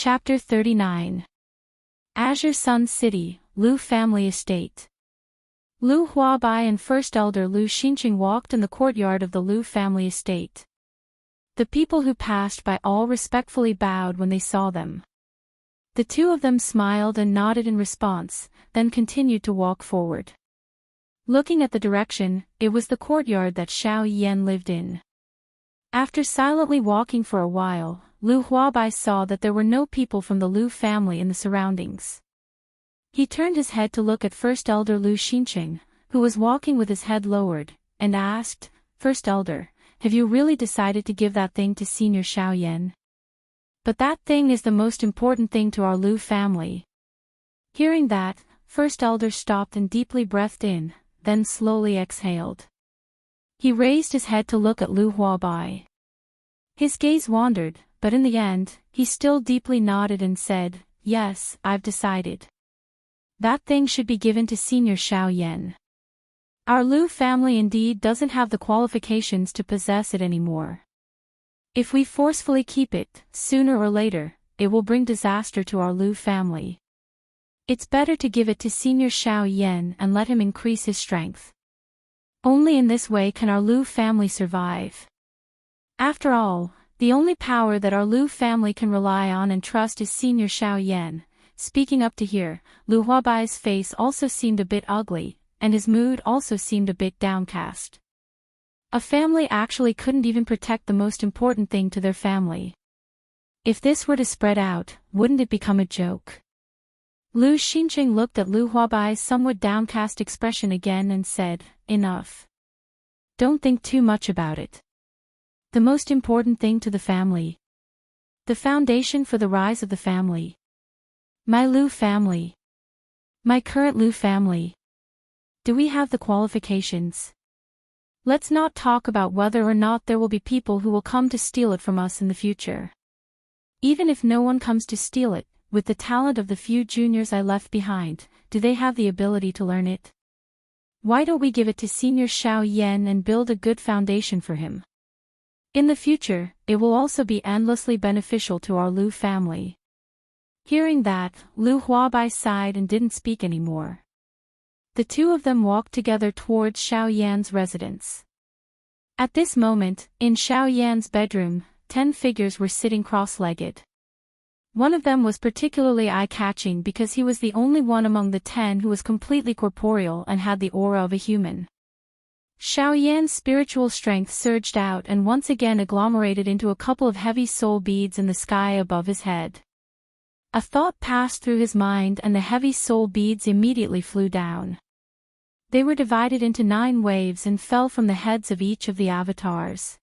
Chapter 39. Azure Sun City, Lu Family Estate. Lu Huabai and First Elder Lu Xinqing walked in the courtyard of the Lu family estate. The people who passed by all respectfully bowed when they saw them. The two of them smiled and nodded in response, then continued to walk forward. Looking at the direction, it was the courtyard that Xiao Yan lived in. After silently walking for a while, Lu Huabai saw that there were no people from the Lu family in the surroundings. He turned his head to look at First Elder Lu Xinqing, who was walking with his head lowered, and asked, "First Elder, have you really decided to give that thing to Senior Xiao Yan? But that thing is the most important thing to our Lu family." Hearing that, First Elder stopped and deeply breathed in, then slowly exhaled. He raised his head to look at Lu Huabai. His gaze wandered, but in the end, he still deeply nodded and said, "Yes, I've decided. That thing should be given to Senior Xiao Yan. Our Lu family indeed doesn't have the qualifications to possess it anymore. If we forcefully keep it, sooner or later, it will bring disaster to our Lu family. It's better to give it to Senior Xiao Yan and let him increase his strength. Only in this way can our Lu family survive. After all, the only power that our Lu family can rely on and trust is Senior Xiao Yan." Speaking up to here, Lu Huabai's face also seemed a bit ugly, and his mood also seemed a bit downcast. A family actually couldn't even protect the most important thing to their family. If this were to spread out, wouldn't it become a joke? Lu Xinqing looked at Lu Huabai's somewhat downcast expression again and said, "Enough. Don't think too much about it. The most important thing to the family. The foundation for the rise of the family. My Lu family. My current Lu family. Do we have the qualifications? Let's not talk about whether or not there will be people who will come to steal it from us in the future. Even if no one comes to steal it, with the talent of the few juniors I left behind, do they have the ability to learn it? Why don't we give it to Senior Xiao Yan and build a good foundation for him? In the future, it will also be endlessly beneficial to our Lu family." Hearing that, Lu Huabai sighed and didn't speak anymore. The two of them walked together towards Xiao Yan's residence. At this moment, in Xiao Yan's bedroom, 10 figures were sitting cross-legged. One of them was particularly eye-catching because he was the only one among the 10 who was completely corporeal and had the aura of a human. Xiao Yan's spiritual strength surged out and once again agglomerated into a couple of heavy soul beads in the sky above his head. A thought passed through his mind and the heavy soul beads immediately flew down. They were divided into 9 waves and fell from the heads of each of the avatars.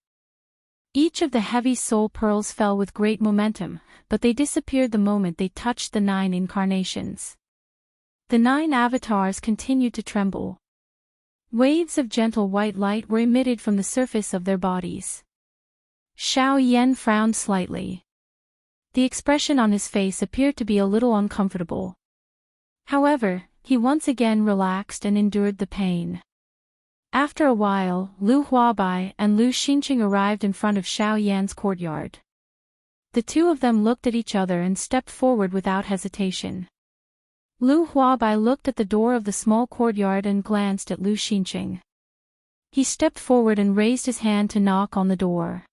Each of the heavy soul pearls fell with great momentum, but they disappeared the moment they touched the 9 incarnations. The 9 avatars continued to tremble. Waves of gentle white light were emitted from the surface of their bodies. Xiao Yan frowned slightly. The expression on his face appeared to be a little uncomfortable. However, he once again relaxed and endured the pain. After a while, Lu Huabai and Lu Xinqing arrived in front of Xiao Yan's courtyard. The two of them looked at each other and stepped forward without hesitation. Lu Huabai looked at the door of the small courtyard and glanced at Lu Xinqing. He stepped forward and raised his hand to knock on the door.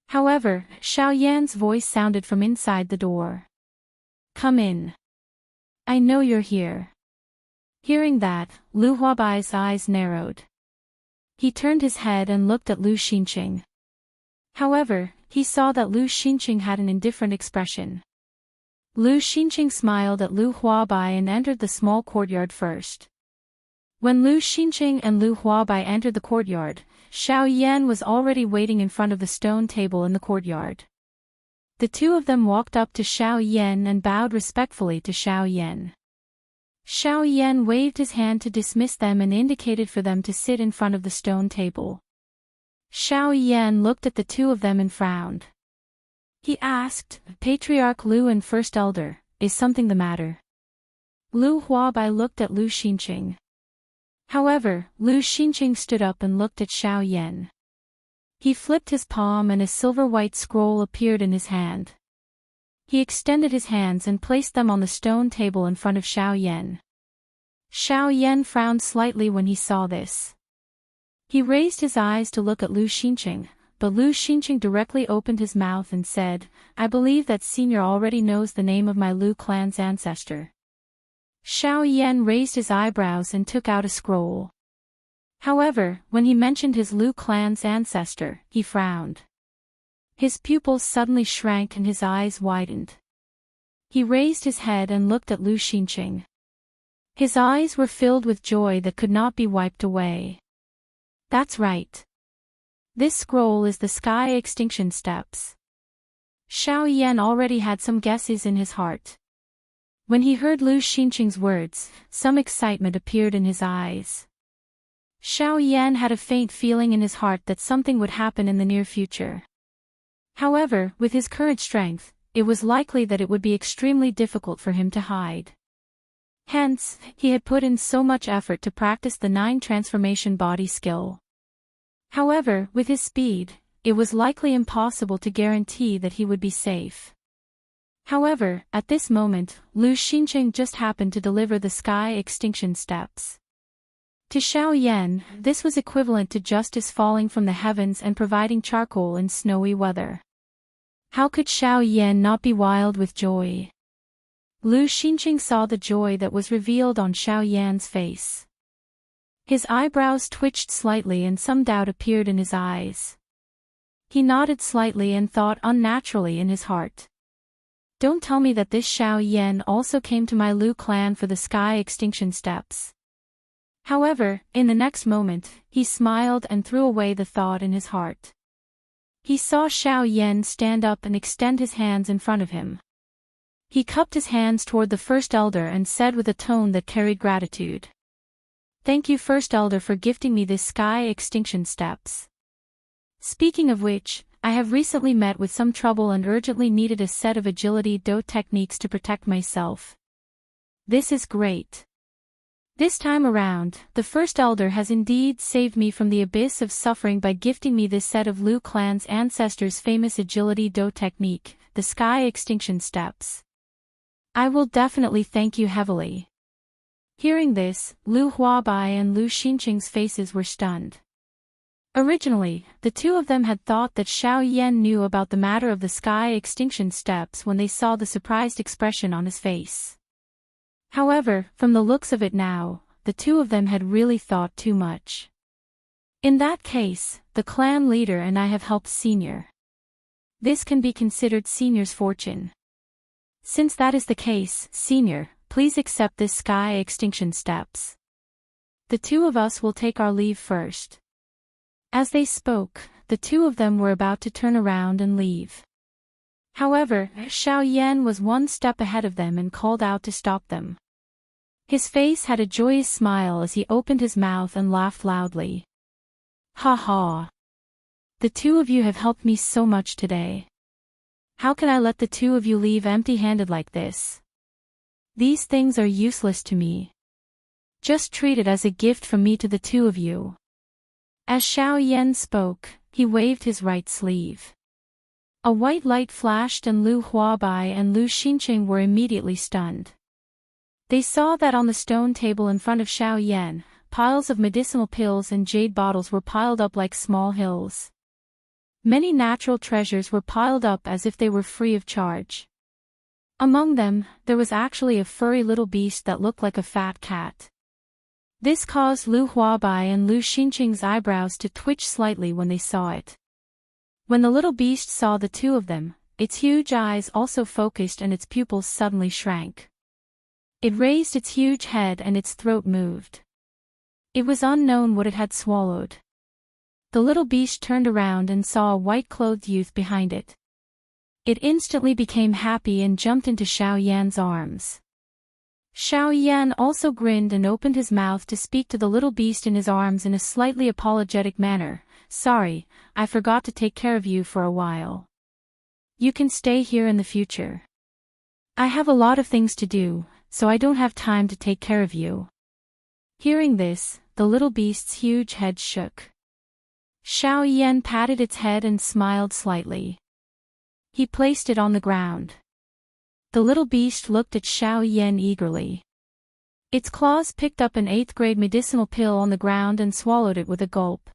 However, Xiao Yan's voice sounded from inside the door. "Come in. I know you're here." Hearing that, Lu Huabai's eyes narrowed. He turned his head and looked at Lu Xinqing. However, he saw that Lu Xinqing had an indifferent expression. Lu Xinqing smiled at Lu Huabai and entered the small courtyard first. When Lu Xinqing and Lu Huabai entered the courtyard, Xiao Yan was already waiting in front of the stone table in the courtyard. The two of them walked up to Xiao Yan and bowed respectfully to Xiao Yan. Xiao Yan waved his hand to dismiss them and indicated for them to sit in front of the stone table. Xiao Yan looked at the two of them and frowned. He asked, "Patriarch Lu and First Elder, is something the matter?" Lu Huabai looked at Lu Xinqing. However, Lu Xinqing stood up and looked at Xiao Yan. He flipped his palm and a silver-white scroll appeared in his hand. He extended his hands and placed them on the stone table in front of Xiao Yan. Xiao Yan frowned slightly when he saw this. He raised his eyes to look at Lu Xinqing, but Lu Xinqing directly opened his mouth and said, "I believe that senior already knows the name of my Lu clan's ancestor." Xiao Yan raised his eyebrows and took out a scroll. However, when he mentioned his Lu clan's ancestor, he frowned. His pupils suddenly shrank and his eyes widened. He raised his head and looked at Lu Xinqing. His eyes were filled with joy that could not be wiped away. "That's right. This scroll is the Sky Extinction Steps." Xiao Yan already had some guesses in his heart. When he heard Lu Xinqing's words, some excitement appeared in his eyes. Xiao Yan had a faint feeling in his heart that something would happen in the near future. However, with his current strength, it was likely that it would be extremely difficult for him to hide. Hence, he had put in so much effort to practice the 9 transformation body skill. However, with his speed, it was likely impossible to guarantee that he would be safe. However, at this moment, Lu Xinqing just happened to deliver the Sky Extinction Steps. To Xiao Yan, this was equivalent to justice falling from the heavens and providing charcoal in snowy weather. How could Xiao Yan not be wild with joy? Lu Xinqing saw the joy that was revealed on Xiao Yan's face. His eyebrows twitched slightly and some doubt appeared in his eyes. He nodded slightly and thought unnaturally in his heart. "Don't tell me that this Xiao Yan also came to my Lu clan for the Sky Extinction Steps." However, in the next moment, he smiled and threw away the thought in his heart. He saw Xiao Yan stand up and extend his hands in front of him. He cupped his hands toward the First Elder and said with a tone that carried gratitude, "Thank you, First Elder, for gifting me this Sky Extinction Steps. Speaking of which, I have recently met with some trouble and urgently needed a set of agility do techniques to protect myself. This is great. This time around, the First Elder has indeed saved me from the abyss of suffering by gifting me this set of Lu clan's ancestors' famous agility do technique, the Sky Extinction Steps. I will definitely thank you heavily." Hearing this, Lu Huabai and Lu Xinqing's faces were stunned. Originally, the two of them had thought that Xiao Yan knew about the matter of the Sky Extinction Steps when they saw the surprised expression on his face. However, from the looks of it now, the two of them had really thought too much. "In that case, the clan leader and I have helped Senior. This can be considered Senior's fortune. Since that is the case, Senior, please accept this Sky Extinction Steps. The two of us will take our leave first." As they spoke, the two of them were about to turn around and leave. However, Xiao Yan was one step ahead of them and called out to stop them. His face had a joyous smile as he opened his mouth and laughed loudly. "Ha ha! The two of you have helped me so much today. How can I let the two of you leave empty-handed like this? These things are useless to me. Just treat it as a gift from me to the two of you." As Xiao Yan spoke, he waved his right sleeve. A white light flashed and Lu Huabai and Lu Xinqing were immediately stunned. They saw that on the stone table in front of Xiao Yan, piles of medicinal pills and jade bottles were piled up like small hills. Many natural treasures were piled up as if they were free of charge. Among them, there was actually a furry little beast that looked like a fat cat. This caused Lu Huabai and Lu Xinqing's eyebrows to twitch slightly when they saw it. When the little beast saw the two of them, its huge eyes also focused and its pupils suddenly shrank. It raised its huge head and its throat moved. It was unknown what it had swallowed. The little beast turned around and saw a white-clothed youth behind it. It instantly became happy and jumped into Xiao Yan's arms. Xiao Yan also grinned and opened his mouth to speak to the little beast in his arms in a slightly apologetic manner. "Sorry, I forgot to take care of you for a while. You can stay here in the future. I have a lot of things to do, so I don't have time to take care of you." Hearing this, the little beast's huge head shook. Xiao Yan patted its head and smiled slightly. He placed it on the ground. The little beast looked at Xiao Yan eagerly. Its claws picked up an 8th-grade medicinal pill on the ground and swallowed it with a gulp.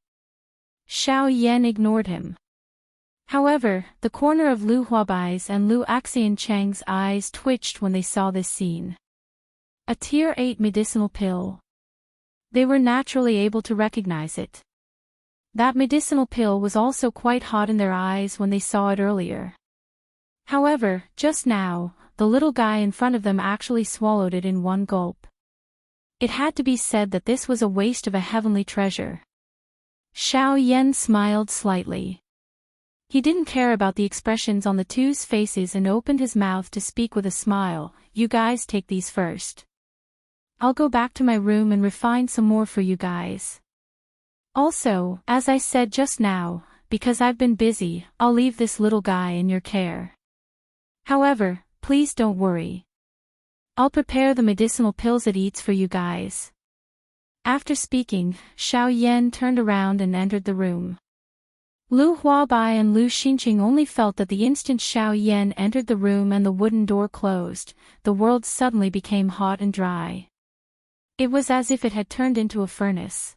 Xiao Yan ignored him. However, the corner of Lu Huabai's and Lu Axiancheng's eyes twitched when they saw this scene. A Tier 8 medicinal pill. They were naturally able to recognize it. That medicinal pill was also quite hot in their eyes when they saw it earlier. However, just now, the little guy in front of them actually swallowed it in one gulp. It had to be said that this was a waste of a heavenly treasure. Xiao Yan smiled slightly. He didn't care about the expressions on the two's faces and opened his mouth to speak with a smile. You guys take these first. I'll go back to my room and refine some more for you guys. Also, as I said just now, because I've been busy, I'll leave this little guy in your care. However, please don't worry. I'll prepare the medicinal pills it eats for you guys. After speaking, Xiao Yan turned around and entered the room. Lu Huabai and Lu Xinqing only felt that the instant Xiao Yan entered the room and the wooden door closed, the world suddenly became hot and dry. It was as if it had turned into a furnace.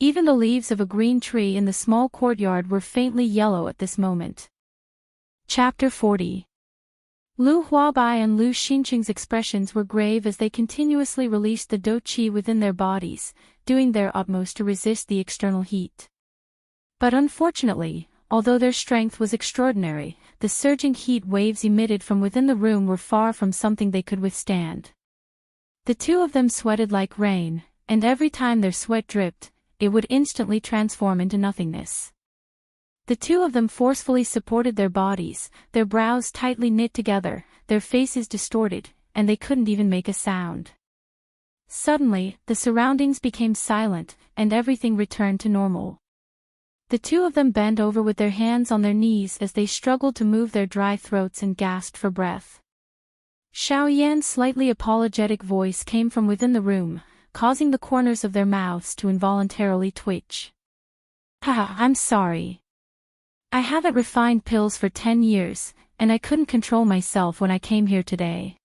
Even the leaves of a green tree in the small courtyard were faintly yellow at this moment. Chapter 40. Lu Huabai and Lu Xinqing's expressions were grave as they continuously released the dou qi within their bodies, doing their utmost to resist the external heat. But unfortunately, although their strength was extraordinary, the surging heat waves emitted from within the room were far from something they could withstand. The two of them sweated like rain, and every time their sweat dripped, it would instantly transform into nothingness. The two of them forcefully supported their bodies, their brows tightly knit together, their faces distorted, and they couldn't even make a sound. Suddenly, the surroundings became silent, and everything returned to normal. The two of them bent over with their hands on their knees as they struggled to move their dry throats and gasped for breath. Xiao Yan's slightly apologetic voice came from within the room, causing the corners of their mouths to involuntarily twitch. Haha, I'm sorry. I haven't refined pills for 10 years, and I couldn't control myself when I came here today.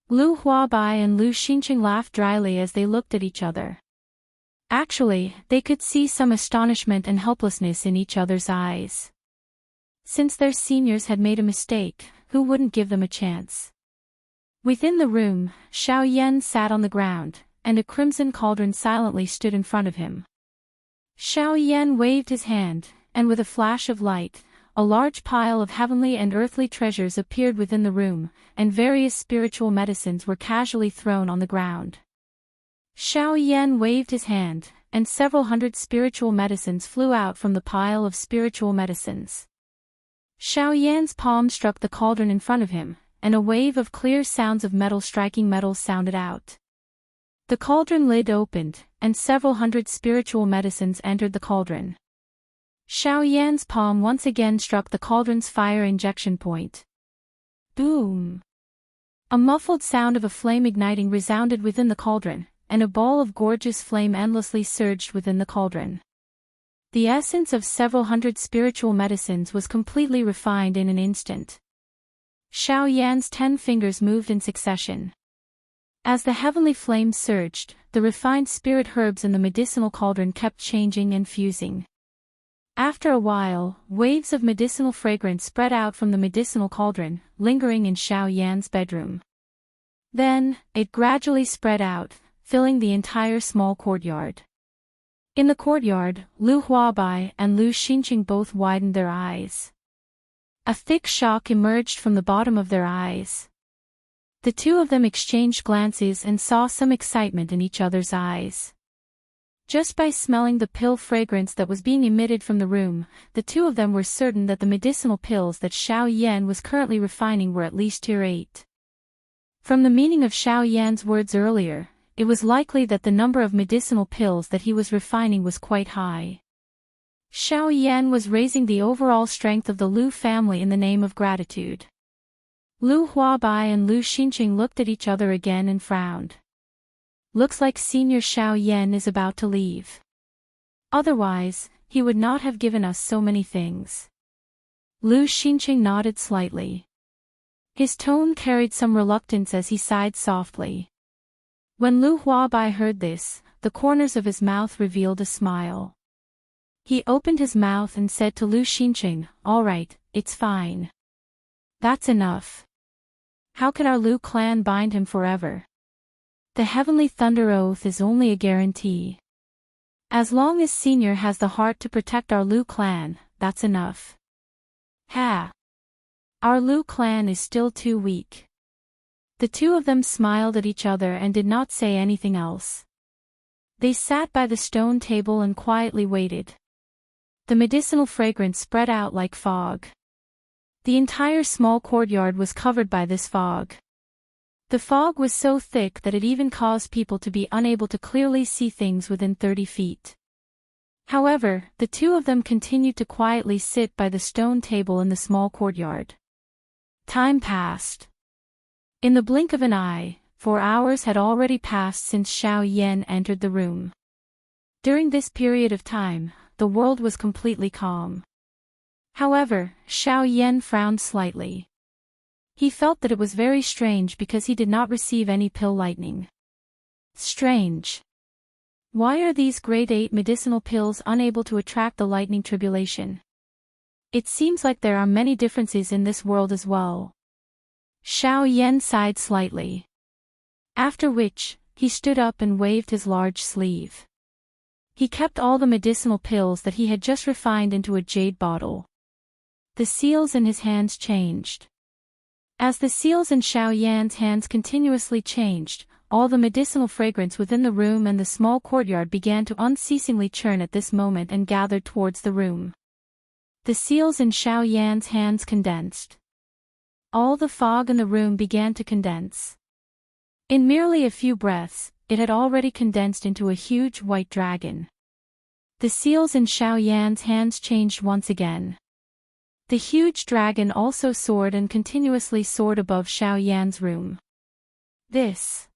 Lu Huabai and Lu Xinqing laughed dryly as they looked at each other. Actually, they could see some astonishment and helplessness in each other's eyes. Since their seniors had made a mistake, who wouldn't give them a chance? Within the room, Xiao Yan sat on the ground, and a crimson cauldron silently stood in front of him. Xiao Yan waved his hand, and with a flash of light, a large pile of heavenly and earthly treasures appeared within the room, and various spiritual medicines were casually thrown on the ground. Xiao Yan waved his hand, and several hundred spiritual medicines flew out from the pile of spiritual medicines. Xiao Yan's palm struck the cauldron in front of him, and a wave of clear sounds of metal striking metal sounded out. The cauldron lid opened, and several hundred spiritual medicines entered the cauldron. Xiao Yan's palm once again struck the cauldron's fire injection point. Boom! A muffled sound of a flame igniting resounded within the cauldron, and a ball of gorgeous flame endlessly surged within the cauldron. The essence of several hundred spiritual medicines was completely refined in an instant. Xiao Yan's 10 fingers moved in succession. As the heavenly flames surged, the refined spirit herbs in the medicinal cauldron kept changing and fusing. After a while, waves of medicinal fragrance spread out from the medicinal cauldron, lingering in Xiao Yan's bedroom. Then, it gradually spread out, filling the entire small courtyard. In the courtyard, Lu Huabai and Lu Xinqing both widened their eyes. A thick shock emerged from the bottom of their eyes. The two of them exchanged glances and saw some excitement in each other's eyes. Just by smelling the pill fragrance that was being emitted from the room, the two of them were certain that the medicinal pills that Xiao Yan was currently refining were at least Tier 8. From the meaning of Xiao Yan's words earlier, it was likely that the number of medicinal pills that he was refining was quite high. Xiao Yan was raising the overall strength of the Lu family in the name of gratitude. Lu Huabai and Lu Xinqing looked at each other again and frowned. Looks like Senior Xiao Yan is about to leave. Otherwise, he would not have given us so many things. Lu Xinqing nodded slightly. His tone carried some reluctance as he sighed softly. When Lu Huabai heard this, the corners of his mouth revealed a smile. He opened his mouth and said to Lu Xinqing, "All right, it's fine. That's enough. How can our Lu clan bind him forever? The Heavenly Thunder Oath is only a guarantee. As long as Senior has the heart to protect our Lu clan, that's enough. Ha! Our Lu clan is still too weak." The two of them smiled at each other and did not say anything else. They sat by the stone table and quietly waited. The medicinal fragrance spread out like fog. The entire small courtyard was covered by this fog. The fog was so thick that it even caused people to be unable to clearly see things within 30 feet. However, the two of them continued to quietly sit by the stone table in the small courtyard. Time passed. In the blink of an eye, 4 hours had already passed since Xiao Yan entered the room. During this period of time, the world was completely calm. However, Xiao Yan frowned slightly. He felt that it was very strange because he did not receive any pill lightning. Strange. Why are these grade 8 medicinal pills unable to attract the lightning tribulation? It seems like there are many differences in this world as well. Xiao Yan sighed slightly. After which, he stood up and waved his large sleeve. He kept all the medicinal pills that he had just refined into a jade bottle. The seals in his hands changed. As the seals in Xiao Yan's hands continuously changed, all the medicinal fragrance within the room and the small courtyard began to unceasingly churn at this moment and gathered towards the room. The seals in Xiao Yan's hands condensed. All the fog in the room began to condense. In merely a few breaths, it had already condensed into a huge white dragon. The seals in Xiao Yan's hands changed once again. The huge dragon also soared and continuously soared above Xiao Yan's room. This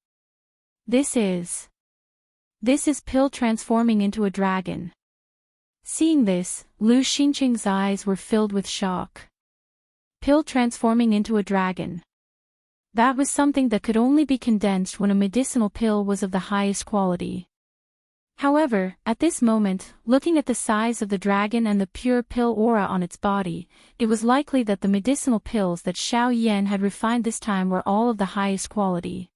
is pill transforming into a dragon. Seeing this, Lu Xinqing's eyes were filled with shock. Pill transforming into a dragon. That was something that could only be condensed when a medicinal pill was of the highest quality. However, at this moment, looking at the size of the dragon and the pure pill aura on its body, it was likely that the medicinal pills that Xiao Yan had refined this time were all of the highest quality.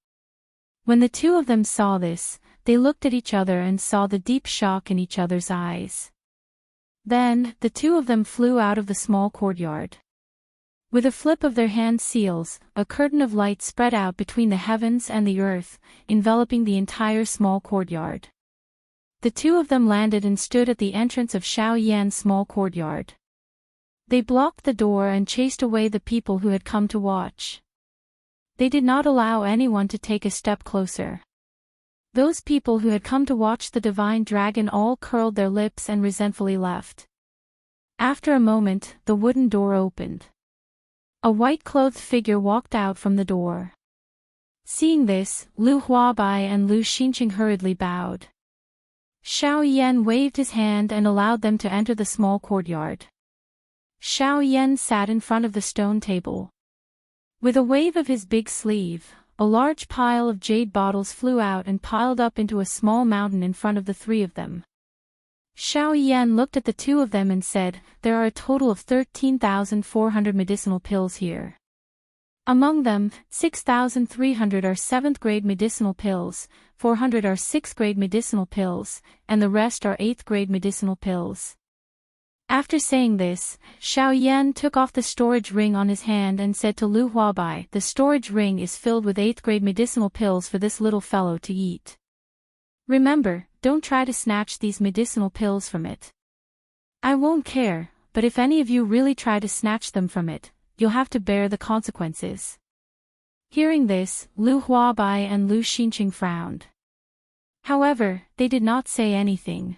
When the two of them saw this, they looked at each other and saw the deep shock in each other's eyes. Then, the two of them flew out of the small courtyard. With a flip of their hand seals, a curtain of light spread out between the heavens and the earth, enveloping the entire small courtyard. The two of them landed and stood at the entrance of Xiao Yan's small courtyard. They blocked the door and chased away the people who had come to watch. They did not allow anyone to take a step closer. Those people who had come to watch the divine dragon all curled their lips and resentfully left. After a moment, the wooden door opened. A white-clothed figure walked out from the door. Seeing this, Lu Huabai and Lu Xinqing hurriedly bowed. Xiao Yan waved his hand and allowed them to enter the small courtyard. Xiao Yan sat in front of the stone table. With a wave of his big sleeve, a large pile of jade bottles flew out and piled up into a small mountain in front of the three of them. Xiao Yan looked at the two of them and said, "There are a total of 13,400 medicinal pills here. Among them, 6,300 are 7th grade medicinal pills, 400 are 6th grade medicinal pills, and the rest are 8th grade medicinal pills." After saying this, Xiao Yan took off the storage ring on his hand and said to Lu Huabai, "The storage ring is filled with 8th grade medicinal pills for this little fellow to eat. Remember, don't try to snatch these medicinal pills from it. I won't care, but if any of you really try to snatch them from it, you'll have to bear the consequences." Hearing this, Lu Huabai and Lu Xinqing frowned. However, they did not say anything.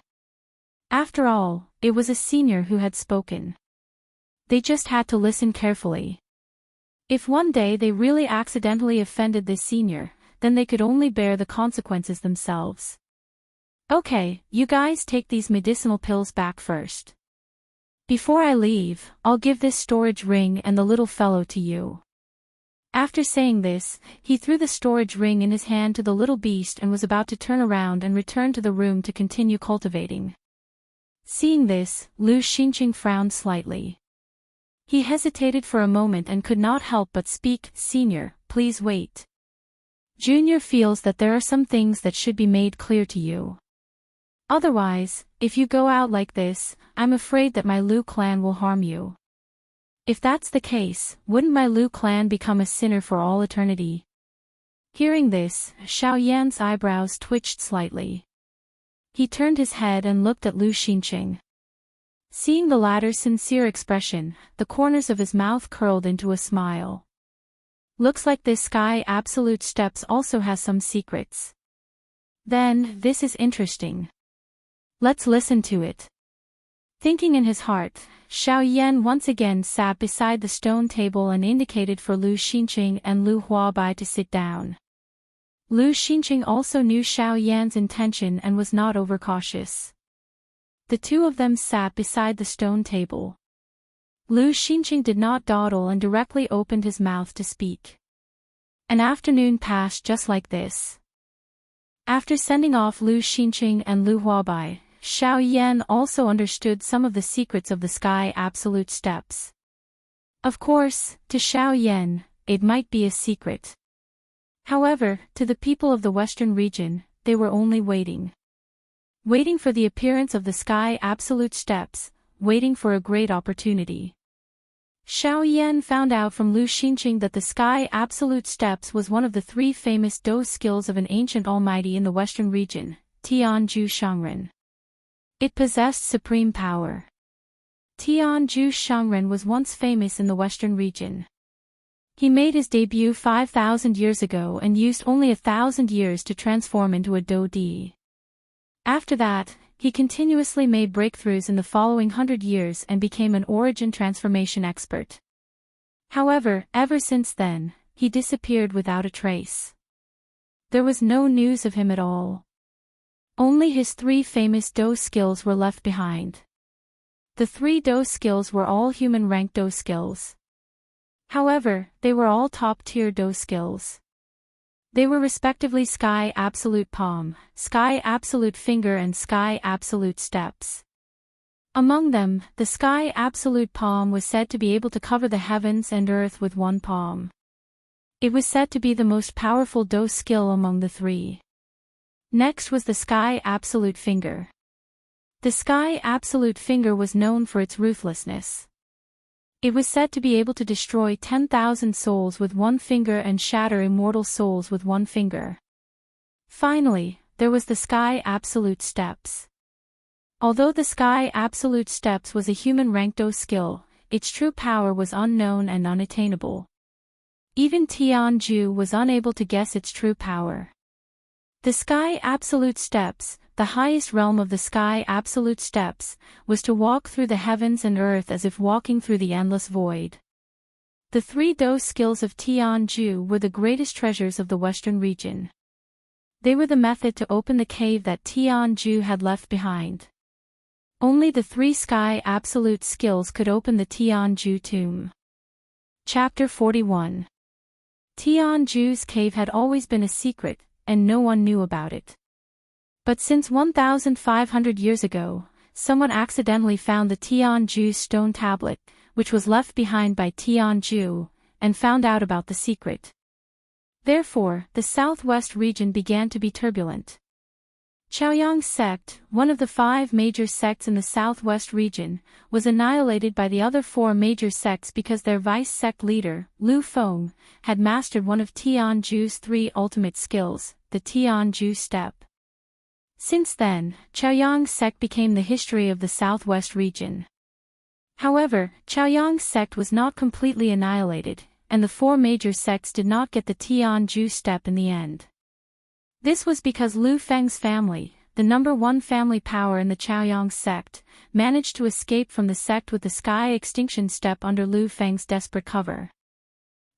After all, it was a senior who had spoken. They just had to listen carefully. If one day they really accidentally offended this senior, then they could only bear the consequences themselves. "Okay, you guys take these medicinal pills back first. Before I leave, I'll give this storage ring and the little fellow to you." After saying this, he threw the storage ring in his hand to the little beast and was about to turn around and return to the room to continue cultivating. Seeing this, Lu Xinqing frowned slightly. He hesitated for a moment and could not help but speak. "Senior, please wait. Junior feels that there are some things that should be made clear to you. Otherwise, if you go out like this, I'm afraid that my Lu clan will harm you. If that's the case, wouldn't my Lu clan become a sinner for all eternity?" Hearing this, Xiao Yan's eyebrows twitched slightly. He turned his head and looked at Lu Xinqing. Seeing the latter's sincere expression, the corners of his mouth curled into a smile. "Looks like this Sky Absolute Steps also has some secrets. Then, this is interesting. Let's listen to it." Thinking in his heart, Xiao Yan once again sat beside the stone table and indicated for Lu Xinqing and Lu Huabai to sit down. Lu Xinqing also knew Xiao Yan's intention and was not overcautious. The two of them sat beside the stone table. Lu Xinqing did not dawdle and directly opened his mouth to speak. An afternoon passed just like this. After sending off Lu Xinqing and Lu Huabai, Xiao Yan also understood some of the secrets of the Sky Absolute Steps. Of course, to Xiao Yan, it might be a secret. However, to the people of the Western region, they were only waiting. Waiting for the appearance of the Sky Absolute Steps, waiting for a great opportunity. Xiao Yan found out from Lu Xinqing that the Sky Absolute Steps was one of the three famous Do skills of an ancient almighty in the Western region, Tianju Shangren. It possessed supreme power. Tianju Shangren was once famous in the Western region. He made his debut 5,000 years ago and used only 1,000 years to transform into a Do Di. After that, he continuously made breakthroughs in the following 100 years and became an origin transformation expert. However, ever since then, he disappeared without a trace. There was no news of him at all. Only his three famous Do skills were left behind. The three Do skills were all human rank Do skills. However, they were all top-tier Do skills. They were respectively Sky Absolute Palm, Sky Absolute Finger and Sky Absolute Steps. Among them, the Sky Absolute Palm was said to be able to cover the heavens and earth with one palm. It was said to be the most powerful Do skill among the three. Next was the Sky Absolute Finger. The Sky Absolute Finger was known for its ruthlessness. It was said to be able to destroy 10,000 souls with one finger and shatter immortal souls with one finger. Finally, there was the Sky Absolute Steps. Although the Sky Absolute Steps was a human rank Do skill, its true power was unknown and unattainable. Even Tianju was unable to guess its true power. The Sky Absolute Steps, the highest realm of the Sky Absolute Steps, was to walk through the heavens and earth as if walking through the endless void. The three Do skills of Tianju were the greatest treasures of the Western region. They were the method to open the cave that Tianju had left behind. Only the three Sky Absolute skills could open the Tianju tomb. Chapter 41. Tianju's cave had always been a secret, and no one knew about it. But since 1,500 years ago, someone accidentally found the Tianju stone tablet, which was left behind by Tianju, and found out about the secret. Therefore, the southwest region began to be turbulent. Chaoyang sect, one of the 5 major sects in the southwest region, was annihilated by the other 4 major sects because their vice-sect leader, Lu Feng, had mastered one of Tianju's 3 ultimate skills, the Tianju step. Since then, Chaoyang sect became the history of the southwest region. However, Chaoyang sect was not completely annihilated, and the 4 major sects did not get the Tianju step in the end. This was because Lu Feng's family, the number 1 family power in the Chaoyang sect, managed to escape from the sect with the Sky Extinction step under Lu Feng's desperate cover.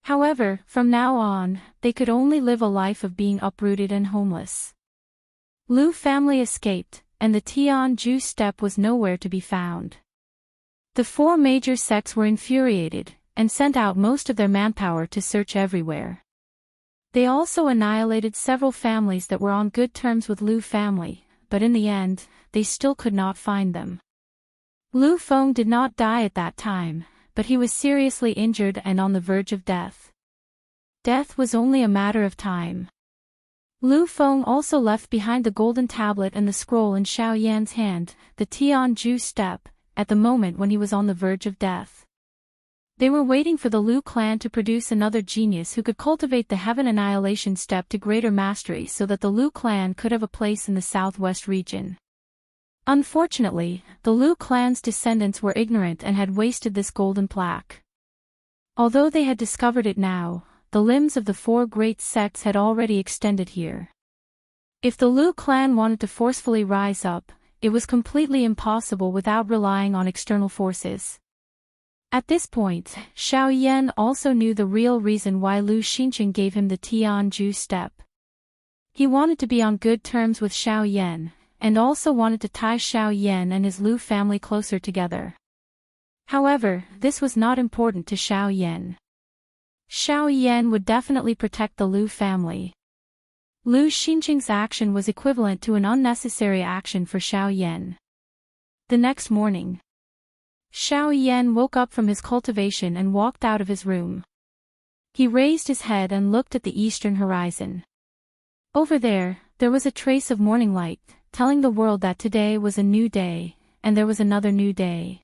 However, from now on, they could only live a life of being uprooted and homeless. Lu family escaped, and the Tianju step was nowhere to be found. The 4 major sects were infuriated, and sent out most of their manpower to search everywhere. They also annihilated several families that were on good terms with Lu family, but in the end, they still could not find them. Lu Feng did not die at that time, but he was seriously injured and on the verge of death. Death was only a matter of time. Lu Feng also left behind the golden tablet and the scroll in Xiao Yan's hand, the Tianju step, at the moment when he was on the verge of death. They were waiting for the Lu clan to produce another genius who could cultivate the Heaven Annihilation step to greater mastery so that the Lu clan could have a place in the southwest region. Unfortunately, the Lu clan's descendants were ignorant and had wasted this golden plaque. Although they had discovered it now, the limbs of the four great sects had already extended here. If the Lu clan wanted to forcefully rise up, it was completely impossible without relying on external forces. At this point, Xiao Yan also knew the real reason why Lu Xinqing gave him the Tianju step. He wanted to be on good terms with Xiao Yan, and also wanted to tie Xiao Yan and his Lu family closer together. However, this was not important to Xiao Yan. Xiao Yan would definitely protect the Lu family. Lu Xinqing's action was equivalent to an unnecessary action for Xiao Yan. The next morning, Xiao Yan woke up from his cultivation and walked out of his room. He raised his head and looked at the eastern horizon. Over there was a trace of morning light, telling the world that today was a new day, and there was another new day.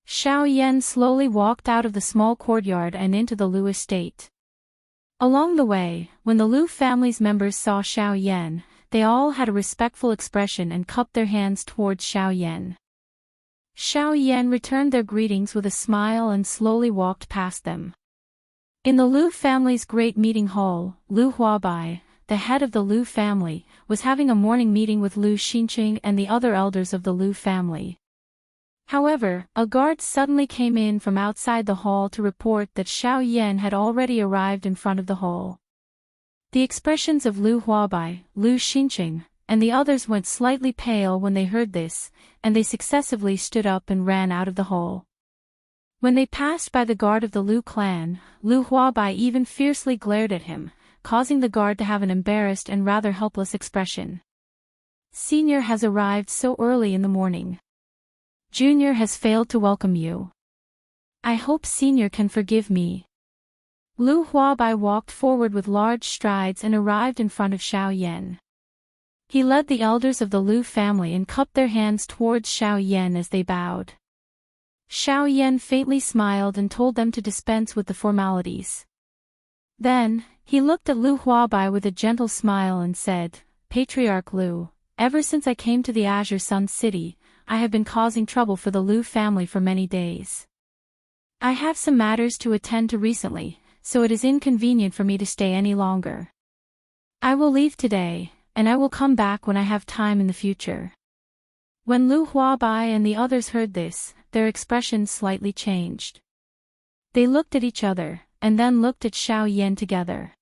Xiao Yan slowly walked out of the small courtyard and into the Lu estate. Along the way, when the Lu family's members saw Xiao Yan, they all had a respectful expression and cupped their hands towards Xiao Yan. Xiao Yan returned their greetings with a smile and slowly walked past them. In the Lu family's great meeting hall, Lu Huabai, the head of the Lu family, was having a morning meeting with Lu Xinqing and the other elders of the Lu family. However, a guard suddenly came in from outside the hall to report that Xiao Yan had already arrived in front of the hall. The expressions of Lu Huabai, Lu Xinqing, and the others went slightly pale when they heard this, and they successively stood up and ran out of the hall. When they passed by the guard of the Lu clan, Lu Huabai even fiercely glared at him, causing the guard to have an embarrassed and rather helpless expression. Senior has arrived so early in the morning. Junior has failed to welcome you. I hope Senior can forgive me. Lu Huabai walked forward with large strides and arrived in front of Xiao Yan. He led the elders of the Lu family and cupped their hands towards Xiao Yan as they bowed. Xiao Yan faintly smiled and told them to dispense with the formalities. Then, he looked at Lu Huabai with a gentle smile and said, Patriarch Lu, ever since I came to the Azure Sun City, I have been causing trouble for the Lu family for many days. I have some matters to attend to recently, so it is inconvenient for me to stay any longer. I will leave today, and I will come back when I have time in the future. When Lu Huabai and the others heard this, their expressions slightly changed. They looked at each other, and then looked at Xiao Yan together.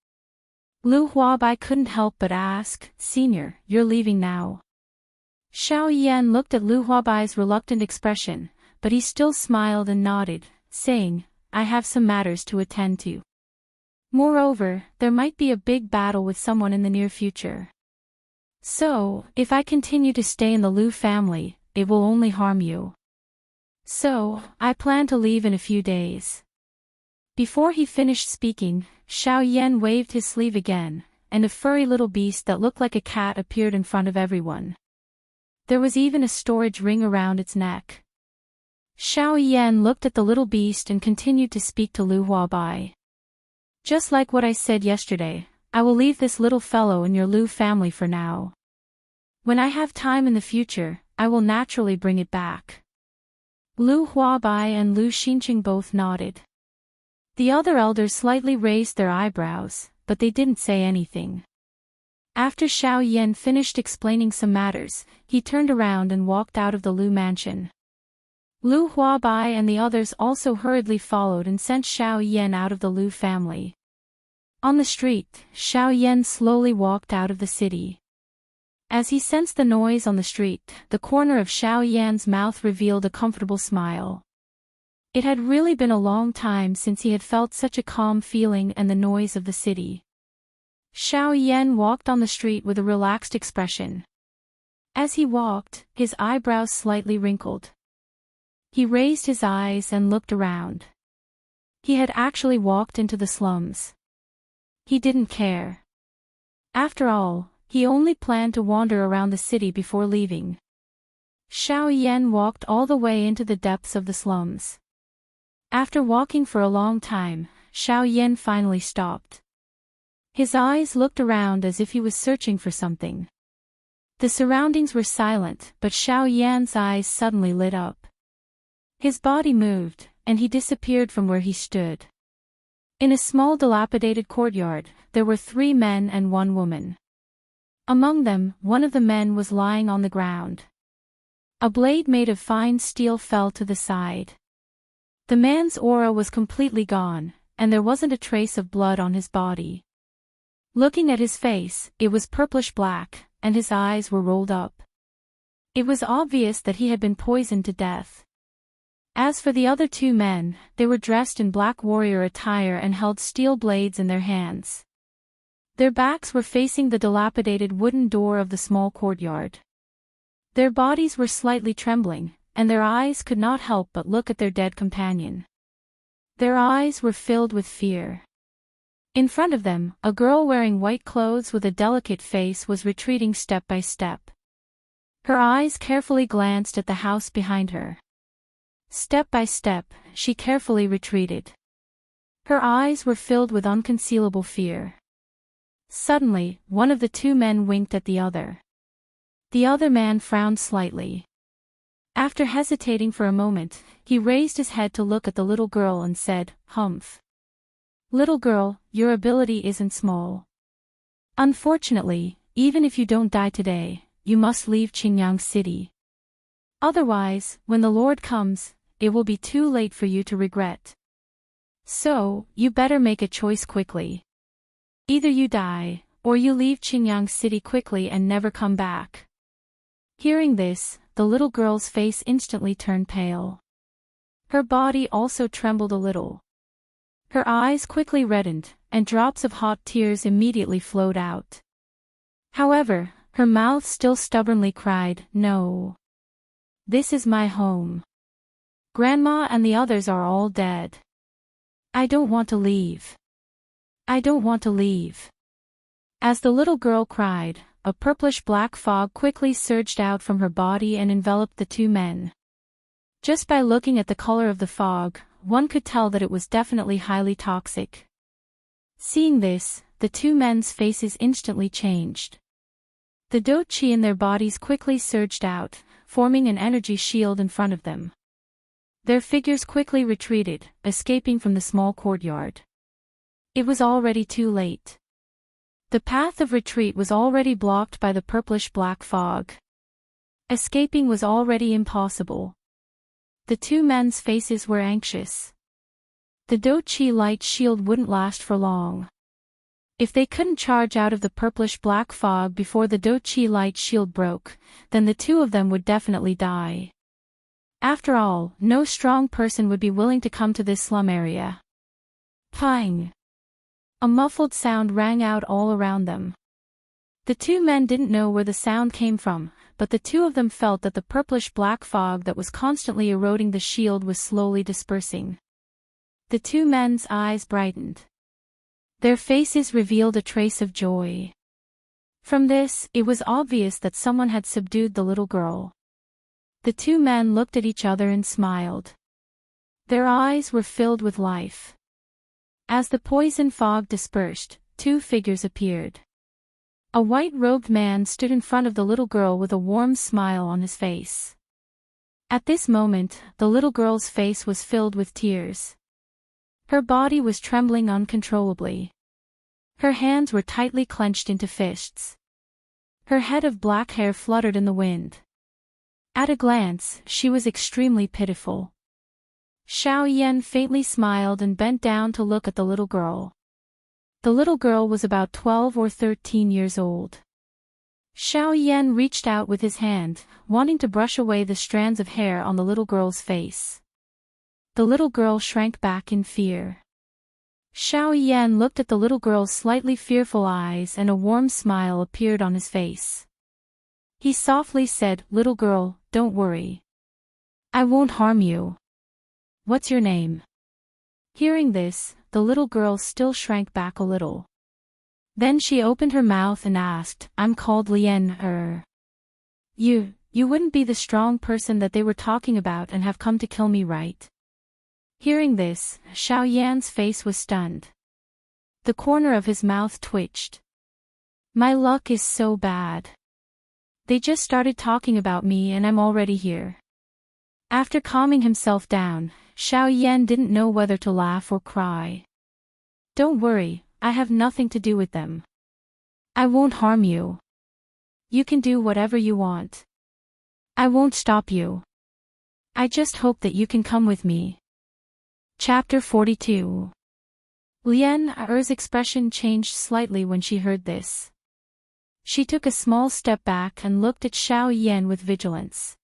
Lu Huabai couldn't help but ask, Senior, you're leaving now? Xiao Yan looked at Lu Huabai's reluctant expression, but he still smiled and nodded, saying, I have some matters to attend to. Moreover, there might be a big battle with someone in the near future. So, if I continue to stay in the Lu family, it will only harm you. So, I plan to leave in a few days. Before he finished speaking, Xiao Yan waved his sleeve again, and a furry little beast that looked like a cat appeared in front of everyone. There was even a storage ring around its neck. Xiao Yan looked at the little beast and continued to speak to Lu Huabai. Just like what I said yesterday, I will leave this little fellow in your Lu family for now. When I have time in the future, I will naturally bring it back. Lu Huabai and Lu Xinqing both nodded. The other elders slightly raised their eyebrows, but they didn't say anything. After Xiao Yan finished explaining some matters, he turned around and walked out of the Lu mansion. Lu Huabai and the others also hurriedly followed and sent Xiao Yan out of the Lu family. On the street, Xiao Yan slowly walked out of the city. As he sensed the noise on the street, the corner of Xiao Yan's mouth revealed a comfortable smile. It had really been a long time since he had felt such a calm feeling and the noise of the city. Xiao Yan walked on the street with a relaxed expression. As he walked, his eyebrows slightly wrinkled. He raised his eyes and looked around. He had actually walked into the slums. He didn't care. After all, he only planned to wander around the city before leaving. Xiao Yan walked all the way into the depths of the slums. After walking for a long time, Xiao Yan finally stopped. His eyes looked around as if he was searching for something. The surroundings were silent, but Xiao Yan's eyes suddenly lit up. His body moved, and he disappeared from where he stood. In a small dilapidated courtyard, there were 3 men and 1 woman. Among them, one of the men was lying on the ground. A blade made of fine steel fell to the side. The man's aura was completely gone, and there wasn't a trace of blood on his body. Looking at his face, it was purplish black, and his eyes were rolled up. It was obvious that he had been poisoned to death. As for the other 2 men, they were dressed in black warrior attire and held steel blades in their hands. Their backs were facing the dilapidated wooden door of the small courtyard. Their bodies were slightly trembling, and their eyes could not help but look at their dead companion. Their eyes were filled with fear. In front of them, a girl wearing white clothes with a delicate face was retreating step by step. Her eyes carefully glanced at the house behind her. Step by step, she carefully retreated. Her eyes were filled with unconcealable fear. Suddenly, one of the 2 men winked at the other. The other man frowned slightly. After hesitating for a moment, he raised his head to look at the little girl and said, "Humph. Little girl, your ability isn't small. Unfortunately, even if you don't die today, you must leave Qingyang City. Otherwise, when the Lord comes, it will be too late for you to regret. So, you better make a choice quickly. Either you die, or you leave Qingyang City quickly and never come back." Hearing this, the little girl's face instantly turned pale. Her body also trembled a little. Her eyes quickly reddened, and drops of hot tears immediately flowed out. However, her mouth still stubbornly cried, "No. This is my home. Grandma and the others are all dead. I don't want to leave. I don't want to leave." As the little girl cried, a purplish-black fog quickly surged out from her body and enveloped the 2 men. Just by looking at the color of the fog, one could tell that it was definitely highly toxic. Seeing this, the 2 men's faces instantly changed. The do qi in their bodies quickly surged out, forming an energy shield in front of them. Their figures quickly retreated, escaping from the small courtyard. It was already too late. The path of retreat was already blocked by the purplish-black fog. Escaping was already impossible. The 2 men's faces were anxious. The do qi light shield wouldn't last for long. If they couldn't charge out of the purplish-black fog before the do qi light shield broke, then the 2 of them would definitely die. After all, no strong person would be willing to come to this slum area. Pang! A muffled sound rang out all around them. The 2 men didn't know where the sound came from, but the 2 of them felt that the purplish-black fog that was constantly eroding the shield was slowly dispersing. The 2 men's eyes brightened. Their faces revealed a trace of joy. From this, it was obvious that someone had subdued the little girl. The 2 men looked at each other and smiled. Their eyes were filled with life. As the poison fog dispersed, 2 figures appeared. A white-robed man stood in front of the little girl with a warm smile on his face. At this moment, the little girl's face was filled with tears. Her body was trembling uncontrollably. Her hands were tightly clenched into fists. Her head of black hair fluttered in the wind. At a glance, she was extremely pitiful. Xiao Yan faintly smiled and bent down to look at the little girl. The little girl was about 12 or 13 years old. Xiao Yan reached out with his hand, wanting to brush away the strands of hair on the little girl's face. the little girl shrank back in fear. Xiao Yan looked at the little girl's slightly fearful eyes and a warm smile appeared on his face. He softly said, "Little girl, don't worry. I won't harm you. What's your name?" Hearing this, the little girl still shrank back a little. Then she opened her mouth and asked, "I'm called Lian. You wouldn't be the strong person that they were talking about and have come to kill me, right?" Hearing this, Xiao Yan's face was stunned. The corner of his mouth twitched. "My luck is so bad. They just started talking about me and I'm already here." After calming himself down, Xiao Yan didn't know whether to laugh or cry. "Don't worry, I have nothing to do with them. I won't harm you. You can do whatever you want. I won't stop you. I just hope that you can come with me." Chapter 42. Lian Er's expression changed slightly when she heard this. She took a small step back and looked at Xiao Yan with vigilance.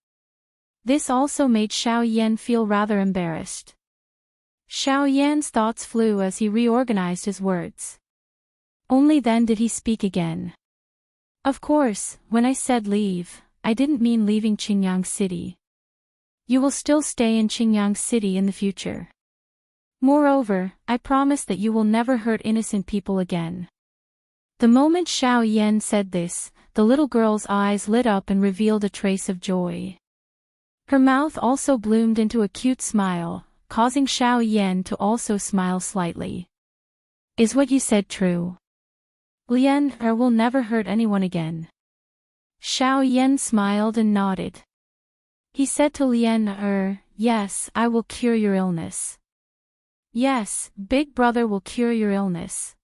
This also made Xiao Yan feel rather embarrassed. Xiao Yan's thoughts flew as he reorganized his words. Only then did he speak again. "Of course, when I said leave, I didn't mean leaving Qingyang City. You will still stay in Qingyang City in the future. Moreover, I promise that you will never hurt innocent people again." The moment Xiao Yan said this, the little girl's eyes lit up and revealed a trace of joy. Her mouth also bloomed into a cute smile, causing Xiao Yan to also smile slightly. "Is what you said true? Lian will never hurt anyone again?" Xiao Yan smiled and nodded. He said to Lian, "Yes, I will cure your illness. Yes, Big Brother will cure your illness.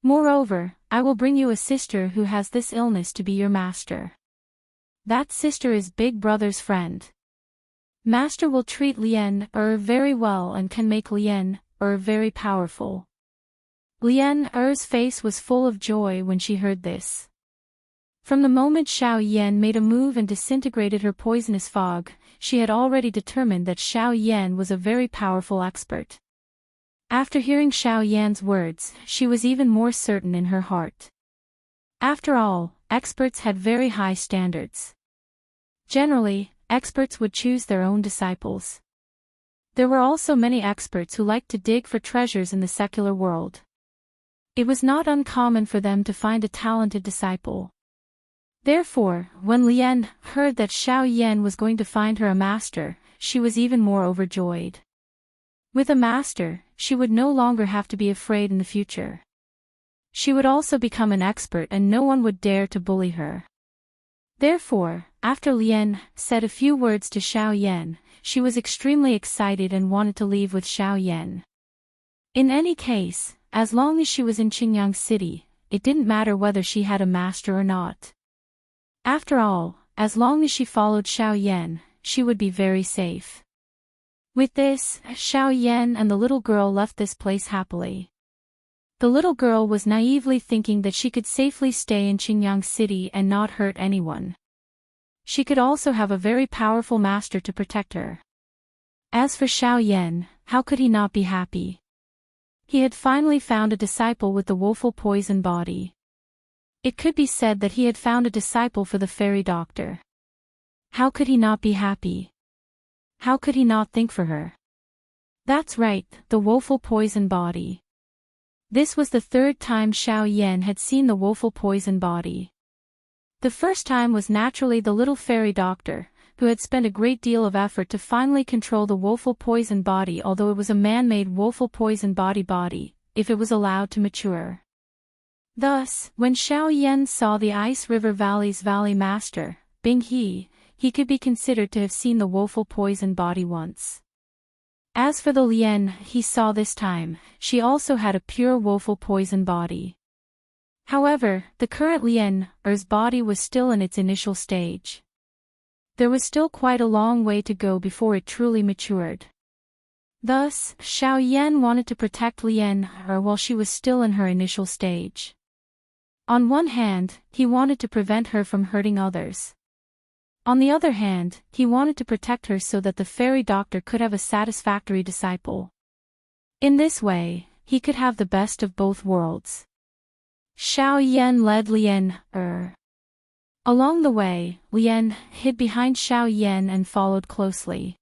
Moreover, I will bring you a sister who has this illness to be your master. That sister is Big Brother's friend. Master will treat Lian very well and can make Lian very powerful." Lian face was full of joy when she heard this. From the moment Xiao Yan made a move and disintegrated her poisonous fog, she had already determined that Xiao Yan was a very powerful expert. After hearing Xiao Yan's words, she was even more certain in her heart. After all, experts had very high standards. Generally, experts would choose their own disciples. There were also many experts who liked to dig for treasures in the secular world. It was not uncommon for them to find a talented disciple. Therefore, when Lian heard that Xiao Yan was going to find her a master, she was even more overjoyed. With a master, she would no longer have to be afraid in the future. She would also become an expert and no one would dare to bully her. Therefore, after Lian said a few words to Xiao Yan, she was extremely excited and wanted to leave with Xiao Yan. In any case, as long as she was in Qingyang City, it didn't matter whether she had a master or not. After all, as long as she followed Xiao Yan, she would be very safe. With this, Xiao Yan and the little girl left this place happily. The little girl was naively thinking that she could safely stay in Qingyang City and not hurt anyone. She could also have a very powerful master to protect her. As for Xiao Yan, how could he not be happy? He had finally found a disciple with the woeful poison body. It could be said that he had found a disciple for the fairy doctor. How could he not be happy? How could he not think for her? That's right, the woeful poison body. This was the third time Xiao Yan had seen the woeful poison body. The first time was naturally the little fairy doctor, who had spent a great deal of effort to finally control the woeful poison body, although it was a man-made woeful poison body, if it was allowed to mature. Thus, when Xiao Yan saw the Ice River Valley's Valley Master, Bing he could be considered to have seen the woeful poison body once. As for the Lian he saw this time, she also had a pure woeful poison body. However, the current Lian's body was still in its initial stage. There was still quite a long way to go before it truly matured. Thus, Xiao Yan wanted to protect Lian while she was still in her initial stage. On one hand, he wanted to prevent her from hurting others. On the other hand, he wanted to protect her so that the fairy doctor could have a satisfactory disciple. In this way, he could have the best of both worlds. Xiao Yan led Lien. Along the way, Lien hid behind Xiao Yan and followed closely.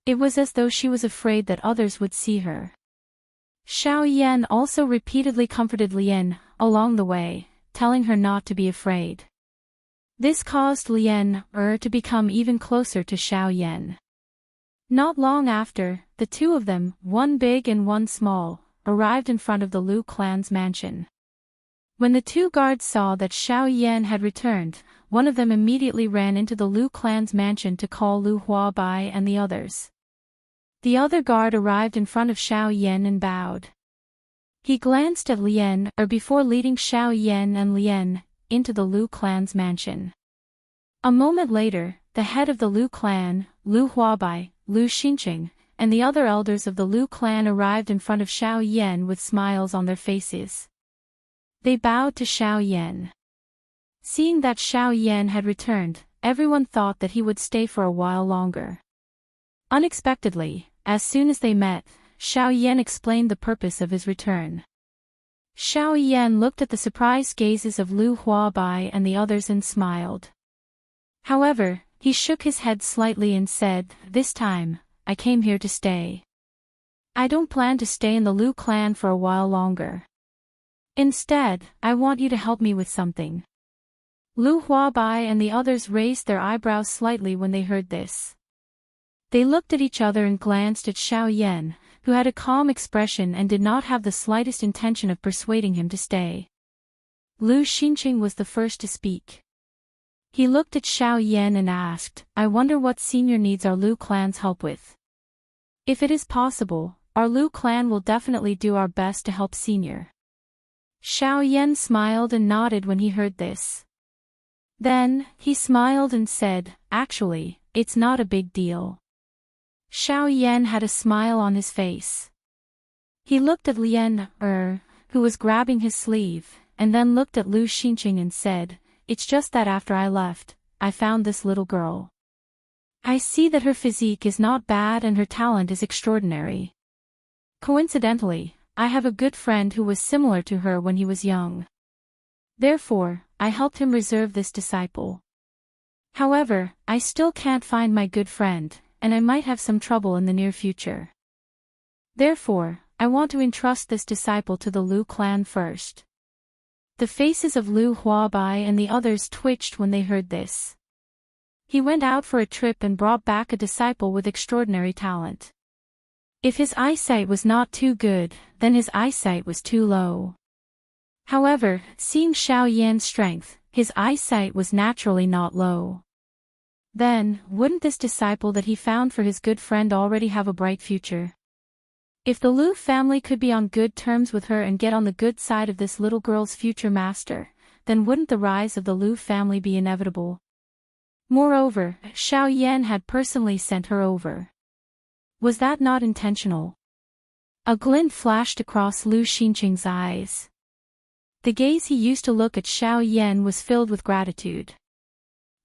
It was as though she was afraid that others would see her. Xiao Yan also repeatedly comforted Lien along the way, telling her not to be afraid. This caused Lien to become even closer to Xiao Yan. Not long after, the two of them, one big and one small, arrived in front of the Lu clan's mansion. When the two guards saw that Xiao Yan had returned, one of them immediately ran into the Lu clan's mansion to call Lu Huabai and the others. The other guard arrived in front of Xiao Yan and bowed. He glanced at Lien before leading Xiao Yan and Lien into the Lu clan's mansion. A moment later, the head of the Lu clan, Lu Huabai, Lu Xinqing, and the other elders of the Lu clan arrived in front of Xiao Yan with smiles on their faces. They bowed to Xiao Yan. Seeing that Xiao Yan had returned, everyone thought that he would stay for a while longer. Unexpectedly, as soon as they met, Xiao Yan explained the purpose of his return. Xiao Yan looked at the surprised gazes of Lu Huabai and the others and smiled. However, he shook his head slightly and said, "This time, I came here to stay. I don't plan to stay in the Lu clan for a while longer. Instead, I want you to help me with something." Lu Huabai and the others raised their eyebrows slightly when they heard this. They looked at each other and glanced at Xiao Yan, who had a calm expression and did not have the slightest intention of persuading him to stay. Lu Xinqing was the first to speak. He looked at Xiao Yan and asked, "I wonder what senior needs our Lu clan's help with. If it is possible, our Lu clan will definitely do our best to help senior." Xiao Yan smiled and nodded when he heard this. Then, he smiled and said, "Actually, it's not a big deal." Xiao Yan had a smile on his face. He looked at Lien who was grabbing his sleeve, and then looked at Lu Xinqing and said, "It's just that after I left, I found this little girl. I see that her physique is not bad and her talent is extraordinary. Coincidentally, I have a good friend who was similar to her when he was young. Therefore, I helped him reserve this disciple. However, I still can't find my good friend, and I might have some trouble in the near future. Therefore, I want to entrust this disciple to the Lu clan first." The faces of Lu Huabai and the others twitched when they heard this. He went out for a trip and brought back a disciple with extraordinary talent. If his eyesight was not too good, then his eyesight was too low. However, seeing Xiao Yan's strength, his eyesight was naturally not low. Then, wouldn't this disciple that he found for his good friend already have a bright future? If the Lu family could be on good terms with her and get on the good side of this little girl's future master, then wouldn't the rise of the Lu family be inevitable? Moreover, Xiao Yan had personally sent her over. Was that not intentional? A glint flashed across Lu Xinqing's eyes. The gaze he used to look at Xiao Yan was filled with gratitude.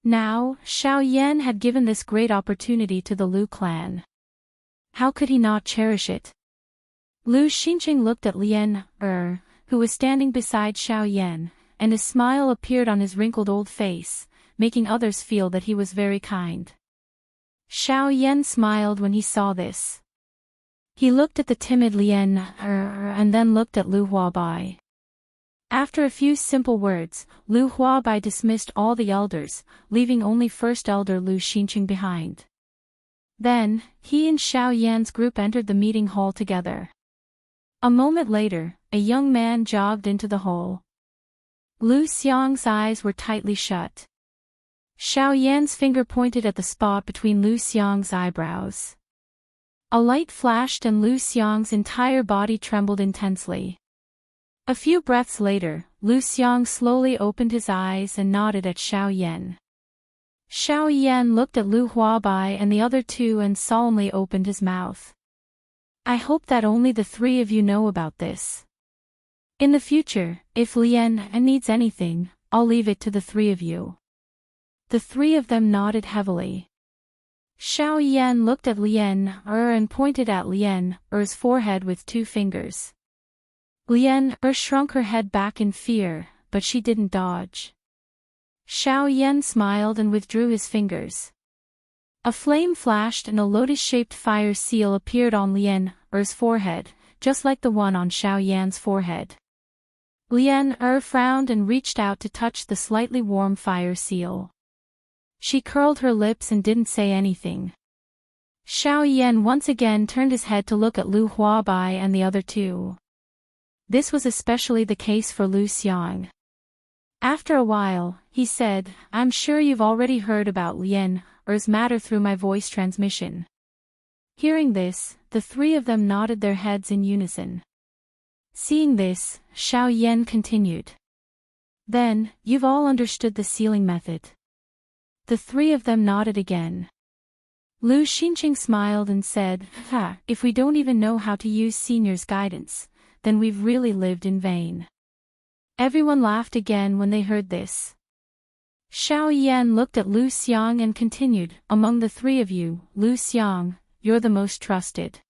Now, Xiao Yan had given this great opportunity to the Lu clan. How could he not cherish it? Lu Xinqing looked at Lien who was standing beside Xiao Yan, and a smile appeared on his wrinkled old face, making others feel that he was very kind. Xiao Yan smiled when he saw this. He looked at the timid Lien and then looked at Lu Huabai. After a few simple words, Lu Huabai dismissed all the elders, leaving only First Elder Lu Xinqing behind. Then, he and Xiao Yan's group entered the meeting hall together. A moment later, a young man jogged into the hall. Lu Xiang's eyes were tightly shut. Xiao Yan's finger pointed at the spot between Lu Xiang's eyebrows. A light flashed and Lu Xiang's entire body trembled intensely. A few breaths later, Lu Xiang slowly opened his eyes and nodded at Xiao Yan. Xiao Yan looked at Lu Huabai and the other two and solemnly opened his mouth. "I hope that only the three of you know about this. In the future, if Lien needs anything, I'll leave it to the three of you." The three of them nodded heavily. Xiao Yan looked at Lian and pointed at Lian Er's forehead with two fingers. Lian shrunk her head back in fear, but she didn't dodge. Xiao Yan smiled and withdrew his fingers. A flame flashed and a lotus-shaped fire seal appeared on Lian Er's forehead, just like the one on Xiao Yan's forehead. Lian frowned and reached out to touch the slightly warm fire seal. She curled her lips and didn't say anything. Xiao Yan once again turned his head to look at Lu Huabai and the other two. This was especially the case for Lu Xiang. After a while, he said, "I'm sure you've already heard about Lian Er's matter through my voice transmission." Hearing this, the three of them nodded their heads in unison. Seeing this, Xiao Yan continued. "Then, you've all understood the sealing method." The three of them nodded again. Lu Xinqing smiled and said, "If we don't even know how to use Senior's guidance, then we've really lived in vain." Everyone laughed again when they heard this. Xiao Yan looked at Lu Xiang and continued, "Among the three of you, Lu Xiang, you're the most trusted.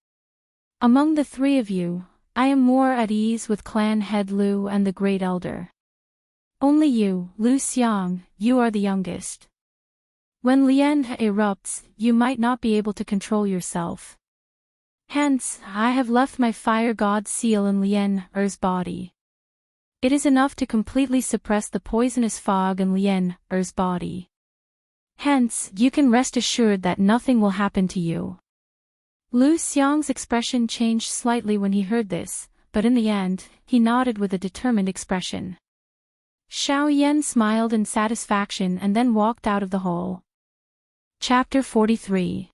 Among the three of you, I am more at ease with clan head Lu and the great elder. Only you, Lu Xiang, you are the youngest. When Lian erupts, you might not be able to control yourself. Hence, I have left my fire god seal in Lian Er's body. It is enough to completely suppress the poisonous fog in Lian Er's body. Hence, you can rest assured that nothing will happen to you." Lu Xiang's expression changed slightly when he heard this, but in the end, he nodded with a determined expression. Xiao Yan smiled in satisfaction and then walked out of the hall. Chapter 43.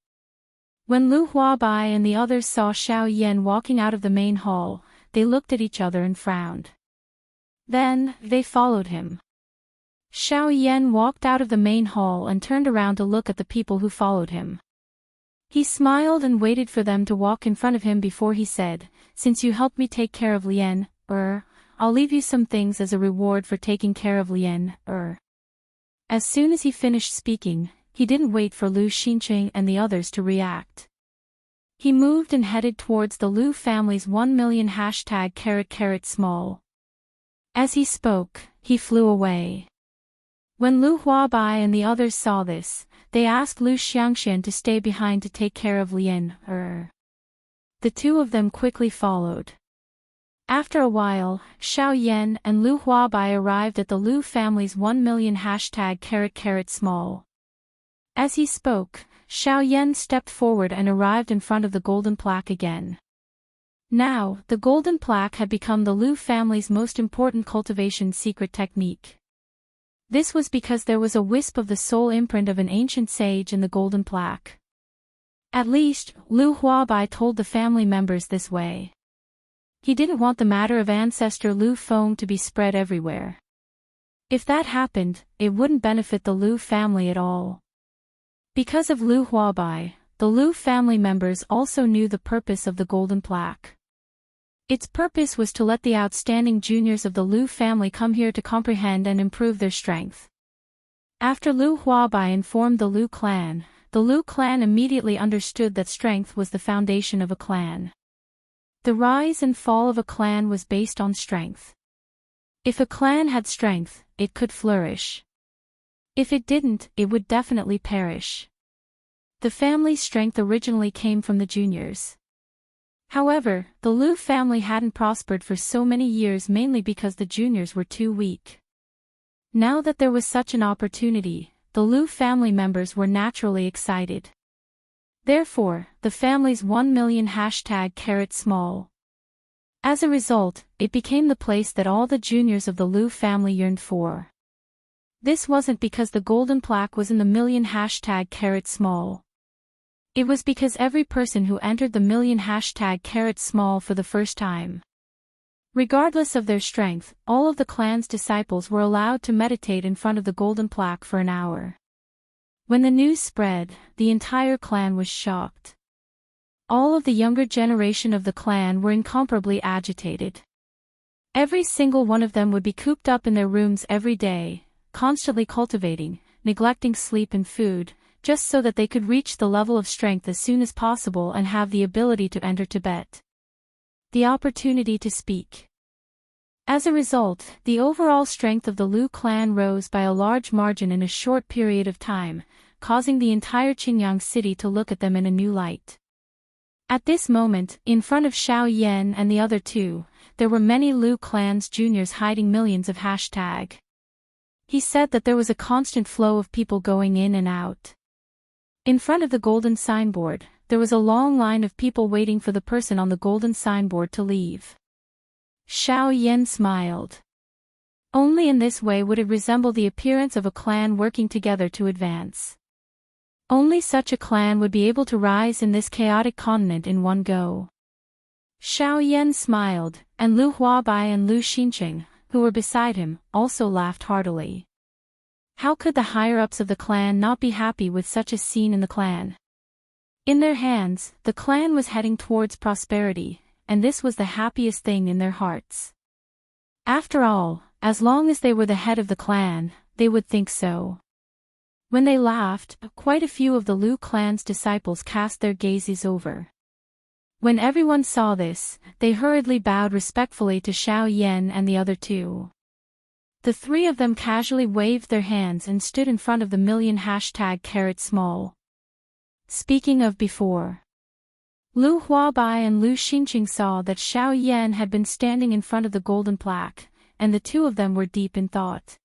When Lu Huabai and the others saw Xiao Yan walking out of the main hall, they looked at each other and frowned. Then, they followed him. Xiao Yan walked out of the main hall and turned around to look at the people who followed him. He smiled and waited for them to walk in front of him before he said, "Since you helped me take care of Lian I'll leave you some things as a reward for taking care of Lian As soon as he finished speaking, he didn't wait for Lu Xinqing and the others to react. He moved and headed towards the Lu family's 1,000,000 #small. As he spoke, he flew away. When Lu Huabai and the others saw this, they asked Lu Xiangxian to stay behind to take care of Lian The two of them quickly followed. After a while, Xiao Yan and Lu Huabai arrived at the Lu family's 1,000,000 #small. As he spoke, Xiao Yan stepped forward and arrived in front of the golden plaque again. Now, the golden plaque had become the Lu family's most important cultivation secret technique. This was because there was a wisp of the soul imprint of an ancient sage in the golden plaque. At least, Lu Huabai told the family members this way. He didn't want the matter of ancestor Lu Feng to be spread everywhere. If that happened, it wouldn't benefit the Lu family at all. Because of Lu Huabai, the Lu family members also knew the purpose of the golden plaque. Its purpose was to let the outstanding juniors of the Lu family come here to comprehend and improve their strength. After Lu Huabai informed the Lu clan immediately understood that strength was the foundation of a clan. The rise and fall of a clan was based on strength. If a clan had strength, it could flourish. If it didn't, it would definitely perish. The family's strength originally came from the juniors. However, the Lu family hadn't prospered for so many years mainly because the juniors were too weak. Now that there was such an opportunity, the Lu family members were naturally excited. Therefore, the family's 1,000,000 #small. As a result, it became the place that all the juniors of the Lu family yearned for. This wasn't because the golden plaque was in the million #small. It was because every person who entered the million #small for the first time, regardless of their strength, all of the clan's disciples were allowed to meditate in front of the golden plaque for an hour. When the news spread, the entire clan was shocked. All of the younger generation of the clan were incomparably agitated. Every single one of them would be cooped up in their rooms every day, constantly cultivating, neglecting sleep and food, just so that they could reach the level of strength as soon as possible and have the ability to enter Tibet. The opportunity to speak. As a result, the overall strength of the Lu clan rose by a large margin in a short period of time, causing the entire Qingyang city to look at them in a new light. At this moment, in front of Xiao Yan and the other two, there were many Lu clan's juniors hiding millions of hashtag. He said that there was a constant flow of people going in and out. In front of the golden signboard, there was a long line of people waiting for the person on the golden signboard to leave. Xiao Yan smiled. Only in this way would it resemble the appearance of a clan working together to advance. Only such a clan would be able to rise in this chaotic continent in one go. Xiao Yan smiled, and Lu Huabai and Lu Xinqing, who were beside him, also laughed heartily. How could the higher-ups of the clan not be happy with such a scene in the clan? In their hands, the clan was heading towards prosperity, and this was the happiest thing in their hearts. After all, as long as they were the head of the clan, they would think so. When they laughed, quite a few of the Lu clan's disciples cast their gazes over. When everyone saw this, they hurriedly bowed respectfully to Xiao Yan and the other two. The three of them casually waved their hands and stood in front of the million #small. Speaking of before. Lu Huabai and Lu Xinqing saw that Xiao Yan had been standing in front of the golden plaque, and the two of them were deep in thought.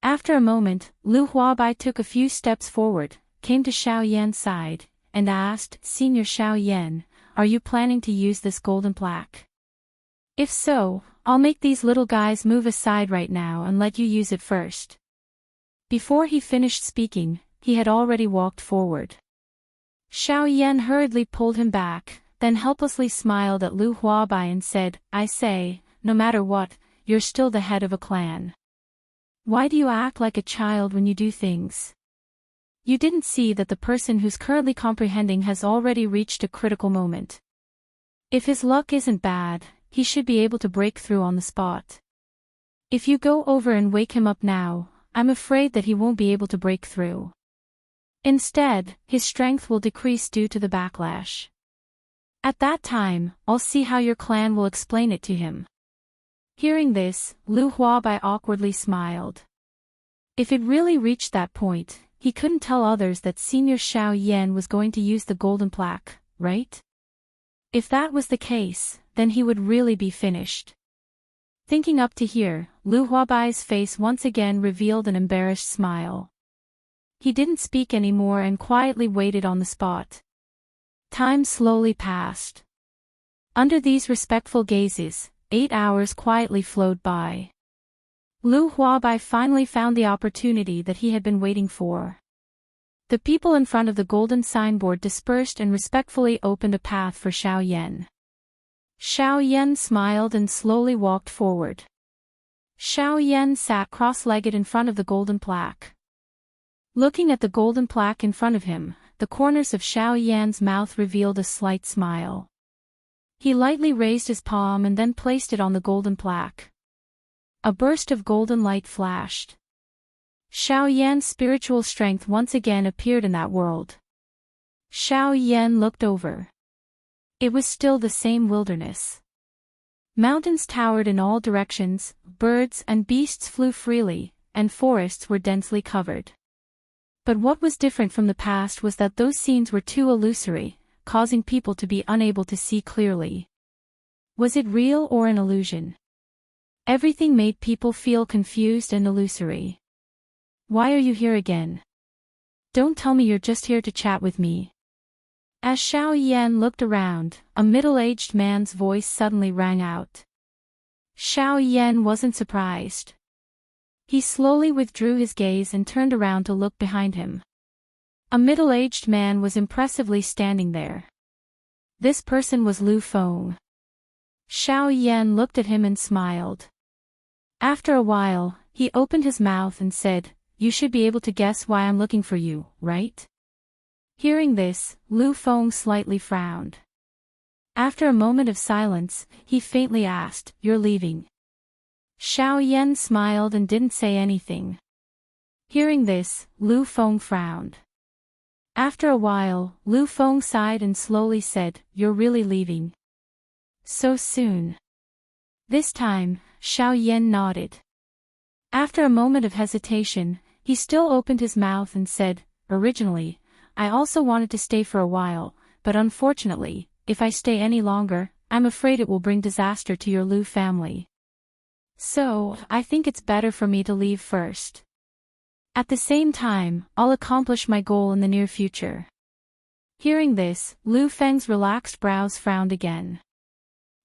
After a moment, Lu Huabai took a few steps forward, came to Xiao Yan's side, and asked, "Senior Xiao Yan, are you planning to use this golden plaque? If so, I'll make these little guys move aside right now and let you use it first." Before he finished speaking, he had already walked forward. Xiao Yan hurriedly pulled him back, then helplessly smiled at Lu Huabai and said, "I say, no matter what, you're still the head of a clan. Why do you act like a child when you do things? You didn't see that the person who's currently comprehending has already reached a critical moment. If his luck isn't bad, he should be able to break through on the spot. If you go over and wake him up now, I'm afraid that he won't be able to break through. Instead, his strength will decrease due to the backlash. At that time, I'll see how your clan will explain it to him." Hearing this, Lu Huabai awkwardly smiled. If it really reached that point, he couldn't tell others that Senior Xiao Yan was going to use the golden plaque, right? If that was the case, then he would really be finished. Thinking up to here, Lu Huabai's face once again revealed an embarrassed smile. He didn't speak anymore and quietly waited on the spot. Time slowly passed. Under these respectful gazes, 8 hours quietly flowed by. Lu Huabai finally found the opportunity that he had been waiting for. The people in front of the golden signboard dispersed and respectfully opened a path for Xiao Yan. Xiao Yan smiled and slowly walked forward. Xiao Yan sat cross-legged in front of the golden plaque. Looking at the golden plaque in front of him, the corners of Xiao Yan's mouth revealed a slight smile. He lightly raised his palm and then placed it on the golden plaque. A burst of golden light flashed. Xiao Yan's spiritual strength once again appeared in that world. Xiao Yan looked over. It was still the same wilderness. Mountains towered in all directions, birds and beasts flew freely, and forests were densely covered. But what was different from the past was that those scenes were too illusory, causing people to be unable to see clearly. Was it real or an illusion? Everything made people feel confused and illusory. Why are you here again? Don't tell me you're just here to chat with me. As Xiao Yan looked around, a middle-aged man's voice suddenly rang out. Xiao Yan wasn't surprised. He slowly withdrew his gaze and turned around to look behind him. A middle-aged man was impressively standing there. This person was Lu Feng. Xiao Yan looked at him and smiled. After a while, he opened his mouth and said, "You should be able to guess why I'm looking for you, right?" Hearing this, Lu Feng slightly frowned. After a moment of silence, he faintly asked, "You're leaving?" Xiao Yan smiled and didn't say anything. Hearing this, Lu Feng frowned. After a while, Lu Feng sighed and slowly said, "You're really leaving? So soon?" This time, Xiao Yan nodded. After a moment of hesitation, he still opened his mouth and said, "Originally, I also wanted to stay for a while, but unfortunately, if I stay any longer, I'm afraid it will bring disaster to your Lu family. So, I think it's better for me to leave first. At the same time, I'll accomplish my goal in the near future." Hearing this, Lu Feng's relaxed brows frowned again.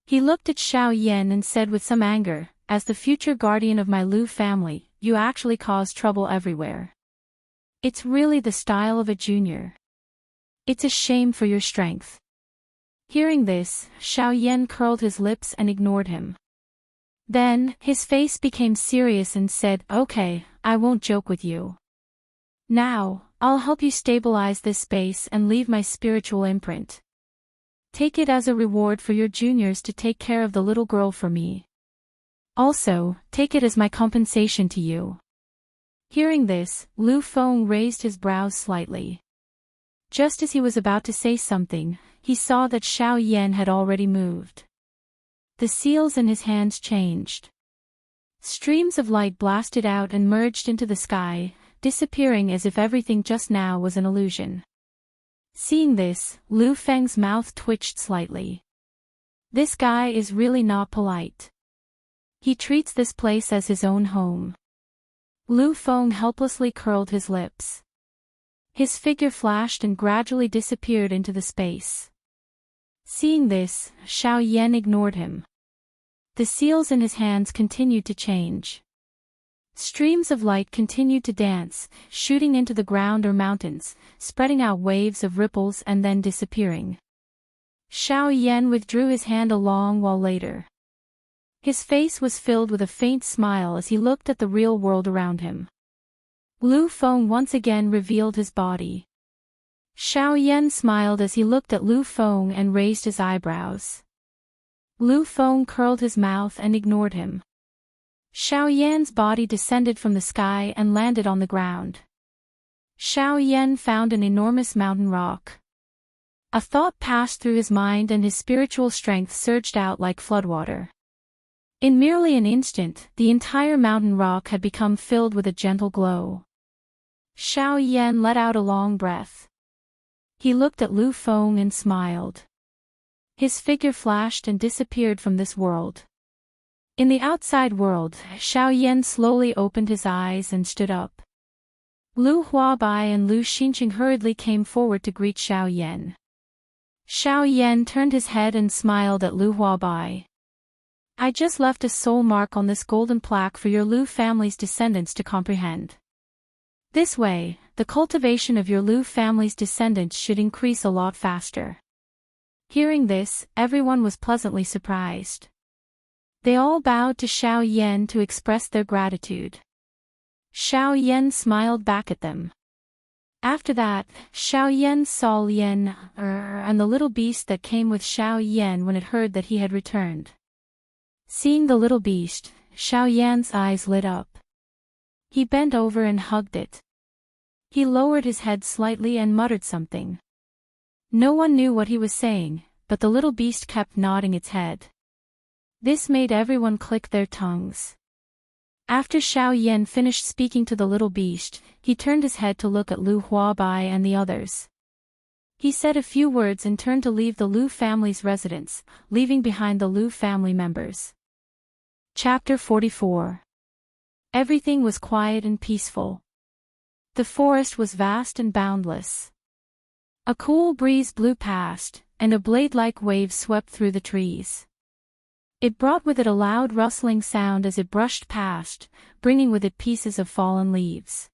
He looked at Xiao Yan and said with some anger, "As the future guardian of my Lu family, you actually cause trouble everywhere. It's really the style of a junior. It's a shame for your strength." Hearing this, Xiao Yan curled his lips and ignored him. Then, his face became serious and said, "Okay, I won't joke with you. Now, I'll help you stabilize this space and leave my spiritual imprint. Take it as a reward for your juniors to take care of the little girl for me. Also, take it as my compensation to you." Hearing this, Lu Feng raised his brows slightly. Just as he was about to say something, he saw that Xiao Yan had already moved. The seals in his hands changed. Streams of light blasted out and merged into the sky, disappearing as if everything just now was an illusion. Seeing this, Lu Feng's mouth twitched slightly. This guy is really not polite. He treats this place as his own home. Lu Feng helplessly curled his lips. His figure flashed and gradually disappeared into the space. Seeing this, Xiao Yan ignored him. The seals in his hands continued to change. Streams of light continued to dance, shooting into the ground or mountains, spreading out waves of ripples and then disappearing. Xiao Yan withdrew his hand a long while later. His face was filled with a faint smile as he looked at the real world around him. Lu Feng once again revealed his body. Xiao Yan smiled as he looked at Lu Feng and raised his eyebrows. Lu Feng curled his mouth and ignored him. Xiao Yan's body descended from the sky and landed on the ground. Xiao Yan found an enormous mountain rock. A thought passed through his mind and his spiritual strength surged out like floodwater. In merely an instant, the entire mountain rock had become filled with a gentle glow. Xiao Yan let out a long breath. He looked at Lu Feng and smiled. His figure flashed and disappeared from this world. In the outside world, Xiao Yan slowly opened his eyes and stood up. Lu Huabai and Lu Xinqing hurriedly came forward to greet Xiao Yan. Xiao Yan turned his head and smiled at Lu Huabai. "I just left a soul mark on this golden plaque for your Lu family's descendants to comprehend. This way, the cultivation of your Lu family's descendants should increase a lot faster." Hearing this, everyone was pleasantly surprised. They all bowed to Xiao Yan to express their gratitude. Xiao Yan smiled back at them. After that, Xiao Yan saw Lian and the little beast that came with Xiao Yan when it heard that he had returned. Seeing the little beast, Xiao Yan's eyes lit up. He bent over and hugged it. He lowered his head slightly and muttered something. No one knew what he was saying, but the little beast kept nodding its head. This made everyone click their tongues. After Xiao Yan finished speaking to the little beast, he turned his head to look at Lu Huabai and the others. He said a few words and turned to leave the Lu family's residence, leaving behind the Lu family members. Chapter 44. Everything was quiet and peaceful. The forest was vast and boundless. A cool breeze blew past, and a blade-like wave swept through the trees. It brought with it a loud rustling sound as it brushed past, bringing with it pieces of fallen leaves.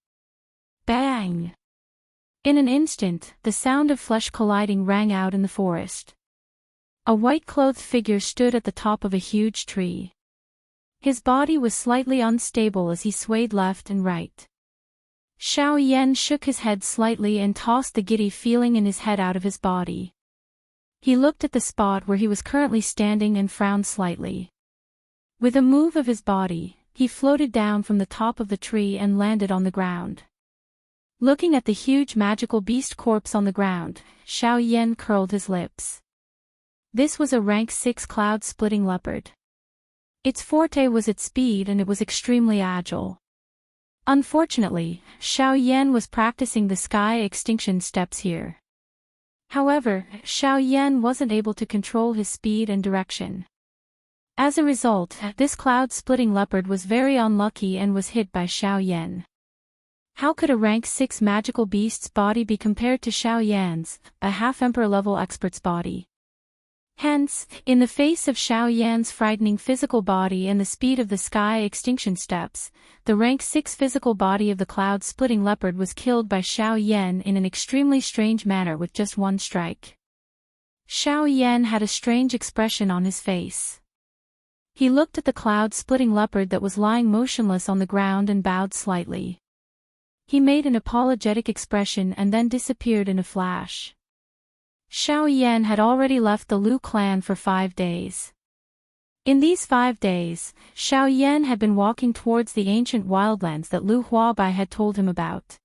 Bang! In an instant, the sound of flesh colliding rang out in the forest. A white-clothed figure stood at the top of a huge tree. His body was slightly unstable as he swayed left and right. Xiao Yan shook his head slightly and tossed the giddy feeling in his head out of his body. He looked at the spot where he was currently standing and frowned slightly. With a move of his body, he floated down from the top of the tree and landed on the ground. Looking at the huge magical beast corpse on the ground, Xiao Yan curled his lips. This was a rank 6 cloud-splitting leopard. Its forte was its speed and it was extremely agile. Unfortunately, Xiao Yan was practicing the sky extinction steps here. However, Xiao Yan wasn't able to control his speed and direction. As a result, this cloud-splitting leopard was very unlucky and was hit by Xiao Yan. How could a rank 6 magical beast's body be compared to Xiao Yan's, a half-emperor level expert's body? Hence, in the face of Xiao Yan's frightening physical body and the speed of the sky extinction steps, the rank 6 physical body of the cloud-splitting leopard was killed by Xiao Yan in an extremely strange manner with just one strike. Xiao Yan had a strange expression on his face. He looked at the cloud-splitting leopard that was lying motionless on the ground and bowed slightly. He made an apologetic expression and then disappeared in a flash. Xiao Yan had already left the Lu clan for 5 days. In these 5 days, Xiao Yan had been walking towards the ancient wildlands that Lu Huabai had told him about.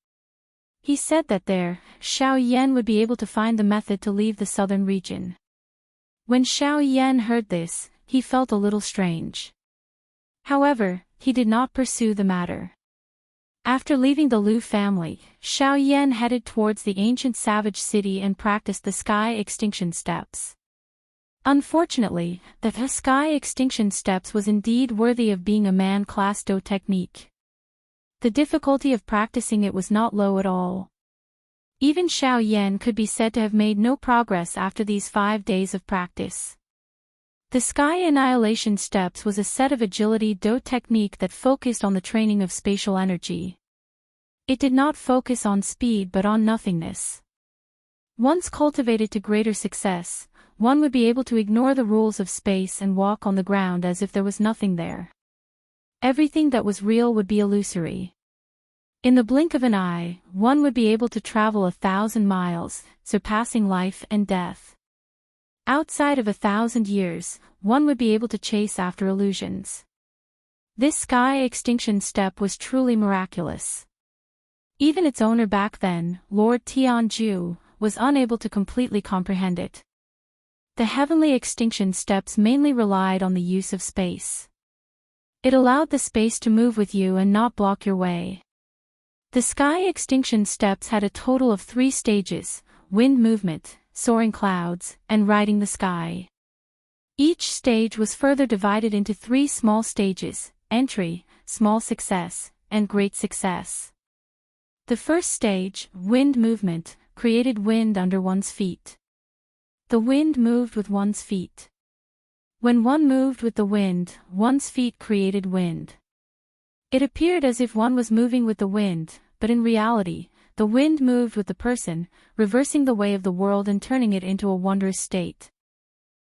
He said that there, Xiao Yan would be able to find the method to leave the southern region. When Xiao Yan heard this, he felt a little strange. However, he did not pursue the matter. After leaving the Lu family, Xiao Yan headed towards the ancient savage city and practiced the sky extinction steps. Unfortunately, the sky extinction steps was indeed worthy of being a man-class Do technique. The difficulty of practicing it was not low at all. Even Xiao Yan could be said to have made no progress after these 5 days of practice. The Sky Annihilation Steps was a set of agility Do technique that focused on the training of spatial energy. It did not focus on speed but on nothingness. Once cultivated to greater success, one would be able to ignore the rules of space and walk on the ground as if there was nothing there. Everything that was real would be illusory. In the blink of an eye, one would be able to travel 1,000 miles, surpassing life and death. Outside of 1,000 years, one would be able to chase after illusions. This sky extinction step was truly miraculous. Even its owner back then, Lord Tianju, was unable to completely comprehend it. The heavenly extinction steps mainly relied on the use of space. It allowed the space to move with you and not block your way. The sky extinction steps had a total of 3 stages: wind movement, soaring clouds, and riding the sky. Each stage was further divided into 3 small stages: entry, small success, and great success. The first stage, wind movement, created wind under one's feet. The wind moved with one's feet. When one moved with the wind, one's feet created wind. It appeared as if one was moving with the wind, but in reality, the wind moved with the person, reversing the way of the world and turning it into a wondrous state.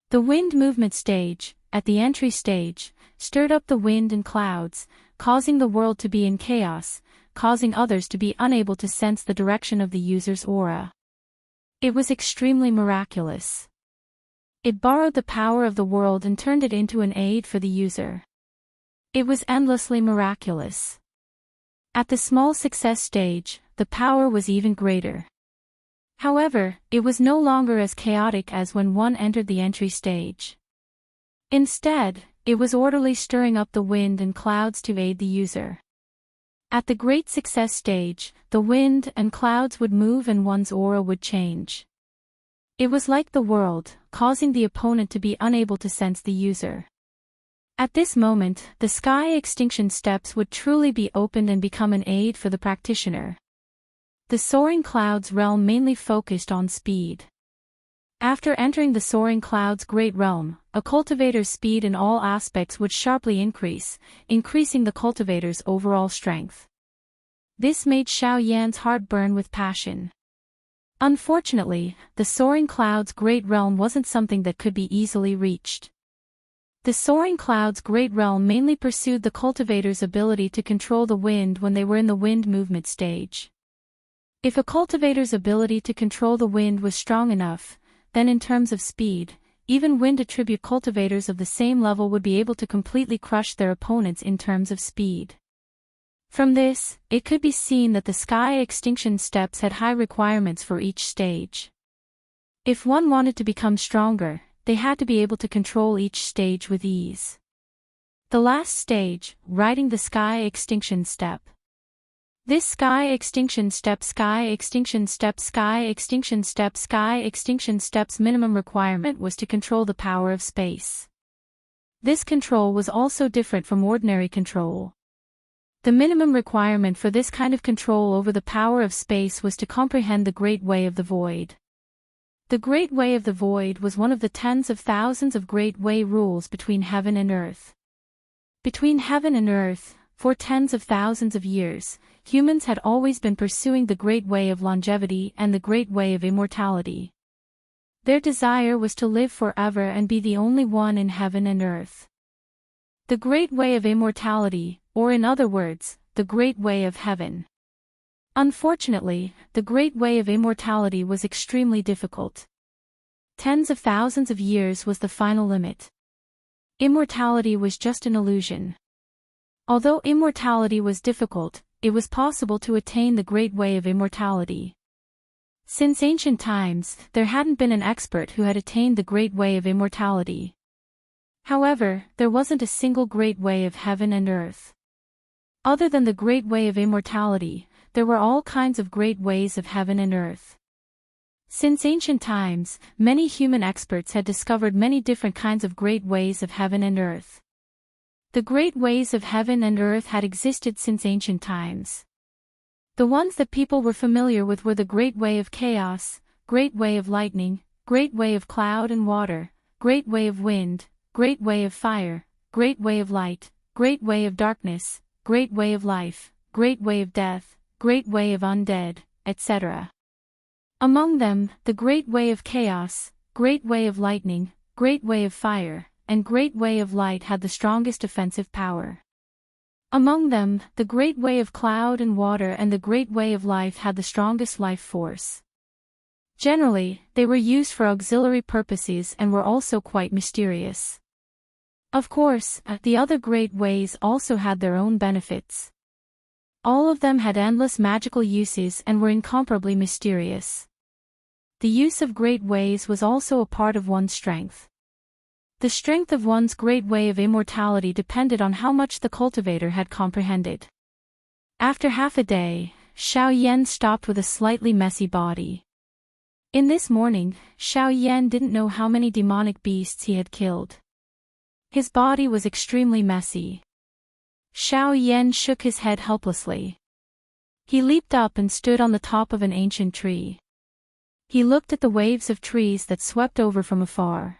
The wind movement stage, at the entry stage, stirred up the wind and clouds, causing the world to be in chaos, causing others to be unable to sense the direction of the user's aura. It was extremely miraculous. It borrowed the power of the world and turned it into an aid for the user. It was endlessly miraculous. At the small success stage, the power was even greater. However, it was no longer as chaotic as when one entered the entry stage. Instead, it was orderly, stirring up the wind and clouds to aid the user. At the great success stage, the wind and clouds would move and one's aura would change. It was like the world, causing the opponent to be unable to sense the user. At this moment, the sky extinction steps would truly be opened and become an aid for the practitioner. The soaring clouds realm mainly focused on speed. After entering the soaring clouds great realm, a cultivator's speed in all aspects would sharply increase, increasing the cultivator's overall strength. This made Xiao Yan's heart burn with passion. Unfortunately, the soaring clouds great realm wasn't something that could be easily reached. The soaring clouds great realm mainly pursued the cultivator's ability to control the wind when they were in the wind movement stage. If a cultivator's ability to control the wind was strong enough, then in terms of speed, even wind attribute cultivators of the same level would be able to completely crush their opponents in terms of speed. From this, it could be seen that the sky extinction steps had high requirements for each stage. If one wanted to become stronger, they had to be able to control each stage with ease. The last stage, riding the sky extinction step. This sky extinction step's minimum requirement was to control the power of space. This control was also different from ordinary control. The minimum requirement for this kind of control over the power of space was to comprehend the Great Way of the Void. The Great Way of the Void was one of the tens of thousands of Great Way rules between heaven and earth. Between heaven and earth, for tens of thousands of years, humans had always been pursuing the Great Way of longevity and the Great Way of immortality. Their desire was to live forever and be the only one in heaven and earth. The Great Way of immortality, or in other words, the Great Way of heaven. Unfortunately, the Great Way of immortality was extremely difficult. Tens of thousands of years was the final limit. Immortality was just an illusion. Although immortality was difficult, it was possible to attain the Great Way of immortality. Since ancient times, there hadn't been an expert who had attained the Great Way of immortality. However, there wasn't a single Great Way of heaven and earth. Other than the Great Way of immortality, there were all kinds of Great Ways of heaven and earth. Since ancient times, many human experts had discovered many different kinds of Great Ways of heaven and earth. The Great Ways of heaven and earth had existed since ancient times. The ones that people were familiar with were the Great Way of chaos, Great Way of lightning, Great Way of cloud and water, Great Way of wind, Great Way of fire, Great Way of light, Great Way of darkness, Great Way of life, Great Way of death, Great Way of undead, etc. Among them, the Great Way of chaos, Great Way of lightning, Great Way of fire, and Great Way of light had the strongest offensive power. Among them, the Great Way of cloud and water and the Great Way of life had the strongest life force. Generally, they were used for auxiliary purposes and were also quite mysterious. Of course, the other Great Ways also had their own benefits. All of them had endless magical uses and were incomparably mysterious. The use of Great Ways was also a part of one's strength. The strength of one's Great Way of immortality depended on how much the cultivator had comprehended. After half a day, Xiao Yan stopped with a slightly messy body. In this morning, Xiao Yan didn't know how many demonic beasts he had killed. His body was extremely messy. Xiao Yan shook his head helplessly. He leaped up and stood on the top of an ancient tree. He looked at the waves of trees that swept over from afar.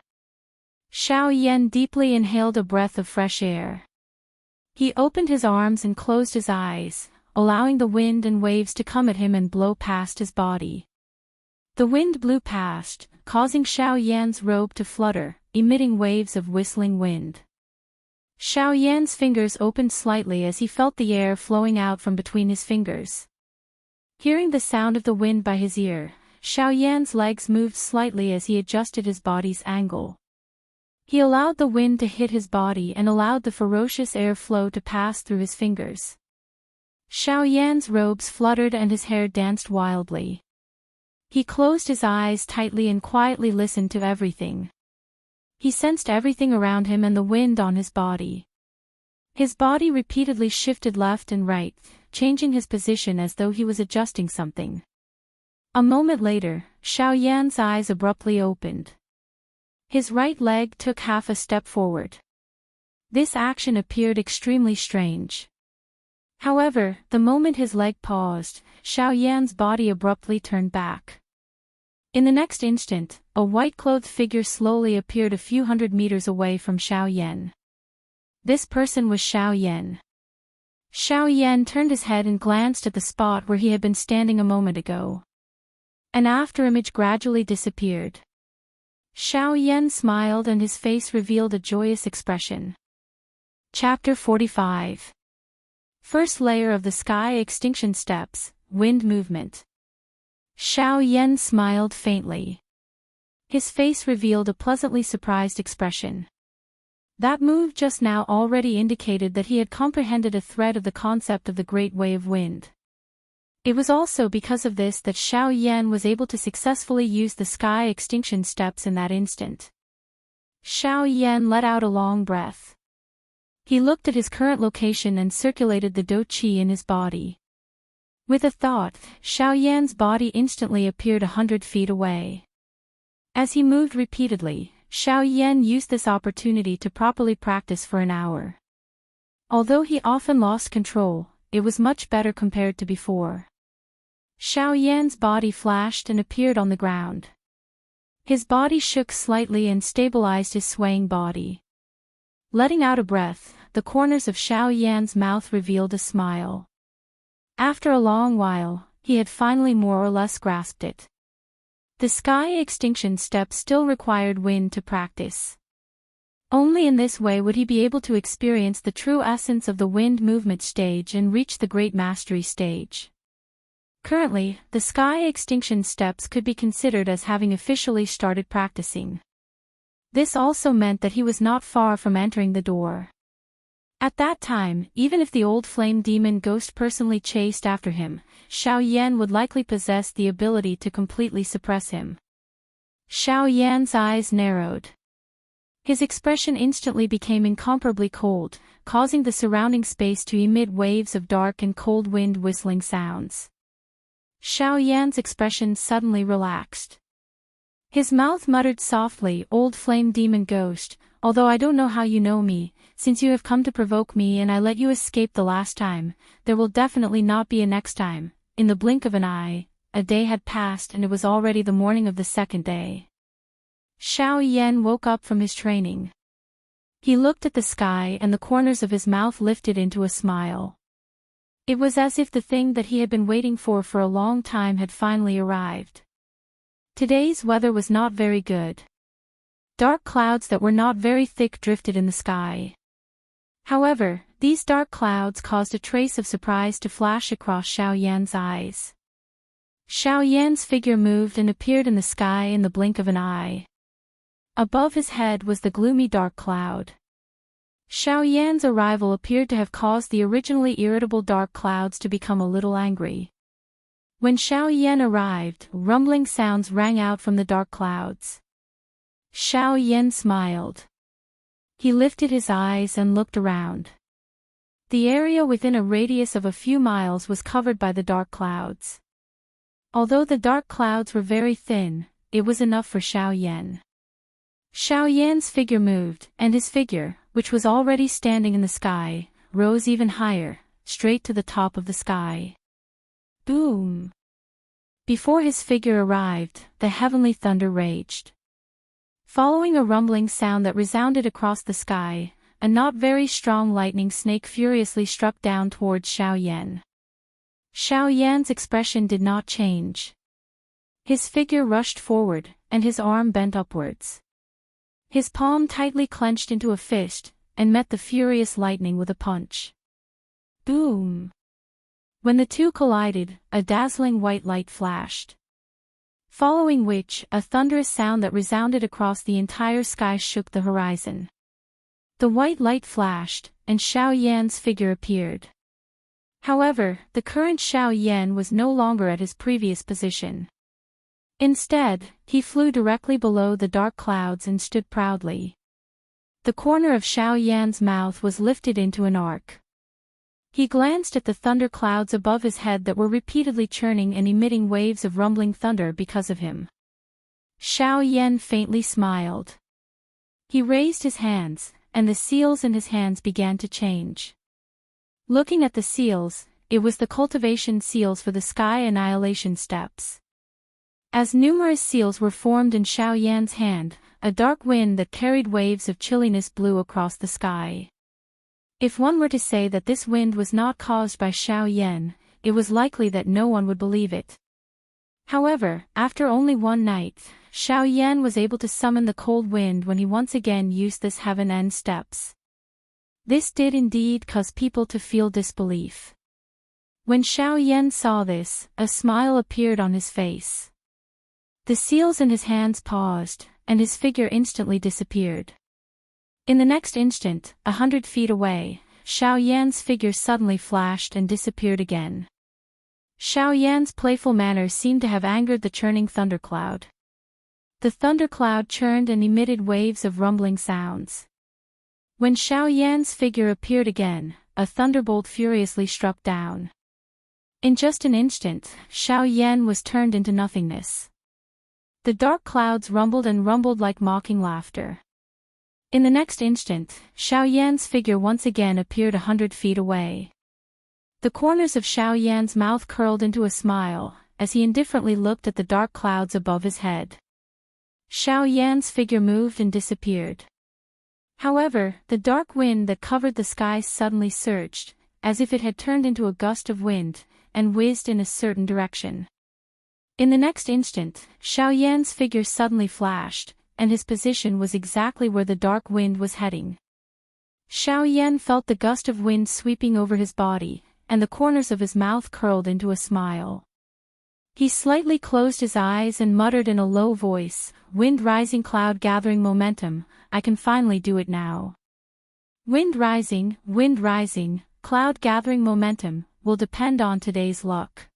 Xiao Yan deeply inhaled a breath of fresh air. He opened his arms and closed his eyes, allowing the wind and waves to come at him and blow past his body. The wind blew past, causing Xiao Yan's robe to flutter, emitting waves of whistling wind. Xiao Yan's fingers opened slightly as he felt the air flowing out from between his fingers. Hearing the sound of the wind by his ear, Xiao Yan's legs moved slightly as he adjusted his body's angle. He allowed the wind to hit his body and allowed the ferocious air flow to pass through his fingers. Xiao Yan's robes fluttered and his hair danced wildly. He closed his eyes tightly and quietly listened to everything. He sensed everything around him and the wind on his body. His body repeatedly shifted left and right, changing his position as though he was adjusting something. A moment later, Xiao Yan's eyes abruptly opened. His right leg took half a step forward. This action appeared extremely strange. However, the moment his leg paused, Xiao Yan's body abruptly turned back. In the next instant, a white-clothed figure slowly appeared a few hundred meters away from Xiao Yan. This person was Xiao Yan. Xiao Yan turned his head and glanced at the spot where he had been standing a moment ago. An afterimage gradually disappeared. Xiao Yan smiled and his face revealed a joyous expression. Chapter 45. First layer of the sky extinction steps, wind movement. Xiao Yan smiled faintly. His face revealed a pleasantly surprised expression. That move just now already indicated that he had comprehended a thread of the concept of the Great Way of Wind. It was also because of this that Xiao Yan was able to successfully use the sky extinction steps in that instant. Xiao Yan let out a long breath. He looked at his current location and circulated the Do Qi in his body. With a thought, Xiao Yan's body instantly appeared 100 feet away. As he moved repeatedly, Xiao Yan used this opportunity to properly practice for an hour. Although he often lost control, it was much better compared to before. Xiao Yan's body flashed and appeared on the ground. His body shook slightly and stabilized his swaying body. Letting out a breath, the corners of Xiao Yan's mouth revealed a smile. After a long while, he had finally more or less grasped it. The sky extinction step still required wind to practice. Only in this way would he be able to experience the true essence of the wind movement stage and reach the great mastery stage. Currently, the sky extinction steps could be considered as having officially started practicing. This also meant that he was not far from entering the door. At that time, even if the old flame demon ghost personally chased after him, Xiao Yan would likely possess the ability to completely suppress him. Xiao Yan's eyes narrowed. His expression instantly became incomparably cold, causing the surrounding space to emit waves of dark and cold wind whistling sounds. Xiao Yan's expression suddenly relaxed. His mouth muttered softly, "Old flame demon ghost, although I don't know how you know me, since you have come to provoke me and I let you escape the last time, there will definitely not be a next time." In the blink of an eye, a day had passed and it was already the morning of the second day. Xiao Yan woke up from his training. He looked at the sky and the corners of his mouth lifted into a smile. It was as if the thing that he had been waiting for a long time had finally arrived. Today's weather was not very good. Dark clouds that were not very thick drifted in the sky. However, these dark clouds caused a trace of surprise to flash across Xiao Yan's eyes. Xiao Yan's figure moved and appeared in the sky in the blink of an eye. Above his head was the gloomy dark cloud. Xiao Yan's arrival appeared to have caused the originally irritable dark clouds to become a little angry. When Xiao Yan arrived, rumbling sounds rang out from the dark clouds. Xiao Yan smiled. He lifted his eyes and looked around. The area within a radius of a few miles was covered by the dark clouds. Although the dark clouds were very thin, it was enough for Xiao Yan. Xiao Yan's figure moved, and his figure, which was already standing in the sky, rose even higher, straight to the top of the sky. Boom! Before his figure arrived, the heavenly thunder raged. Following a rumbling sound that resounded across the sky, a not very strong lightning snake furiously struck down towards Xiao Yan. Xiao Yan's expression did not change. His figure rushed forward, and his arm bent upwards. His palm tightly clenched into a fist, and met the furious lightning with a punch. Boom! When the two collided, a dazzling white light flashed. Following which, a thunderous sound that resounded across the entire sky shook the horizon. The white light flashed, and Xiao Yan's figure appeared. However, the current Xiao Yan was no longer at his previous position. Instead, he flew directly below the dark clouds and stood proudly. The corner of Xiao Yan's mouth was lifted into an arc. He glanced at the thunder clouds above his head that were repeatedly churning and emitting waves of rumbling thunder because of him. Xiao Yan faintly smiled. He raised his hands, and the seals in his hands began to change. Looking at the seals, it was the cultivation seals for the sky annihilation steps. As numerous seals were formed in Xiao Yan's hand, a dark wind that carried waves of chilliness blew across the sky. If one were to say that this wind was not caused by Xiao Yan, it was likely that no one would believe it. However, after only one night, Xiao Yan was able to summon the cold wind when he once again used this heaven end steps. This did indeed cause people to feel disbelief. When Xiao Yan saw this, a smile appeared on his face. The seals in his hands paused, and his figure instantly disappeared. In the next instant, 100 feet away, Xiao Yan's figure suddenly flashed and disappeared again. Xiao Yan's playful manner seemed to have angered the churning thundercloud. The thundercloud churned and emitted waves of rumbling sounds. When Xiao Yan's figure appeared again, a thunderbolt furiously struck down. In just an instant, Xiao Yan was turned into nothingness. The dark clouds rumbled and rumbled like mocking laughter. In the next instant, Xiao Yan's figure once again appeared 100 feet away. The corners of Xiao Yan's mouth curled into a smile, as he indifferently looked at the dark clouds above his head. Xiao Yan's figure moved and disappeared. However, the dark wind that covered the sky suddenly surged, as if it had turned into a gust of wind, and whizzed in a certain direction. In the next instant, Xiao Yan's figure suddenly flashed, and his position was exactly where the dark wind was heading. Xiao Yan felt the gust of wind sweeping over his body, and the corners of his mouth curled into a smile. He slightly closed his eyes and muttered in a low voice, "Wind rising, cloud gathering momentum, I can finally do it now." Wind rising, cloud gathering momentum, will depend on today's luck.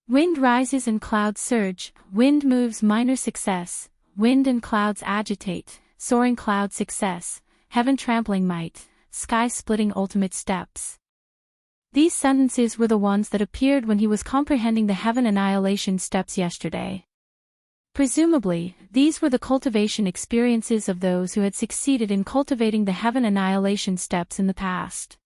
Wind rises and clouds surge, wind moves minor success, wind and clouds agitate, soaring cloud success, heaven trampling might, sky splitting ultimate steps. These sentences were the ones that appeared when he was comprehending the heaven annihilation steps yesterday. Presumably, these were the cultivation experiences of those who had succeeded in cultivating the heaven annihilation steps in the past.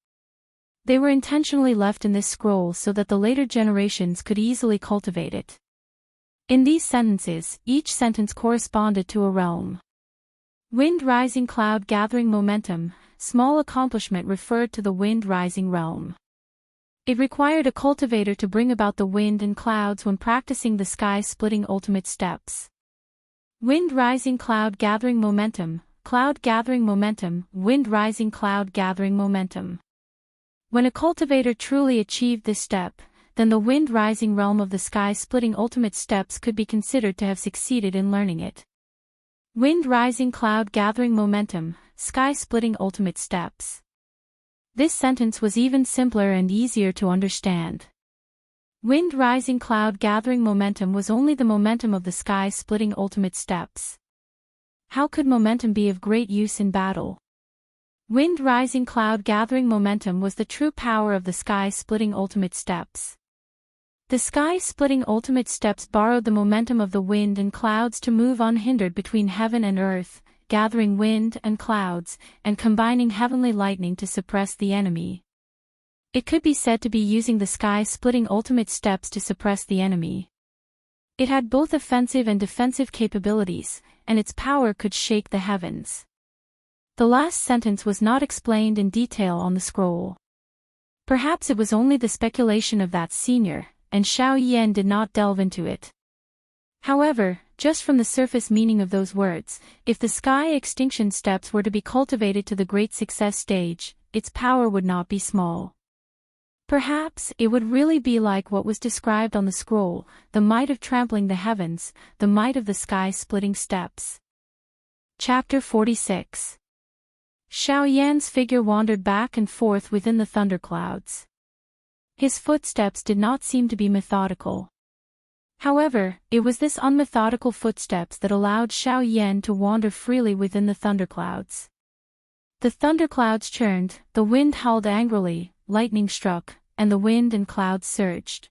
They were intentionally left in this scroll so that the later generations could easily cultivate it. In these sentences, each sentence corresponded to a realm. Wind rising, cloud gathering momentum, small accomplishment referred to the wind rising realm. It required a cultivator to bring about the wind and clouds when practicing the sky-splitting ultimate steps. Wind rising, cloud gathering momentum, wind rising, cloud gathering momentum. When a cultivator truly achieved this step, then the wind-rising realm of the sky-splitting ultimate steps could be considered to have succeeded in learning it. Wind-rising, cloud-gathering momentum, sky-splitting ultimate steps. This sentence was even simpler and easier to understand. Wind-rising, cloud-gathering momentum was only the momentum of the sky-splitting ultimate steps. How could momentum be of great use in battle? Wind rising, cloud gathering momentum was the true power of the sky-splitting ultimate steps. The sky-splitting ultimate steps borrowed the momentum of the wind and clouds to move unhindered between heaven and earth, gathering wind and clouds, and combining heavenly lightning to suppress the enemy. It could be said to be using the sky-splitting ultimate steps to suppress the enemy. It had both offensive and defensive capabilities, and its power could shake the heavens. The last sentence was not explained in detail on the scroll. Perhaps it was only the speculation of that senior, and Xiao Yan did not delve into it. However, just from the surface meaning of those words, if the sky extinction steps were to be cultivated to the great success stage, its power would not be small. Perhaps it would really be like what was described on the scroll, the might of trampling the heavens, the might of the sky-splitting steps. Chapter 46. Xiao Yan's figure wandered back and forth within the thunderclouds. His footsteps did not seem to be methodical. However, it was this unmethodical footsteps that allowed Xiao Yan to wander freely within the thunderclouds. The thunderclouds churned, the wind howled angrily, lightning struck, and the wind and clouds surged.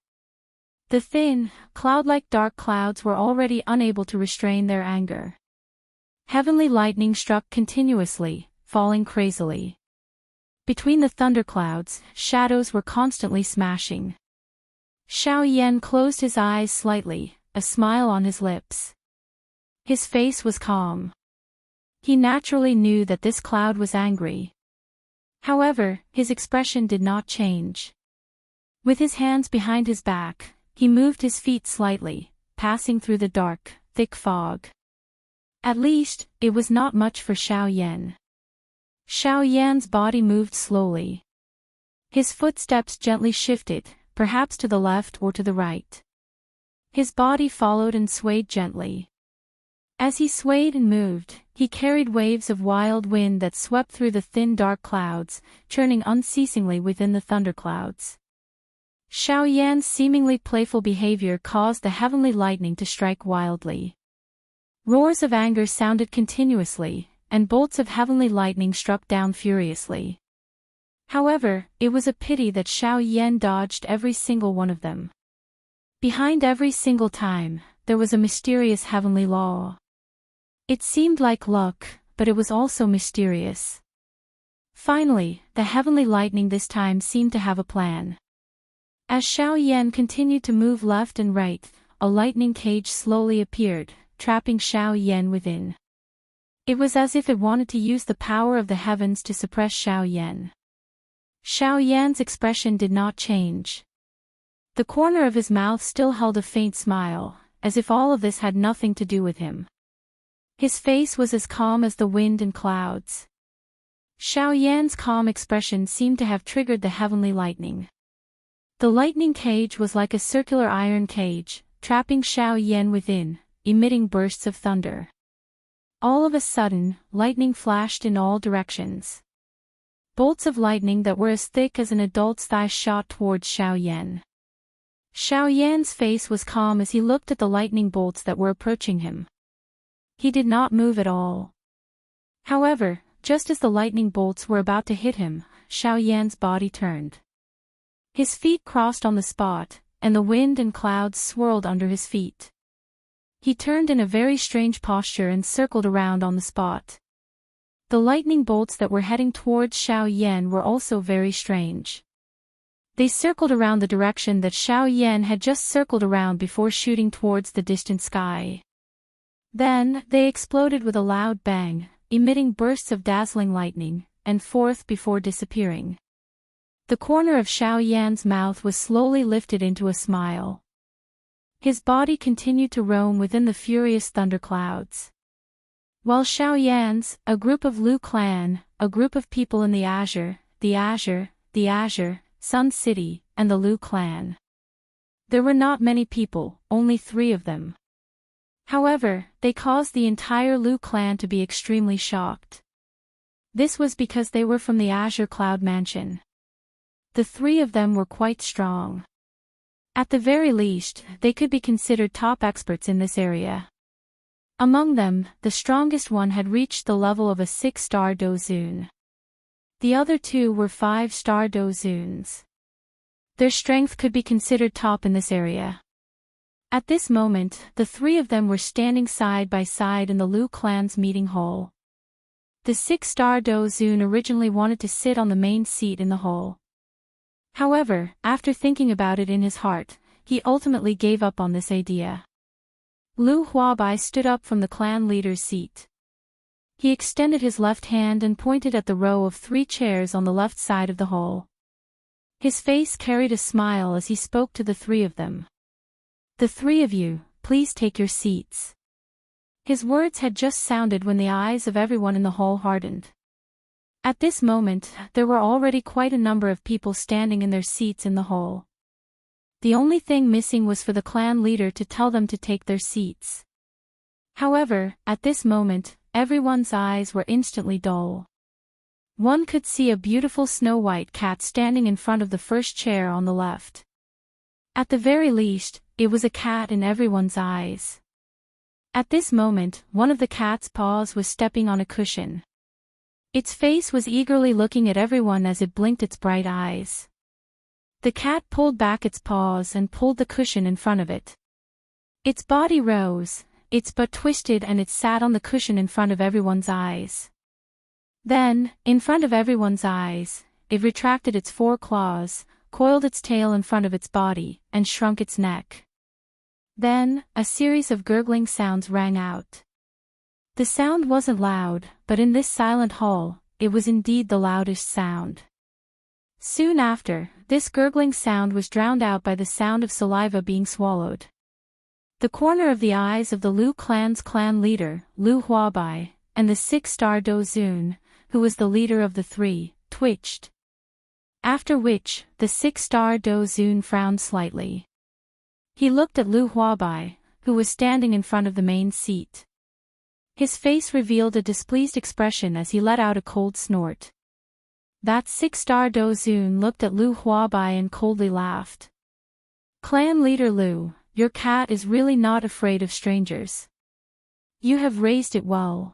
The thin, cloud-like dark clouds were already unable to restrain their anger. Heavenly lightning struck continuously, falling crazily. Between the thunderclouds, shadows were constantly smashing. Xiao Yan closed his eyes slightly, a smile on his lips. His face was calm. He naturally knew that this cloud was angry. However, his expression did not change. With his hands behind his back, he moved his feet slightly, passing through the dark, thick fog. At least, it was not much for Xiao Yan. Xiao Yan's body moved slowly. His footsteps gently shifted, perhaps to the left or to the right. His body followed and swayed gently. As he swayed and moved, he carried waves of wild wind that swept through the thin dark clouds, churning unceasingly within the thunderclouds. Xiao Yan's seemingly playful behavior caused the heavenly lightning to strike wildly. Roars of anger sounded continuously, and bolts of heavenly lightning struck down furiously. However, it was a pity that Xiao Yan dodged every single one of them. Behind every single time, there was a mysterious heavenly law. It seemed like luck, but it was also mysterious. Finally, the heavenly lightning this time seemed to have a plan. As Xiao Yan continued to move left and right, a lightning cage slowly appeared, trapping Xiao Yan within. It was as if it wanted to use the power of the heavens to suppress Xiao Yan. Xiao Yan's expression did not change. The corner of his mouth still held a faint smile, as if all of this had nothing to do with him. His face was as calm as the wind and clouds. Xiao Yan's calm expression seemed to have triggered the heavenly lightning. The lightning cage was like a circular iron cage, trapping Xiao Yan within, emitting bursts of thunder. All of a sudden, lightning flashed in all directions. Bolts of lightning that were as thick as an adult's thigh shot towards Xiao Yan. Xiao Yan's face was calm as he looked at the lightning bolts that were approaching him. He did not move at all. However, just as the lightning bolts were about to hit him, Xiao Yan's body turned. His feet crossed on the spot, and the wind and clouds swirled under his feet. He turned in a very strange posture and circled around on the spot. The lightning bolts that were heading towards Xiao Yan were also very strange. They circled around the direction that Xiao Yan had just circled around before shooting towards the distant sky. Then, they exploded with a loud bang, emitting bursts of dazzling lightning, and forth before disappearing. The corner of Xiao Yan's mouth was slowly lifted into a smile. His body continued to roam within the furious thunderclouds. While Xiao Yan's, a group of Lu clan, a group of people in the Azure, Sun City, and the Lu clan. There were not many people, only 3 of them. However, they caused the entire Lu clan to be extremely shocked. This was because they were from the Azure Cloud Mansion. The 3 of them were quite strong. At the very least, they could be considered top experts in this area. Among them, the strongest one had reached the level of a 6-star Dozun. The other 2 were 5-star Dozuns. Their strength could be considered top in this area. At this moment, the 3 of them were standing side by side in the Lu clan's meeting hall. The 6-star Dozun originally wanted to sit on the main seat in the hall. However, after thinking about it in his heart, he ultimately gave up on this idea. Lu Huabai stood up from the clan leader's seat. He extended his left hand and pointed at the row of 3 chairs on the left side of the hall. His face carried a smile as he spoke to the 3 of them. The 3 of you, please take your seats. His words had just sounded when the eyes of everyone in the hall hardened. At this moment, there were already quite a number of people standing in their seats in the hall. The only thing missing was for the clan leader to tell them to take their seats. However, at this moment, everyone's eyes were instantly dull. One could see a beautiful snow-white cat standing in front of the first chair on the left. At the very least, it was a cat in everyone's eyes. At this moment, one of the cat's paws was stepping on a cushion. Its face was eagerly looking at everyone as it blinked its bright eyes. The cat pulled back its paws and pulled the cushion in front of it. Its body rose, its butt twisted, and it sat on the cushion in front of everyone's eyes. Then, in front of everyone's eyes, it retracted its 4 claws, coiled its tail in front of its body, and shrunk its neck. Then, a series of gurgling sounds rang out. The sound wasn't loud, but in this silent hall, it was indeed the loudest sound. Soon after, this gurgling sound was drowned out by the sound of saliva being swallowed. The corner of the eyes of the Lu clan's clan leader, Lu Huabai, and the 6-star Dozun, who was the leader of the 3, twitched. After which, the 6-star Dozun frowned slightly. He looked at Lu Huabai, who was standing in front of the main seat. His face revealed a displeased expression as he let out a cold snort. That six-star Dozun looked at Lu Huabai and coldly laughed. Clan leader Lu, your cat is really not afraid of strangers. You have raised it well.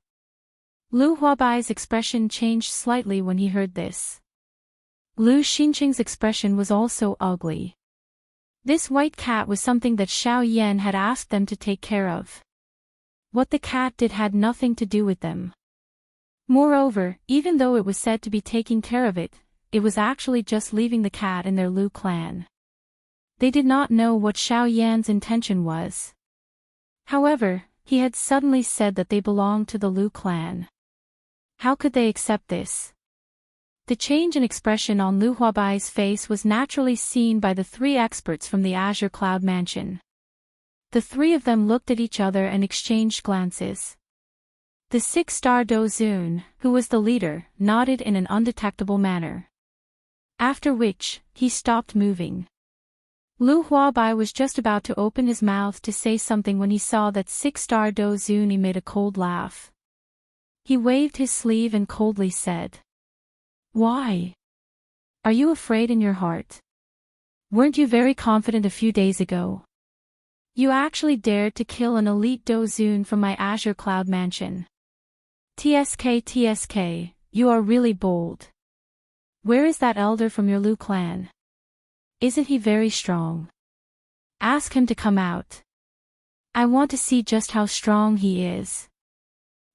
Lu Huabai's expression changed slightly when he heard this. Lu Xinqing's expression was also ugly. This white cat was something that Xiao Yan had asked them to take care of. What the cat did had nothing to do with them. Moreover, even though it was said to be taking care of it, it was actually just leaving the cat in their Lu clan. They did not know what Xiao Yan's intention was. However, he had suddenly said that they belonged to the Lu clan. How could they accept this? The change in expression on Lu Huabai's face was naturally seen by the three experts from the Azure Cloud Mansion. The three of them looked at each other and exchanged glances. The six-star Dozun, who was the leader, nodded in an undetectable manner. After which, he stopped moving. Lu Huabai was just about to open his mouth to say something when he saw that six-star Dozun emit a cold laugh. He waved his sleeve and coldly said, "Why? Are you afraid in your heart? Weren't you very confident a few days ago? You actually dared to kill an elite Dozun from my Azure Cloud Mansion. TSK, you are really bold. Where is that elder from your Lu clan? Isn't he very strong? Ask him to come out. I want to see just how strong he is."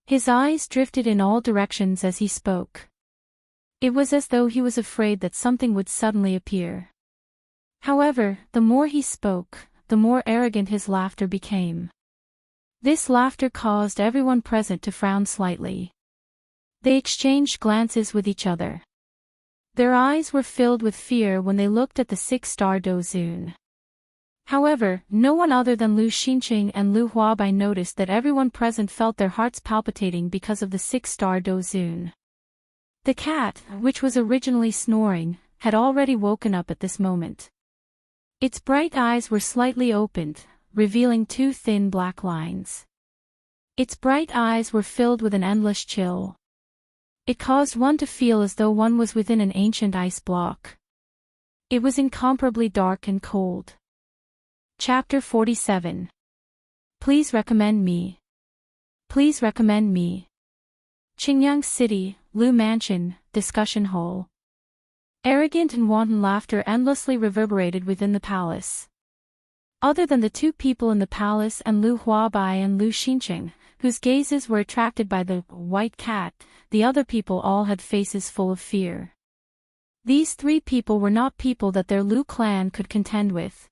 His eyes drifted in all directions as he spoke. It was as though he was afraid that something would suddenly appear. However, the more he spoke, the more arrogant his laughter became. This laughter caused everyone present to frown slightly. They exchanged glances with each other. Their eyes were filled with fear when they looked at the six-star Dozun. However, no one other than Lu Xinqing and Lu Huabai noticed that everyone present felt their hearts palpitating because of the six-star Dozun. The cat, which was originally snoring, had already woken up at this moment. Its bright eyes were slightly opened, revealing two thin black lines. Its bright eyes were filled with an endless chill. It caused one to feel as though one was within an ancient ice block. It was incomparably dark and cold. Chapter 47. Please recommend me. Please recommend me. Qingyang City, Lu Mansion, Discussion Hall. Arrogant and wanton laughter endlessly reverberated within the palace. Other than the two people in the palace and Lu Huabai and Lu Xinqing, whose gazes were attracted by the white cat, the other people all had faces full of fear. These three people were not people that their Lu clan could contend with.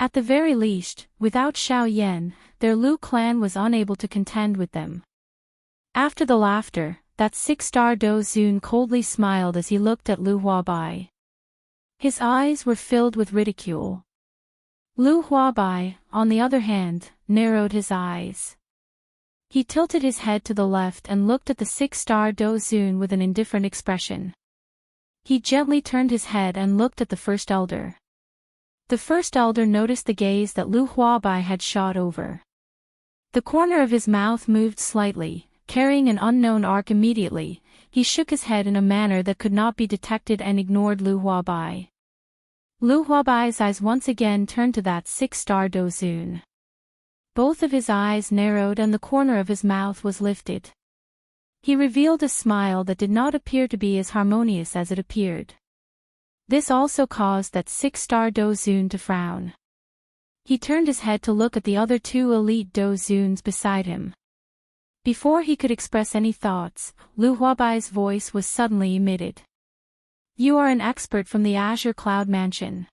At the very least, without Xiao Yan, their Lu clan was unable to contend with them. After the laughter, that six-star Dozun coldly smiled as he looked at Lu Huabai. His eyes were filled with ridicule. Lu Huabai, on the other hand, narrowed his eyes. He tilted his head to the left and looked at the six-star Dozun with an indifferent expression. He gently turned his head and looked at the first elder. The first elder noticed the gaze that Lu Huabai had shot over. The corner of his mouth moved slightly, carrying an unknown arc immediately. He shook his head in a manner that could not be detected and ignored Lu Huabai. Lu Huabai's eyes once again turned to that six-star Dozun. Both of his eyes narrowed and the corner of his mouth was lifted. He revealed a smile that did not appear to be as harmonious as it appeared. This also caused that six-star Dozun to frown. He turned his head to look at the other two elite Dozuns beside him. Before he could express any thoughts, Lu Huabai's voice was suddenly emitted. "You are an expert from the Azure Cloud Mansion.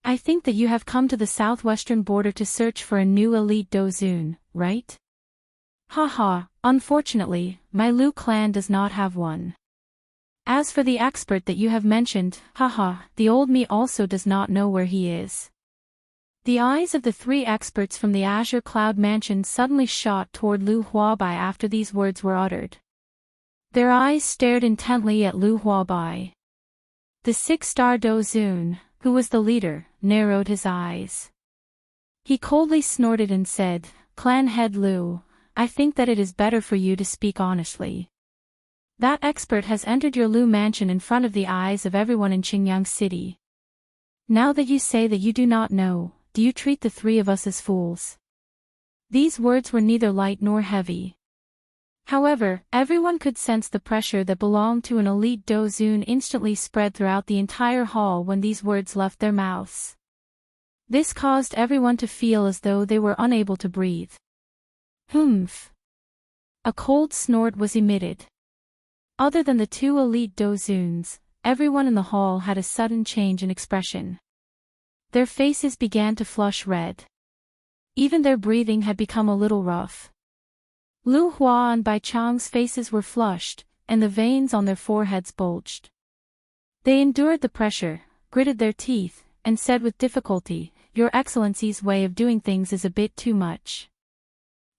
I think that you have come to the southwestern border to search for a new elite Dozun, right? Haha, unfortunately, my Lu clan does not have one. As for the expert that you have mentioned, haha, the old me also does not know where he is." The eyes of the three experts from the Azure Cloud Mansion suddenly shot toward Lu Huabai after these words were uttered. Their eyes stared intently at Lu Huabai. The six-star Dozun, who was the leader, narrowed his eyes. He coldly snorted and said, "Clan head Lu, I think that it is better for you to speak honestly. That expert has entered your Lu mansion in front of the eyes of everyone in Qingyang City. Now that you say that you do not know, do you treat the three of us as fools?" These words were neither light nor heavy. However, everyone could sense the pressure that belonged to an elite Dozun instantly spread throughout the entire hall when these words left their mouths. This caused everyone to feel as though they were unable to breathe. Humph! A cold snort was emitted. Other than the two elite Dozuns, everyone in the hall had a sudden change in expression. Their faces began to flush red. Even their breathing had become a little rough. Lu Hua and Bai Chang's faces were flushed, and the veins on their foreheads bulged. They endured the pressure, gritted their teeth, and said with difficulty, "Your Excellency's way of doing things is a bit too much.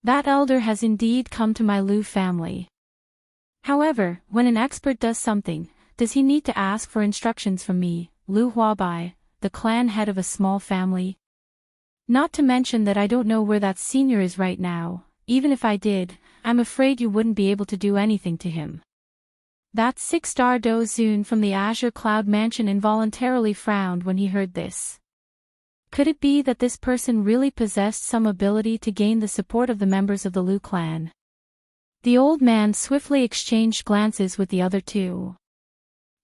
That elder has indeed come to my Lu family. However, when an expert does something, does he need to ask for instructions from me, Lu Huabai, the clan head of a small family? Not to mention that I don't know where that senior is right now. Even if I did, I'm afraid you wouldn't be able to do anything to him." That six-star Dozun from the Azure Cloud Mansion involuntarily frowned when he heard this. Could it be that this person really possessed some ability to gain the support of the members of the Lu clan? The old man swiftly exchanged glances with the other two.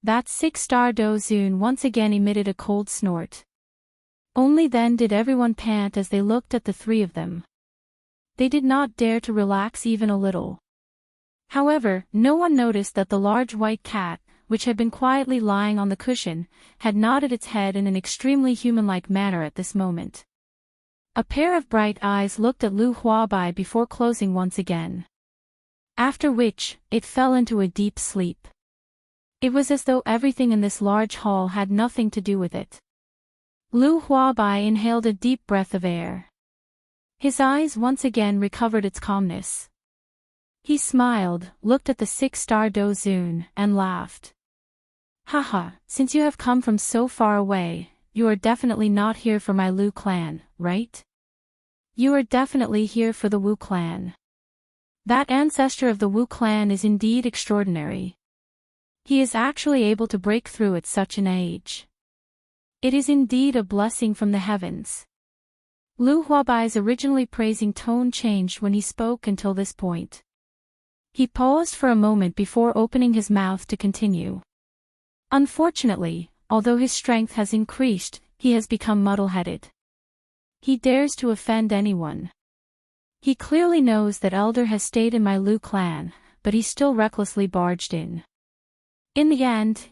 That six-star Dozun once again emitted a cold snort. Only then did everyone pant as they looked at the three of them. They did not dare to relax even a little. However, no one noticed that the large white cat, which had been quietly lying on the cushion, had nodded its head in an extremely human-like manner at this moment. A pair of bright eyes looked at Lu Huabai before closing once again. After which, it fell into a deep sleep. It was as though everything in this large hall had nothing to do with it. Lu Huabai inhaled a deep breath of air. His eyes once again recovered its calmness. He smiled, looked at the six-star Dozun, and laughed. "Haha, since you have come from so far away, you are definitely not here for my Lu clan, right? You are definitely here for the Wu clan. That ancestor of the Wu clan is indeed extraordinary. He is actually able to break through at such an age. It is indeed a blessing from the heavens." Lu Huabai's originally praising tone changed when he spoke until this point. He paused for a moment before opening his mouth to continue. Unfortunately, although his strength has increased, he has become muddle-headed. He dares to offend anyone. He clearly knows that Elder has stayed in my Lu clan, but he still recklessly barged in. In the end,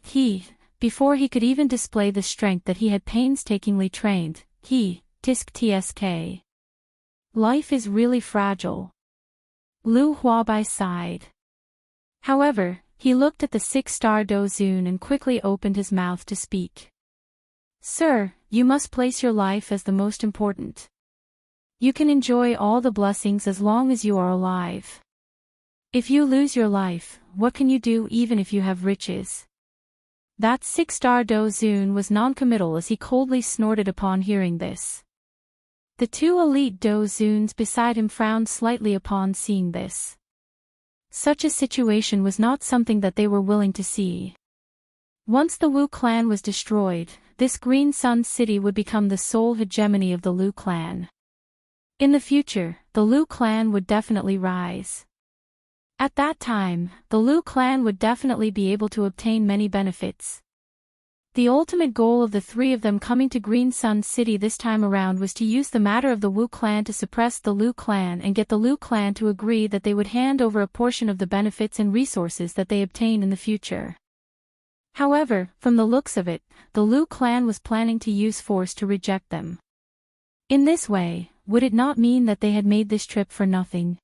before he could even display the strength that he had painstakingly trained, Tisk Tsk. Life is really fragile. Lu Huabai sighed. However, he looked at the six-star Dozun and quickly opened his mouth to speak. "Sir, you must place your life as the most important. You can enjoy all the blessings as long as you are alive. If you lose your life, what can you do even if you have riches?" That six-star Dozun was non-committal as he coldly snorted upon hearing this. The two elite Dozuns beside him frowned slightly upon seeing this. Such a situation was not something that they were willing to see. Once the Wu clan was destroyed, this Green Sun City would become the sole hegemony of the Lu clan. In the future, the Lu clan would definitely rise. At that time, the Lu clan would definitely be able to obtain many benefits. The ultimate goal of the three of them coming to Green Sun City this time around was to use the matter of the Wu clan to suppress the Lu clan and get the Lu clan to agree that they would hand over a portion of the benefits and resources that they obtain in the future. However, from the looks of it, the Lu clan was planning to use force to reject them. In this way, would it not mean that they had made this trip for nothing?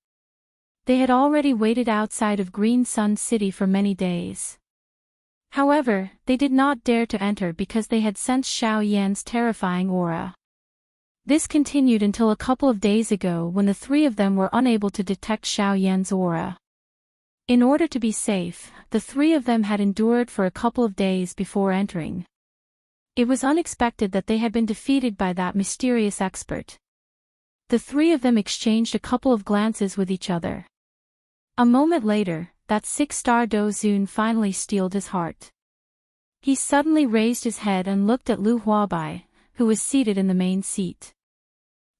They had already waited outside of Green Sun City for many days. However, they did not dare to enter because they had sensed Xiao Yan's terrifying aura. This continued until a couple of days ago when the three of them were unable to detect Xiao Yan's aura. In order to be safe, the three of them had endured for a couple of days before entering. It was unexpected that they had been defeated by that mysterious expert. The three of them exchanged a couple of glances with each other. A moment later, that six-star Dozun finally steeled his heart. He suddenly raised his head and looked at Lu Huabai, who was seated in the main seat.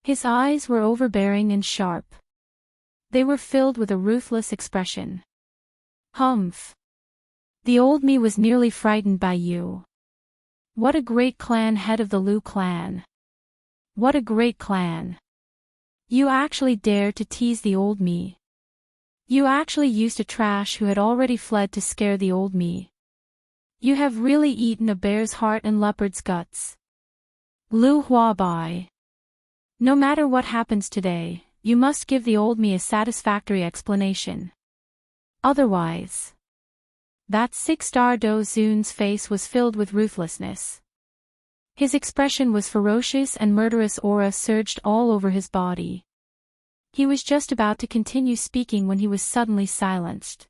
His eyes were overbearing and sharp. They were filled with a ruthless expression. Humph. The old me was nearly frightened by you. What a great clan head of the Lu clan. What a great clan. You actually dared to tease the old me. You actually used a trash who had already fled to scare the old me. You have really eaten a bear's heart and leopard's guts. Lu Huabai. No matter what happens today, you must give the old me a satisfactory explanation. Otherwise. That six-star Dozun's face was filled with ruthlessness. His expression was ferocious and murderous aura surged all over his body. He was just about to continue speaking when he was suddenly silenced.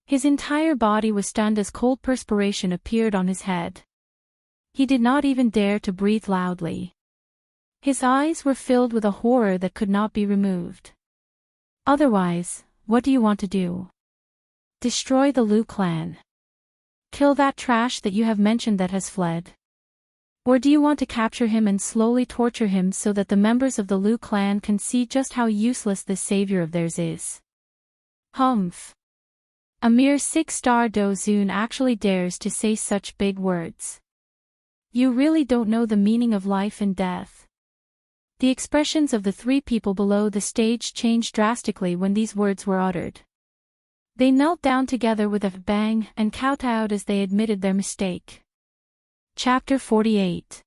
His entire body was stunned as cold perspiration appeared on his head. He did not even dare to breathe loudly. His eyes were filled with a horror that could not be removed. Otherwise, what do you want to do? Destroy the Lu clan. Kill that trash that you have mentioned that has fled. Or do you want to capture him and slowly torture him so that the members of the Lu clan can see just how useless this savior of theirs is? Humph. A mere six-star Dozun actually dares to say such big words. You really don't know the meaning of life and death. The expressions of the three people below the stage changed drastically when these words were uttered. They knelt down together with a bang and kowtowed as they admitted their mistake. Chapter 48.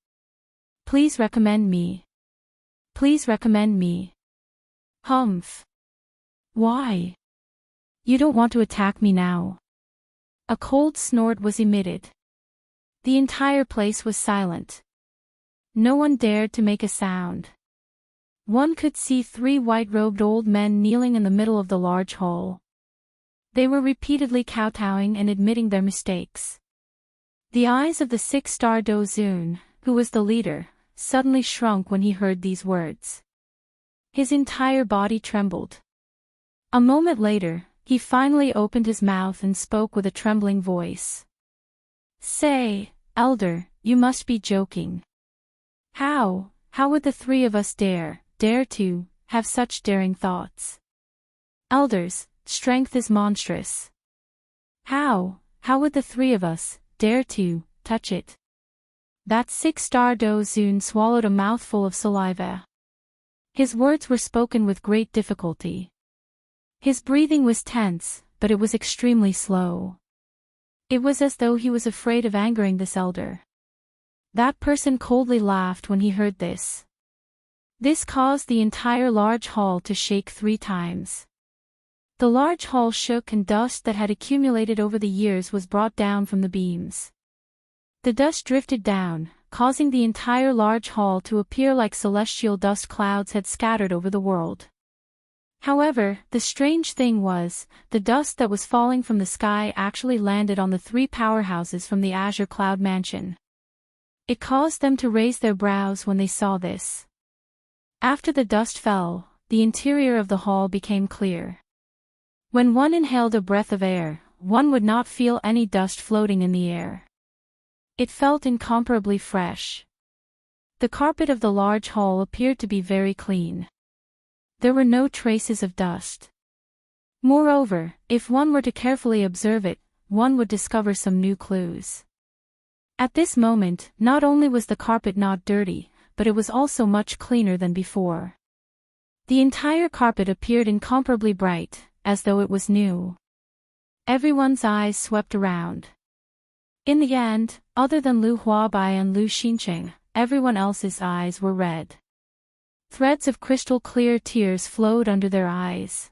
Please recommend me. Please recommend me. Humph. Why? You don't want to attack me now. A cold snort was emitted. The entire place was silent. No one dared to make a sound. One could see three white-robed old men kneeling in the middle of the large hall. They were repeatedly kowtowing and admitting their mistakes. The eyes of the six-star Dozun, who was the leader, suddenly shrunk when he heard these words. His entire body trembled. A moment later, he finally opened his mouth and spoke with a trembling voice. Say, Elder, you must be joking. How would the three of us dare to, have such daring thoughts? Elders, strength is monstrous. How would the three of us dare to touch it? That six-star Dozun swallowed a mouthful of saliva. His words were spoken with great difficulty. His breathing was tense, but it was extremely slow. It was as though he was afraid of angering this elder. That person coldly laughed when he heard this. This caused the entire large hall to shake 3 times. The large hall shook and dust that had accumulated over the years was brought down from the beams. The dust drifted down, causing the entire large hall to appear like celestial dust clouds had scattered over the world. However, the strange thing was, the dust that was falling from the sky actually landed on the 3 powerhouses from the Azure Cloud Mansion. It caused them to raise their brows when they saw this. After the dust fell, the interior of the hall became clear. When one inhaled a breath of air, one would not feel any dust floating in the air. It felt incomparably fresh. The carpet of the large hall appeared to be very clean. There were no traces of dust. Moreover, if one were to carefully observe it, one would discover some new clues. At this moment, not only was the carpet not dirty, but it was also much cleaner than before. The entire carpet appeared incomparably bright, as though it was new. Everyone's eyes swept around. In the end, other than Lu Huabai and Lu Xincheng, everyone else's eyes were red. Threads of crystal-clear tears flowed under their eyes.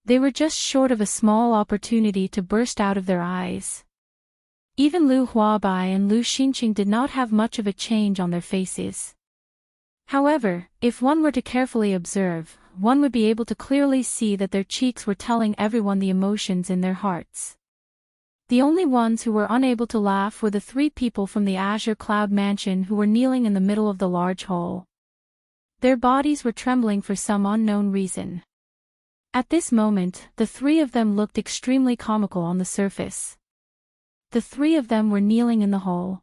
They were just short of a small opportunity to burst out of their eyes. Even Lu Huabai and Lu Xincheng did not have much of a change on their faces. However, if one were to carefully observe, one would be able to clearly see that their cheeks were telling everyone the emotions in their hearts. The only ones who were unable to laugh were the 3 people from the Azure Cloud Mansion who were kneeling in the middle of the large hall. Their bodies were trembling for some unknown reason. At this moment, the three of them looked extremely comical on the surface. The three of them were kneeling in the hall.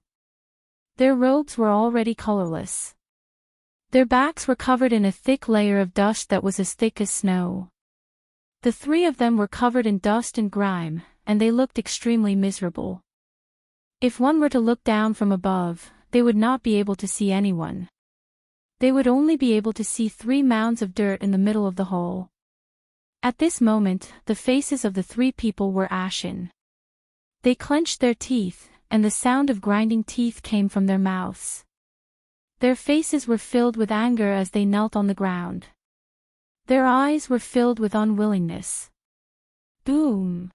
Their robes were already colorless. Their backs were covered in a thick layer of dust that was as thick as snow. The three of them were covered in dust and grime, and they looked extremely miserable. If one were to look down from above, they would not be able to see anyone. They would only be able to see 3 mounds of dirt in the middle of the hall. At this moment, the faces of the 3 people were ashen. They clenched their teeth, and the sound of grinding teeth came from their mouths. Their faces were filled with anger as they knelt on the ground. Their eyes were filled with unwillingness. Boom!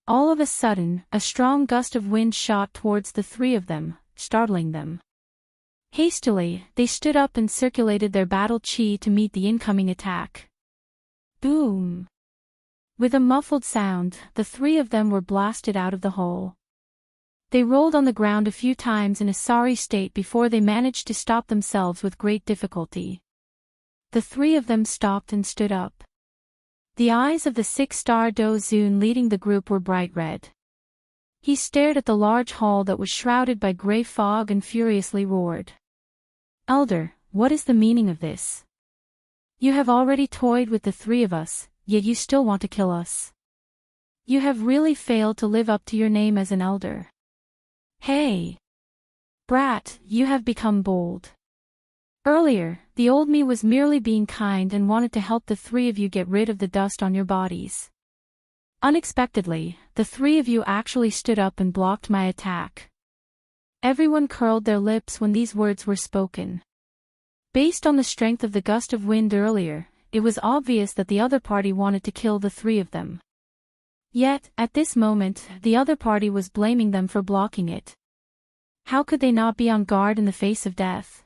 All of a sudden, a strong gust of wind shot towards the 3 of them, startling them. Hastily, they stood up and circulated their battle chi to meet the incoming attack. Boom! With a muffled sound, the 3 of them were blasted out of the hole. They rolled on the ground a few times in a sorry state before they managed to stop themselves with great difficulty. The 3 of them stopped and stood up. The eyes of the 6-star Do-Zun leading the group were bright red. He stared at the large hall that was shrouded by gray fog and furiously roared. "Elder, what is the meaning of this? You have already toyed with the 3 of us, yet you still want to kill us. You have really failed to live up to your name as an elder. Hey! Brat, you have become bold. Earlier, the old me was merely being kind and wanted to help the 3 of you get rid of the dust on your bodies. Unexpectedly, the 3 of you actually stood up and blocked my attack." Everyone curled their lips when these words were spoken. Based on the strength of the gust of wind earlier, it was obvious that the other party wanted to kill the 3 of them. Yet, at this moment, the other party was blaming them for blocking it. How could they not be on guard in the face of death?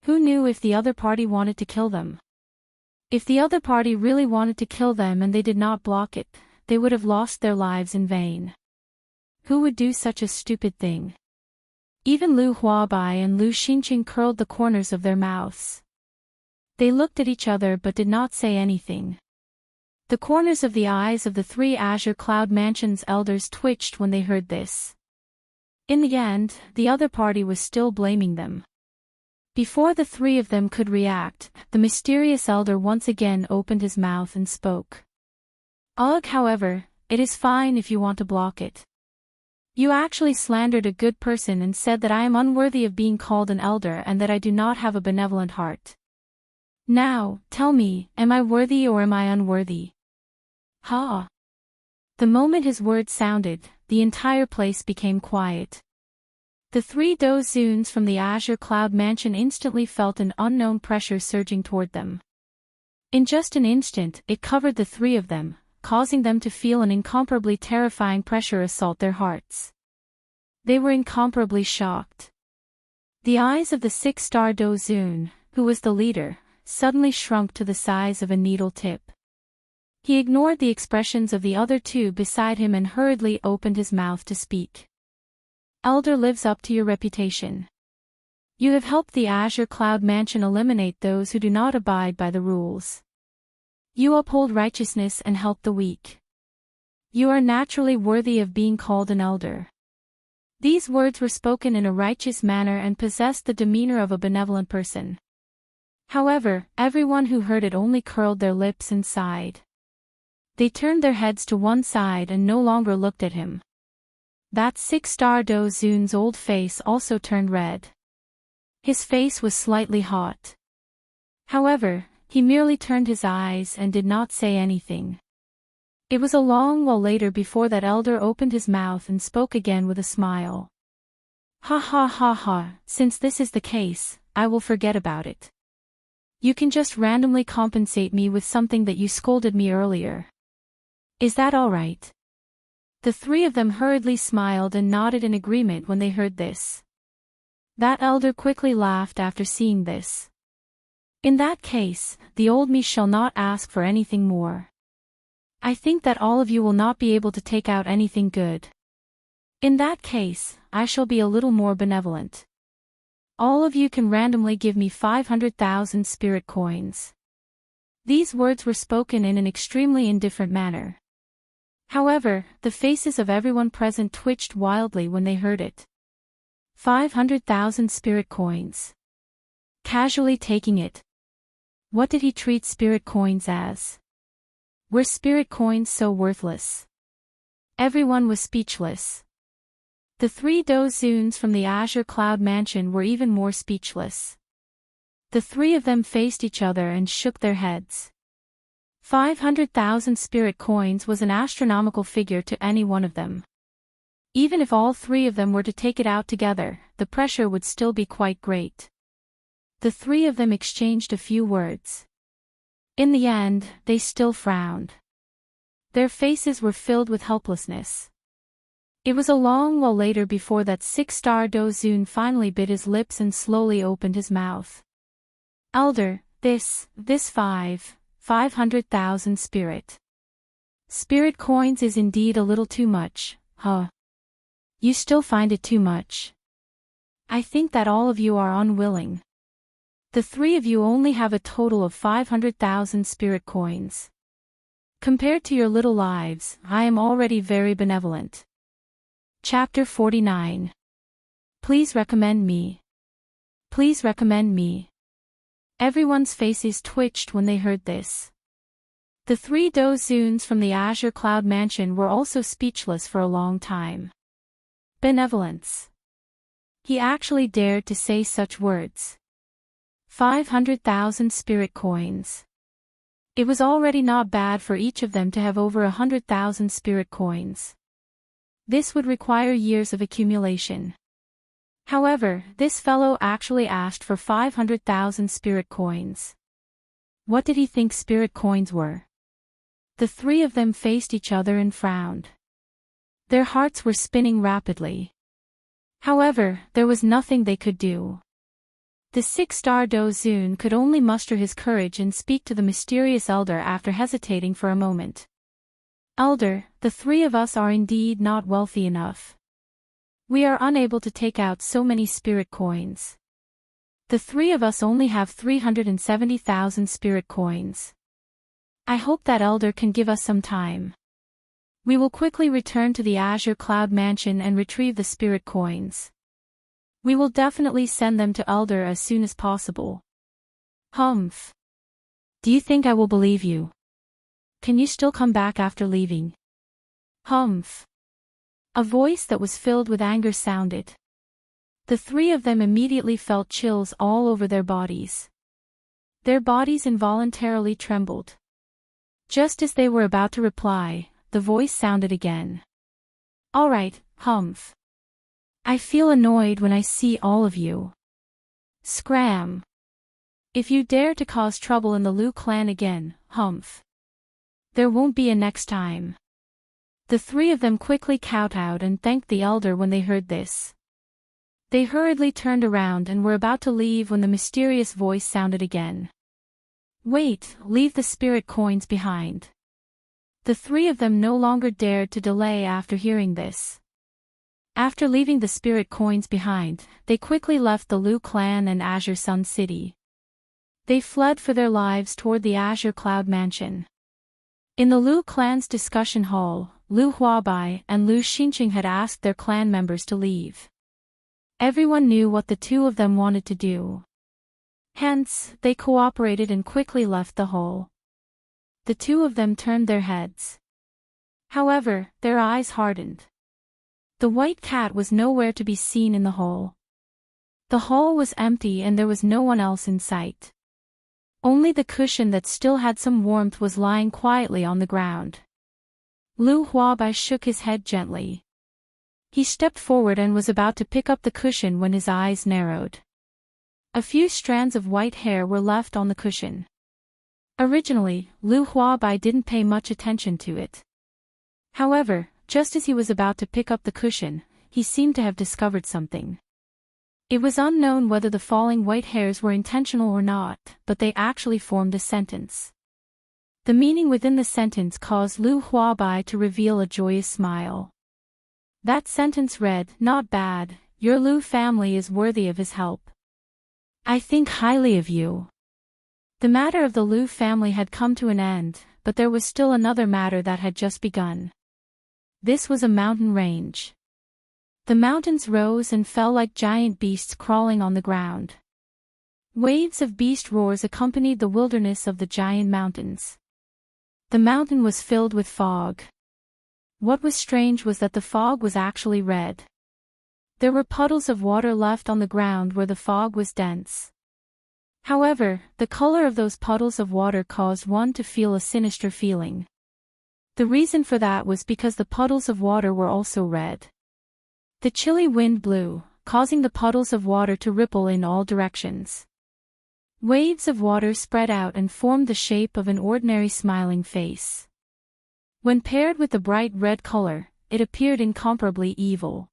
Who knew if the other party wanted to kill them? If the other party really wanted to kill them and they did not block it, they would have lost their lives in vain. Who would do such a stupid thing? Even Lu Huabai and Lu Xinqing curled the corners of their mouths. They looked at each other but did not say anything. The corners of the eyes of the 3 Azure Cloud Mansion's elders twitched when they heard this. In the end, the other party was still blaming them. Before the 3 of them could react, the mysterious elder once again opened his mouth and spoke. "Ugh, however, it is fine if you want to block it. You actually slandered a good person and said that I am unworthy of being called an elder and that I do not have a benevolent heart. Now, tell me, am I worthy or am I unworthy?" Ha! The moment his words sounded, the entire place became quiet. The 3 Do-Zuns from the Azure Cloud Mansion instantly felt an unknown pressure surging toward them. In just an instant, it covered the 3 of them, causing them to feel an incomparably terrifying pressure assault their hearts. They were incomparably shocked. The eyes of the 6-star Do-Zun, who was the leader, suddenly shrunk to the size of a needle tip. He ignored the expressions of the other 2 beside him and hurriedly opened his mouth to speak. "Elder lives up to your reputation. You have helped the Azure Cloud Mansion eliminate those who do not abide by the rules. You uphold righteousness and help the weak. You are naturally worthy of being called an elder." These words were spoken in a righteous manner and possessed the demeanor of a benevolent person. However, everyone who heard it only curled their lips and sighed. They turned their heads to one side and no longer looked at him. That 6-star Do-Zun's old face also turned red. His face was slightly hot. However, he merely turned his eyes and did not say anything. It was a long while later before that elder opened his mouth and spoke again with a smile. "Ha ha ha ha, since this is the case, I will forget about it. You can just randomly compensate me with something that you scolded me earlier. Is that all right?" The 3 of them hurriedly smiled and nodded in agreement when they heard this. That elder quickly laughed after seeing this. "In that case, the old me shall not ask for anything more. I think that all of you will not be able to take out anything good. In that case, I shall be a little more benevolent. All of you can randomly give me 500,000 spirit coins. These words were spoken in an extremely indifferent manner. However, the faces of everyone present twitched wildly when they heard it. 500,000 spirit coins. Casually taking it. What did he treat spirit coins as? Were spirit coins so worthless? Everyone was speechless. The three Dozuns from the Azure Cloud Mansion were even more speechless. The three of them faced each other and shook their heads. 500,000 spirit coins was an astronomical figure to any one of them. Even if all three of them were to take it out together, the pressure would still be quite great. The three of them exchanged a few words. In the end, they still frowned. Their faces were filled with helplessness. It was a long while later before that six-star Dozun finally bit his lips and slowly opened his mouth. Elder, this 500,000 spirit coins is indeed a little too much, huh? You still find it too much? I think that all of you are unwilling. The three of you only have a total of 500,000 spirit coins. Compared to your little lives, I am already very benevolent. Chapter 49. Please recommend me. Please recommend me. Everyone's faces twitched when they heard this. The three Dozuns from the Azure Cloud Mansion were also speechless for a long time. Benevolence. He actually dared to say such words. 500,000 spirit coins. It was already not bad for each of them to have over 100,000 spirit coins. This would require years of accumulation. However, this fellow actually asked for 500,000 spirit coins. What did he think spirit coins were? The three of them faced each other and frowned. Their hearts were spinning rapidly. However, there was nothing they could do. The six-star Dozun could only muster his courage and speak to the mysterious elder after hesitating for a moment. Elder, the three of us are indeed not wealthy enough. We are unable to take out so many spirit coins. The three of us only have 370,000 spirit coins. I hope that elder can give us some time. We will quickly return to the Azure Cloud Mansion and retrieve the spirit coins. We will definitely send them to elder as soon as possible. Humph. Do you think I will believe you? Can you still come back after leaving? Humph. A voice that was filled with anger sounded. The three of them immediately felt chills all over their bodies. Their bodies involuntarily trembled. Just as they were about to reply, the voice sounded again. All right, Humph. I feel annoyed when I see all of you. Scram. If you dare to cause trouble in the Lu clan again, Humph. There won't be a next time. The three of them quickly kowtowed and thanked the elder when they heard this. They hurriedly turned around and were about to leave when the mysterious voice sounded again. Wait, leave the spirit coins behind. The three of them no longer dared to delay after hearing this. After leaving the spirit coins behind, they quickly left the Lu clan and Azure Sun City. They fled for their lives toward the Azure Cloud Mansion. In the Lu clan's discussion hall, Lu Huabai and Lu Xinqing had asked their clan members to leave. Everyone knew what the two of them wanted to do. Hence, they cooperated and quickly left the hall. The two of them turned their heads. However, their eyes hardened. The white cat was nowhere to be seen in the hall. The hall was empty and there was no one else in sight. Only the cushion that still had some warmth was lying quietly on the ground. Lu Huabai shook his head gently. He stepped forward and was about to pick up the cushion when his eyes narrowed. A few strands of white hair were left on the cushion. Originally, Lu Huabai didn't pay much attention to it. However, just as he was about to pick up the cushion, he seemed to have discovered something. It was unknown whether the falling white hairs were intentional or not, but they actually formed a sentence. The meaning within the sentence caused Lu Huabai to reveal a joyous smile. That sentence read, "Not bad, your Lu family is worthy of his help." I think highly of you. The matter of the Liu family had come to an end, but there was still another matter that had just begun. This was a mountain range. The mountains rose and fell like giant beasts crawling on the ground. Waves of beast roars accompanied the wilderness of the giant mountains. The mountain was filled with fog. What was strange was that the fog was actually red. There were puddles of water left on the ground where the fog was dense. However, the color of those puddles of water caused one to feel a sinister feeling. The reason for that was because the puddles of water were also red. The chilly wind blew, causing the puddles of water to ripple in all directions. Waves of water spread out and formed the shape of an ordinary smiling face. When paired with the bright red color, it appeared incomparably evil.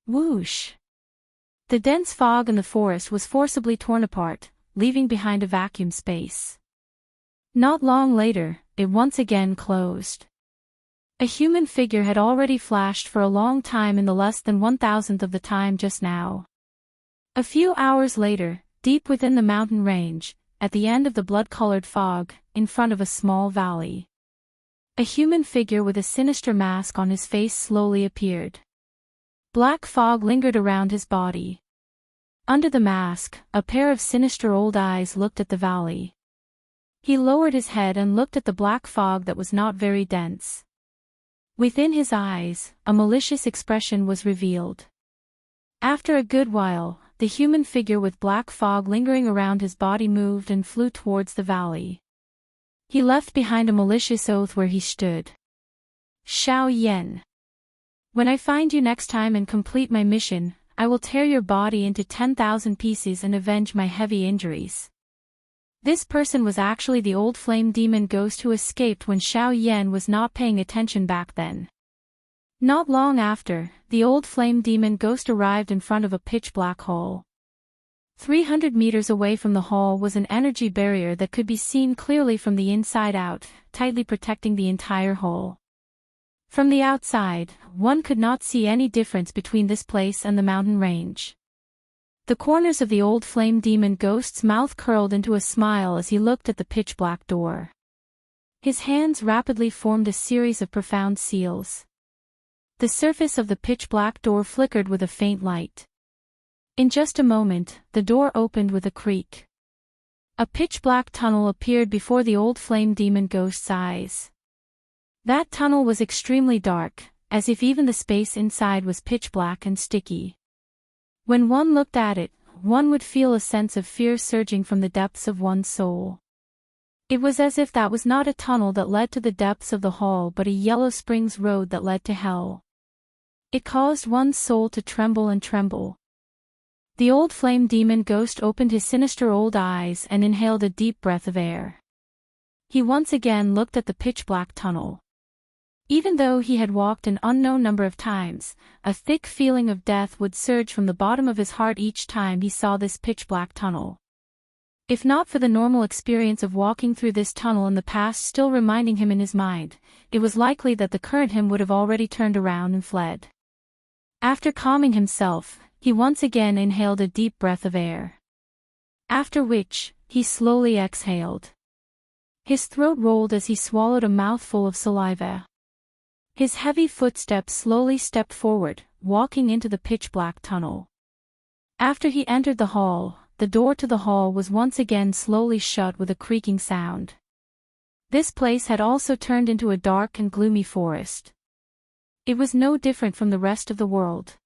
Whoosh! The dense fog in the forest was forcibly torn apart, leaving behind a vacuum space. Not long later, it once again closed. A human figure had already flashed for a long time in the less than 1,000th of the time just now. A few hours later, deep within the mountain range, at the end of the blood-colored fog, in front of a small valley, a human figure with a sinister mask on his face slowly appeared. Black fog lingered around his body. Under the mask, a pair of sinister old eyes looked at the valley. He lowered his head and looked at the black fog that was not very dense. Within his eyes, a malicious expression was revealed. After a good while, the human figure with black fog lingering around his body moved and flew towards the valley. He left behind a malicious oath where he stood. Xiao Yan. When I find you next time and complete my mission, I will tear your body into 10,000 pieces and avenge my heavy injuries. This person was actually the old flame demon ghost who escaped when Xiao Yan was not paying attention back then. Not long after, the old flame demon ghost arrived in front of a pitch-black hall. 300 meters away from the hall was an energy barrier that could be seen clearly from the inside out, tightly protecting the entire hall. From the outside, one could not see any difference between this place and the mountain range. The corners of the old flame demon ghost's mouth curled into a smile as he looked at the pitch-black door. His hands rapidly formed a series of profound seals. The surface of the pitch-black door flickered with a faint light. In just a moment, the door opened with a creak. A pitch-black tunnel appeared before the old flame demon ghost's eyes. That tunnel was extremely dark, as if even the space inside was pitch-black and sticky. When one looked at it, one would feel a sense of fear surging from the depths of one's soul. It was as if that was not a tunnel that led to the depths of the hall but a Yellow Springs road that led to hell. It caused one's soul to tremble and tremble. The old flame demon ghost opened his sinister old eyes and inhaled a deep breath of air. He once again looked at the pitch-black tunnel. Even though he had walked an unknown number of times, a thick feeling of death would surge from the bottom of his heart each time he saw this pitch-black tunnel. If not for the normal experience of walking through this tunnel in the past still reminding him in his mind, it was likely that the current him would have already turned around and fled. After calming himself, he once again inhaled a deep breath of air. After which, he slowly exhaled. His throat rolled as he swallowed a mouthful of saliva. His heavy footsteps slowly stepped forward, walking into the pitch-black tunnel. After he entered the hall, the door to the hall was once again slowly shut with a creaking sound. This place had also turned into a dark and gloomy forest. It was no different from the rest of the world.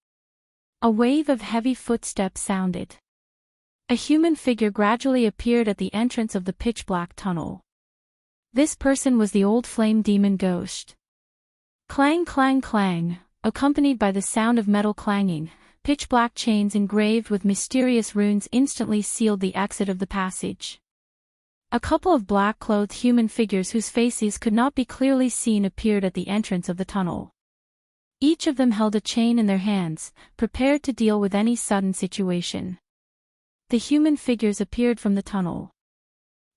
A wave of heavy footsteps sounded. A human figure gradually appeared at the entrance of the pitch-black tunnel. This person was the old flame demon ghost. Clang clang clang, accompanied by the sound of metal clanging, pitch-black chains engraved with mysterious runes instantly sealed the exit of the passage. A couple of black-clothed human figures whose faces could not be clearly seen appeared at the entrance of the tunnel. Each of them held a chain in their hands, prepared to deal with any sudden situation. The human figures appeared from the tunnel.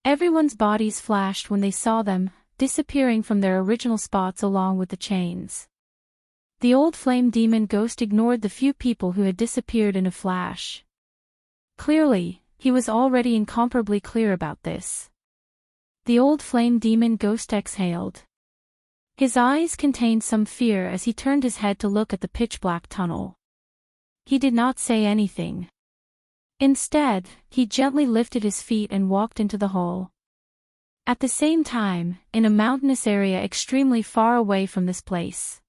Everyone's bodies flashed when they saw them, disappearing from their original spots along with the chains. The old flame demon ghost ignored the few people who had disappeared in a flash. Clearly, he was already incomparably clear about this. The old flame demon ghost exhaled. His eyes contained some fear as he turned his head to look at the pitch-black tunnel. He did not say anything. Instead, he gently lifted his feet and walked into the hole. At the same time, in a mountainous area extremely far away from this place,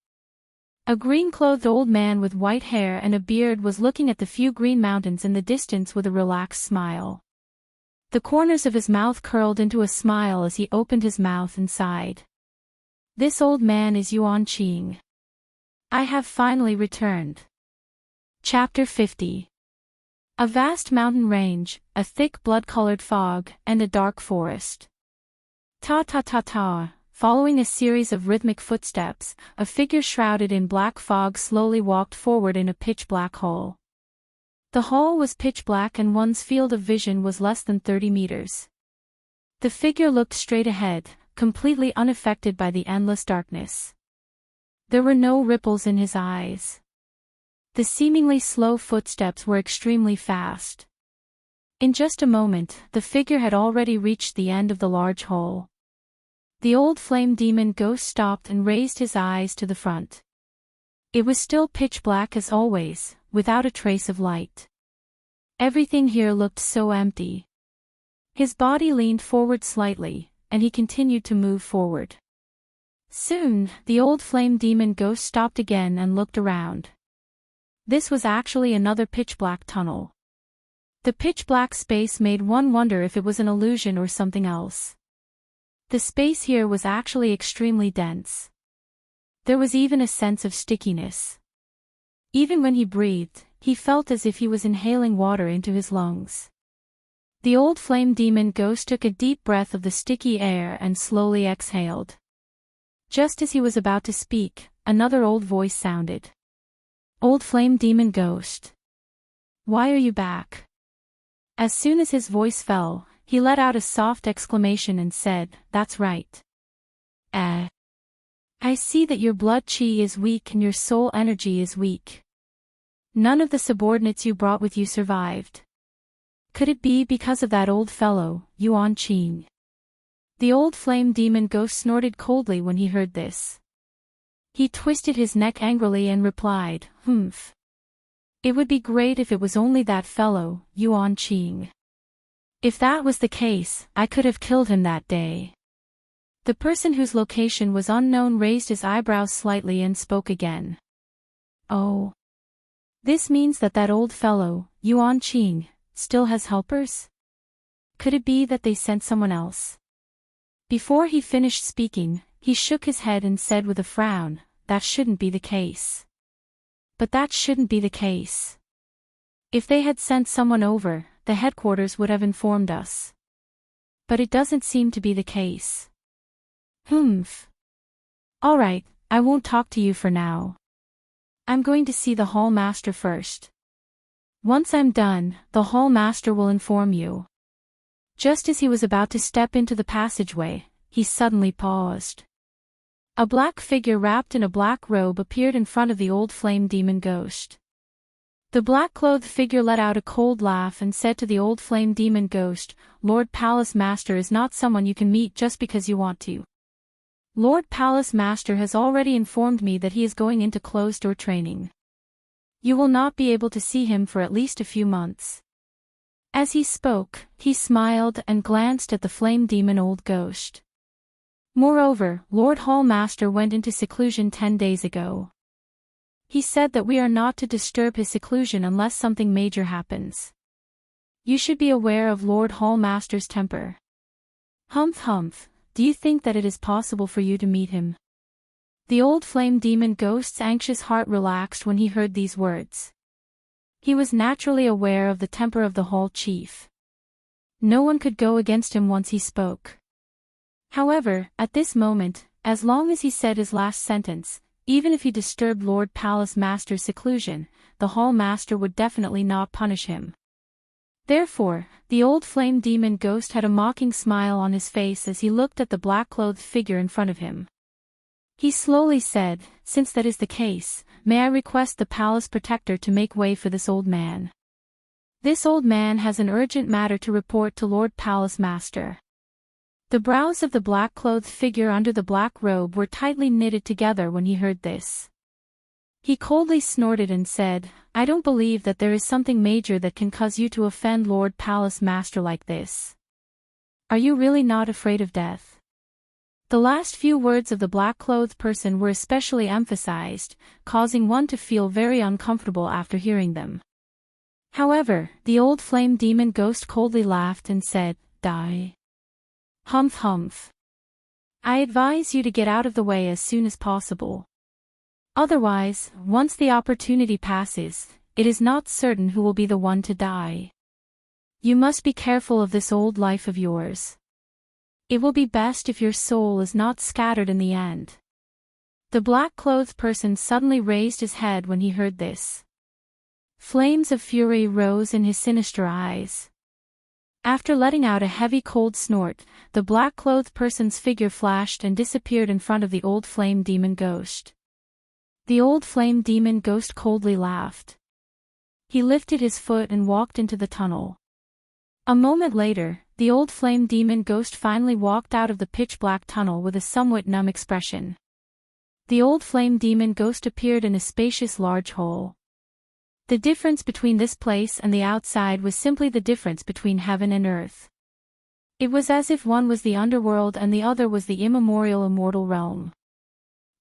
a green-clothed old man with white hair and a beard was looking at the few green mountains in the distance with a relaxed smile. The corners of his mouth curled into a smile as he opened his mouth and sighed. This old man is Yuan Qing. I have finally returned. Chapter 50. A vast mountain range, a thick blood-colored fog, and a dark forest. Ta-ta-ta-ta. Following a series of rhythmic footsteps, a figure shrouded in black fog slowly walked forward in a pitch-black hole. The hole was pitch-black and one's field of vision was less than 30 meters. The figure looked straight ahead, completely unaffected by the endless darkness. There were no ripples in his eyes. The seemingly slow footsteps were extremely fast. In just a moment, the figure had already reached the end of the large hole. The old flame demon ghost stopped and raised his eyes to the front. It was still pitch black as always, without a trace of light. Everything here looked so empty. His body leaned forward slightly, and he continued to move forward. Soon, the old flame demon ghost stopped again and looked around. This was actually another pitch-black tunnel. The pitch-black space made one wonder if it was an illusion or something else. The space here was actually extremely dense. There was even a sense of stickiness. Even when he breathed, he felt as if he was inhaling water into his lungs. The old flame demon ghost took a deep breath of the sticky air and slowly exhaled. Just as he was about to speak, another old voice sounded. Old flame demon ghost. Why are you back? As soon as his voice fell, he let out a soft exclamation and said, That's right. I see that your blood chi is weak and your soul energy is weak. None of the subordinates you brought with you survived. Could it be because of that old fellow, Yuan Qing? The old flame demon ghost snorted coldly when he heard this. He twisted his neck angrily and replied, Humph. It would be great if it was only that fellow, Yuan Qing. If that was the case, I could have killed him that day. The person whose location was unknown raised his eyebrows slightly and spoke again. Oh. This means that old fellow, Yuan Qing, still has helpers? Could it be that they sent someone else? Before he finished speaking, he shook his head and said with a frown, That shouldn't be the case. But that shouldn't be the case. If they had sent someone over, the headquarters would have informed us. But it doesn't seem to be the case. Humph. All right, I won't talk to you for now. I'm going to see the hall master first. Once I'm done, the hall master will inform you. Just as he was about to step into the passageway, he suddenly paused. A black figure wrapped in a black robe appeared in front of the old flame demon ghost. The black-clothed figure let out a cold laugh and said to the old flame demon ghost, Lord Palace Master is not someone you can meet just because you want to. Lord Palace Master has already informed me that he is going into closed-door training. You will not be able to see him for at least a few months. As he spoke, he smiled and glanced at the flame demon old ghost. Moreover, Lord Hall Master went into seclusion 10 days ago. He said that we are not to disturb his seclusion unless something major happens. You should be aware of Lord Hall Master's temper. Humph humph, do you think that it is possible for you to meet him? The old flame demon ghost's anxious heart relaxed when he heard these words. He was naturally aware of the temper of the hall chief. No one could go against him once he spoke. However, at this moment, as long as he said his last sentence, even if he disturbed Lord Palace Master's seclusion, the hall master would definitely not punish him. Therefore, the old flame demon ghost had a mocking smile on his face as he looked at the black-clothed figure in front of him. He slowly said, Since that is the case, may I request the palace protector to make way for this old man? This old man has an urgent matter to report to Lord Palace Master. The brows of the black-clothed figure under the black robe were tightly knitted together when he heard this. He coldly snorted and said, "I don't believe that there is something major that can cause you to offend Lord Palace Master like this. Are you really not afraid of death?" The last few words of the black-clothed person were especially emphasized, causing one to feel very uncomfortable after hearing them. However, the old flame demon ghost coldly laughed and said, "Die. Humph humph. I advise you to get out of the way as soon as possible. Otherwise, once the opportunity passes, it is not certain who will be the one to die. You must be careful of this old life of yours. It will be best if your soul is not scattered in the end." The black-clothed person suddenly raised his head when he heard this. Flames of fury rose in his sinister eyes. After letting out a heavy cold snort, the black-clothed person's figure flashed and disappeared in front of the old flame demon ghost. The old flame demon ghost coldly laughed. He lifted his foot and walked into the tunnel. A moment later, the old flame demon ghost finally walked out of the pitch-black tunnel with a somewhat numb expression. The old flame demon ghost appeared in a spacious large hole. The difference between this place and the outside was simply the difference between heaven and earth. It was as if one was the underworld and the other was the immemorial immortal realm.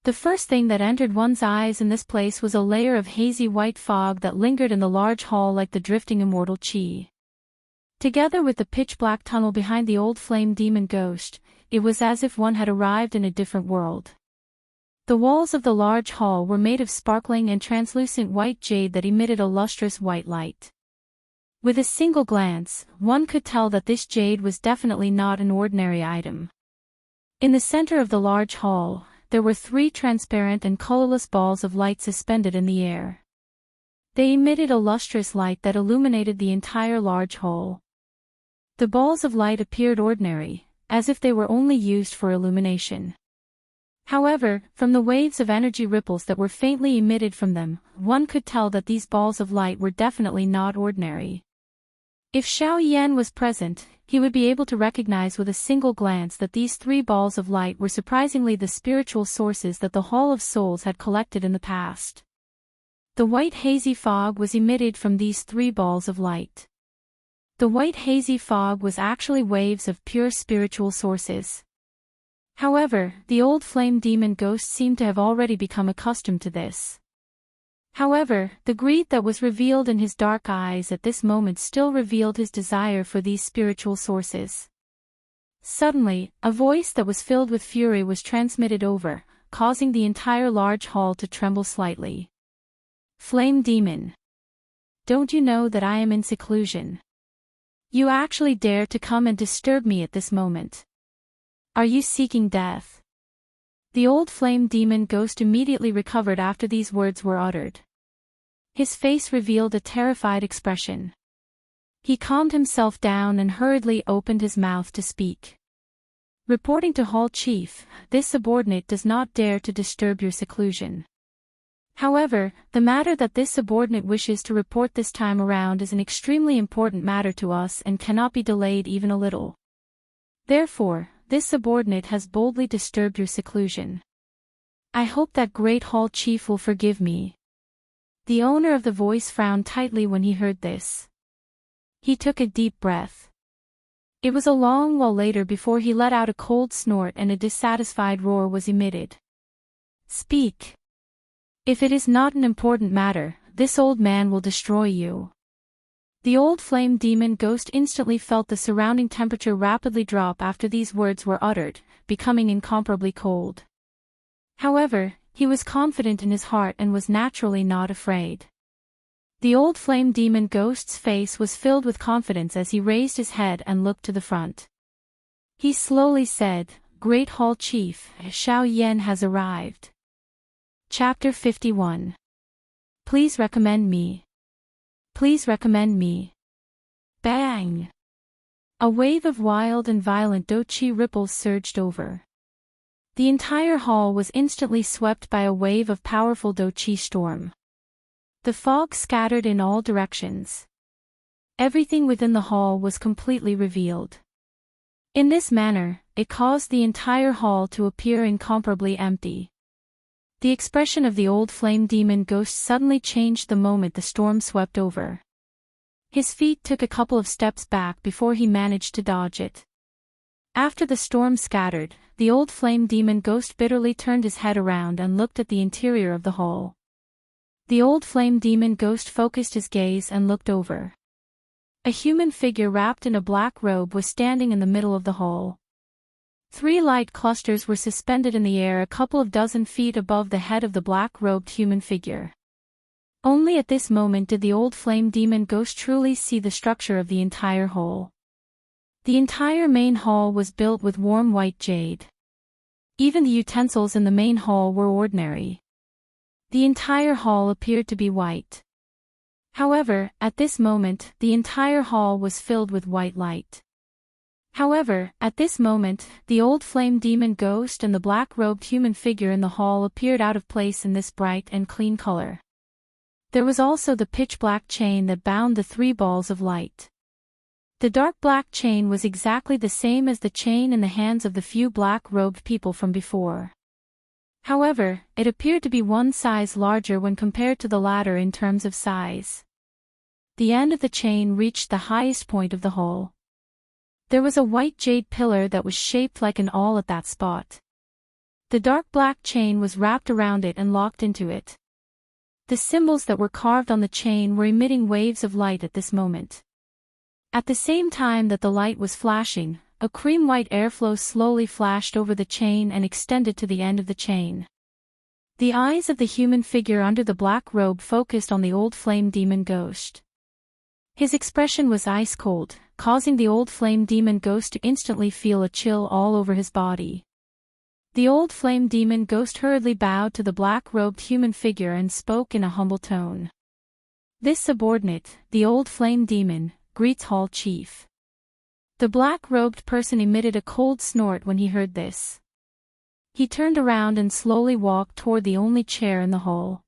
The first thing that entered one's eyes in this place was a layer of hazy white fog that lingered in the large hall like the drifting immortal chi. Together with the pitch-black tunnel behind the old flame demon ghost, it was as if one had arrived in a different world. The walls of the large hall were made of sparkling and translucent white jade that emitted a lustrous white light. With a single glance, one could tell that this jade was definitely not an ordinary item. In the center of the large hall, there were 3 transparent and colorless balls of light suspended in the air. They emitted a lustrous light that illuminated the entire large hall. The balls of light appeared ordinary, as if they were only used for illumination. However, from the waves of energy ripples that were faintly emitted from them, one could tell that these balls of light were definitely not ordinary. If Xiao Yan was present, he would be able to recognize with a single glance that these 3 balls of light were surprisingly the spiritual sources that the Hall of Souls had collected in the past. The white hazy fog was emitted from these 3 balls of light. The white hazy fog was actually waves of pure spiritual sources. However, the old flame demon ghost seemed to have already become accustomed to this. However, the greed that was revealed in his dark eyes at this moment still revealed his desire for these spiritual sources. Suddenly, a voice that was filled with fury was transmitted over, causing the entire large hall to tremble slightly. "Flame demon! Don't you know that I am in seclusion? You actually dare to come and disturb me at this moment. Are you seeking death?" The old flame demon ghost immediately recovered after these words were uttered. His face revealed a terrified expression. He calmed himself down and hurriedly opened his mouth to speak. "Reporting to Hall Chief, this subordinate does not dare to disturb your seclusion. However, the matter that this subordinate wishes to report this time around is an extremely important matter to us and cannot be delayed even a little. Therefore, this subordinate has boldly disturbed your seclusion. I hope that great Hall Chief will forgive me." The owner of the voice frowned tightly when he heard this. He took a deep breath. It was a long while later before he let out a cold snort and a dissatisfied roar was emitted. "Speak. If it is not an important matter, this old man will destroy you." The old flame demon ghost instantly felt the surrounding temperature rapidly drop after these words were uttered, becoming incomparably cold. However, he was confident in his heart and was naturally not afraid. The old flame demon ghost's face was filled with confidence as he raised his head and looked to the front. He slowly said, "Great Hall Chief, Xiao Yan has arrived." Chapter 51. Please recommend me. Please recommend me. Bang! A wave of wild and violent do-chi ripples surged over. The entire hall was instantly swept by a wave of powerful do-chi storm. The fog scattered in all directions. Everything within the hall was completely revealed. In this manner, it caused the entire hall to appear incomparably empty. The expression of the old flame demon ghost suddenly changed the moment the storm swept over. His feet took a couple of steps back before he managed to dodge it. After the storm scattered, the old flame demon ghost bitterly turned his head around and looked at the interior of the hall. The old flame demon ghost focused his gaze and looked over. A human figure wrapped in a black robe was standing in the middle of the hall. 3 light clusters were suspended in the air a couple of dozen feet above the head of the black-robed human figure. Only at this moment did the old flame demon ghost truly see the structure of the entire hall. The entire main hall was built with warm white jade. Even the utensils in the main hall were ordinary. The entire hall appeared to be white. However, at this moment, the entire hall was filled with white light. However, at this moment, the old flame demon ghost and the black-robed human figure in the hall appeared out of place in this bright and clean color. There was also the pitch-black chain that bound the 3 balls of light. The dark black chain was exactly the same as the chain in the hands of the few black-robed people from before. However, it appeared to be 1 size larger when compared to the latter in terms of size. The end of the chain reached the highest point of the hall. There was a white jade pillar that was shaped like an awl at that spot. The dark black chain was wrapped around it and locked into it. The symbols that were carved on the chain were emitting waves of light at this moment. At the same time that the light was flashing, a cream-white airflow slowly flashed over the chain and extended to the end of the chain. The eyes of the human figure under the black robe focused on the old flame demon ghost. His expression was ice-cold, causing the old flame demon ghost to instantly feel a chill all over his body. The old flame demon ghost hurriedly bowed to the black-robed human figure and spoke in a humble tone. "This subordinate, the old flame demon, greets Hall Chief." The black-robed person emitted a cold snort when he heard this. He turned around and slowly walked toward the only chair in the hall.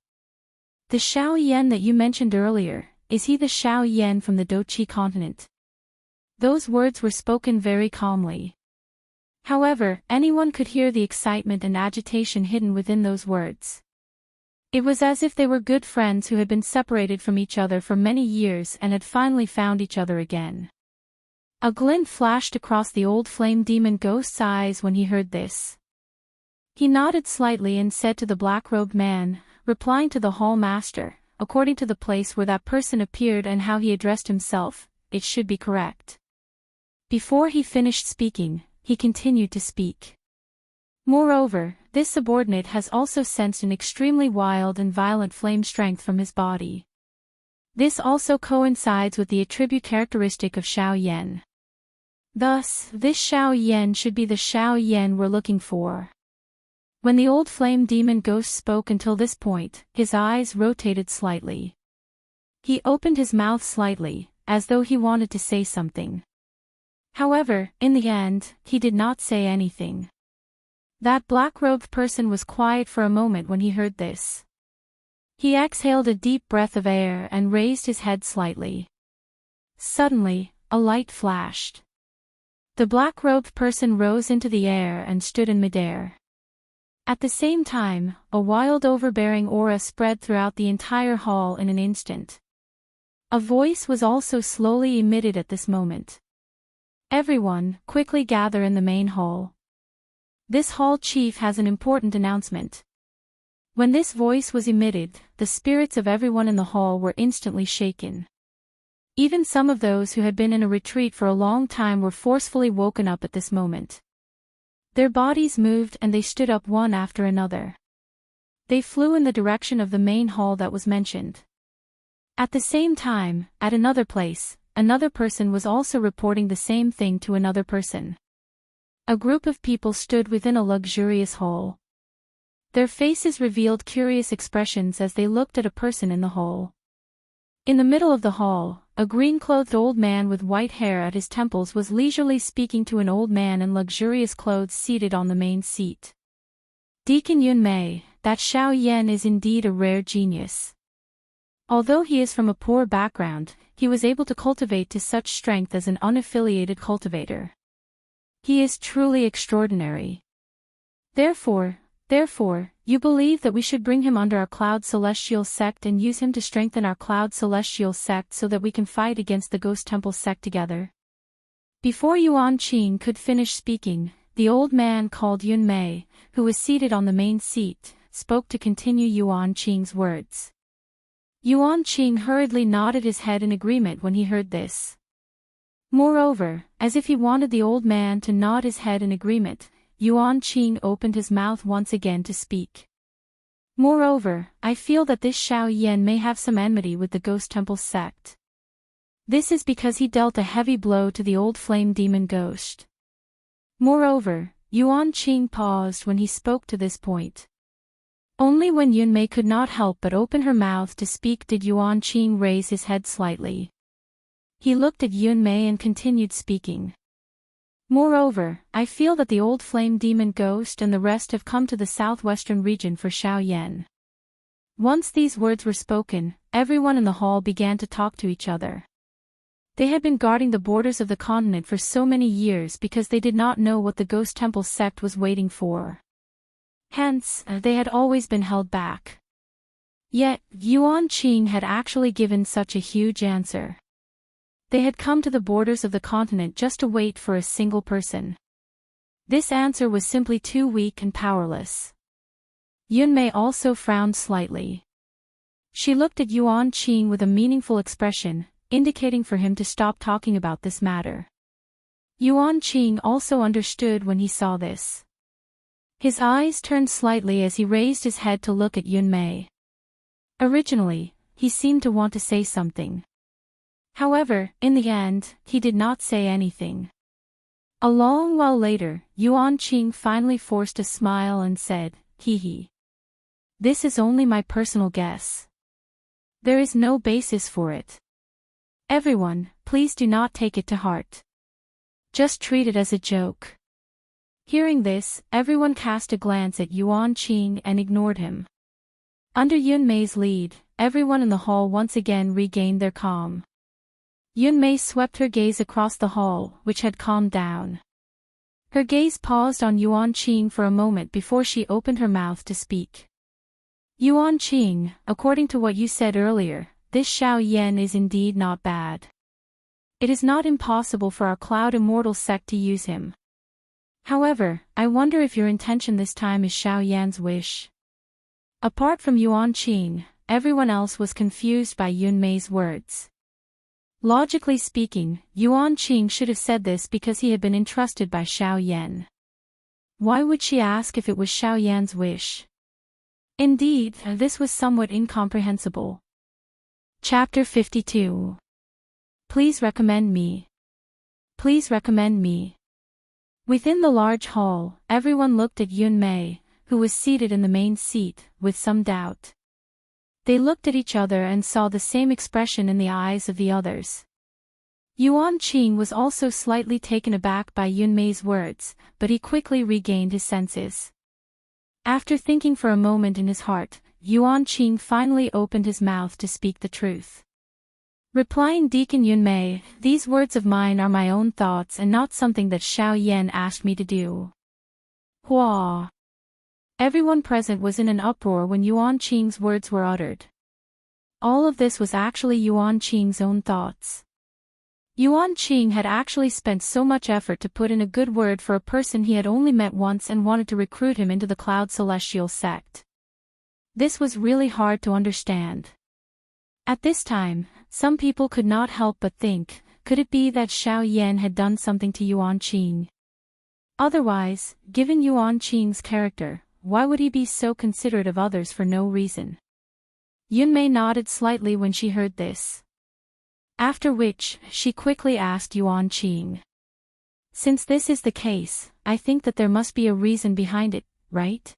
"The Xiao Yan that you mentioned earlier, is he the Xiao Yan from the Doqi continent?" Those words were spoken very calmly. However, anyone could hear the excitement and agitation hidden within those words. It was as if they were good friends who had been separated from each other for many years and had finally found each other again. A glint flashed across the old flame demon ghost's eyes when he heard this. He nodded slightly and said to the black-robed man, replying to the hall master, according to the place where that person appeared and how he addressed himself, it should be correct. Before he finished speaking, he continued to speak. Moreover, this subordinate has also sensed an extremely wild and violent flame strength from his body. This also coincides with the attribute characteristic of Xiao Yan. Thus, this Xiao Yan should be the Xiao Yan we're looking for. When the old flame demon ghost spoke until this point, his eyes rotated slightly. He opened his mouth slightly, as though he wanted to say something. However, in the end, he did not say anything. That black-robed person was quiet for a moment when he heard this. He exhaled a deep breath of air and raised his head slightly. Suddenly, a light flashed. The black-robed person rose into the air and stood in midair. At the same time, a wild overbearing aura spread throughout the entire hall in an instant. A voice was also slowly emitted at this moment. "Everyone, quickly gather in the main hall. This hall chief has an important announcement." When this voice was emitted, the spirits of everyone in the hall were instantly shaken. Even some of those who had been in a retreat for a long time were forcefully woken up at this moment. Their bodies moved and they stood up one after another. They flew in the direction of the main hall that was mentioned. At the same time, at another place, another person was also reporting the same thing to another person. A group of people stood within a luxurious hall. Their faces revealed curious expressions as they looked at a person in the hall. In the middle of the hall, a green-clothed old man with white hair at his temples was leisurely speaking to an old man in luxurious clothes seated on the main seat. "Deacon Yun Mei, that Xiao Yan is indeed a rare genius. Although he is from a poor background, he was able to cultivate to such strength as an unaffiliated cultivator. He is truly extraordinary. Therefore, you believe that we should bring him under our Cloud Celestial sect and use him to strengthen our Cloud Celestial sect so that we can fight against the Ghost Temple sect together? Before Yuan Qing could finish speaking, the old man called Yun Mei, who was seated on the main seat, spoke to continue Yuan Qing's words. Yuan Qing hurriedly nodded his head in agreement when he heard this. Moreover, as if he wanted the old man to nod his head in agreement, Yuan Qing opened his mouth once again to speak. Moreover, I feel that this Xiao Yan may have some enmity with the Ghost Temple sect. This is because he dealt a heavy blow to the old flame demon ghost. Moreover, Yuan Qing paused when he spoke to this point. Only when Yun Mei could not help but open her mouth to speak did Yuan Qing raise his head slightly. He looked at Yun Mei and continued speaking. Moreover, I feel that the old flame demon ghost and the rest have come to the southwestern region for Xiao Yan. Once these words were spoken, everyone in the hall began to talk to each other. They had been guarding the borders of the continent for so many years because they did not know what the Ghost Temple sect was waiting for. Hence, they had always been held back. Yet, Yuan Qing had actually given such a huge answer. They had come to the borders of the continent just to wait for a single person. This answer was simply too weak and powerless. Yun Mei also frowned slightly. She looked at Yuan Qing with a meaningful expression, indicating for him to stop talking about this matter. Yuan Qing also understood when he saw this. His eyes turned slightly as he raised his head to look at Yun Mei. Originally, he seemed to want to say something. However, in the end, he did not say anything. A long while later, Yuan Qing finally forced a smile and said, "Hee hee. This is only my personal guess. There is no basis for it. Everyone, please do not take it to heart. Just treat it as a joke." Hearing this, everyone cast a glance at Yuan Qing and ignored him. Under Yun Mei's lead, everyone in the hall once again regained their calm. Yun Mei swept her gaze across the hall, which had calmed down. Her gaze paused on Yuan Qing for a moment before she opened her mouth to speak. "Yuan Qing, according to what you said earlier, this Xiao Yan is indeed not bad. It is not impossible for our Cloud Immortal sect to use him. However, I wonder if your intention this time is Xiao Yan's wish." Apart from Yuan Qing, everyone else was confused by Yun Mei's words. Logically speaking, Yuan Qing should have said this because he had been entrusted by Xiao Yan. Why would she ask if it was Xiao Yan's wish? Indeed, this was somewhat incomprehensible. Chapter 52. Please recommend me. Please recommend me. Within the large hall, everyone looked at Yun Mei, who was seated in the main seat, with some doubt. They looked at each other and saw the same expression in the eyes of the others. Yuan Qing was also slightly taken aback by Yun Mei's words, but he quickly regained his senses. After thinking for a moment in his heart, Yuan Qing finally opened his mouth to speak the truth. Replying Deacon Yun Mei, "These words of mine are my own thoughts and not something that Xiao Yan asked me to do." Hua! Everyone present was in an uproar when Yuan Qing's words were uttered. All of this was actually Yuan Qing's own thoughts. Yuan Qing had actually spent so much effort to put in a good word for a person he had only met once and wanted to recruit him into the Cloud Celestial sect. This was really hard to understand. At this time, some people could not help but think, could it be that Xiao Yan had done something to Yuan Qing? Otherwise, given Yuan Qing's character, why would he be so considerate of others for no reason? Yun Mei nodded slightly when she heard this. After which, she quickly asked Yuan Qing. "Since this is the case, I think that there must be a reason behind it, right?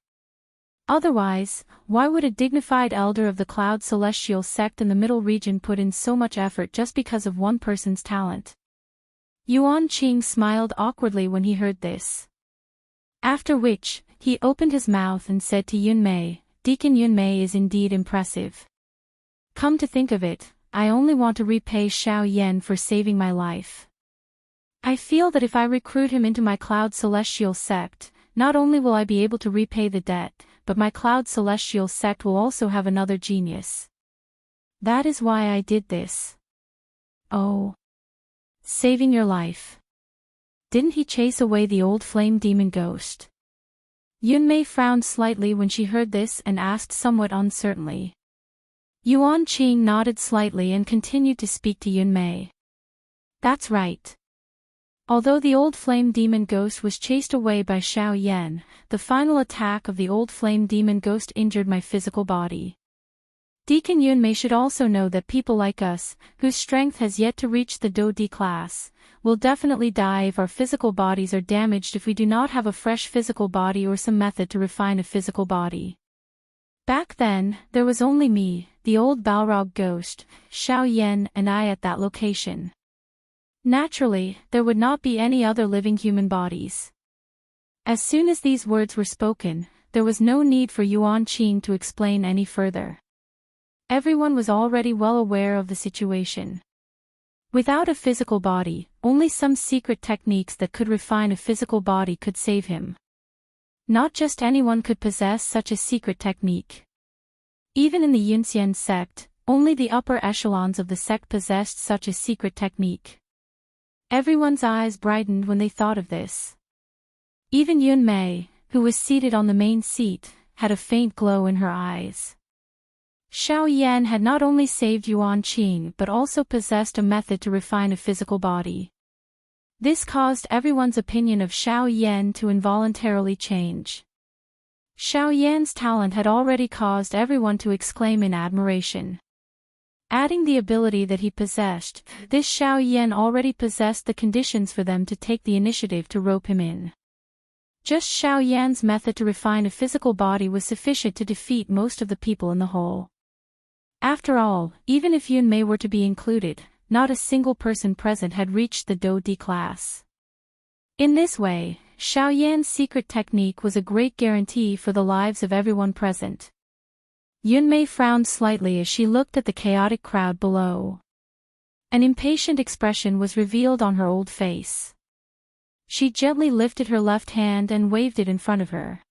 Otherwise, why would a dignified elder of the Cloud Celestial sect in the Middle region put in so much effort just because of one person's talent?" Yuan Qing smiled awkwardly when he heard this. After which, he opened his mouth and said to Yun Mei, "Deacon Yun Mei is indeed impressive. Come to think of it, I only want to repay Xiao Yan for saving my life. I feel that if I recruit him into my Cloud Celestial sect, not only will I be able to repay the debt, but my Cloud Celestial sect will also have another genius. That is why I did this. Oh. Saving your life. Didn't he chase away the old flame demon ghost? Yunmei frowned slightly when she heard this and asked somewhat uncertainly. Yuan Qing nodded slightly and continued to speak to Yunmei. That's right. Although the old flame demon ghost was chased away by Xiao Yan, the final attack of the old flame demon ghost injured my physical body. Deacon Yunmei should also know that people like us, whose strength has yet to reach the Do D class, will definitely die if our physical bodies are damaged if we do not have a fresh physical body or some method to refine a physical body. Back then, there was only me, the old Balrog ghost, Xiao Yan and I at that location. Naturally, there would not be any other living human bodies. As soon as these words were spoken, there was no need for Yuan Qing to explain any further. Everyone was already well aware of the situation. Without a physical body, only some secret techniques that could refine a physical body could save him. Not just anyone could possess such a secret technique. Even in the Yunxian sect, only the upper echelons of the sect possessed such a secret technique. Everyone's eyes brightened when they thought of this. Even Yunmei, who was seated on the main seat, had a faint glow in her eyes. Xiao Yan had not only saved Yuan Qing but also possessed a method to refine a physical body. This caused everyone's opinion of Xiao Yan to involuntarily change. Xiao Yan's talent had already caused everyone to exclaim in admiration. Adding the ability that he possessed, this Xiao Yan already possessed the conditions for them to take the initiative to rope him in. Just Xiao Yan's method to refine a physical body was sufficient to defeat most of the people in the whole. After all, even if Yunmei were to be included, not a single person present had reached the Do D class. In this way, Xiao Yan's secret technique was a great guarantee for the lives of everyone present. Yunmei frowned slightly as she looked at the chaotic crowd below. An impatient expression was revealed on her old face. She gently lifted her left hand and waved it in front of her.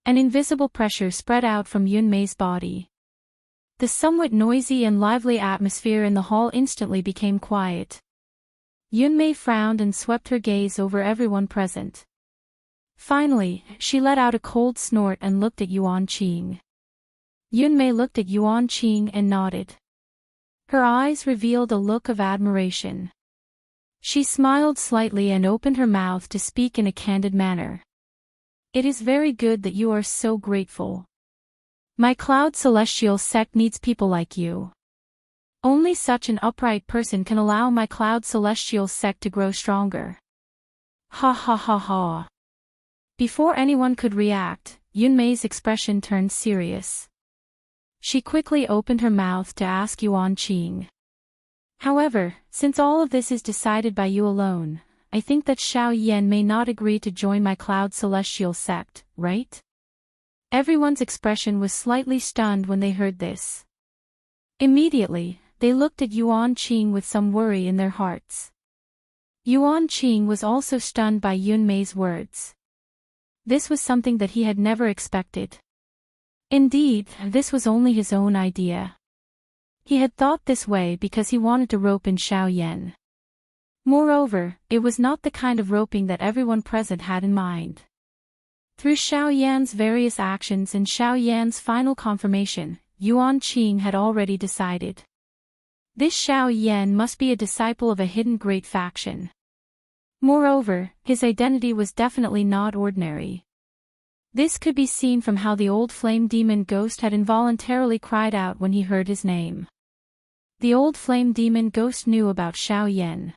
An invisible pressure spread out from Yunmei's body. The somewhat noisy and lively atmosphere in the hall instantly became quiet. Yunmei frowned and swept her gaze over everyone present. Finally, she let out a cold snort and looked at Yuan Qing. Yunmei looked at Yuan Qing and nodded. Her eyes revealed a look of admiration. She smiled slightly and opened her mouth to speak in a candid manner. It is very good that you are so grateful. My Cloud Celestial sect needs people like you. Only such an upright person can allow my Cloud Celestial sect to grow stronger. Ha ha ha ha. Before anyone could react, Yunmei's expression turned serious. She quickly opened her mouth to ask Yuan Qing. However, since all of this is decided by you alone, I think that Xiao Yan may not agree to join my Cloud Celestial sect, right? Everyone's expression was slightly stunned when they heard this. Immediately, they looked at Yuan Qing with some worry in their hearts. Yuan Qing was also stunned by Yunmei's words. This was something that he had never expected. Indeed, this was only his own idea. He had thought this way because he wanted to rope in Xiao Yan. Moreover, it was not the kind of roping that everyone present had in mind. Through Xiao Yan's various actions and Xiao Yan's final confirmation, Yuan Qing had already decided. This Xiao Yan must be a disciple of a hidden great faction. Moreover, his identity was definitely not ordinary. This could be seen from how the old flame demon ghost had involuntarily cried out when he heard his name. The old flame demon ghost knew about Xiao Yan.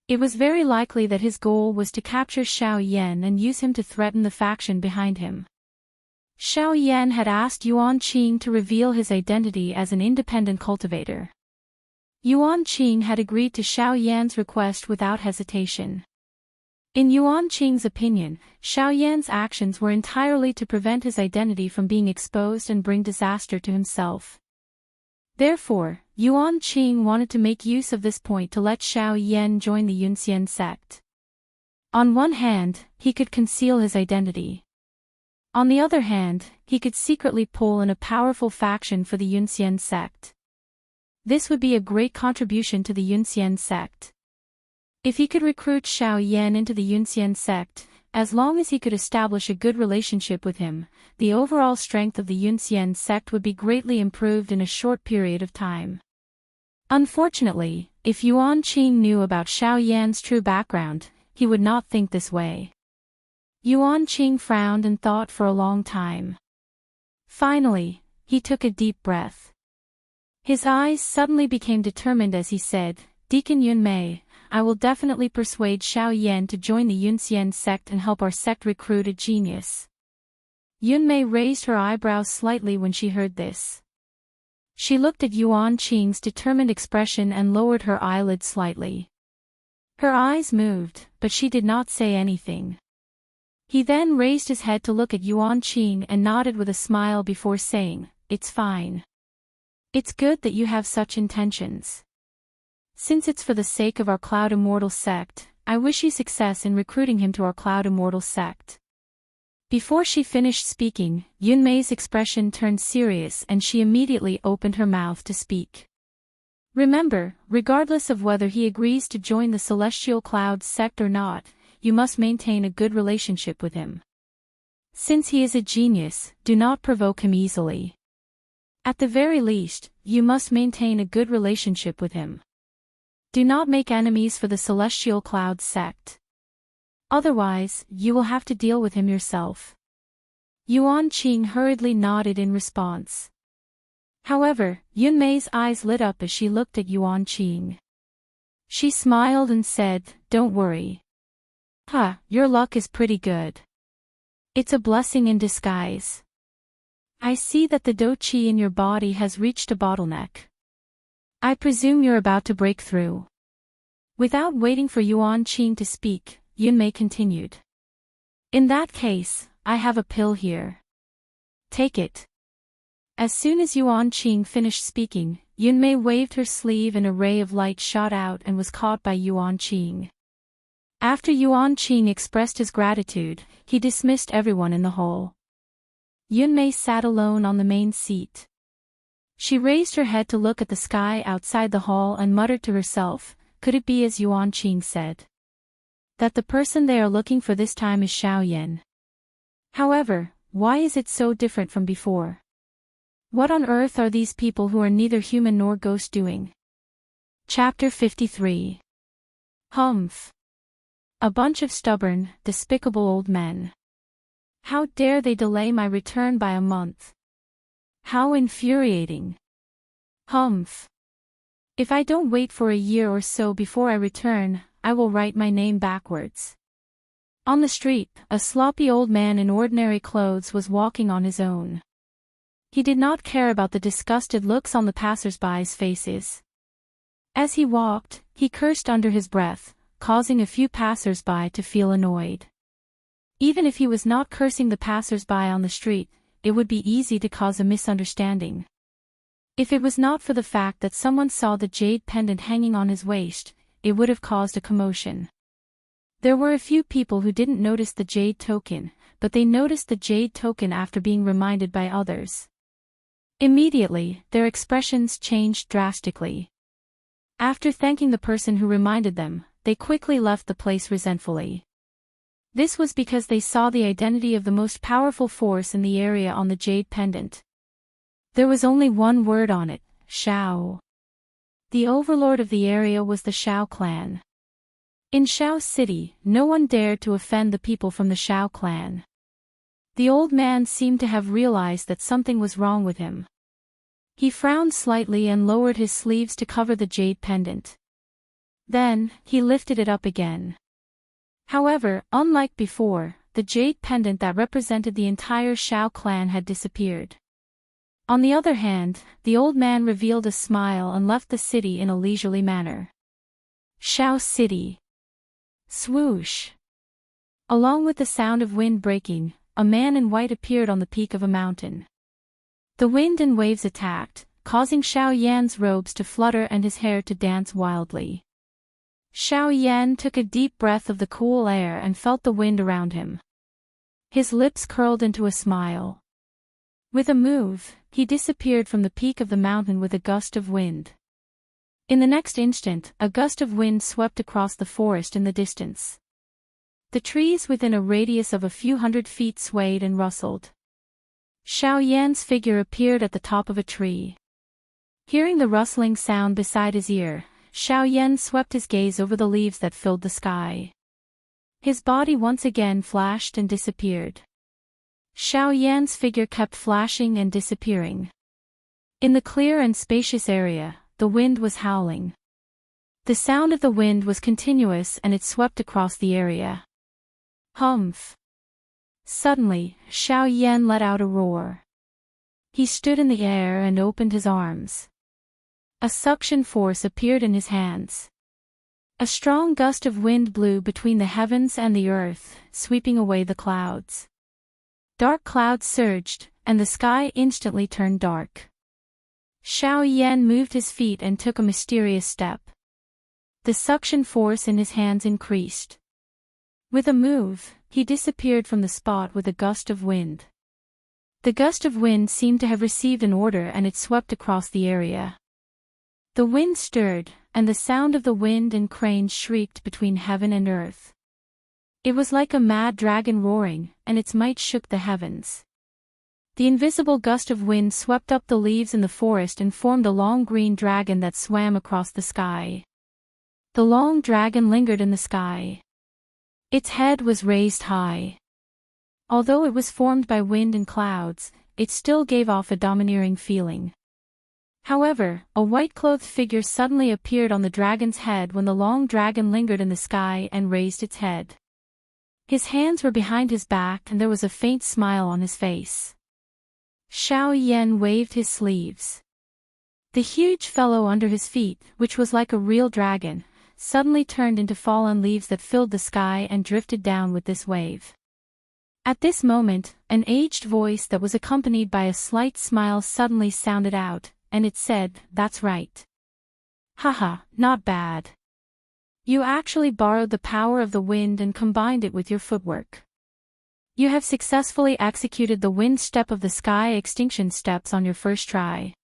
It was very likely that his goal was to capture Xiao Yan and use him to threaten the faction behind him. Xiao Yan had asked Yuan Qing to reveal his identity as an independent cultivator. Yuan Qing had agreed to Xiao Yan's request without hesitation. In Yuan Qing's opinion, Xiao Yan's actions were entirely to prevent his identity from being exposed and bring disaster to himself. Therefore, Yuan Qing wanted to make use of this point to let Xiao Yan join the Yunxian sect. On one hand, he could conceal his identity. On the other hand, he could secretly pull in a powerful faction for the Yunxian sect. This would be a great contribution to the Yunxian sect. If he could recruit Xiao Yan into the Yunxian sect, as long as he could establish a good relationship with him, the overall strength of the Yunxian sect would be greatly improved in a short period of time. Unfortunately, if Yuan Qing knew about Xiao Yan's true background, he would not think this way. Yuan Qing frowned and thought for a long time. Finally, he took a deep breath. His eyes suddenly became determined as he said, "Deacon Yunmei, I will definitely persuade Xiao Yan to join the Yunxian sect and help our sect recruit a genius." Yunmei raised her eyebrows slightly when she heard this. She looked at Yuan Qing's determined expression and lowered her eyelids slightly. Her eyes moved, but she did not say anything. He then raised his head to look at Yuan Qing and nodded with a smile before saying, "It's fine. It's good that you have such intentions. Since it's for the sake of our Cloud Immortal sect, I wish you success in recruiting him to our Cloud Immortal sect." Before she finished speaking, Yunmei's expression turned serious and she immediately opened her mouth to speak. "Remember, regardless of whether he agrees to join the Celestial Clouds sect or not, you must maintain a good relationship with him. Since he is a genius, do not provoke him easily. At the very least, you must maintain a good relationship with him. Do not make enemies for the Celestial Clouds sect. Otherwise, you will have to deal with him yourself." Yuan Qing hurriedly nodded in response. However, Yunmei's eyes lit up as she looked at Yuan Qing. She smiled and said, "Don't worry. Your luck is pretty good. It's a blessing in disguise. I see that the dou qi in your body has reached a bottleneck. I presume you're about to break through." Without waiting for Yuan Qing to speak, Yunmei continued. "In that case, I have a pill here. Take it." As soon as Yuan Qing finished speaking, Yunmei waved her sleeve and a ray of light shot out and was caught by Yuan Qing. After Yuan Qing expressed his gratitude, he dismissed everyone in the hall. Yunmei sat alone on the main seat. She raised her head to look at the sky outside the hall and muttered to herself, could it be as Yuan Qing said? That the person they are looking for this time is Xiao Yan. However, why is it so different from before? What on earth are these people who are neither human nor ghost doing? Chapter 53. Humph. A bunch of stubborn, despicable old men. How dare they delay my return by a month? How infuriating. Humph. If I don't wait for a year or so before I return, I will write my name backwards. On the street, a sloppy old man in ordinary clothes was walking on his own. He did not care about the disgusted looks on the passers-by's faces. As he walked, he cursed under his breath, causing a few passers-by to feel annoyed. Even if he was not cursing the passers-by on the street, it would be easy to cause a misunderstanding. If it was not for the fact that someone saw the jade pendant hanging on his waist, it would have caused a commotion. There were a few people who didn't notice the jade token, but they noticed the jade token after being reminded by others. Immediately, their expressions changed drastically. After thanking the person who reminded them, they quickly left the place resentfully. This was because they saw the identity of the most powerful force in the area on the jade pendant. There was only one word on it, Shao. The overlord of the area was the Shao clan. In Shao City, no one dared to offend the people from the Shao clan. The old man seemed to have realized that something was wrong with him. He frowned slightly and lowered his sleeves to cover the jade pendant. Then, he lifted it up again. However, unlike before, the jade pendant that represented the entire Shao clan had disappeared. On the other hand, the old man revealed a smile and left the city in a leisurely manner. Shao City. Swoosh. Along with the sound of wind breaking, a man in white appeared on the peak of a mountain. The wind and waves attacked, causing Xiao Yan's robes to flutter and his hair to dance wildly. Xiao Yan took a deep breath of the cool air and felt the wind around him. His lips curled into a smile. With a move, he disappeared from the peak of the mountain with a gust of wind. In the next instant, a gust of wind swept across the forest in the distance. The trees within a radius of a few hundred feet swayed and rustled. Xiao Yan's figure appeared at the top of a tree. Hearing the rustling sound beside his ear, Xiao Yan swept his gaze over the leaves that filled the sky. His body once again flashed and disappeared. Xiao Yan's figure kept flashing and disappearing. In the clear and spacious area, the wind was howling. The sound of the wind was continuous and it swept across the area. Humph! Suddenly, Xiao Yan let out a roar. He stood in the air and opened his arms. A suction force appeared in his hands. A strong gust of wind blew between the heavens and the earth, sweeping away the clouds. Dark clouds surged, and the sky instantly turned dark. Xiao Yan moved his feet and took a mysterious step. The suction force in his hands increased. With a move, he disappeared from the spot with a gust of wind. The gust of wind seemed to have received an order and it swept across the area. The wind stirred, and the sound of the wind and cranes shrieked between heaven and earth. It was like a mad dragon roaring, and its might shook the heavens. The invisible gust of wind swept up the leaves in the forest and formed a long green dragon that swam across the sky. The long dragon lingered in the sky. Its head was raised high. Although it was formed by wind and clouds, it still gave off a domineering feeling. However, a white-clothed figure suddenly appeared on the dragon's head when the long dragon lingered in the sky and raised its head. His hands were behind his back and there was a faint smile on his face. Xiao Yan waved his sleeves. The huge fellow under his feet, which was like a real dragon, suddenly turned into fallen leaves that filled the sky and drifted down with this wave. At this moment, an aged voice that was accompanied by a slight smile suddenly sounded out, and it said, "That's right. Haha, not bad. You actually borrowed the power of the wind and combined it with your footwork. You have successfully executed the wind step of the sky extinction steps on your first try.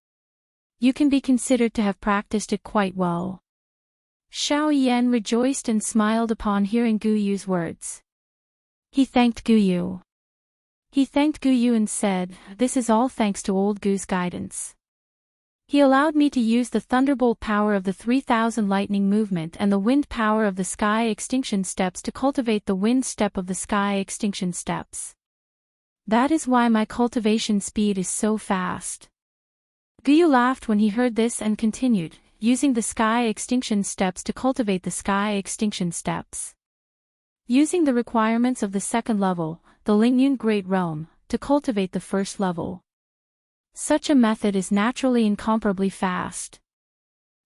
You can be considered to have practiced it quite well." Xiao Yan rejoiced and smiled upon hearing Gu Yu's words. He thanked Gu Yu. And said, "This is all thanks to old Gu's guidance. He allowed me to use the thunderbolt power of the 3000 lightning movement and the wind power of the sky extinction steps to cultivate the wind step of the sky extinction steps. That is why my cultivation speed is so fast." Gu Yu laughed when he heard this and continued, using the sky extinction steps to cultivate the sky extinction steps. Using the requirements of the second level, the Lingyun Great Realm, to cultivate the first level. Such a method is naturally incomparably fast.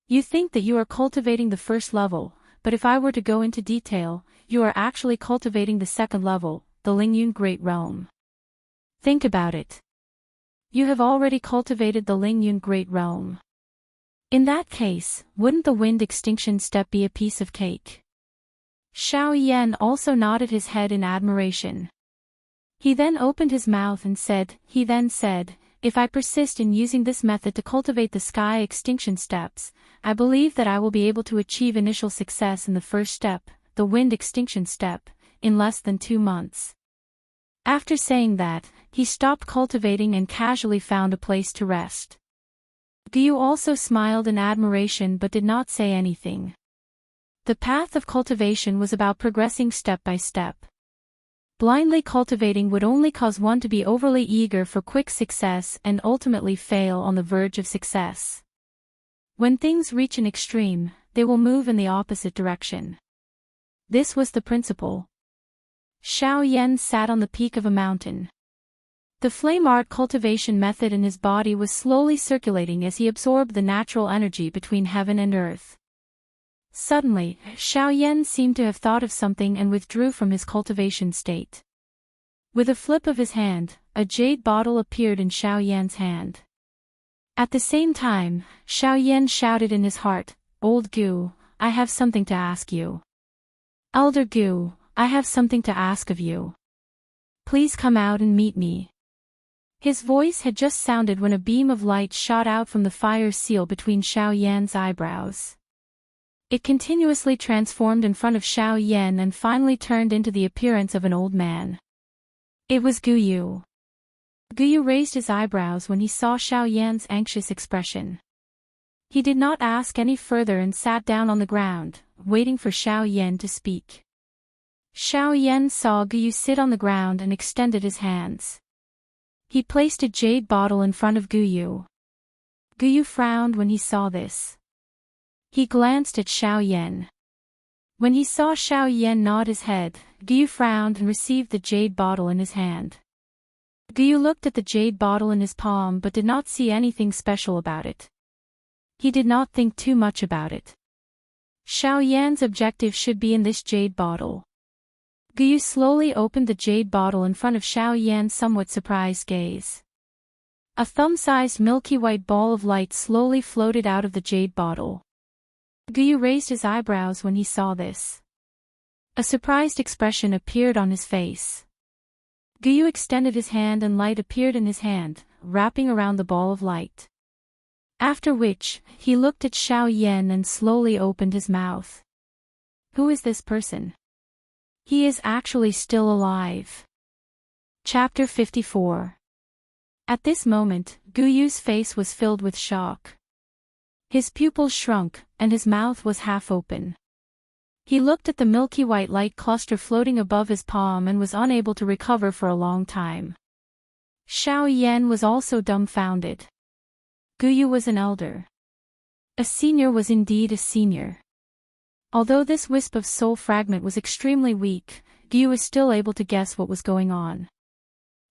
You think that you are cultivating the first level, but if I were to go into detail, you are actually cultivating the second level, the Lingyun Great Realm. Think about it. You have already cultivated the Lingyun Great Realm. In that case, wouldn't the wind extinction step be a piece of cake? Xiao Yan also nodded his head in admiration. He then opened his mouth and said, "If I persist in using this method to cultivate the sky extinction steps, I believe that I will be able to achieve initial success in the first step, the wind extinction step, in less than 2 months." After saying that, he stopped cultivating and casually found a place to rest. Gu Yu also smiled in admiration but did not say anything. The path of cultivation was about progressing step by step. Blindly cultivating would only cause one to be overly eager for quick success and ultimately fail on the verge of success. When things reach an extreme, they will move in the opposite direction. This was the principle. Xiao Yan sat on the peak of a mountain. The flame art cultivation method in his body was slowly circulating as he absorbed the natural energy between heaven and earth. Suddenly, Xiao Yan seemed to have thought of something and withdrew from his cultivation state. With a flip of his hand, a jade bottle appeared in Xiao Yan's hand. At the same time, Xiao Yan shouted in his heart, "Old Gu, I have something to ask you. Elder Gu, I have something to ask of you. Please come out and meet me." His voice had just sounded when a beam of light shot out from the fire seal between Xiao Yan's eyebrows. It continuously transformed in front of Xiao Yan and finally turned into the appearance of an old man. It was Gu Yu. Gu Yu raised his eyebrows when he saw Xiao Yan's anxious expression. He did not ask any further and sat down on the ground, waiting for Xiao Yan to speak. Xiao Yan saw Gu Yu sit on the ground and extended his hands. He placed a jade bottle in front of Gu Yu. Gu Yu frowned when he saw this. He glanced at Xiao Yan. When he saw Xiao Yan nod his head, Gu Yu frowned and received the jade bottle in his hand. Gu Yu looked at the jade bottle in his palm but did not see anything special about it. He did not think too much about it. Xiao Yan's objective should be in this jade bottle. Gu Yu slowly opened the jade bottle in front of Xiao Yan's somewhat surprised gaze. A thumb-sized milky white ball of light slowly floated out of the jade bottle. Gu Yu raised his eyebrows when he saw this. A surprised expression appeared on his face. Gu Yu extended his hand and light appeared in his hand, wrapping around the ball of light. After which, he looked at Xiao Yan and slowly opened his mouth. Who is this person? He is actually still alive. Chapter 54. At this moment, Gu Yu's face was filled with shock. His pupils shrunk, and his mouth was half open. He looked at the milky white light cluster floating above his palm and was unable to recover for a long time. Xiao Yan was also dumbfounded. Gu Yu was an elder. A senior was indeed a senior. Although this wisp of soul fragment was extremely weak, Gu Yu was still able to guess what was going on.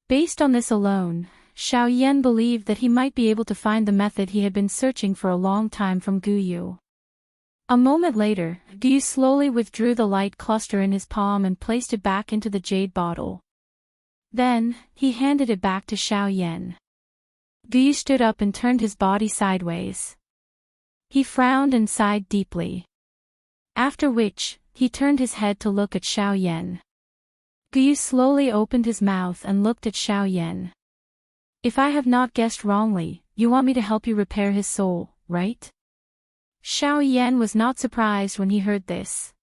Based on this alone, Xiao Yan believed that he might be able to find the method he had been searching for a long time from Gu Yu. A moment later, Gu Yu slowly withdrew the light cluster in his palm and placed it back into the jade bottle. Then, he handed it back to Xiao Yan. Gu Yu stood up and turned his body sideways. He frowned and sighed deeply. After which, he turned his head to look at Xiao Yan. Gu Yu slowly opened his mouth and looked at Xiao Yan. If I have not guessed wrongly, you want me to help you repair his soul, right? Xiao Yan was not surprised when he heard this.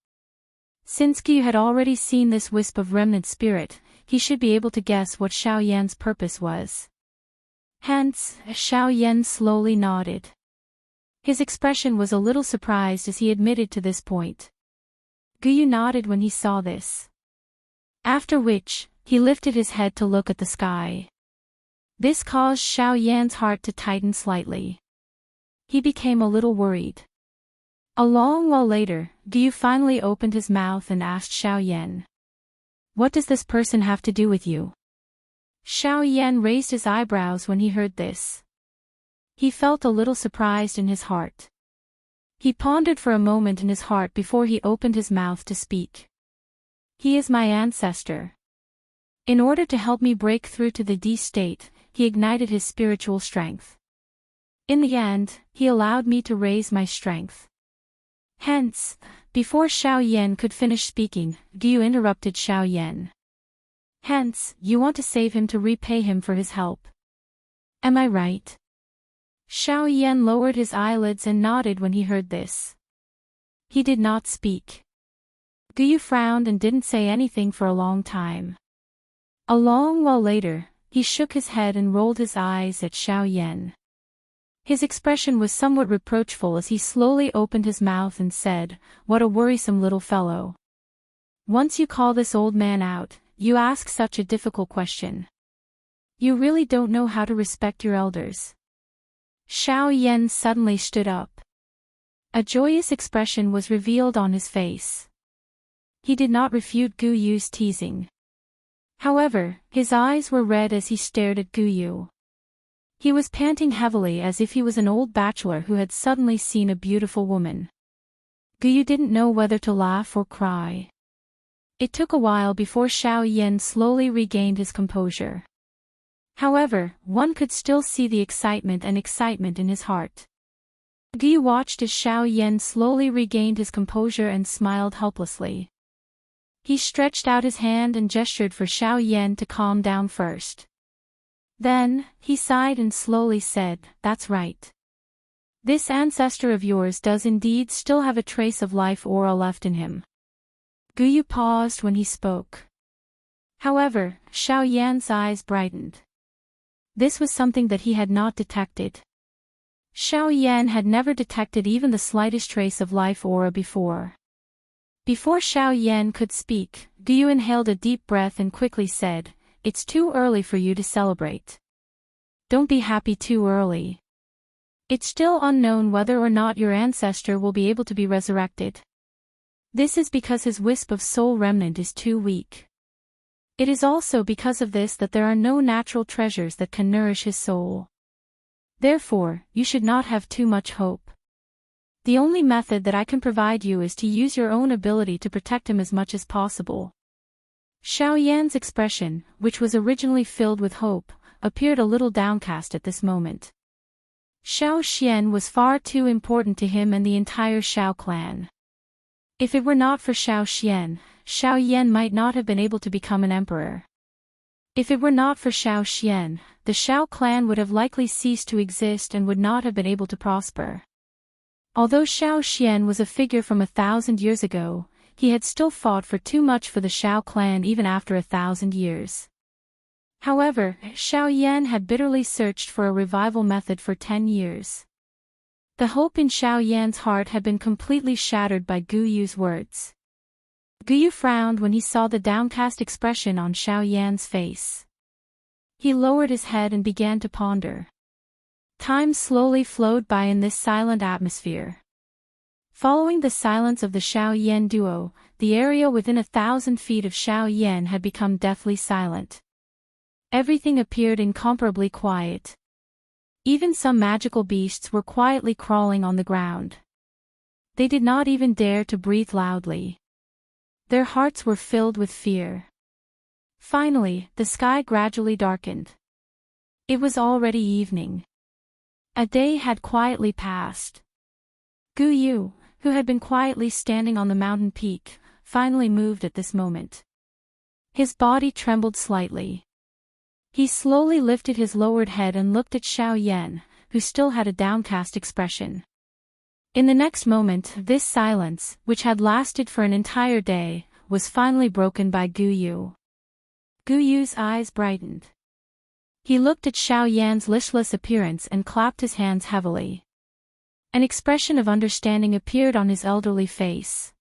Since Gu Yu had already seen this wisp of remnant spirit, he should be able to guess what Xiao Yan's purpose was. Hence, Xiao Yan slowly nodded. His expression was a little surprised as he admitted to this point. Gu Yu nodded when he saw this. After which, he lifted his head to look at the sky. This caused Xiao Yan's heart to tighten slightly. He became a little worried. A long while later, Gu Yu finally opened his mouth and asked Xiao Yan. What does this person have to do with you? Xiao Yan raised his eyebrows when he heard this. He felt a little surprised in his heart. He pondered for a moment in his heart before he opened his mouth to speak. He is my ancestor. In order to help me break through to the D state, he ignited his spiritual strength. In the end, he allowed me to raise my strength. Hence, before Xiao Yan could finish speaking, Gu Yu interrupted Xiao Yan. Hence, you want to save him to repay him for his help. Am I right? Xiao Yan lowered his eyelids and nodded when he heard this. He did not speak. Gu Yu frowned and didn't say anything for a long time. A long while later, he shook his head and rolled his eyes at Xiao Yan. His expression was somewhat reproachful as he slowly opened his mouth and said, "What a worrisome little fellow. Once you call this old man out, you ask such a difficult question. You really don't know how to respect your elders." Xiao Yan suddenly stood up. A joyous expression was revealed on his face. He did not refute Gu Yu's teasing. However, his eyes were red as he stared at Gu Yu. He was panting heavily as if he was an old bachelor who had suddenly seen a beautiful woman. Gu Yu didn't know whether to laugh or cry. It took a while before Xiao Yan slowly regained his composure. However, one could still see the excitement in his heart. Guyu watched as Xiao Yan slowly regained his composure and smiled helplessly. He stretched out his hand and gestured for Xiao Yan to calm down first. Then, he sighed and slowly said, "That's right. This ancestor of yours does indeed still have a trace of life aura left in him." Guyu paused when he spoke. However, Xiao Yan's eyes brightened. This was something that he had not detected. Xiao Yan had never detected even the slightest trace of life aura before. Before Xiao Yan could speak, Guyu inhaled a deep breath and quickly said, "It's too early for you to celebrate. Don't be happy too early. It's still unknown whether or not your ancestor will be able to be resurrected. This is because his wisp of soul remnant is too weak. It is also because of this that there are no natural treasures that can nourish his soul. Therefore, you should not have too much hope. The only method that I can provide you is to use your own ability to protect him as much as possible." Xiao Yan's expression, which was originally filled with hope, appeared a little downcast at this moment. Xiao Xian was far too important to him and the entire Xiao clan. If it were not for Xiao Xian, Xiao Yan might not have been able to become an emperor. If it were not for Xiao Xian, the Xiao clan would have likely ceased to exist and would not have been able to prosper. Although Xiao Xian was a figure from 1,000 years ago, he had still fought for too much for the Xiao clan even after 1,000 years. However, Xiao Yan had bitterly searched for a revival method for 10 years. The hope in Xiao Yan's heart had been completely shattered by Guyu's words. Guyu frowned when he saw the downcast expression on Xiao Yan's face. He lowered his head and began to ponder. Time slowly flowed by in this silent atmosphere. Following the silence of the Xiao Yan duo, the area within 1,000 feet of Xiao Yan had become deathly silent. Everything appeared incomparably quiet. Even some magical beasts were quietly crawling on the ground. They did not even dare to breathe loudly. Their hearts were filled with fear. Finally, the sky gradually darkened. It was already evening. A day had quietly passed. Guyu, who had been quietly standing on the mountain peak, finally moved at this moment. His body trembled slightly. He slowly lifted his lowered head and looked at Xiao Yan, who still had a downcast expression. In the next moment, this silence, which had lasted for an entire day, was finally broken by Guyu. Guyu's eyes brightened. He looked at Xiao Yan's listless appearance and clapped his hands heavily. An expression of understanding appeared on his elderly face.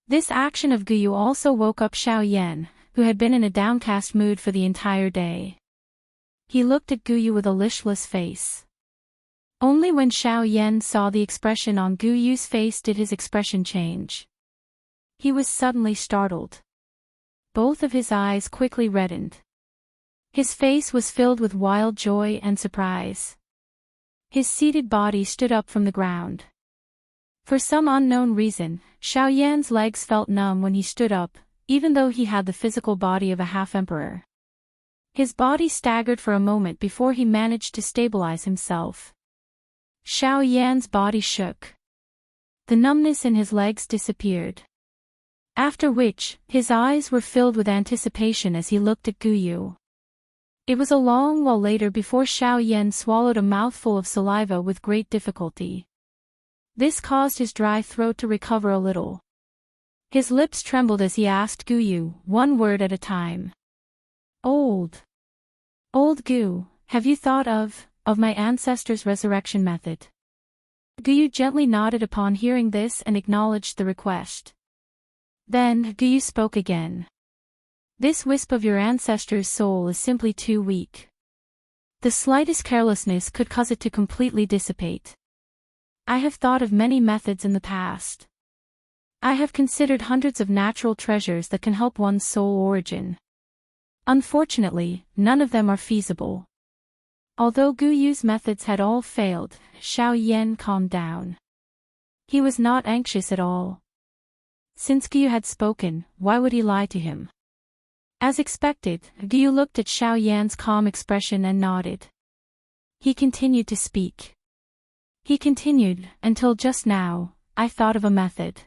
This action of Guyu also woke up Xiao Yan, who had been in a downcast mood for the entire day. He looked at Guyu with a listless face. Only when Xiao Yan saw the expression on Guyu's face did his expression change. He was suddenly startled. Both of his eyes quickly reddened. His face was filled with wild joy and surprise. His seated body stood up from the ground. For some unknown reason, Xiao Yan's legs felt numb when he stood up, even though he had the physical body of a half-emperor. His body staggered for a moment before he managed to stabilize himself. Xiao Yan's body shook. The numbness in his legs disappeared. After which, his eyes were filled with anticipation as he looked at Guyu. It was a long while later before Xiao Yan swallowed a mouthful of saliva with great difficulty. This caused his dry throat to recover a little. His lips trembled as he asked Guyu, one word at a time. Old Gu, have you thought of my ancestor's resurrection method?" Guyu gently nodded upon hearing this and acknowledged the request. Then, Guyu spoke again. "This wisp of your ancestor's soul is simply too weak. The slightest carelessness could cause it to completely dissipate. I have thought of many methods in the past. I have considered hundreds of natural treasures that can help one's soul origin. Unfortunately, none of them are feasible." Although Guyu's methods had all failed, Xiao Yan calmed down. He was not anxious at all. Since Guyu had spoken, why would he lie to him? As expected, Gu looked at Xiao Yan's calm expression and nodded. He continued to speak. He continued, until just now, I thought of a method.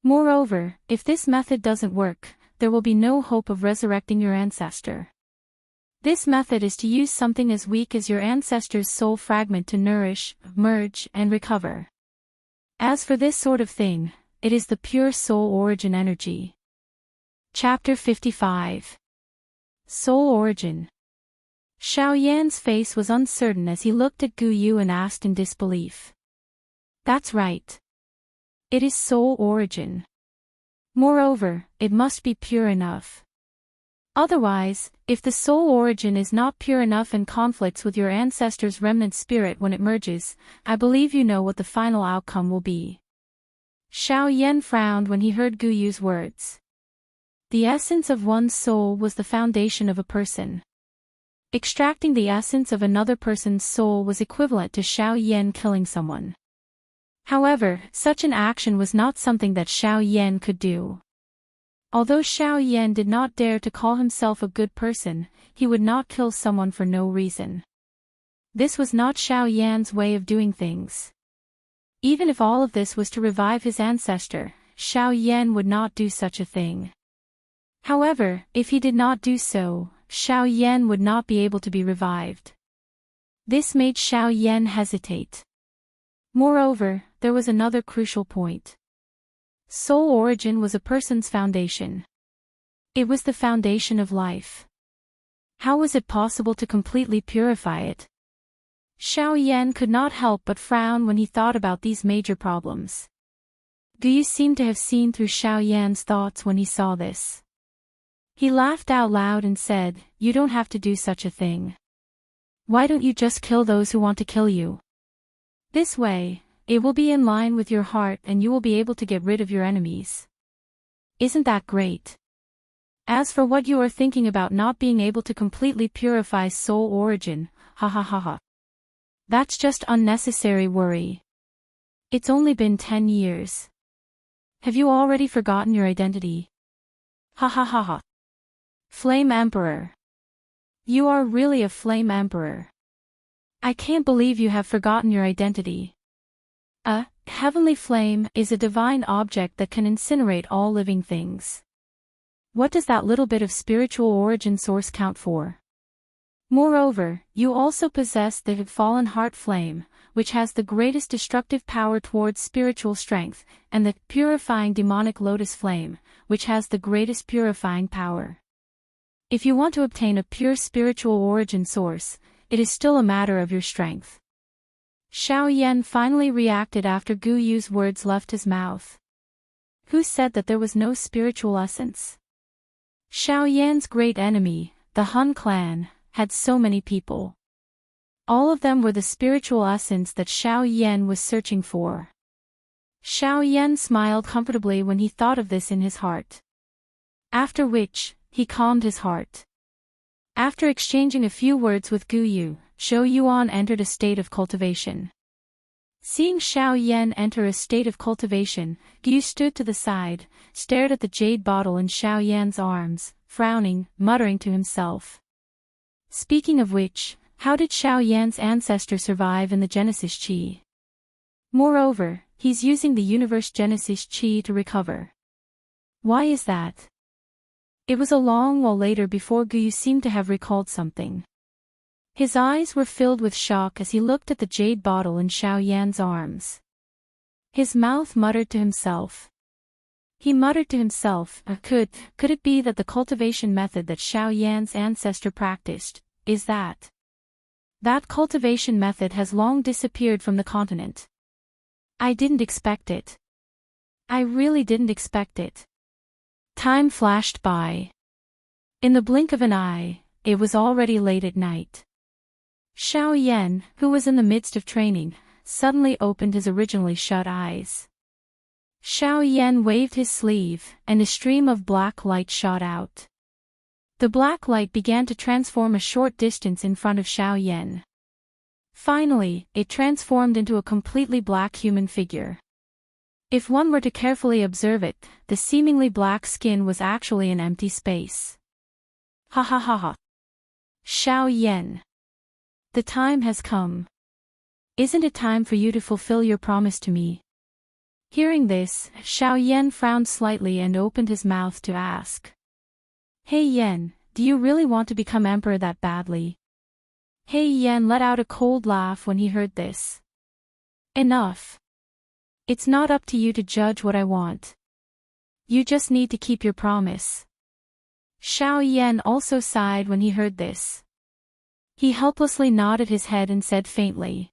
Moreover, if this method doesn't work, there will be no hope of resurrecting your ancestor. This method is to use something as weak as your ancestor's soul fragment to nourish, merge, and recover. As for this sort of thing, it is the pure soul origin energy. Chapter 55. Soul Origin. Xiao Yan's face was uncertain as he looked at Gu Yu and asked in disbelief. That's right. It is soul origin. Moreover, it must be pure enough. Otherwise, if the soul origin is not pure enough and conflicts with your ancestor's remnant spirit when it merges, I believe you know what the final outcome will be. Xiao Yan frowned when he heard Gu Yu's words. The essence of one's soul was the foundation of a person. Extracting the essence of another person's soul was equivalent to Xiao Yan killing someone. However, such an action was not something that Xiao Yan could do. Although Xiao Yan did not dare to call himself a good person, he would not kill someone for no reason. This was not Xiao Yan's way of doing things. Even if all of this was to revive his ancestor, Xiao Yan would not do such a thing. However, if he did not do so, Xiao Yan would not be able to be revived. This made Xiao Yan hesitate. Moreover, there was another crucial point. Soul origin was a person's foundation. It was the foundation of life. How was it possible to completely purify it? Xiao Yan could not help but frown when he thought about these major problems. Gu Yu seemed to have seen through Xiao Yan's thoughts when he saw this. He laughed out loud and said, "You don't have to do such a thing. Why don't you just kill those who want to kill you? This way, it will be in line with your heart and you will be able to get rid of your enemies. Isn't that great? As for what you are thinking about not being able to completely purify soul origin, ha ha ha ha. That's just unnecessary worry. It's only been 10 years. Have you already forgotten your identity? Ha ha ha ha. Flame Emperor. You are really a Flame Emperor. I can't believe you have forgotten your identity. A heavenly flame is a divine object that can incinerate all living things. What does that little bit of spiritual origin source count for? Moreover, you also possess the fallen heart flame, which has the greatest destructive power towards spiritual strength, and the purifying demonic lotus flame, which has the greatest purifying power. If you want to obtain a pure spiritual origin source, it is still a matter of your strength. Xiao Yan finally reacted after Gu Yu's words left his mouth. Who said that there was no spiritual essence? Xiao Yan's great enemy, the Han clan, had so many people. All of them were the spiritual essence that Xiao Yan was searching for. Xiao Yan smiled comfortably when he thought of this in his heart. After which, he calmed his heart. After exchanging a few words with Gu Yu, Zhou Yuan entered a state of cultivation. Seeing Xiao Yan enter a state of cultivation, Gu Yu stood to the side, stared at the jade bottle in Xiao Yan's arms, frowning, muttering to himself. Speaking of which, how did Xiao Yan's ancestor survive in the Genesis Qi? Moreover, he's using the Universe Genesis Qi to recover. Why is that? It was a long while later before Gu Yu seemed to have recalled something. His eyes were filled with shock as he looked at the jade bottle in Xiao Yan's arms. His mouth muttered to himself. He muttered to himself, could it be that the cultivation method that Xiao Yan's ancestor practiced, is that? That cultivation method has long disappeared from the continent. I didn't expect it. I really didn't expect it. Time flashed by. In the blink of an eye, it was already late at night. Xiao Yan, who was in the midst of training, suddenly opened his originally shut eyes. Xiao Yan waved his sleeve, and a stream of black light shot out. The black light began to transform a short distance in front of Xiao Yan. Finally, it transformed into a completely black human figure. If one were to carefully observe it, the seemingly black skin was actually an empty space. Ha ha ha ha. Xiao Yan. The time has come. Isn't it time for you to fulfill your promise to me? Hearing this, Xiao Yan frowned slightly and opened his mouth to ask. Hey Yan, do you really want to become emperor that badly? Hey Yan let out a cold laugh when he heard this. Enough. It's not up to you to judge what I want. You just need to keep your promise. Xiao Yan also sighed when he heard this. He helplessly nodded his head and said faintly.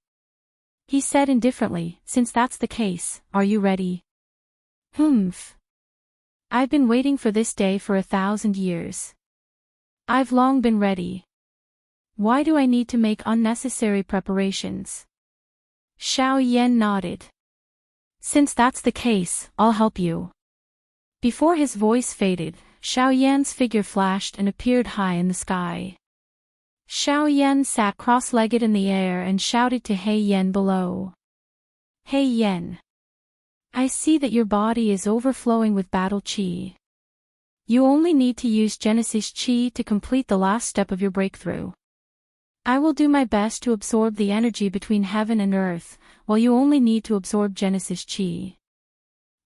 He said indifferently, since that's the case, are you ready? Humph. I've been waiting for this day for 1,000 years. I've long been ready. Why do I need to make unnecessary preparations? Xiao Yan nodded. Since that's the case, I'll help you. Before his voice faded, Xiao Yan's figure flashed and appeared high in the sky. Xiao Yan sat cross-legged in the air and shouted to He Yan below. Hey Yan. I see that your body is overflowing with battle qi. You only need to use Genesis qi to complete the last step of your breakthrough. I will do my best to absorb the energy between heaven and earth, while you only need to absorb Genesis qi.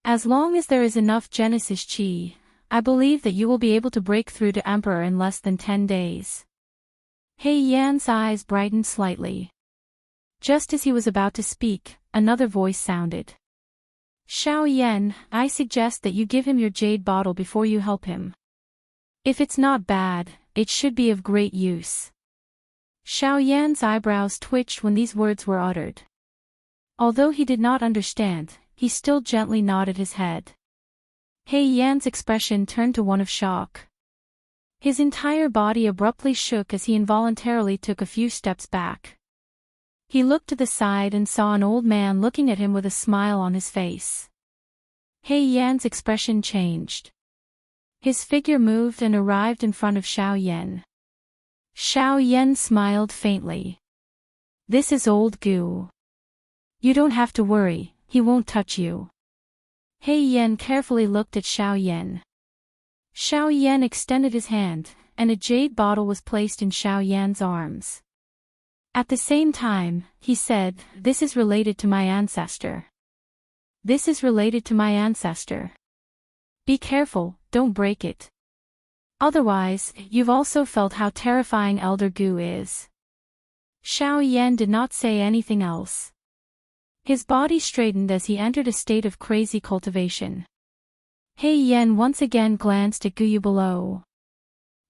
As long as there is enough Genesis qi, I believe that you will be able to break through to Emperor in less than 10 days. He Yan's eyes brightened slightly. Just as he was about to speak, another voice sounded. Xiao Yan, I suggest that you give him your jade bottle before you help him. If it's not bad, it should be of great use. Xiao Yan's eyebrows twitched when these words were uttered. Although he did not understand, he still gently nodded his head. He Yan's expression turned to one of shock. His entire body abruptly shook as he involuntarily took a few steps back. He looked to the side and saw an old man looking at him with a smile on his face. He Yan's expression changed. His figure moved and arrived in front of Xiao Yan. Xiao Yan smiled faintly. This is old Gu. You don't have to worry, he won't touch you. He Yan carefully looked at Xiao Yan. Xiao Yan extended his hand, and a jade bottle was placed in Xiao Yan's arms. At the same time, he said, This is related to my ancestor. This is related to my ancestor. Be careful, don't break it. Otherwise, you've also felt how terrifying Elder Gu is. Xiao Yan did not say anything else. His body straightened as he entered a state of crazy cultivation. He Yan once again glanced at Guyu below.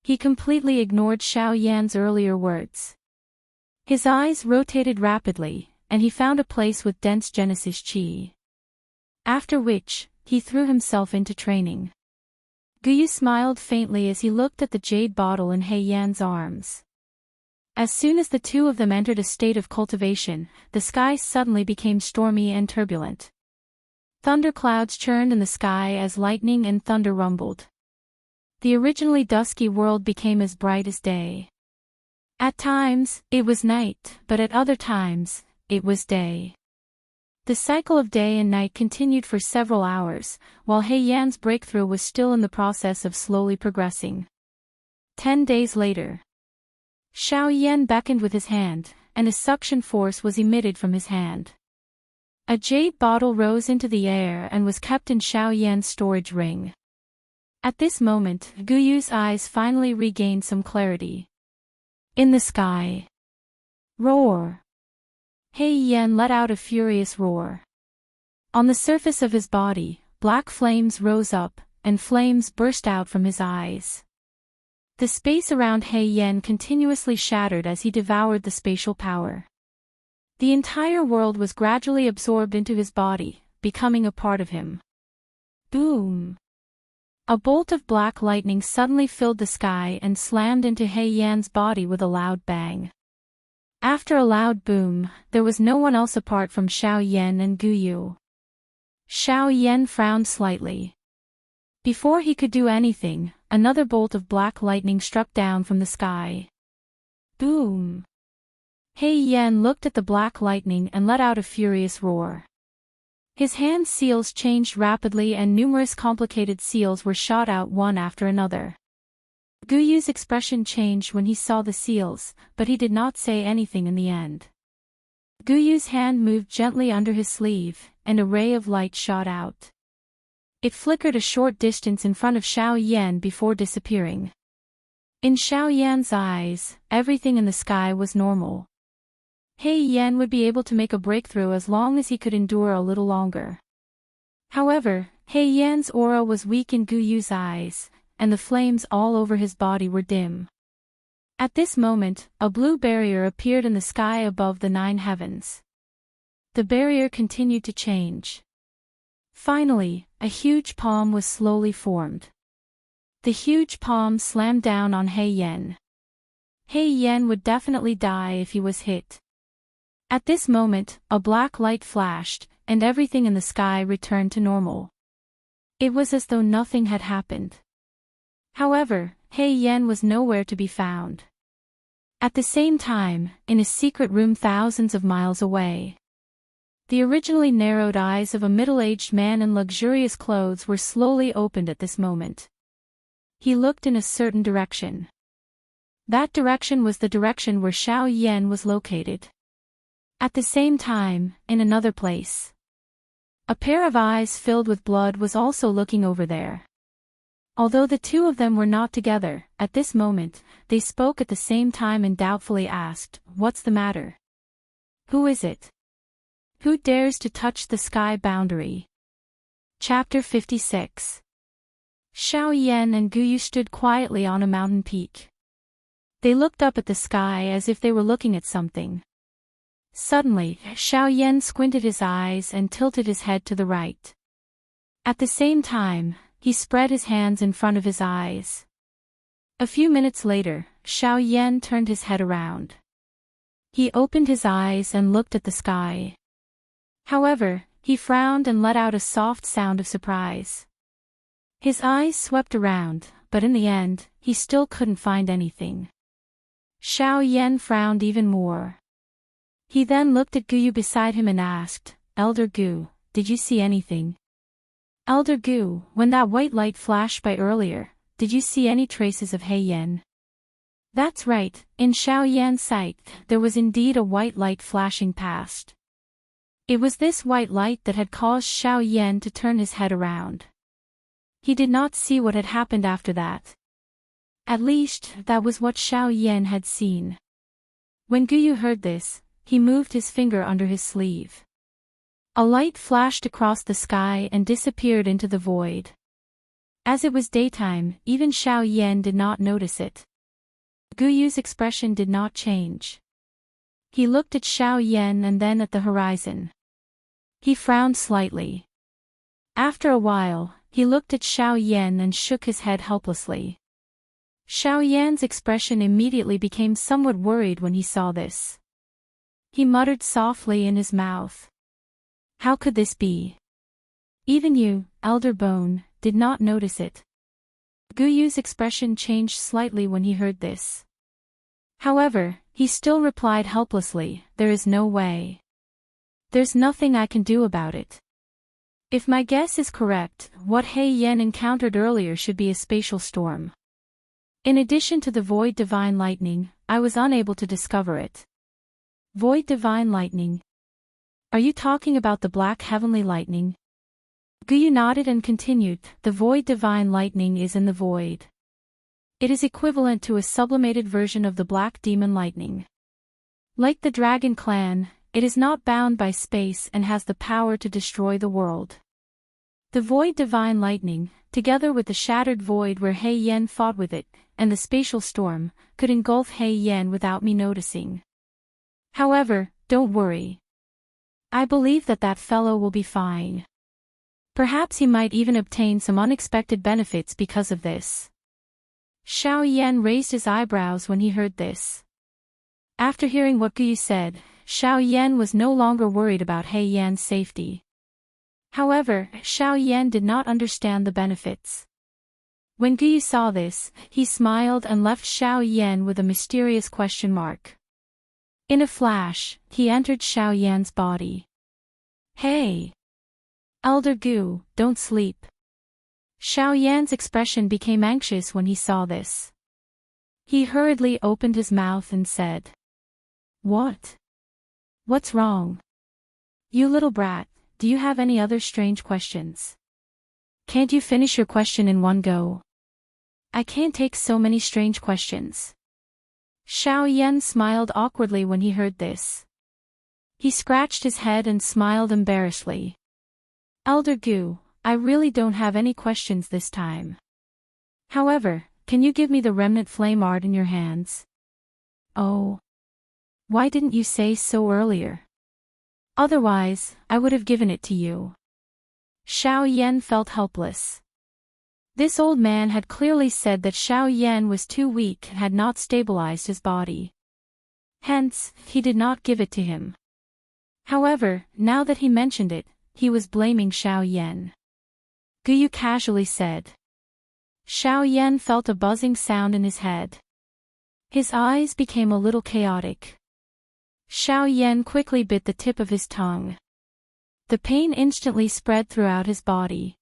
He completely ignored Xiao Yan's earlier words. His eyes rotated rapidly, and he found a place with dense Genesis qi. After which, he threw himself into training. Guyu smiled faintly as he looked at the jade bottle in He Yan's arms. As soon as the two of them entered a state of cultivation, the sky suddenly became stormy and turbulent. Thunderclouds churned in the sky as lightning and thunder rumbled. The originally dusky world became as bright as day. At times, it was night, but at other times, it was day. The cycle of day and night continued for several hours, while He Yan's breakthrough was still in the process of slowly progressing. 10 days later. Xiao Yan beckoned with his hand, and a suction force was emitted from his hand. A jade bottle rose into the air and was kept in Xiao Yan's storage ring. At this moment, Guyu's eyes finally regained some clarity. In the sky. Roar. He Yan let out a furious roar. On the surface of his body, black flames rose up, and flames burst out from his eyes. The space around He Yan continuously shattered as he devoured the spatial power. The entire world was gradually absorbed into his body, becoming a part of him. Boom! A bolt of black lightning suddenly filled the sky and slammed into He Yan's body with a loud bang. After a loud boom, there was no one else apart from Xiao Yan and Guyu. Xiao Yan frowned slightly. Before he could do anything, another bolt of black lightning struck down from the sky. Boom! He Yan looked at the black lightning and let out a furious roar. His hand seals changed rapidly and numerous complicated seals were shot out one after another. Guyu's expression changed when he saw the seals, but he did not say anything in the end. Guyu's hand moved gently under his sleeve, and a ray of light shot out. It flickered a short distance in front of Xiao Yan before disappearing. In Xiao Yan's eyes, everything in the sky was normal. He Yan would be able to make a breakthrough as long as he could endure a little longer. However, He Yan's aura was weak in Guyu's eyes, and the flames all over his body were dim. At this moment, a blue barrier appeared in the sky above the 9 heavens. The barrier continued to change. Finally, a huge palm was slowly formed. The huge palm slammed down on He Yan. He Yan would definitely die if he was hit. At this moment, a black light flashed, and everything in the sky returned to normal. It was as though nothing had happened. However, He Yan was nowhere to be found. At the same time, in a secret room thousands of miles away, the originally narrowed eyes of a middle-aged man in luxurious clothes were slowly opened at this moment. He looked in a certain direction. That direction was the direction where Xiao Yan was located. At the same time, in another place, a pair of eyes filled with blood was also looking over there. Although the two of them were not together, at this moment, they spoke at the same time and doubtfully asked, "What's the matter? Who is it? Who dares to touch the sky boundary?" Chapter 56. Xiao Yan and Guyu stood quietly on a mountain peak. They looked up at the sky as if they were looking at something. Suddenly, Xiao Yan squinted his eyes and tilted his head to the right. At the same time, he spread his hands in front of his eyes. A few minutes later, Xiao Yan turned his head around. He opened his eyes and looked at the sky. However, he frowned and let out a soft sound of surprise. His eyes swept around, but in the end, he still couldn't find anything. Xiao Yan frowned even more. He then looked at Guyu beside him and asked, "Elder Gu, did you see anything? Elder Gu, when that white light flashed by earlier, did you see any traces of He Yan?" That's right, in Xiao Yan's sight, there was indeed a white light flashing past. It was this white light that had caused Xiao Yan to turn his head around. He did not see what had happened after that. At least, that was what Xiao Yan had seen. When Guyu heard this, he moved his finger under his sleeve. A light flashed across the sky and disappeared into the void. As it was daytime, even Xiao Yan did not notice it. Guyu's expression did not change. He looked at Xiao Yan and then at the horizon. He frowned slightly. After a while, he looked at Xiao Yan and shook his head helplessly. Xiao Yan's expression immediately became somewhat worried when he saw this. He muttered softly in his mouth. "How could this be? Even you, Elder Bone, did not notice it." Guyu's expression changed slightly when he heard this. However, he still replied helplessly, "There is no way. There's nothing I can do about it. If my guess is correct, what He Yan encountered earlier should be a spatial storm. In addition to the void divine lightning, I was unable to discover it." Void divine lightning? Are you talking about the black heavenly lightning? Guyu nodded and continued, "The void divine lightning is in the void. It is equivalent to a sublimated version of the black demon lightning. Like the dragon clan, it is not bound by space and has the power to destroy the world. The void divine lightning, together with the shattered void where He Yan fought with it, and the spatial storm, could engulf He Yan without me noticing. However, don't worry. I believe that fellow will be fine. Perhaps he might even obtain some unexpected benefits because of this." Xiao Yan raised his eyebrows when he heard this. After hearing what Guyu said, Xiao Yan was no longer worried about He Yan's safety. However, Xiao Yan did not understand the benefits. When Guyu saw this, he smiled and left Xiao Yan with a mysterious question mark. In a flash, he entered Xiao Yan's body. "Hey! Elder Gu, don't sleep." Xiao Yan's expression became anxious when he saw this. He hurriedly opened his mouth and said, "What? What's wrong? You little brat, do you have any other strange questions? Can't you finish your question in one go? I can't take so many strange questions." Xiao Yan smiled awkwardly when he heard this. He scratched his head and smiled embarrassedly. "Elder Gu, I really don't have any questions this time. However, can you give me the remnant flame art in your hands?" "Oh. Why didn't you say so earlier? Otherwise, I would have given it to you." Xiao Yan felt helpless. This old man had clearly said that Xiao Yan was too weak and had not stabilized his body. Hence, he did not give it to him. However, now that he mentioned it, he was blaming Xiao Yan. Guyu casually said. Xiao Yan felt a buzzing sound in his head. His eyes became a little chaotic. Xiao Yan quickly bit the tip of his tongue. The pain instantly spread throughout his body.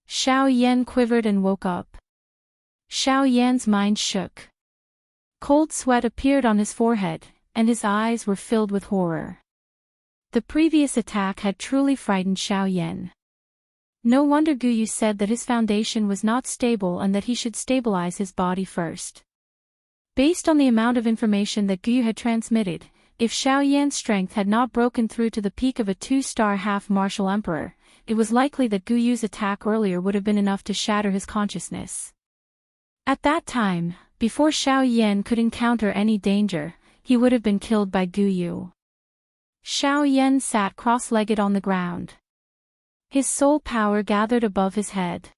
Xiao Yan quivered and woke up. Xiao Yan's mind shook. Cold sweat appeared on his forehead, and his eyes were filled with horror. The previous attack had truly frightened Xiao Yan. No wonder Guyu said that his foundation was not stable and that he should stabilize his body first. Based on the amount of information that Guyu had transmitted, if Xiao Yan's strength had not broken through to the peak of a 2-star half-martial emperor, it was likely that Guyu's attack earlier would have been enough to shatter his consciousness. At that time, before Xiao Yan could encounter any danger, he would have been killed by Guyu. Xiao Yan sat cross-legged on the ground. His soul power gathered above his head.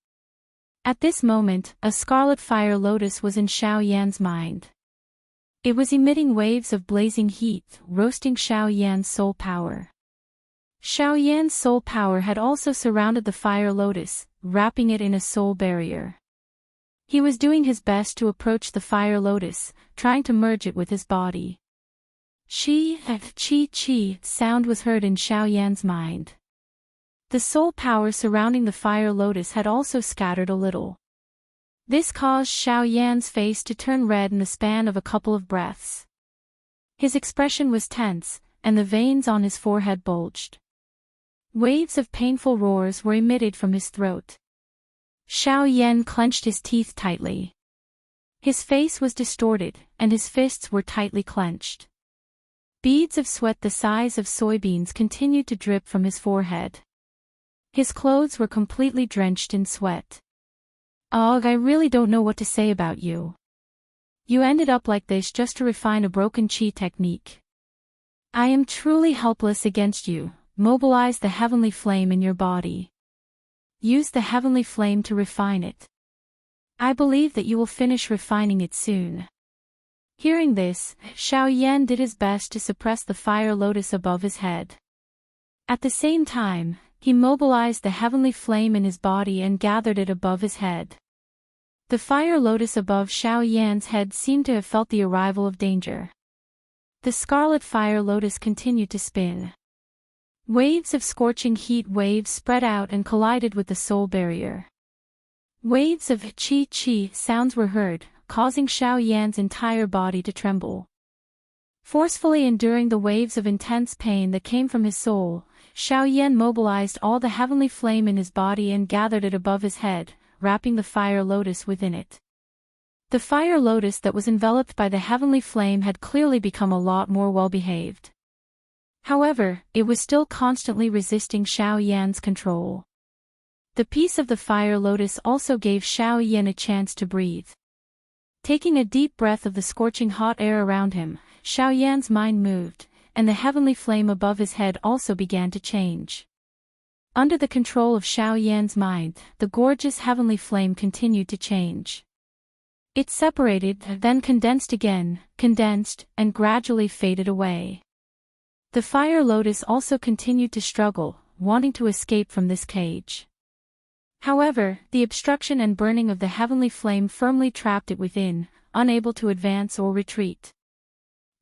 At this moment, a scarlet fire lotus was in Xiao Yan's mind. It was emitting waves of blazing heat, roasting Xiao Yan's soul power. Xiao Yan's soul power had also surrounded the fire lotus, wrapping it in a soul barrier. He was doing his best to approach the fire lotus, trying to merge it with his body. Chi sound was heard in Xiao Yan's mind. The soul power surrounding the fire lotus had also scattered a little. This caused Xiao Yan's face to turn red in the span of a couple of breaths. His expression was tense, and the veins on his forehead bulged. Waves of painful roars were emitted from his throat. Xiao Yan clenched his teeth tightly. His face was distorted, and his fists were tightly clenched. Beads of sweat the size of soybeans continued to drip from his forehead. His clothes were completely drenched in sweat. "Ugh, I really don't know what to say about you. You ended up like this just to refine a broken chi technique. I am truly helpless against you. Mobilize the heavenly flame in your body. Use the heavenly flame to refine it. I believe that you will finish refining it soon." Hearing this, Xiao Yan did his best to suppress the fire lotus above his head. At the same time, he mobilized the heavenly flame in his body and gathered it above his head. The fire lotus above Xiao Yan's head seemed to have felt the arrival of danger. The scarlet fire lotus continued to spin. Waves of scorching heat waves spread out and collided with the soul barrier. Waves of chi sounds were heard, causing Xiao Yan's entire body to tremble. Forcefully enduring the waves of intense pain that came from his soul, Xiao Yan mobilized all the heavenly flame in his body and gathered it above his head, wrapping the fire lotus within it. The fire lotus that was enveloped by the heavenly flame had clearly become a lot more well-behaved. However, it was still constantly resisting Xiao Yan's control. The peace of the fire lotus also gave Xiao Yan a chance to breathe. Taking a deep breath of the scorching hot air around him, Xiao Yan's mind moved, and the heavenly flame above his head also began to change. Under the control of Xiao Yan's mind, the gorgeous heavenly flame continued to change. It separated, then condensed again, condensed, and gradually faded away. The fire lotus also continued to struggle, wanting to escape from this cage. However, the obstruction and burning of the heavenly flame firmly trapped it within, unable to advance or retreat.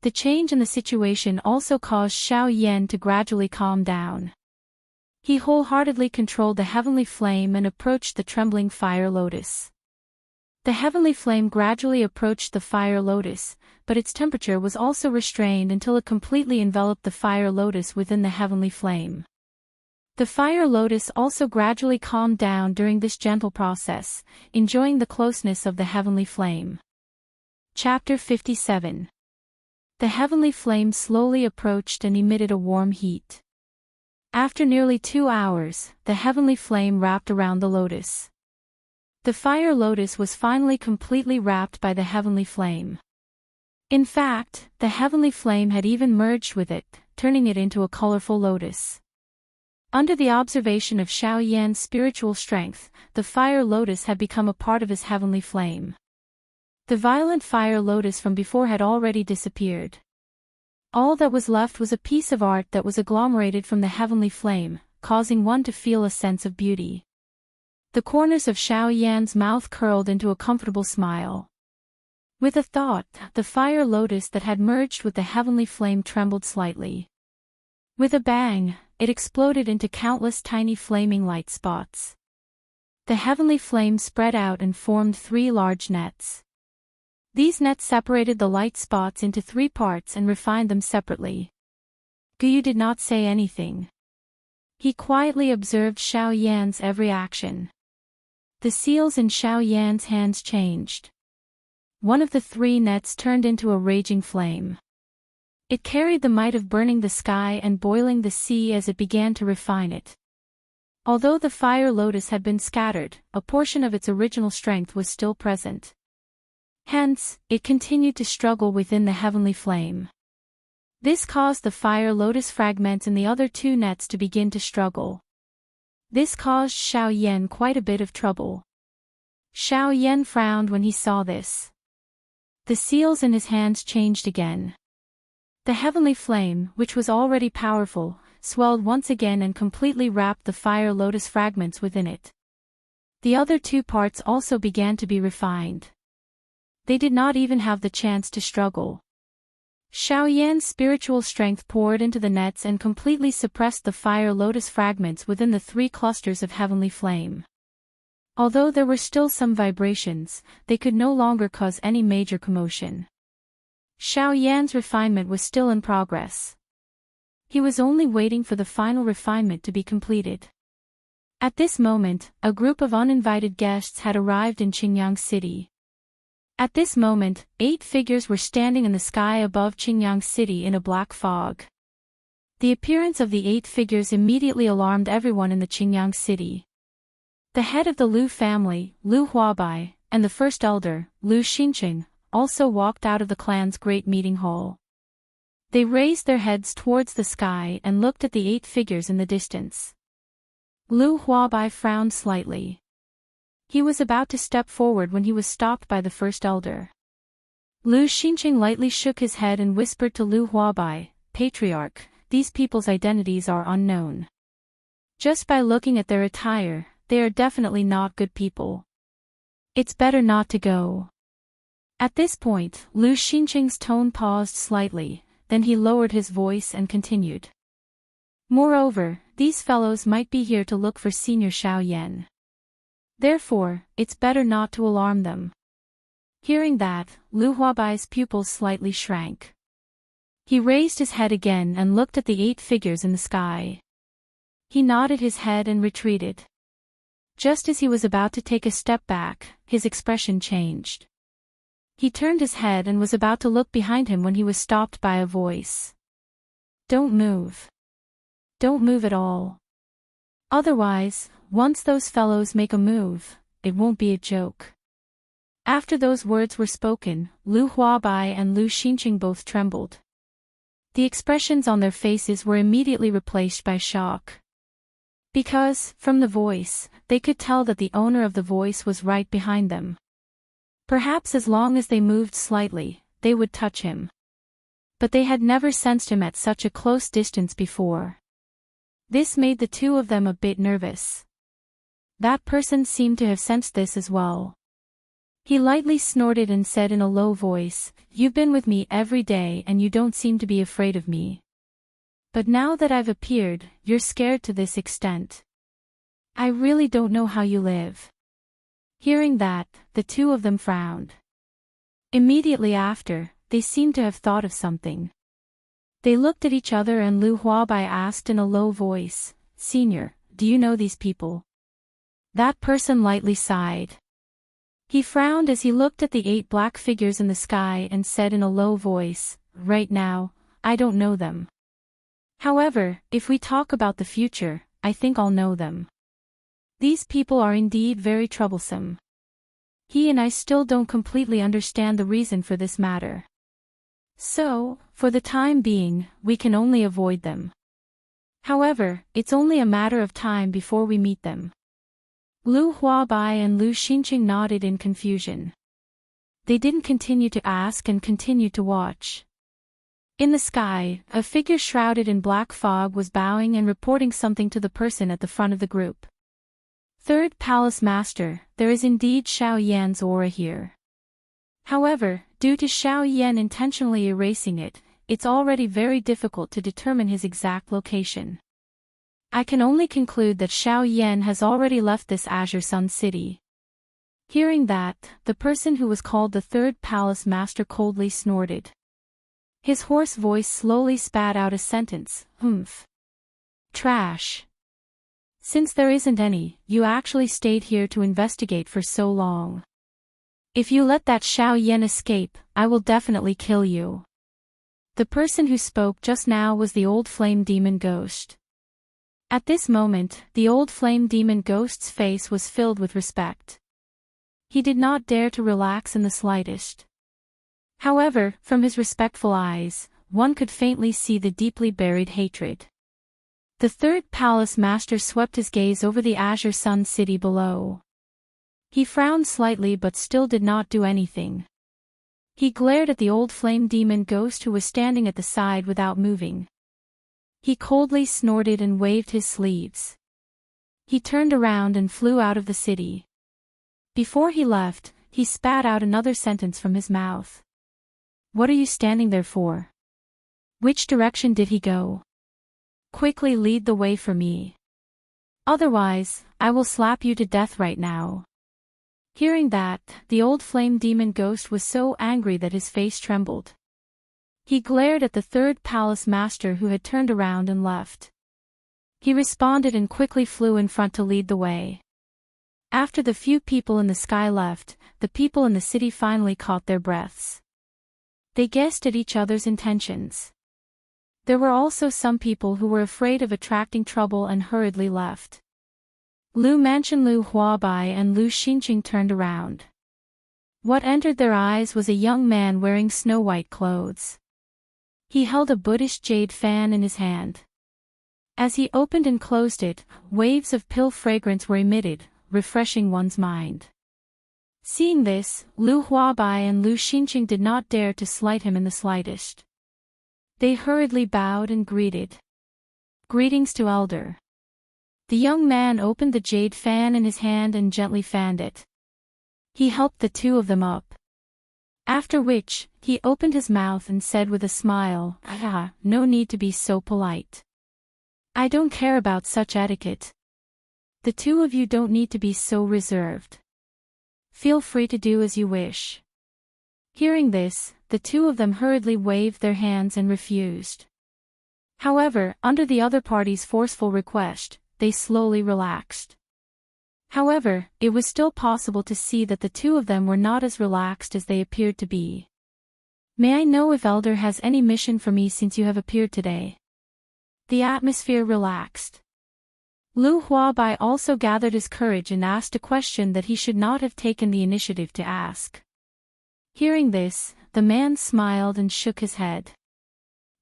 The change in the situation also caused Xiao Yan to gradually calm down. He wholeheartedly controlled the heavenly flame and approached the trembling fire lotus. The heavenly flame gradually approached the fire lotus, but its temperature was also restrained until it completely enveloped the fire lotus within the heavenly flame. The fire lotus also gradually calmed down during this gentle process, enjoying the closeness of the heavenly flame. Chapter 57. The heavenly flame slowly approached and emitted a warm heat. After nearly 2 hours, the heavenly flame wrapped around the lotus. The fire lotus was finally completely wrapped by the heavenly flame. In fact, the heavenly flame had even merged with it, turning it into a colorful lotus. Under the observation of Xiao Yan's spiritual strength, the fire lotus had become a part of his heavenly flame. The violent fire lotus from before had already disappeared. All that was left was a piece of art that was agglomerated from the heavenly flame, causing one to feel a sense of beauty. The corners of Xiao Yan's mouth curled into a comfortable smile. With a thought, the fire lotus that had merged with the heavenly flame trembled slightly. With a bang, it exploded into countless tiny flaming light spots. The heavenly flame spread out and formed 3 large nets. These nets separated the light spots into 3 parts and refined them separately. Guyu did not say anything. He quietly observed Xiao Yan's every action. The seals in Xiao Yan's hands changed. One of the 3 nets turned into a raging flame. It carried the might of burning the sky and boiling the sea as it began to refine it. Although the fire lotus had been scattered, a portion of its original strength was still present. Hence, it continued to struggle within the heavenly flame. This caused the fire lotus fragments in the other 2 nets to begin to struggle. This caused Xiao Yan quite a bit of trouble. Xiao Yan frowned when he saw this. The seals in his hands changed again. The heavenly flame, which was already powerful, swelled once again and completely wrapped the fire lotus fragments within it. The other 2 parts also began to be refined. They did not even have the chance to struggle. Xiao Yan's spiritual strength poured into the nets and completely suppressed the fire lotus fragments within the 3 clusters of heavenly flame. Although there were still some vibrations, they could no longer cause any major commotion. Xiao Yan's refinement was still in progress. He was only waiting for the final refinement to be completed. At this moment, a group of uninvited guests had arrived in Qingyang City. At this moment, 8 figures were standing in the sky above Qingyang City in a black fog. The appearance of the 8 figures immediately alarmed everyone in the Qingyang City. The head of the Lu family, Lu Huabai, and the first elder, Lu Xinqing, also walked out of the clan's great meeting hall. They raised their heads towards the sky and looked at the 8 figures in the distance. Lu Huabai frowned slightly. He was about to step forward when he was stopped by the first elder. Lu Xinqing lightly shook his head and whispered to Lu Huabai, "Patriarch, these people's identities are unknown. Just by looking at their attire, they are definitely not good people. It's better not to go." At this point, Lu Xinqing's tone paused slightly, then he lowered his voice and continued. "Moreover, these fellows might be here to look for Senior Xiao Yan. Therefore, it's better not to alarm them." Hearing that, Lu Huabai's pupils slightly shrank. He raised his head again and looked at the 8 figures in the sky. He nodded his head and retreated. Just as he was about to take a step back, his expression changed. He turned his head and was about to look behind him when he was stopped by a voice. "Don't move. Don't move at all. Otherwise, once those fellows make a move, it won't be a joke." After those words were spoken, Lu Huabai and Lu Xinqing both trembled. The expressions on their faces were immediately replaced by shock. Because, from the voice, they could tell that the owner of the voice was right behind them. Perhaps as long as they moved slightly, they would touch him. But they had never sensed him at such a close distance before. This made the 2 of them a bit nervous. That person seemed to have sensed this as well. He lightly snorted and said in a low voice, "You've been with me every day and you don't seem to be afraid of me. But now that I've appeared, you're scared to this extent. I really don't know how you live. Hearing that, the two of them frowned. Immediately after, they seemed to have thought of something. They looked at each other and Lu Huabai asked in a low voice, "Senior, do you know these people?" That person lightly sighed. He frowned as he looked at the 8 black figures in the sky and said in a low voice, "Right now, I don't know them. However, if we talk about the future, I think I'll know them. These people are indeed very troublesome. He and I still don't completely understand the reason for this matter. So, for the time being, we can only avoid them. However, it's only a matter of time before we meet them." Lu Huabai and Lu Xinqing nodded in confusion. They didn't continue to ask and continued to watch. In the sky, a figure shrouded in black fog was bowing and reporting something to the person at the front of the group. "Third Palace Master, there is indeed Xiao Yan's aura here. However, due to Xiao Yan intentionally erasing it, it's already very difficult to determine his exact location. I can only conclude that Xiao Yan has already left this Azure Sun City." Hearing that, the person who was called the Third Palace Master coldly snorted. His hoarse voice slowly spat out a sentence, "Humph. Trash. Since there isn't any, you actually stayed here to investigate for so long. If you let that Xiao Yan escape, I will definitely kill you." The person who spoke just now was the old flame demon ghost. At this moment, the old flame demon ghost's face was filled with respect. He did not dare to relax in the slightest. However, from his respectful eyes, one could faintly see the deeply buried hatred. The Third Palace Master swept his gaze over the Azure Sun City below. He frowned slightly but still did not do anything. He glared at the old flame demon ghost who was standing at the side without moving. He coldly snorted and waved his sleeves. He turned around and flew out of the city. Before he left, he spat out another sentence from his mouth. "What are you standing there for? Which direction did he go? Quickly lead the way for me. Otherwise, I will slap you to death right now." Hearing that, the old flame demon ghost was so angry that his face trembled. He glared at the Third Palace Master who had turned around and left. He responded and quickly flew in front to lead the way. After the few people in the sky left, the people in the city finally caught their breaths. They guessed at each other's intentions. There were also some people who were afraid of attracting trouble and hurriedly left. Lu Manchen, Lu Huabai and Lu Xinqing turned around. What entered their eyes was a young man wearing snow-white clothes. He held a Buddhist jade fan in his hand. As he opened and closed it, waves of pill fragrance were emitted, refreshing one's mind. Seeing this, Lu Huabai and Lu Xinqing did not dare to slight him in the slightest. They hurriedly bowed and greeted. "Greetings to Elder." The young man opened the jade fan in his hand and gently fanned it. He helped the two of them up. After which, he opened his mouth and said with a smile, "Ah, no need to be so polite. I don't care about such etiquette. The two of you don't need to be so reserved. Feel free to do as you wish." Hearing this, the two of them hurriedly waved their hands and refused. However, under the other party's forceful request, they slowly relaxed. However, it was still possible to see that the two of them were not as relaxed as they appeared to be. "May I know if Elder has any mission for me since you have appeared today?" The atmosphere relaxed. Lu Huabai also gathered his courage and asked a question that he should not have taken the initiative to ask. Hearing this, the man smiled and shook his head.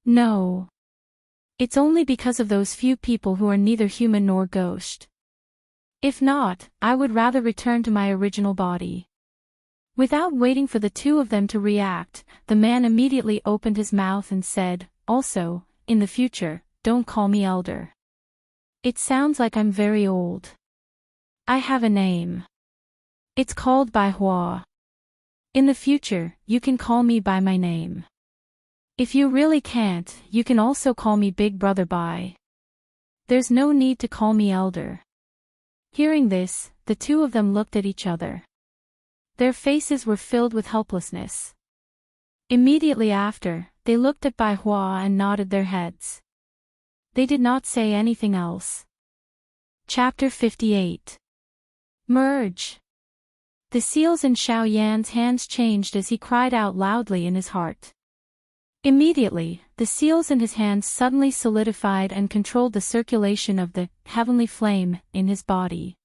"No. It's only because of those few people who are neither human nor ghost. If not, I would rather return to my original body." Without waiting for the two of them to react, the man immediately opened his mouth and said, "Also, in the future, don't call me Elder. It sounds like I'm very old. I have a name. It's called Bai Hua. In the future, you can call me by my name. If you really can't, you can also call me Big Brother Bai. There's no need to call me Elder." Hearing this, the two of them looked at each other. Their faces were filled with helplessness. Immediately after, they looked at Bai Hua and nodded their heads. They did not say anything else. Chapter 58. Merge. The seals in Xiao Yan's hands changed as he cried out loudly in his heart. Immediately, the seals in his hands suddenly solidified and controlled the circulation of the heavenly flame in his body.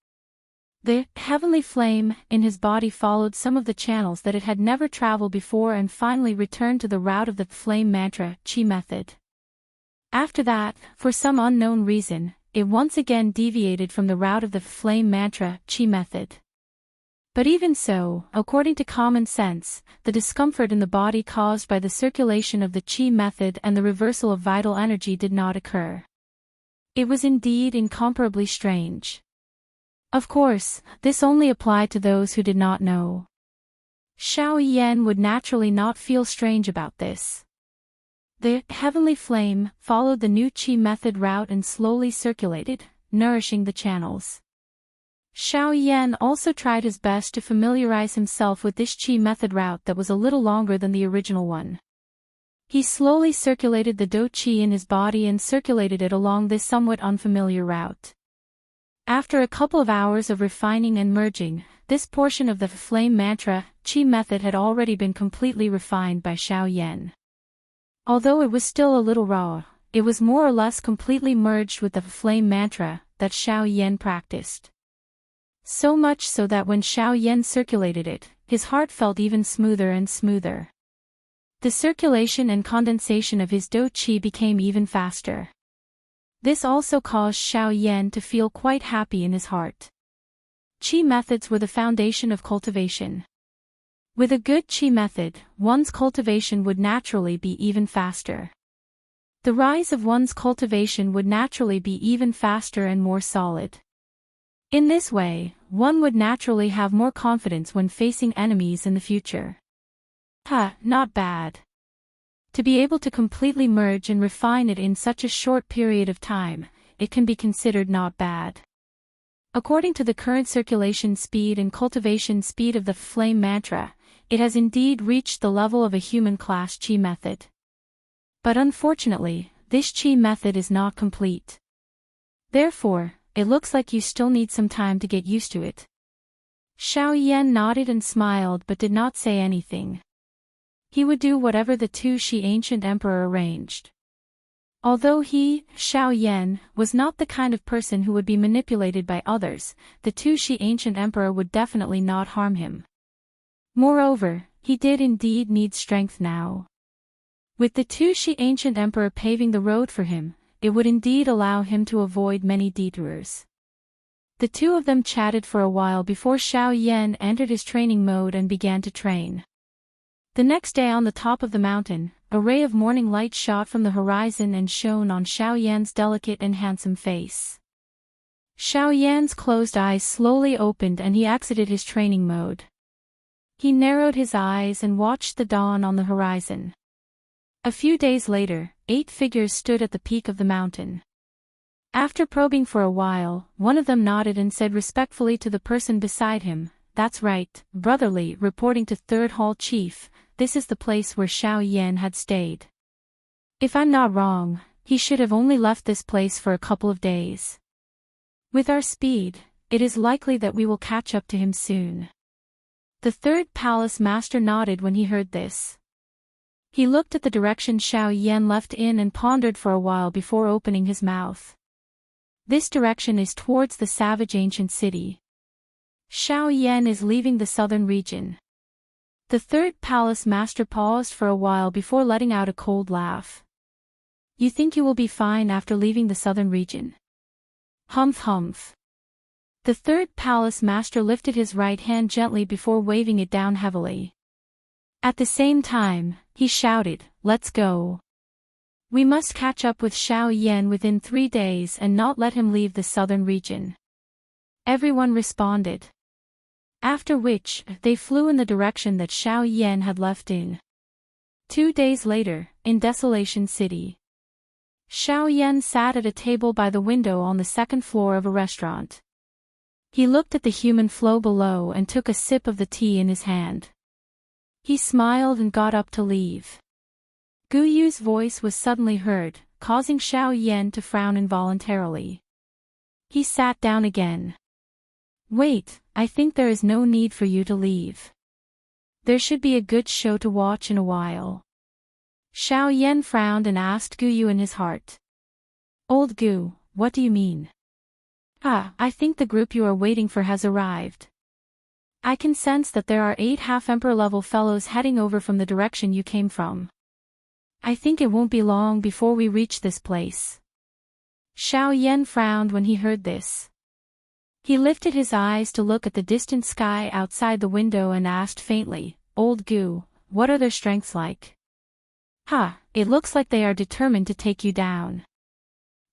The heavenly flame in his body followed some of the channels that it had never traveled before and finally returned to the route of the flame mantra Qi method. After that, for some unknown reason, it once again deviated from the route of the flame mantra Qi method. But even so, according to common sense, the discomfort in the body caused by the circulation of the Qi method and the reversal of vital energy did not occur. It was indeed incomparably strange. Of course, this only applied to those who did not know. Xiao Yan would naturally not feel strange about this. The heavenly flame followed the new Qi method route and slowly circulated, nourishing the channels. Xiao Yan also tried his best to familiarize himself with this Qi method route that was a little longer than the original one. He slowly circulated the Do Qi in his body and circulated it along this somewhat unfamiliar route. After a couple of hours of refining and merging, this portion of the flame mantra Qi method had already been completely refined by Xiao Yan. Although it was still a little raw, it was more or less completely merged with the flame mantra that Xiao Yan practiced. So much so that when Xiao Yan circulated it, his heart felt even smoother and smoother. The circulation and condensation of his Do Qi became even faster. This also caused Xiao Yan to feel quite happy in his heart. Qi methods were the foundation of cultivation. With a good Qi method, one's cultivation would naturally be even faster. The rise of one's cultivation would naturally be even faster and more solid. In this way, one would naturally have more confidence when facing enemies in the future. Not bad. To be able to completely merge and refine it in such a short period of time, it can be considered not bad. According to the current circulation speed and cultivation speed of the flame mantra, it has indeed reached the level of a human class Qi method. But unfortunately, this Qi method is not complete. Therefore, it looks like you still need some time to get used to it. Xiao Yan nodded and smiled but did not say anything. He would do whatever the Tu Shi ancient emperor arranged. Although he, Xiao Yan, was not the kind of person who would be manipulated by others, the Tu Shi ancient emperor would definitely not harm him. Moreover, he did indeed need strength now. With the Tu Shi ancient emperor paving the road for him, it would indeed allow him to avoid many detours. The two of them chatted for a while before Xiao Yan entered his training mode and began to train. The next day on the top of the mountain, a ray of morning light shot from the horizon and shone on Xiao Yan's delicate and handsome face. Xiao Yan's closed eyes slowly opened and he exited his training mode. He narrowed his eyes and watched the dawn on the horizon. A few days later, 8 figures stood at the peak of the mountain. After probing for a while, one of them nodded and said respectfully to the person beside him, "That's right, brotherly," reporting to Third Hall Chief, "This is the place where Xiao Yan had stayed. If I'm not wrong, he should have only left this place for a couple of days. With our speed, it is likely that we will catch up to him soon." The third palace master nodded when he heard this. He looked at the direction Xiao Yan left in and pondered for a while before opening his mouth. This direction is towards the savage ancient city. Xiao Yan is leaving the southern region. The third palace master paused for a while before letting out a cold laugh. "You think you will be fine after leaving the southern region?" Humph humph. The third palace master lifted his right hand gently before waving it down heavily. At the same time, he shouted, "Let's go. We must catch up with Xiao Yan within 3 days and not let him leave the southern region." Everyone responded. After which, they flew in the direction that Xiao Yan had left in. 2 days later, in Desolation City. Xiao Yan sat at a table by the window on the second floor of a restaurant. He looked at the human flow below and took a sip of the tea in his hand. He smiled and got up to leave. Gu Yu's voice was suddenly heard, causing Xiao Yan to frown involuntarily. He sat down again. Wait, I think there is no need for you to leave. There should be a good show to watch in a while. Xiao Yan frowned and asked Gu Yu in his heart. Old Gu, what do you mean? I think the group you are waiting for has arrived. I can sense that there are 8 half-emperor level fellows heading over from the direction you came from. I think it won't be long before we reach this place. Xiao Yan frowned when he heard this. He lifted his eyes to look at the distant sky outside the window and asked faintly, Old Gu, what are their strengths like? It looks like they are determined to take you down.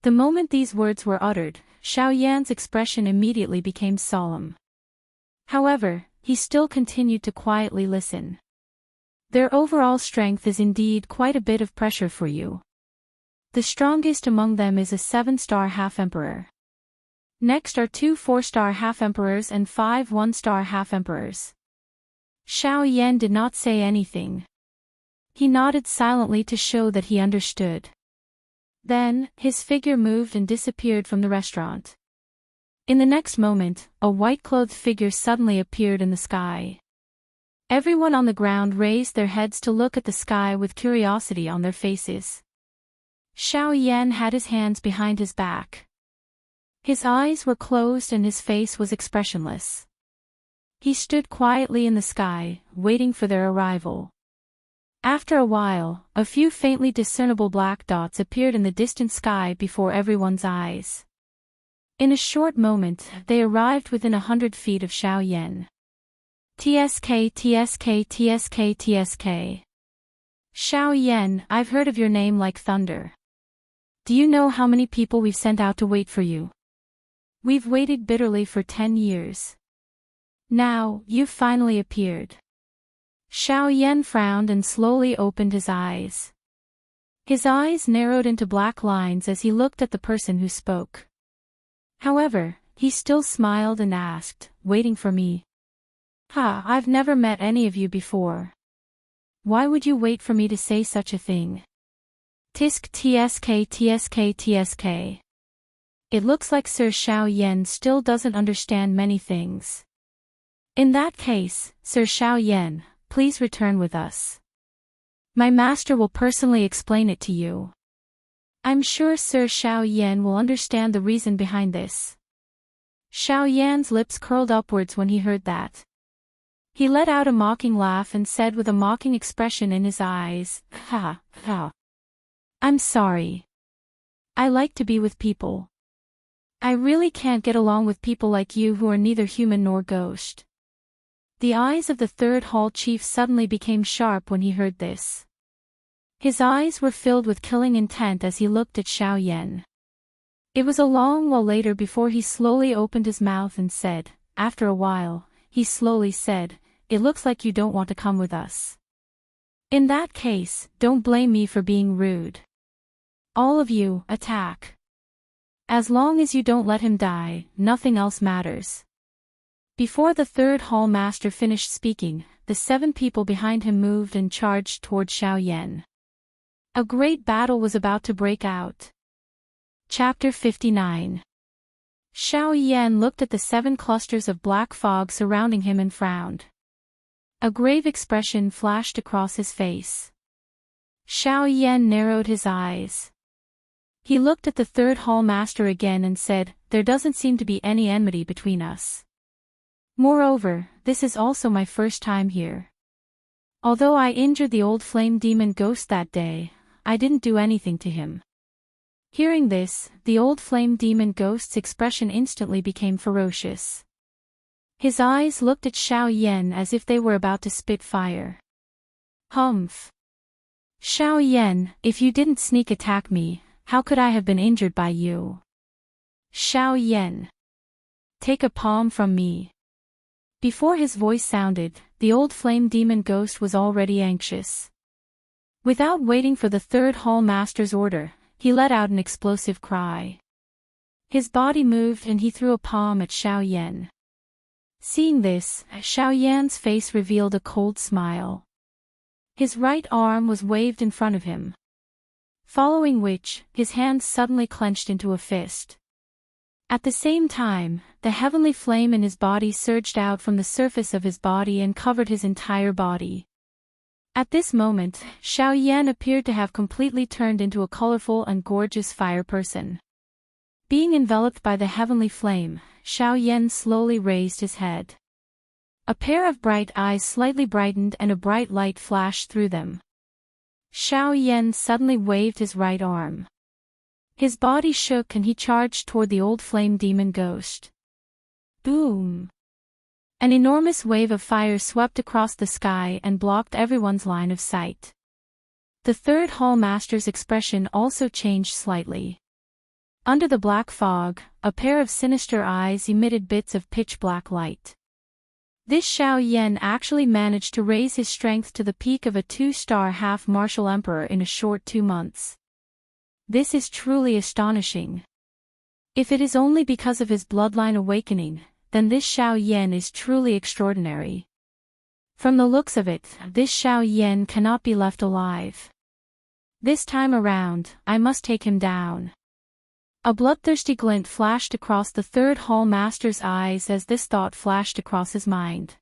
The moment these words were uttered, Xiao Yan's expression immediately became solemn. However, he still continued to quietly listen. Their overall strength is indeed quite a bit of pressure for you. The strongest among them is a 7-star half-emperor. Next are 2 4-star half-emperors and 5 1-star half-emperors. Xiao Yan did not say anything. He nodded silently to show that he understood. Then, his figure moved and disappeared from the restaurant. In the next moment, a white-clothed figure suddenly appeared in the sky. Everyone on the ground raised their heads to look at the sky with curiosity on their faces. Xiao Yan had his hands behind his back. His eyes were closed and his face was expressionless. He stood quietly in the sky, waiting for their arrival. After a while, a few faintly discernible black dots appeared in the distant sky before everyone's eyes. In a short moment, they arrived within 100 feet of Xiao Yan. TSK TSK TSK TSK. Xiao Yan, I've heard of your name like thunder. Do you know how many people we've sent out to wait for you? We've waited bitterly for 10 years. Now, you've finally appeared. Xiao Yan frowned and slowly opened his eyes. His eyes narrowed into black lines as he looked at the person who spoke. However, he still smiled and asked, waiting for me? I've never met any of you before. Why would you wait for me to say such a thing? Tisk TSK TSK TSK. It looks like Sir Xiao Yan still doesn't understand many things. In that case, Sir Xiao Yan, please return with us. My master will personally explain it to you. I'm sure Sir Xiao Yan will understand the reason behind this. Xiao Yan's lips curled upwards when he heard that. He let out a mocking laugh and said with a mocking expression in his eyes, Ha. I'm sorry. I like to be with people. I really can't get along with people like you who are neither human nor ghost. The eyes of the third hall chief suddenly became sharp when he heard this. His eyes were filled with killing intent as he looked at Xiao Yan. It was a long while later before he slowly opened his mouth and said, after a while, he slowly said, It looks like you don't want to come with us. In that case, don't blame me for being rude. All of you, attack. As long as you don't let him die, nothing else matters. Before the third hall master finished speaking, the 7 people behind him moved and charged toward Xiao Yan. A great battle was about to break out. Chapter 59. Xiao Yan looked at the 7 clusters of black fog surrounding him and frowned. A grave expression flashed across his face. Xiao Yan narrowed his eyes. He looked at the third hall master again and said, There doesn't seem to be any enmity between us. Moreover, this is also my first time here. Although I injured the old flame demon ghost that day, I didn't do anything to him. Hearing this, the old flame demon ghost's expression instantly became ferocious. His eyes looked at Xiao Yan as if they were about to spit fire. Humph. Xiao Yan, if you didn't sneak attack me, how could I have been injured by you? Xiao Yan. Take a palm from me. Before his voice sounded, the old flame demon ghost was already anxious. Without waiting for the third hall master's order, he let out an explosive cry. His body moved and he threw a palm at Xiao Yan. Seeing this, Xiao Yan's face revealed a cold smile. His right arm was waved in front of him. Following which, his hands suddenly clenched into a fist. At the same time, the heavenly flame in his body surged out from the surface of his body and covered his entire body. At this moment, Xiao Yan appeared to have completely turned into a colorful and gorgeous fire person. Being enveloped by the heavenly flame, Xiao Yan slowly raised his head. A pair of bright eyes slightly brightened and a bright light flashed through them. Xiao Yan suddenly waved his right arm. His body shook and he charged toward the old flame demon ghost. Boom! An enormous wave of fire swept across the sky and blocked everyone's line of sight. The third hall master's expression also changed slightly. Under the black fog, a pair of sinister eyes emitted bits of pitch-black light. This Xiao Yan actually managed to raise his strength to the peak of a 2-star half-martial emperor in a short 2 months. This is truly astonishing. If it is only because of his bloodline awakening, then this Xiao Yan is truly extraordinary. From the looks of it, this Xiao Yan cannot be left alive. This time around, I must take him down. A bloodthirsty glint flashed across the third hall master's eyes as this thought flashed across his mind.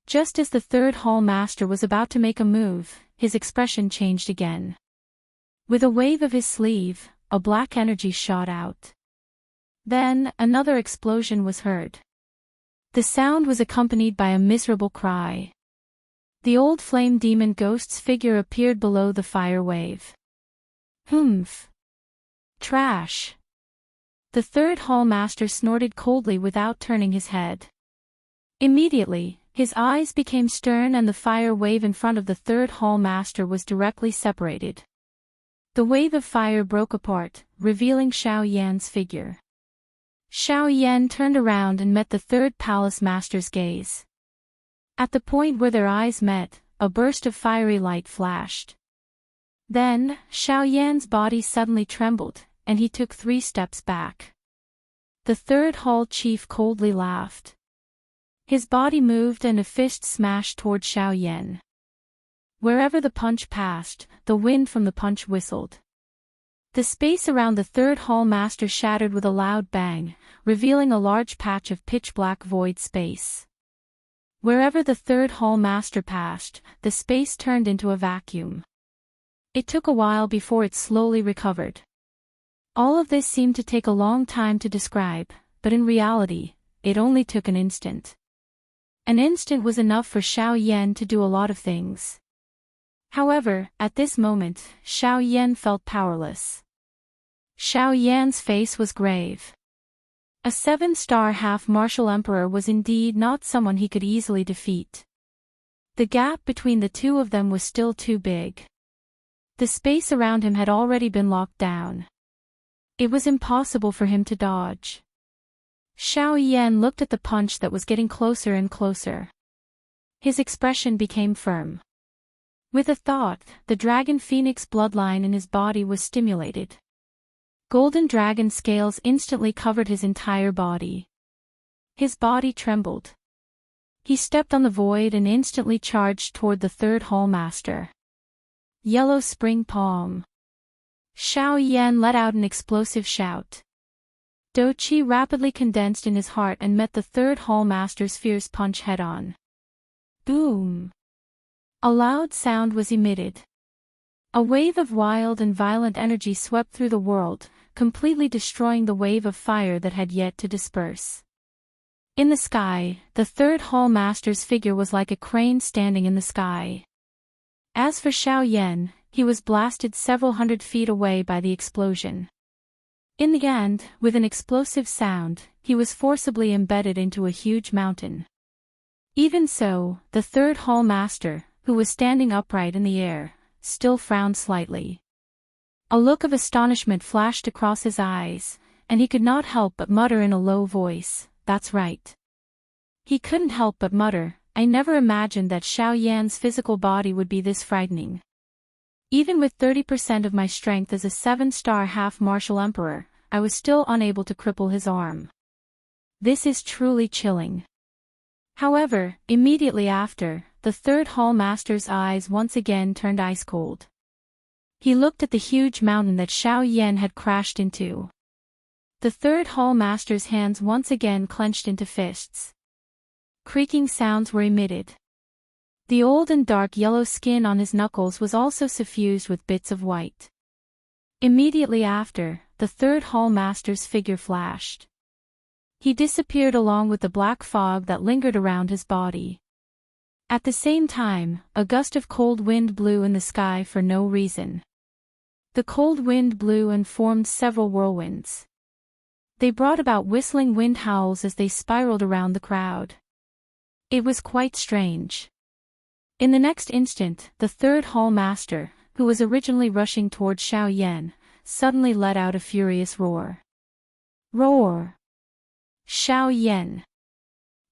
Just as the third hall master was about to make a move, his expression changed again. With a wave of his sleeve, a black energy shot out. Then, another explosion was heard. The sound was accompanied by a miserable cry. The old flame demon ghost's figure appeared below the fire wave. Humph! Trash! The third hall master snorted coldly without turning his head. Immediately, his eyes became stern and the fire wave in front of the third hall master was directly separated. The wave of fire broke apart, revealing Xiao Yan's figure. Xiao Yan turned around and met the third palace master's gaze. At the point where their eyes met, a burst of fiery light flashed. Then, Xiao Yan's body suddenly trembled, and he took 3 steps back. The third hall chief coldly laughed. His body moved and a fist smashed toward Xiao Yan. Wherever the punch passed, the wind from the punch whistled. The space around the third hall master shattered with a loud bang, revealing a large patch of pitch-black void space. Wherever the third hall master passed, the space turned into a vacuum. It took a while before it slowly recovered. All of this seemed to take a long time to describe, but in reality, it only took an instant. An instant was enough for Xiao Yan to do a lot of things. However, at this moment, Xiao Yan felt powerless. Xiao Yan's face was grave. A 7-star half-martial emperor was indeed not someone he could easily defeat. The gap between the two of them was still too big. The space around him had already been locked down. It was impossible for him to dodge. Xiao Yan looked at the punch that was getting closer and closer. His expression became firm. With a thought, the dragon phoenix bloodline in his body was stimulated. Golden dragon scales instantly covered his entire body. His body trembled. He stepped on the void and instantly charged toward the third hall master. Yellow spring palm. Xiao Yan let out an explosive shout. Doqi rapidly condensed in his heart and met the third hall master's fierce punch head-on. Boom! A loud sound was emitted. A wave of wild and violent energy swept through the world, completely destroying the wave of fire that had yet to disperse. In the sky, the third hall master's figure was like a crane standing in the sky. As for Xiao Yan, he was blasted several hundred feet away by the explosion. In the end, with an explosive sound, he was forcibly embedded into a huge mountain. Even so, the third hall master, who was standing upright in the air, still frowned slightly. A look of astonishment flashed across his eyes, and he could not help but mutter in a low voice, "That's right." He couldn't help but mutter, "I never imagined that Xiao Yan's physical body would be this frightening. Even with 30% of my strength as a 7-star half-martial emperor, I was still unable to cripple his arm. This is truly chilling. However, immediately after, the third hall master's eyes once again turned ice cold. He looked at the huge mountain that Xiao Yan had crashed into. The third hall master's hands once again clenched into fists. Creaking sounds were emitted. The old and dark yellow skin on his knuckles was also suffused with bits of white. Immediately after, the third hall master's figure flashed. He disappeared along with the black fog that lingered around his body. At the same time, a gust of cold wind blew in the sky for no reason. The cold wind blew and formed several whirlwinds. They brought about whistling wind howls as they spiraled around the crowd. It was quite strange. In the next instant, the third hall master, who was originally rushing toward Xiao Yan, suddenly let out a furious roar. Roar! Xiao Yan!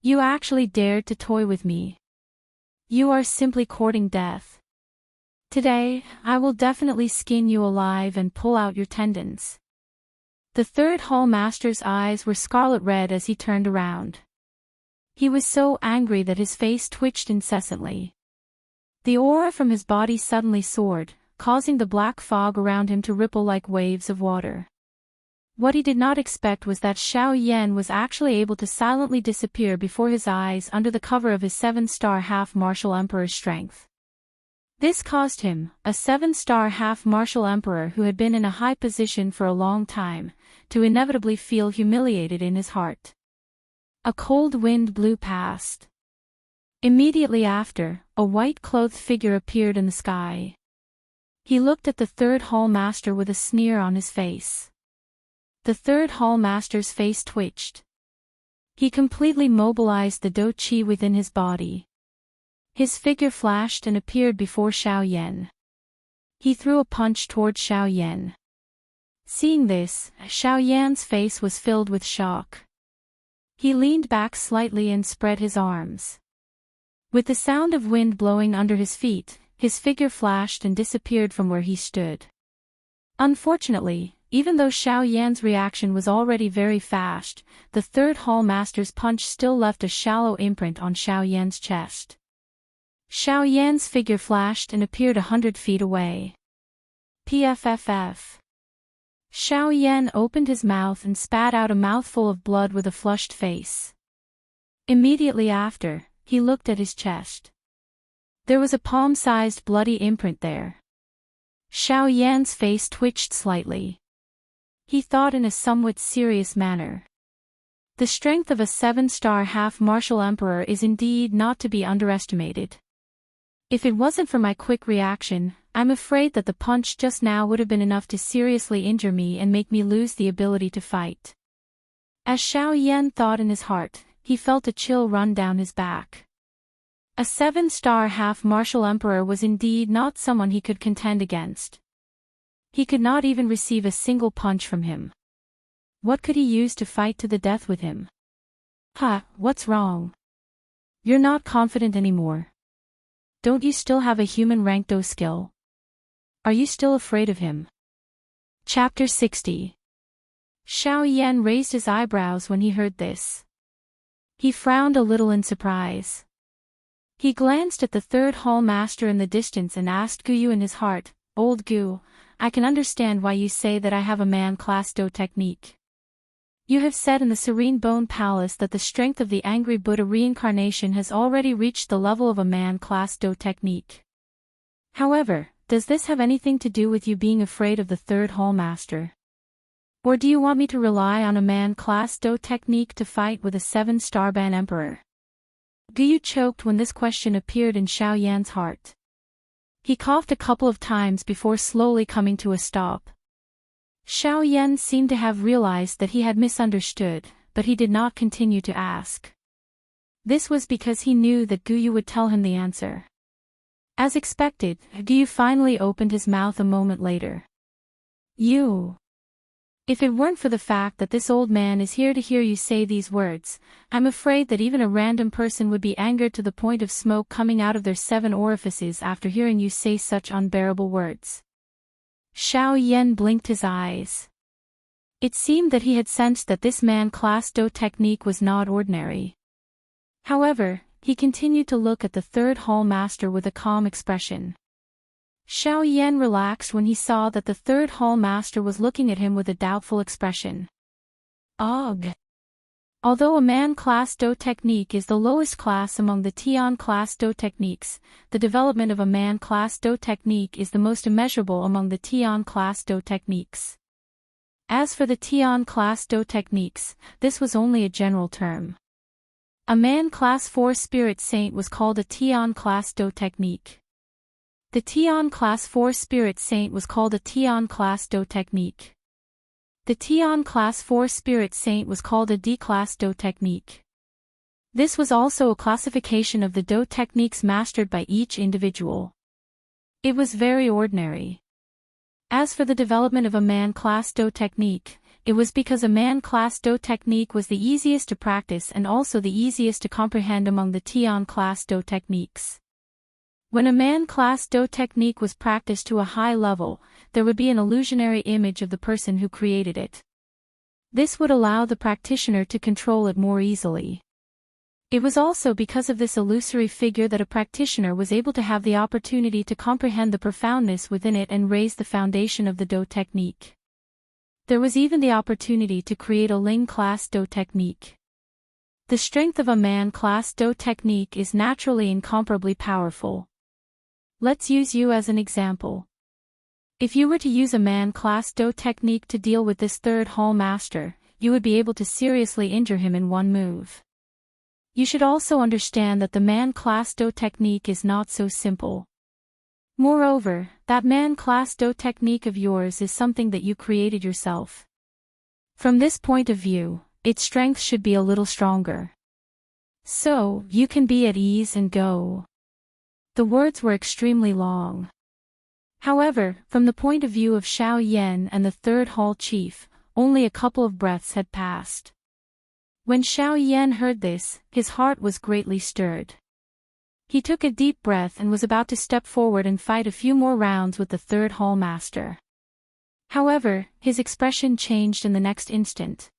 You actually dared to toy with me. You are simply courting death. Today, I will definitely skin you alive and pull out your tendons. The third hall master's eyes were scarlet red as he turned around. He was so angry that his face twitched incessantly. The aura from his body suddenly soared, causing the black fog around him to ripple like waves of water. What he did not expect was that Xiao Yan was actually able to silently disappear before his eyes under the cover of his 7-star half-martial emperor's strength. This caused him, a 7-star half-martial emperor who had been in a high position for a long time, to inevitably feel humiliated in his heart. A cold wind blew past. Immediately after, a white-clothed figure appeared in the sky. He looked at the third hall master with a sneer on his face. The third hall master's face twitched. He completely mobilized the Do Qi within his body. His figure flashed and appeared before Xiao Yan. He threw a punch toward Xiao Yan. Seeing this, Xiao Yan's face was filled with shock. He leaned back slightly and spread his arms. With the sound of wind blowing under his feet, his figure flashed and disappeared from where he stood. Unfortunately, even though Xiao Yan's reaction was already very fast, the third hall master's punch still left a shallow imprint on Xiao Yan's chest. Xiao Yan's figure flashed and appeared 100 feet away. PFFF. Xiao Yan opened his mouth and spat out a mouthful of blood with a flushed face. Immediately after, he looked at his chest. There was a palm-sized bloody imprint there. Xiao Yan's face twitched slightly. He thought in a somewhat serious manner. The strength of a 7-star half-martial emperor is indeed not to be underestimated. If it wasn't for my quick reaction, I'm afraid that the punch just now would have been enough to seriously injure me and make me lose the ability to fight. As Xiao Yan thought in his heart, he felt a chill run down his back. A 7-star half-martial emperor was indeed not someone he could contend against. He could not even receive a single punch from him. What could he use to fight to the death with him? What's wrong? You're not confident anymore. Don't you still have a human rank Do skill? Are you still afraid of him? Chapter 60. Xiao Yan raised his eyebrows when he heard this. He frowned a little in surprise. He glanced at the third hall master in the distance and asked Guyu in his heart, "Old Gu, I can understand why you say that I have a man-class Do technique. You have said in the Serene Bone Palace that the strength of the Angry Buddha reincarnation has already reached the level of a man-class Do technique. However, does this have anything to do with you being afraid of the third hall master? Or do you want me to rely on a man-class Do technique to fight with a 7-star Ban Emperor?" Guyu choked when this question appeared in Xiao Yan's heart. He coughed a couple of times before slowly coming to a stop. Xiao Yan seemed to have realized that he had misunderstood, but he did not continue to ask. This was because he knew that Guyu would tell him the answer. As expected, Guyu finally opened his mouth a moment later. "You. If it weren't for the fact that this old man is here to hear you say these words, I'm afraid that even a random person would be angered to the point of smoke coming out of their 7 orifices after hearing you say such unbearable words." Xiao Yan blinked his eyes. It seemed that he had sensed that this man-class Do technique was not ordinary. However, he continued to look at the third hall master with a calm expression. Xiao Yan relaxed when he saw that the third hall master was looking at him with a doubtful expression. Ugh. Although a man-class Do technique is the lowest class among the Tian-class Do techniques, the development of a man-class Do technique is the most immeasurable among the Tian-class Do techniques. As for the Tian-class Do techniques, this was only a general term. A man-class 4 spirit saint was called a Tian-class Do technique. The Tian-class 4 spirit saint was called a Tian-class Do technique. The Tian-class 4 spirit saint was called a D-class Do technique. This was also a classification of the Do techniques mastered by each individual. It was very ordinary. As for the development of a man-class Do technique, it was because a man-class Do technique was the easiest to practice and also the easiest to comprehend among the Tian-class Do techniques. When a man-class Do technique was practiced to a high level, there would be an illusionary image of the person who created it. This would allow the practitioner to control it more easily. It was also because of this illusory figure that a practitioner was able to have the opportunity to comprehend the profoundness within it and raise the foundation of the Do technique. There was even the opportunity to create a Ling-class Do technique. The strength of a man-class Do technique is naturally incomparably powerful. Let's use you as an example. If you were to use a man-class Do technique to deal with this third hall master, you would be able to seriously injure him in one move. You should also understand that the man-class Do technique is not so simple. Moreover, that man-class Do technique of yours is something that you created yourself. From this point of view, its strength should be a little stronger. So, you can be at ease and go. The words were extremely long. However, from the point of view of Xiao Yan and the third hall chief, only a couple of breaths had passed. When Xiao Yan heard this, his heart was greatly stirred. He took a deep breath and was about to step forward and fight a few more rounds with the third hall master. However, his expression changed in the next instant.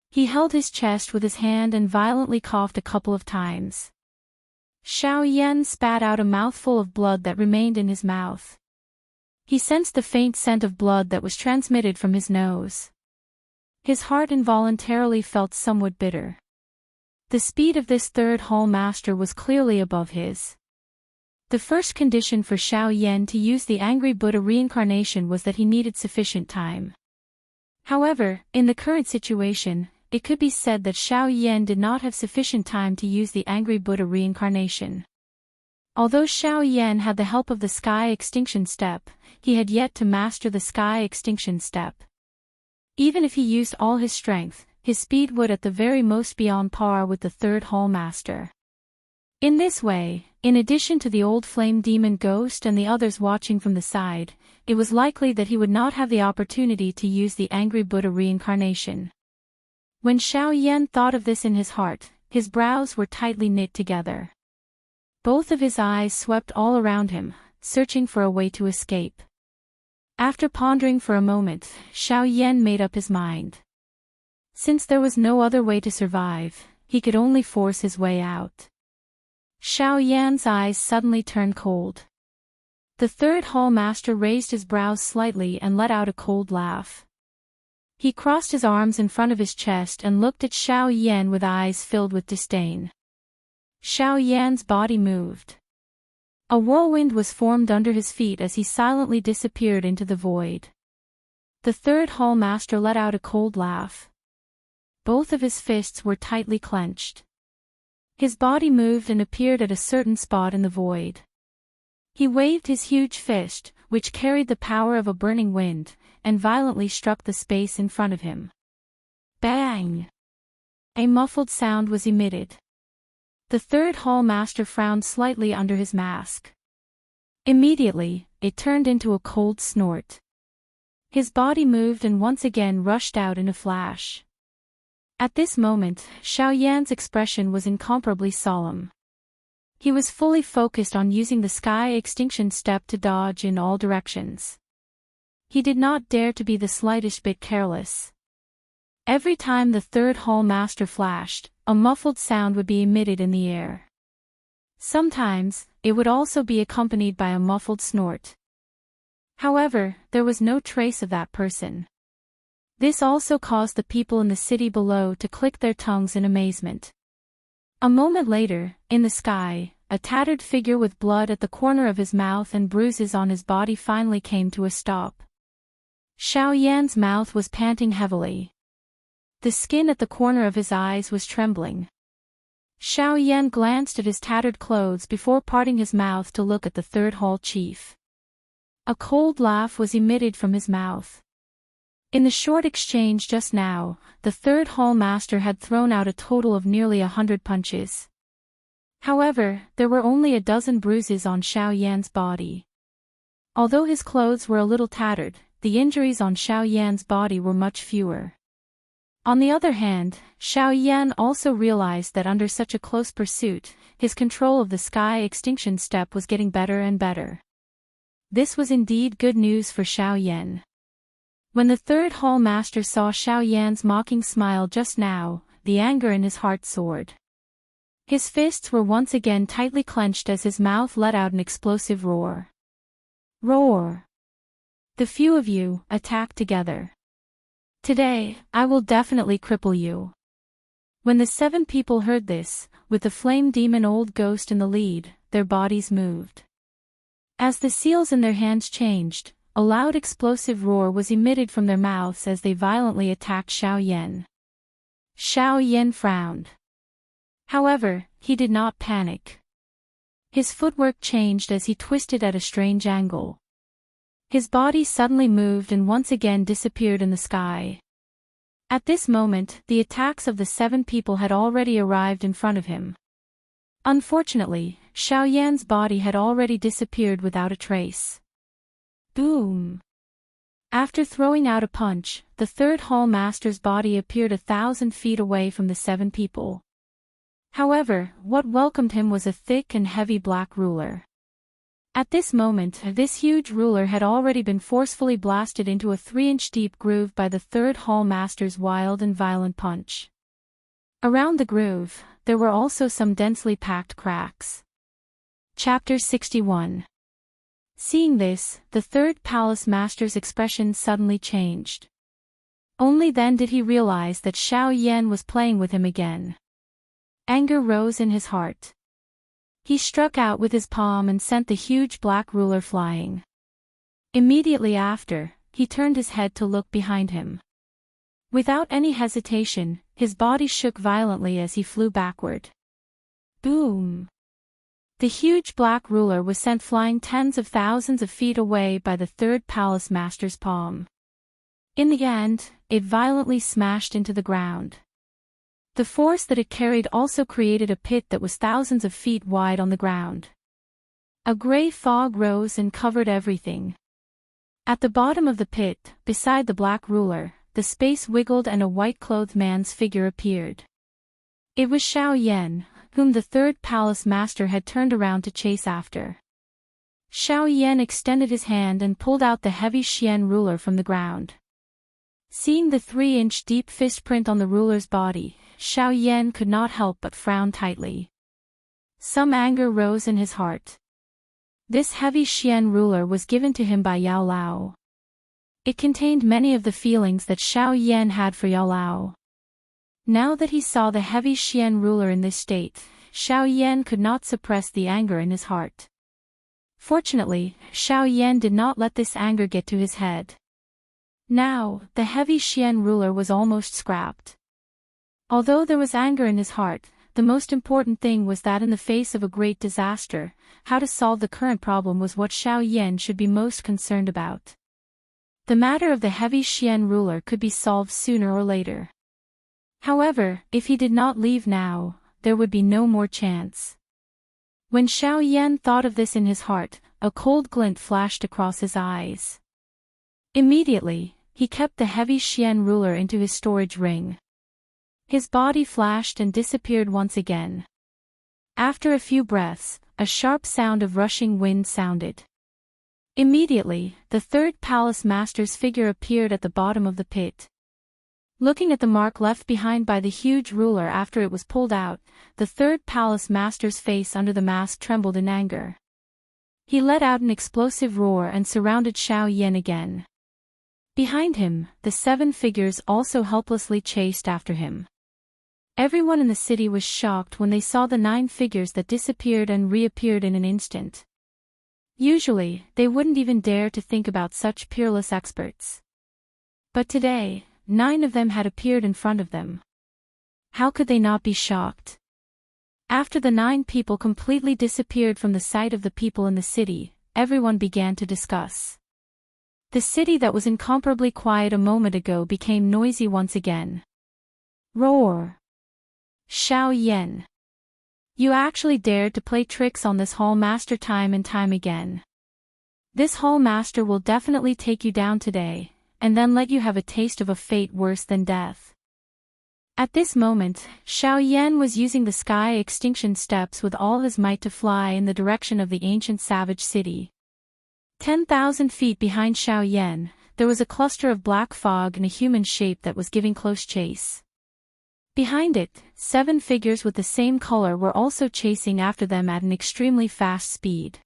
He held his chest with his hand and violently coughed a couple of times. Xiao Yan spat out a mouthful of blood that remained in his mouth. He sensed the faint scent of blood that was transmitted from his nose. His heart involuntarily felt somewhat bitter. The speed of this third hall master was clearly above his. The first condition for Xiao Yan to use the angry Buddha reincarnation was that he needed sufficient time. However, in the current situation, it could be said that Xiao Yan did not have sufficient time to use the angry Buddha reincarnation. Although Xiao Yan had the help of the sky extinction step, he had yet to master the sky extinction step. Even if he used all his strength, his speed would at the very most be on par with the third hall master. In this way, in addition to the old flame demon ghost and the others watching from the side, it was likely that he would not have the opportunity to use the angry Buddha reincarnation. When Xiao Yan thought of this in his heart, his brows were tightly knit together. Both of his eyes swept all around him, searching for a way to escape. After pondering for a moment, Xiao Yan made up his mind. Since there was no other way to survive, he could only force his way out. Xiao Yan's eyes suddenly turned cold. The third hall master raised his brows slightly and let out a cold laugh. He crossed his arms in front of his chest and looked at Xiao Yan with eyes filled with disdain. Xiao Yan's body moved. A whirlwind was formed under his feet as he silently disappeared into the void. The third hall master let out a cold laugh. Both of his fists were tightly clenched. His body moved and appeared at a certain spot in the void. He waved his huge fist, which carried the power of a burning wind, and violently struck the space in front of him. Bang! A muffled sound was emitted. The third hall master frowned slightly under his mask. Immediately, it turned into a cold snort. His body moved and once again rushed out in a flash. At this moment, Xiao Yan's expression was incomparably solemn. He was fully focused on using the sky extinction step to dodge in all directions. He did not dare to be the slightest bit careless. Every time the third hall master flashed, a muffled sound would be emitted in the air. Sometimes, it would also be accompanied by a muffled snort. However, there was no trace of that person. This also caused the people in the city below to click their tongues in amazement. A moment later, in the sky, a tattered figure with blood at the corner of his mouth and bruises on his body finally came to a stop. Xiao Yan's mouth was panting heavily. The skin at the corner of his eyes was trembling. Xiao Yan glanced at his tattered clothes before parting his mouth to look at the third hall chief. A cold laugh was emitted from his mouth. In the short exchange just now, the third hall master had thrown out a total of nearly 100 punches. However, there were only a dozen bruises on Xiao Yan's body. Although his clothes were a little tattered, the injuries on Xiao Yan's body were much fewer. On the other hand, Xiao Yan also realized that under such a close pursuit, his control of the sky extinction step was getting better and better. This was indeed good news for Xiao Yan. When the third hall master saw Xiao Yan's mocking smile just now, the anger in his heart soared. His fists were once again tightly clenched as his mouth let out an explosive roar. Roar! The few of you, attack together. Today, I will definitely cripple you. When the 7 people heard this, with the flame demon old ghost in the lead, their bodies moved. As the seals in their hands changed, a loud explosive roar was emitted from their mouths as they violently attacked Xiao Yan. Xiao Yan frowned. However, he did not panic. His footwork changed as he twisted at a strange angle. His body suddenly moved and once again disappeared in the sky. At this moment, the attacks of the 7 people had already arrived in front of him. Unfortunately, Xiao Yan's body had already disappeared without a trace. Boom! After throwing out a punch, the third hall master's body appeared 1,000 feet away from the 7 people. However, what welcomed him was a thick and heavy black ruler. At this moment, this huge ruler had already been forcefully blasted into a 3-inch deep groove by the third hall master's wild and violent punch. Around the groove, there were also some densely packed cracks. Chapter 61. Seeing this, the third palace master's expression suddenly changed. Only then did he realize that Xiao Yan was playing with him again. Anger rose in his heart. He struck out with his palm and sent the huge black ruler flying. Immediately after, he turned his head to look behind him. Without any hesitation, his body shook violently as he flew backward. Boom! The huge black ruler was sent flying tens of thousands of feet away by the third palace master's palm. In the end, it violently smashed into the ground. The force that it carried also created a pit that was thousands of feet wide on the ground. A gray fog rose and covered everything. At the bottom of the pit, beside the black ruler, the space wiggled and a white-clothed man's figure appeared. It was Xiao Yan, whom the third palace master had turned around to chase after. Xiao Yan extended his hand and pulled out the heavy Xian ruler from the ground. Seeing the 3-inch deep fist print on the ruler's body, Xiao Yan could not help but frown tightly. Some anger rose in his heart. This heavy Xian ruler was given to him by Yao Lao. It contained many of the feelings that Xiao Yan had for Yao Lao. Now that he saw the heavy Xian ruler in this state, Xiao Yan could not suppress the anger in his heart. Fortunately, Xiao Yan did not let this anger get to his head. Now, the heavy Xian ruler was almost scrapped. Although there was anger in his heart, the most important thing was that in the face of a great disaster, how to solve the current problem was what Xiao Yan should be most concerned about. The matter of the heavy Xian ruler could be solved sooner or later. However, if he did not leave now, there would be no more chance. When Xiao Yan thought of this in his heart, a cold glint flashed across his eyes. Immediately, he kept the heavy Xian ruler into his storage ring. His body flashed and disappeared once again. After a few breaths, a sharp sound of rushing wind sounded. Immediately, the third palace master's figure appeared at the bottom of the pit. Looking at the mark left behind by the huge ruler after it was pulled out, the third palace master's face under the mask trembled in anger. He let out an explosive roar and surrounded Xiao Yan again. Behind him, the 7 figures also helplessly chased after him. Everyone in the city was shocked when they saw the 9 figures that disappeared and reappeared in an instant. Usually, they wouldn't even dare to think about such peerless experts. But today, 9 of them had appeared in front of them. How could they not be shocked? After the 9 people completely disappeared from the sight of the people in the city, everyone began to discuss. The city that was incomparably quiet a moment ago became noisy once again. Roar! Xiao Yan! You actually dared to play tricks on this hall master time and time again. This hall master will definitely take you down today, and then let you have a taste of a fate worse than death. At this moment, Xiao Yan was using the sky extinction steps with all his might to fly in the direction of the ancient savage city. 10,000 feet behind Xiao Yan, there was a cluster of black fog in a human shape that was giving close chase. Behind it, 7 figures with the same color were also chasing after them at an extremely fast speed.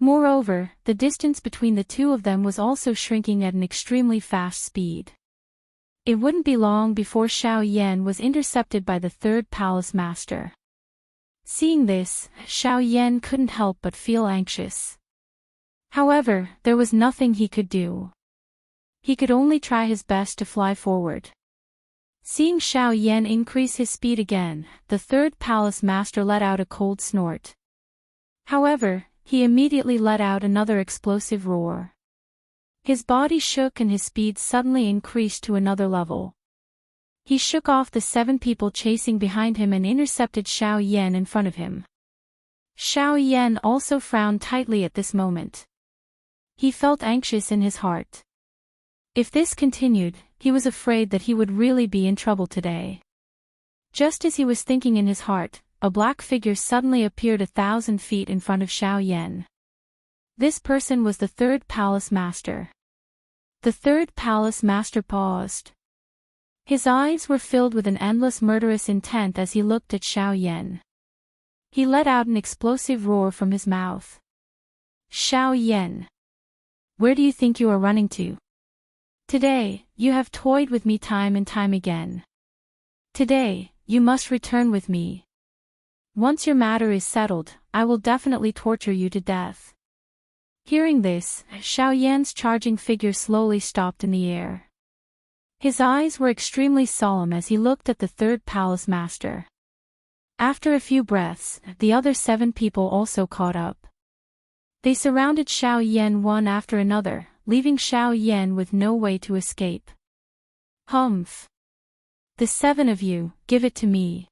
Moreover, the distance between the 2 of them was also shrinking at an extremely fast speed. It wouldn't be long before Xiao Yan was intercepted by the 3rd palace master. Seeing this, Xiao Yan couldn't help but feel anxious. However, there was nothing he could do. He could only try his best to fly forward. Seeing Xiao Yan increase his speed again, the 3rd palace master let out a cold snort. However, he immediately let out another explosive roar. His body shook and his speed suddenly increased to another level. He shook off the 7 people chasing behind him and intercepted Xiao Yan in front of him. Xiao Yan also frowned tightly at this moment. He felt anxious in his heart. If this continued, he was afraid that he would really be in trouble today. Just as he was thinking in his heart, a black figure suddenly appeared 1,000 feet in front of Xiao Yan. This person was the 3rd palace master. The 3rd palace master paused. His eyes were filled with an endless murderous intent as he looked at Xiao Yan. He let out an explosive roar from his mouth. Xiao Yan! Where do you think you are running to? Today, you have toyed with me time and time again. Today, you must return with me. Once your matter is settled, I will definitely torture you to death. Hearing this, Xiao Yan's charging figure slowly stopped in the air. His eyes were extremely solemn as he looked at the 3rd palace master. After a few breaths, the other 7 people also caught up. They surrounded Xiao Yan one after another, leaving Xiao Yan with no way to escape. Humph! The 7 of you, give it to me.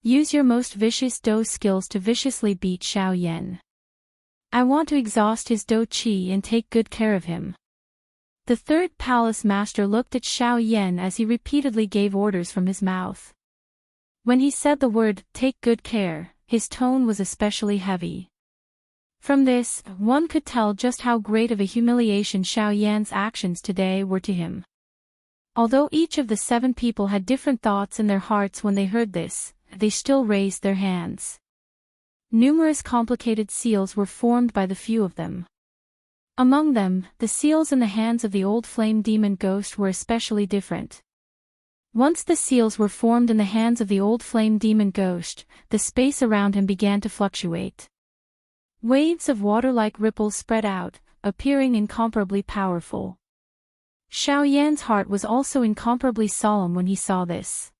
Use your most vicious Do skills to viciously beat Xiao Yan. I want to exhaust his Do Qi and take good care of him. The 3rd palace master looked at Xiao Yan as he repeatedly gave orders from his mouth. When he said the word, take good care, his tone was especially heavy. From this, one could tell just how great of a humiliation Xiao Yan's actions today were to him. Although each of the 7 people had different thoughts in their hearts when they heard this, they still raised their hands. Numerous complicated seals were formed by the few of them. Among them, the seals in the hands of the old flame demon ghost were especially different. Once the seals were formed in the hands of the old flame demon ghost, the space around him began to fluctuate. Waves of water-like ripples spread out, appearing incomparably powerful. Xiao Yan's heart was also incomparably solemn when he saw this.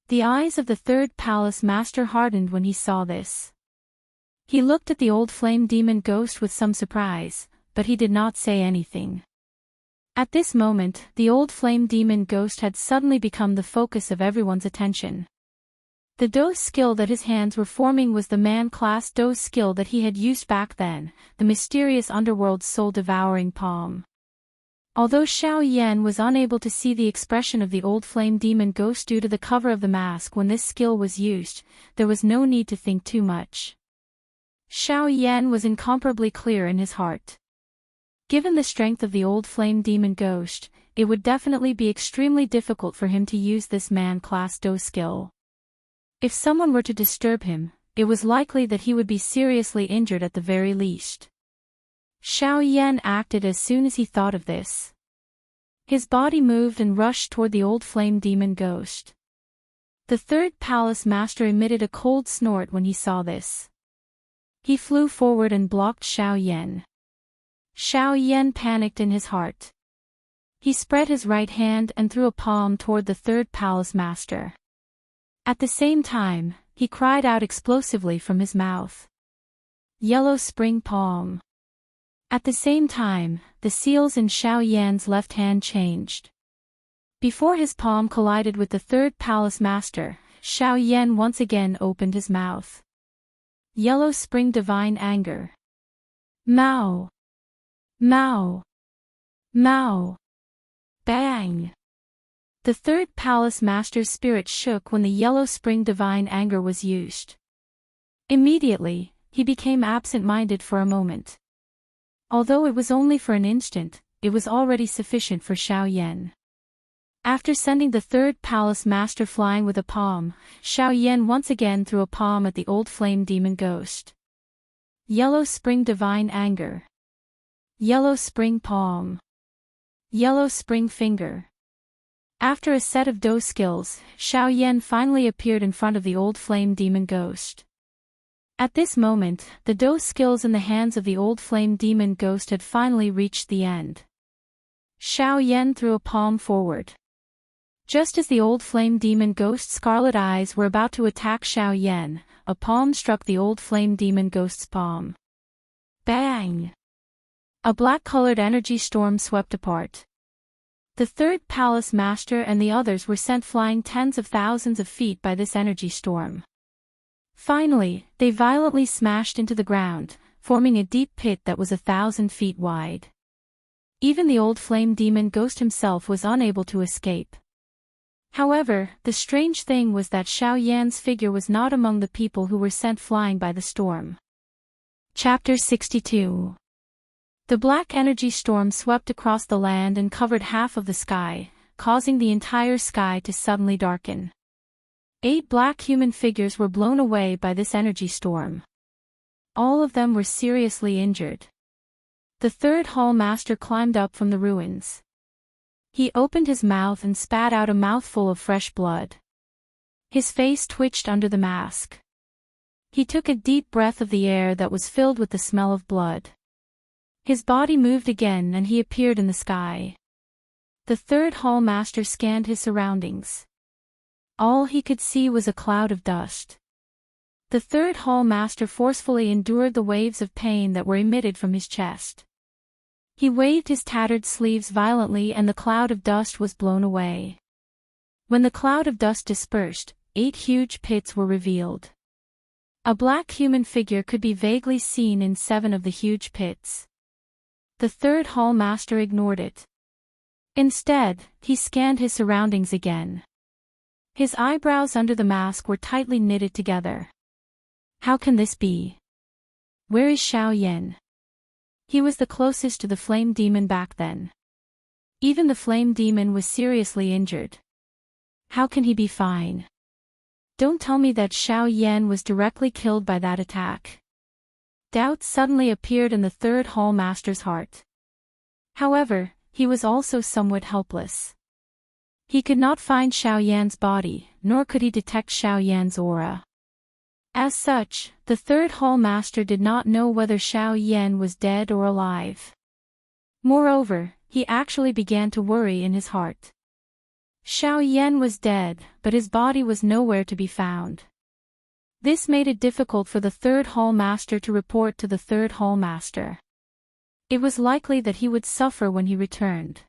The eyes of the 3rd palace master hardened when he saw this. He looked at the old flame demon ghost with some surprise, but he did not say anything. At this moment, the old flame demon ghost had suddenly become the focus of everyone's attention. The Do skill that his hands were forming was the man-class Do skill that he had used back then, the mysterious underworld's soul-devouring palm. Although Xiao Yan was unable to see the expression of the old flame demon ghost due to the cover of the mask when this skill was used, there was no need to think too much. Xiao Yan was incomparably clear in his heart. Given the strength of the old flame demon ghost, it would definitely be extremely difficult for him to use this man-class Do skill. If someone were to disturb him, it was likely that he would be seriously injured at the very least. Xiao Yan acted as soon as he thought of this. His body moved and rushed toward the old flame demon ghost. The third palace master emitted a cold snort when he saw this. He flew forward and blocked Xiao Yan. Xiao Yan panicked in his heart. He spread his right hand and threw a palm toward the third palace master. At the same time, he cried out explosively from his mouth. Yellow Spring Palm. At the same time, the seals in Xiao Yan's left hand changed. Before his palm collided with the third palace master, Xiao Yan once again opened his mouth. Yellow Spring Divine Anger. Mao. Mao. Mao. Bang! The third palace master's spirit shook when the Yellow Spring Divine Anger was used. Immediately, he became absent-minded for a moment. Although it was only for an instant, it was already sufficient for Xiao Yan. After sending the third palace master flying with a palm, Xiao Yan once again threw a palm at the old flame demon ghost. Yellow Spring Divine Anger. Yellow Spring Palm. Yellow Spring Finger. After a set of Do skills, Xiao Yan finally appeared in front of the old flame demon ghost. At this moment, the Do skills in the hands of the old flame demon ghost had finally reached the end. Xiao Yan threw a palm forward. Just as the old flame demon ghost's scarlet eyes were about to attack Xiao Yan, a palm struck the old flame demon ghost's palm. Bang! A black-colored energy storm swept apart. The third palace master and the others were sent flying tens of thousands of feet by this energy storm. Finally, they violently smashed into the ground, forming a deep pit that was 1,000 feet wide. Even the old flame demon ghost himself was unable to escape. However, the strange thing was that Xiao Yan's figure was not among the people who were sent flying by the storm. Chapter 62. The black energy storm swept across the land and covered half of the sky, causing the entire sky to suddenly darken. 8 black human figures were blown away by this energy storm. All of them were seriously injured. The third hall master climbed up from the ruins. He opened his mouth and spat out a mouthful of fresh blood. His face twitched under the mask. He took a deep breath of the air that was filled with the smell of blood. His body moved again and he appeared in the sky. The third hall master scanned his surroundings. All he could see was a cloud of dust. The third hall master forcefully endured the waves of pain that were emitted from his chest. He waved his tattered sleeves violently and the cloud of dust was blown away. When the cloud of dust dispersed, 8 huge pits were revealed. A black human figure could be vaguely seen in 7 of the huge pits. The third hall master ignored it. Instead, he scanned his surroundings again. His eyebrows under the mask were tightly knitted together. How can this be? Where is Xiao Yan? He was the closest to the flame demon back then. Even the flame demon was seriously injured. How can he be fine? Don't tell me that Xiao Yan was directly killed by that attack. Doubt suddenly appeared in the third hall master's heart. However, he was also somewhat helpless. He could not find Xiao Yan's body, nor could he detect Xiao Yan's aura. As such, the third hall master did not know whether Xiao Yan was dead or alive. Moreover, he actually began to worry in his heart. Xiao Yan was dead, but his body was nowhere to be found. This made it difficult for the third hall master to report to the third hall master. It was likely that he would suffer when he returned.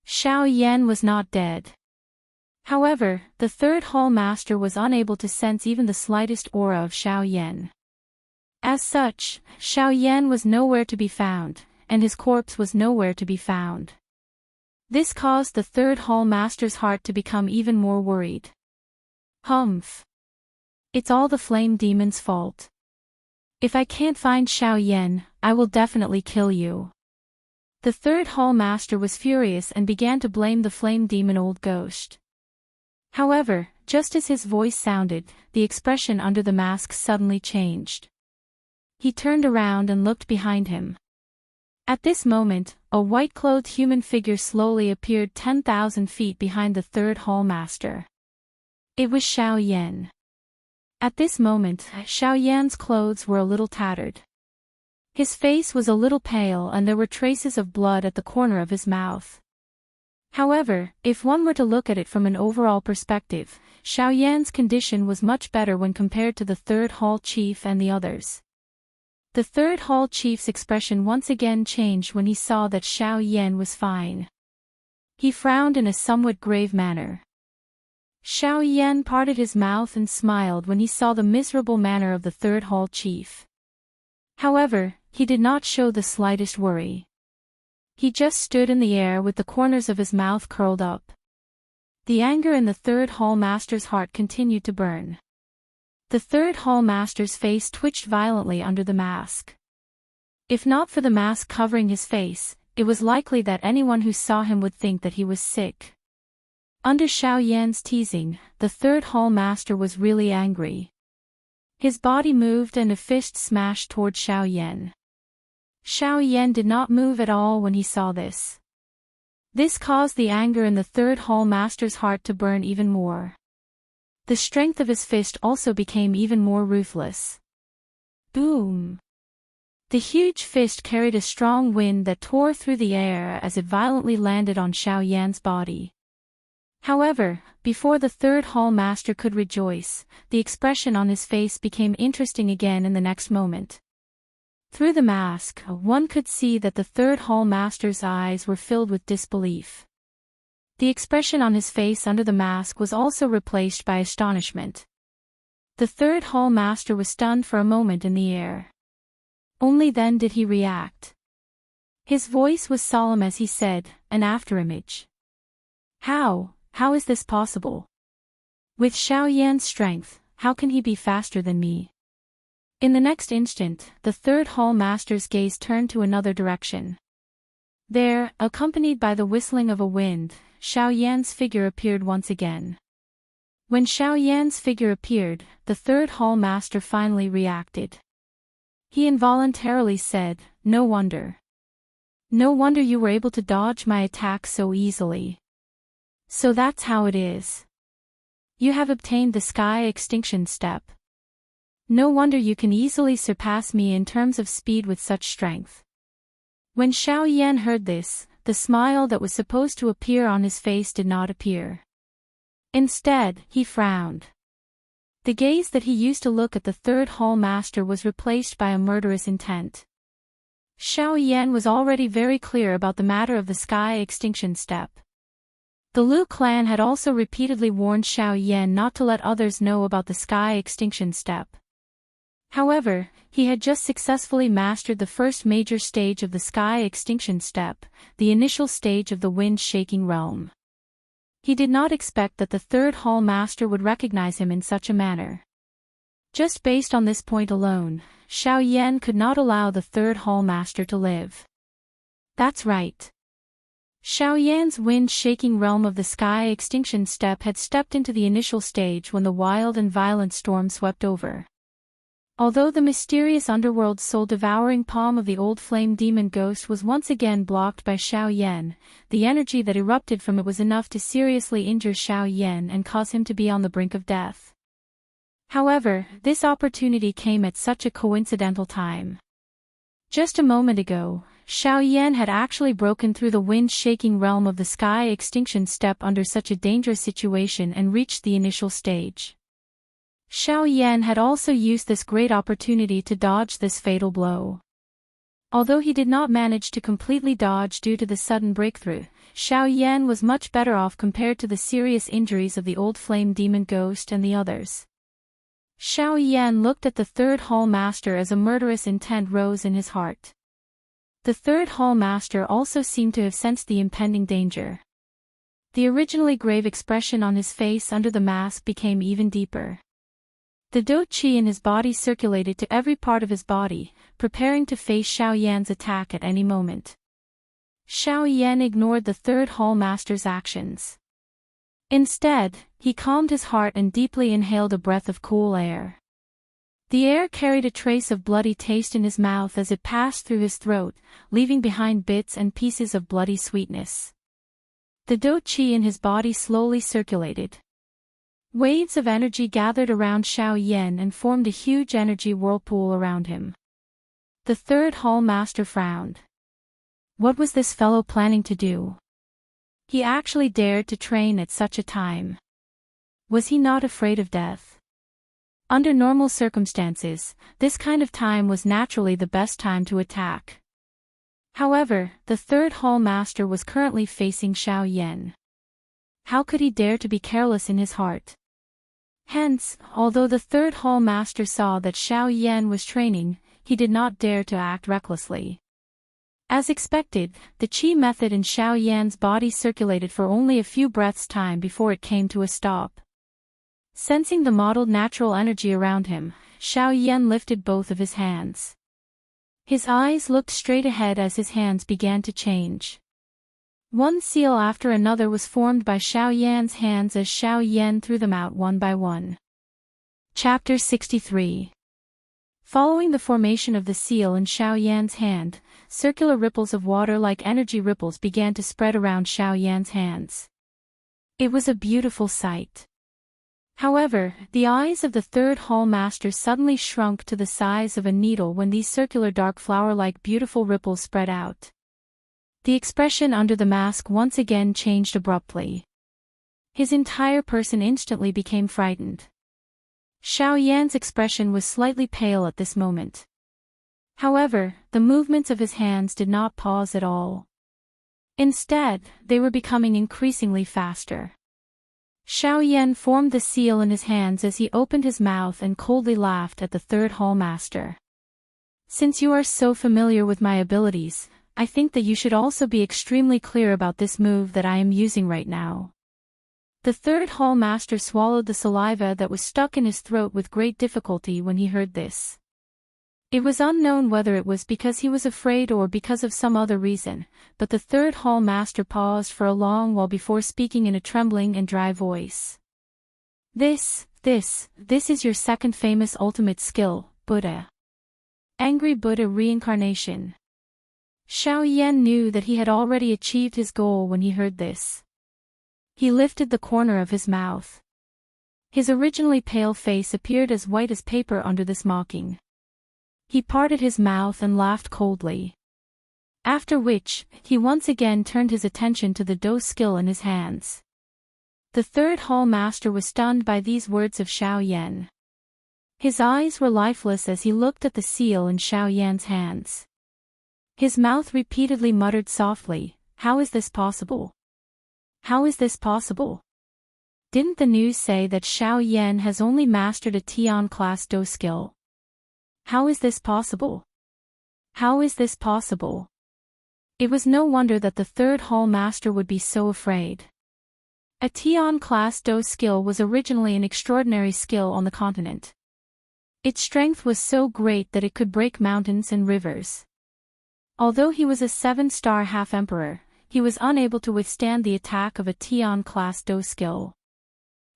Xiao Yan was not dead. However, the third hall master was unable to sense even the slightest aura of Xiao Yan. As such, Xiao Yan was nowhere to be found, and his corpse was nowhere to be found. This caused the third hall master's heart to become even more worried. Humph. It's all the flame demon's fault. If I can't find Xiao Yan, I will definitely kill you. The third hall master was furious and began to blame the flame demon old ghost. However, just as his voice sounded, the expression under the mask suddenly changed. He turned around and looked behind him. At this moment, a white-clothed human figure slowly appeared 10,000 feet behind the third hall master. It was Xiao Yan. At this moment, Xiao Yan's clothes were a little tattered. His face was a little pale and there were traces of blood at the corner of his mouth. However, if one were to look at it from an overall perspective, Xiao Yan's condition was much better when compared to the third hall chief and the others. The third hall chief's expression once again changed when he saw that Xiao Yan was fine. He frowned in a somewhat grave manner. Xiao Yan parted his mouth and smiled when he saw the miserable manner of the third hall chief. However, he did not show the slightest worry. He just stood in the air with the corners of his mouth curled up. The anger in the third hall master's heart continued to burn. The third hall master's face twitched violently under the mask. If not for the mask covering his face, it was likely that anyone who saw him would think that he was sick. Under Xiao Yan's teasing, the third hall master was really angry. His body moved and a fist smashed toward Xiao Yan. Xiao Yan did not move at all when he saw this. This caused the anger in the third hall master's heart to burn even more. The strength of his fist also became even more ruthless. Boom! The huge fist carried a strong wind that tore through the air as it violently landed on Xiao Yan's body. However, before the third hall master could rejoice, the expression on his face became interesting again in the next moment. Through the mask, one could see that the third hall master's eyes were filled with disbelief. The expression on his face under the mask was also replaced by astonishment. The third hall master was stunned for a moment in the air. Only then did he react. His voice was solemn as he said, "An afterimage. How is this possible? With Xiao Yan's strength, how can he be faster than me?" In the next instant, the third hall master's gaze turned to another direction. There, accompanied by the whistling of a wind, Xiao Yan's figure appeared once again. When Xiao Yan's figure appeared, the third hall master finally reacted. He involuntarily said, "No wonder. No wonder you were able to dodge my attack so easily. So that's how it is. You have obtained the sky extinction step. No wonder you can easily surpass me in terms of speed with such strength." When Xiao Yan heard this, the smile that was supposed to appear on his face did not appear. Instead, he frowned. The gaze that he used to look at the third hall master was replaced by a murderous intent. Xiao Yan was already very clear about the matter of the sky extinction step. The Lu clan had also repeatedly warned Xiao Yan not to let others know about the sky extinction step. However, he had just successfully mastered the first major stage of the sky extinction step, the initial stage of the wind-shaking realm. He did not expect that the third hall master would recognize him in such a manner. Just based on this point alone, Xiao Yan could not allow the third hall master to live. That's right. Xiao Yan's wind-shaking realm of the sky extinction step had stepped into the initial stage when the wild and violent storm swept over. Although the mysterious underworld soul-devouring palm of the old flame demon ghost was once again blocked by Xiao Yan, the energy that erupted from it was enough to seriously injure Xiao Yan and cause him to be on the brink of death. However, this opportunity came at such a coincidental time. Just a moment ago, Xiao Yan had actually broken through the wind-shaking realm of the sky extinction step under such a dangerous situation and reached the initial stage. Xiao Yan had also used this great opportunity to dodge this fatal blow. Although he did not manage to completely dodge due to the sudden breakthrough, Xiao Yan was much better off compared to the serious injuries of the old flame demon ghost and the others. Xiao Yan looked at the third hall master as a murderous intent rose in his heart. The third hall master also seemed to have sensed the impending danger. The originally grave expression on his face under the mask became even deeper. The dou qi in his body circulated to every part of his body, preparing to face Xiao Yan's attack at any moment. Xiao Yan ignored the third hall master's actions. Instead, he calmed his heart and deeply inhaled a breath of cool air. The air carried a trace of bloody taste in his mouth as it passed through his throat, leaving behind bits and pieces of bloody sweetness. The do qi in his body slowly circulated. Waves of energy gathered around Xiao Yan and formed a huge energy whirlpool around him. The third hall master frowned. What was this fellow planning to do? He actually dared to train at such a time. Was he not afraid of death? Under normal circumstances, this kind of time was naturally the best time to attack. However, the third hall master was currently facing Xiao Yan. How could he dare to be careless in his heart? Hence, although the third hall master saw that Xiao Yan was training, he did not dare to act recklessly. As expected, the qi method in Xiao Yan's body circulated for only a few breaths' time before it came to a stop. Sensing the mottled natural energy around him, Xiao Yan lifted both of his hands. His eyes looked straight ahead as his hands began to change. One seal after another was formed by Xiao Yan's hands as Xiao Yan threw them out one by one. Chapter 63. Following the formation of the seal in Xiao Yan's hand, circular ripples of water like energy ripples began to spread around Xiao Yan's hands. It was a beautiful sight. However, the eyes of the third hall master suddenly shrunk to the size of a needle when these circular dark flower-like beautiful ripples spread out. The expression under the mask once again changed abruptly. His entire person instantly became frightened. Xiao Yan's expression was slightly pale at this moment. However, the movements of his hands did not pause at all. Instead, they were becoming increasingly faster. Xiao Yan formed the seal in his hands as he opened his mouth and coldly laughed at the third hall master. Since you are so familiar with my abilities, I think that you should also be extremely clear about this move that I am using right now. The third hall master swallowed the saliva that was stuck in his throat with great difficulty when he heard this. It was unknown whether it was because he was afraid or because of some other reason, but the third hall master paused for a long while before speaking in a trembling and dry voice. This is your second famous ultimate skill, Buddha. Angry Buddha reincarnation. Xiao Yan knew that he had already achieved his goal when he heard this. He lifted the corner of his mouth. His originally pale face appeared as white as paper under this mocking. He parted his mouth and laughed coldly. After which, he once again turned his attention to the do skill in his hands. The third hall master was stunned by these words of Xiao Yan. His eyes were lifeless as he looked at the seal in Xiao Yan's hands. His mouth repeatedly muttered softly, "How is this possible? How is this possible? Didn't the news say that Xiao Yan has only mastered a Tian class do skill? How is this possible? How is this possible?" It was no wonder that the third hall master would be so afraid. A Tian class do skill was originally an extraordinary skill on the continent. Its strength was so great that it could break mountains and rivers. Although he was a 7-star half-emperor, he was unable to withstand the attack of a Tian class do skill.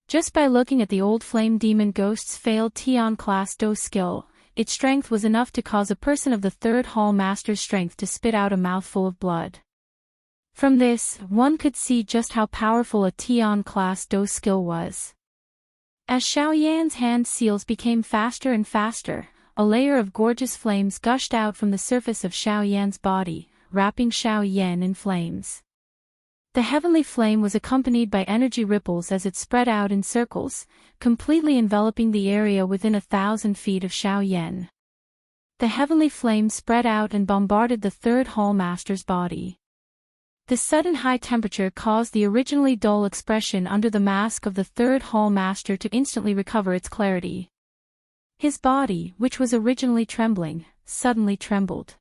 Just by looking at the old flame demon ghost's failed Tian class do skill, its strength was enough to cause a person of the third hall master's strength to spit out a mouthful of blood. From this, one could see just how powerful a Tian class do skill was. As Xiao Yan's hand seals became faster and faster, a layer of gorgeous flames gushed out from the surface of Xiao Yan's body, wrapping Xiao Yan in flames. The heavenly flame was accompanied by energy ripples as it spread out in circles, completely enveloping the area within 1,000 feet of Xiao Yan. The heavenly flame spread out and bombarded the third hall master's body. The sudden high temperature caused the originally dull expression under the mask of the third hall master to instantly recover its clarity. His body, which was originally trembling, suddenly trembled.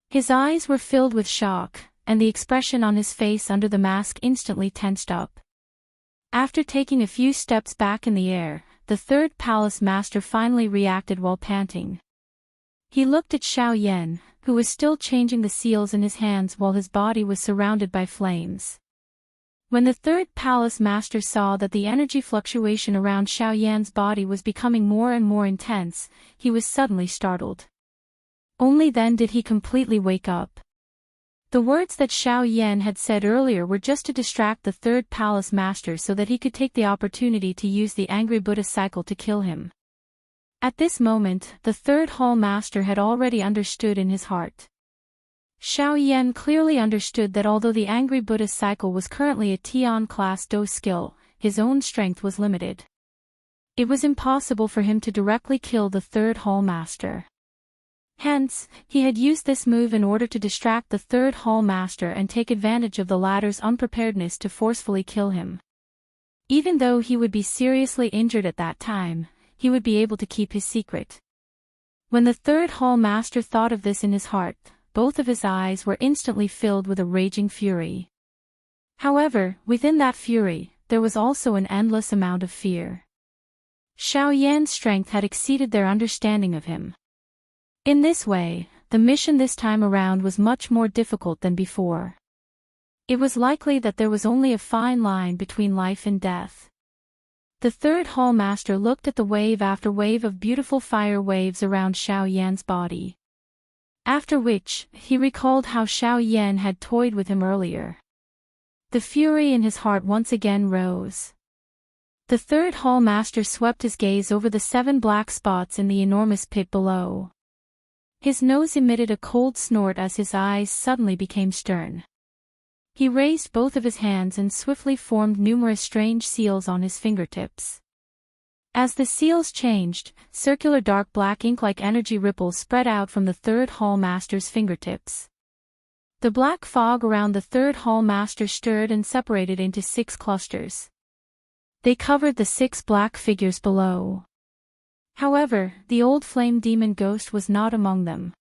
His eyes were filled with shock, and the expression on his face under the mask instantly tensed up. After taking a few steps back in the air, the third palace master finally reacted while panting. He looked at Xiao Yan, who was still changing the seals in his hands while his body was surrounded by flames. When the third palace master saw that the energy fluctuation around Xiao Yan's body was becoming more and more intense, he was suddenly startled. Only then did he completely wake up. The words that Xiao Yan had said earlier were just to distract the third palace master so that he could take the opportunity to use the angry Buddha cycle to kill him. At this moment, the third hall master had already understood in his heart. Xiao Yan clearly understood that although the angry Buddha cycle was currently a Tian class Do skill, his own strength was limited. It was impossible for him to directly kill the third hall master. Hence, he had used this move in order to distract the third hall master and take advantage of the latter's unpreparedness to forcefully kill him. Even though he would be seriously injured at that time, he would be able to keep his secret. When the third hall master thought of this in his heart, both of his eyes were instantly filled with a raging fury. However, within that fury, there was also an endless amount of fear. Xiao Yan's strength had exceeded their understanding of him. In this way, the mission this time around was much more difficult than before. It was likely that there was only a fine line between life and death. The third hall master looked at the wave after wave of beautiful fire waves around Xiao Yan's body. After which, he recalled how Xiao Yan had toyed with him earlier. The fury in his heart once again rose. The third hall master swept his gaze over the 7 black spots in the enormous pit below. His nose emitted a cold snort as his eyes suddenly became stern. He raised both of his hands and swiftly formed numerous strange seals on his fingertips. As the seals changed, circular dark black ink-like energy ripples spread out from the third hall master's fingertips. The black fog around the third hall master stirred and separated into 6 clusters. They covered the 6 black figures below. However, the old flame demon ghost was not among them.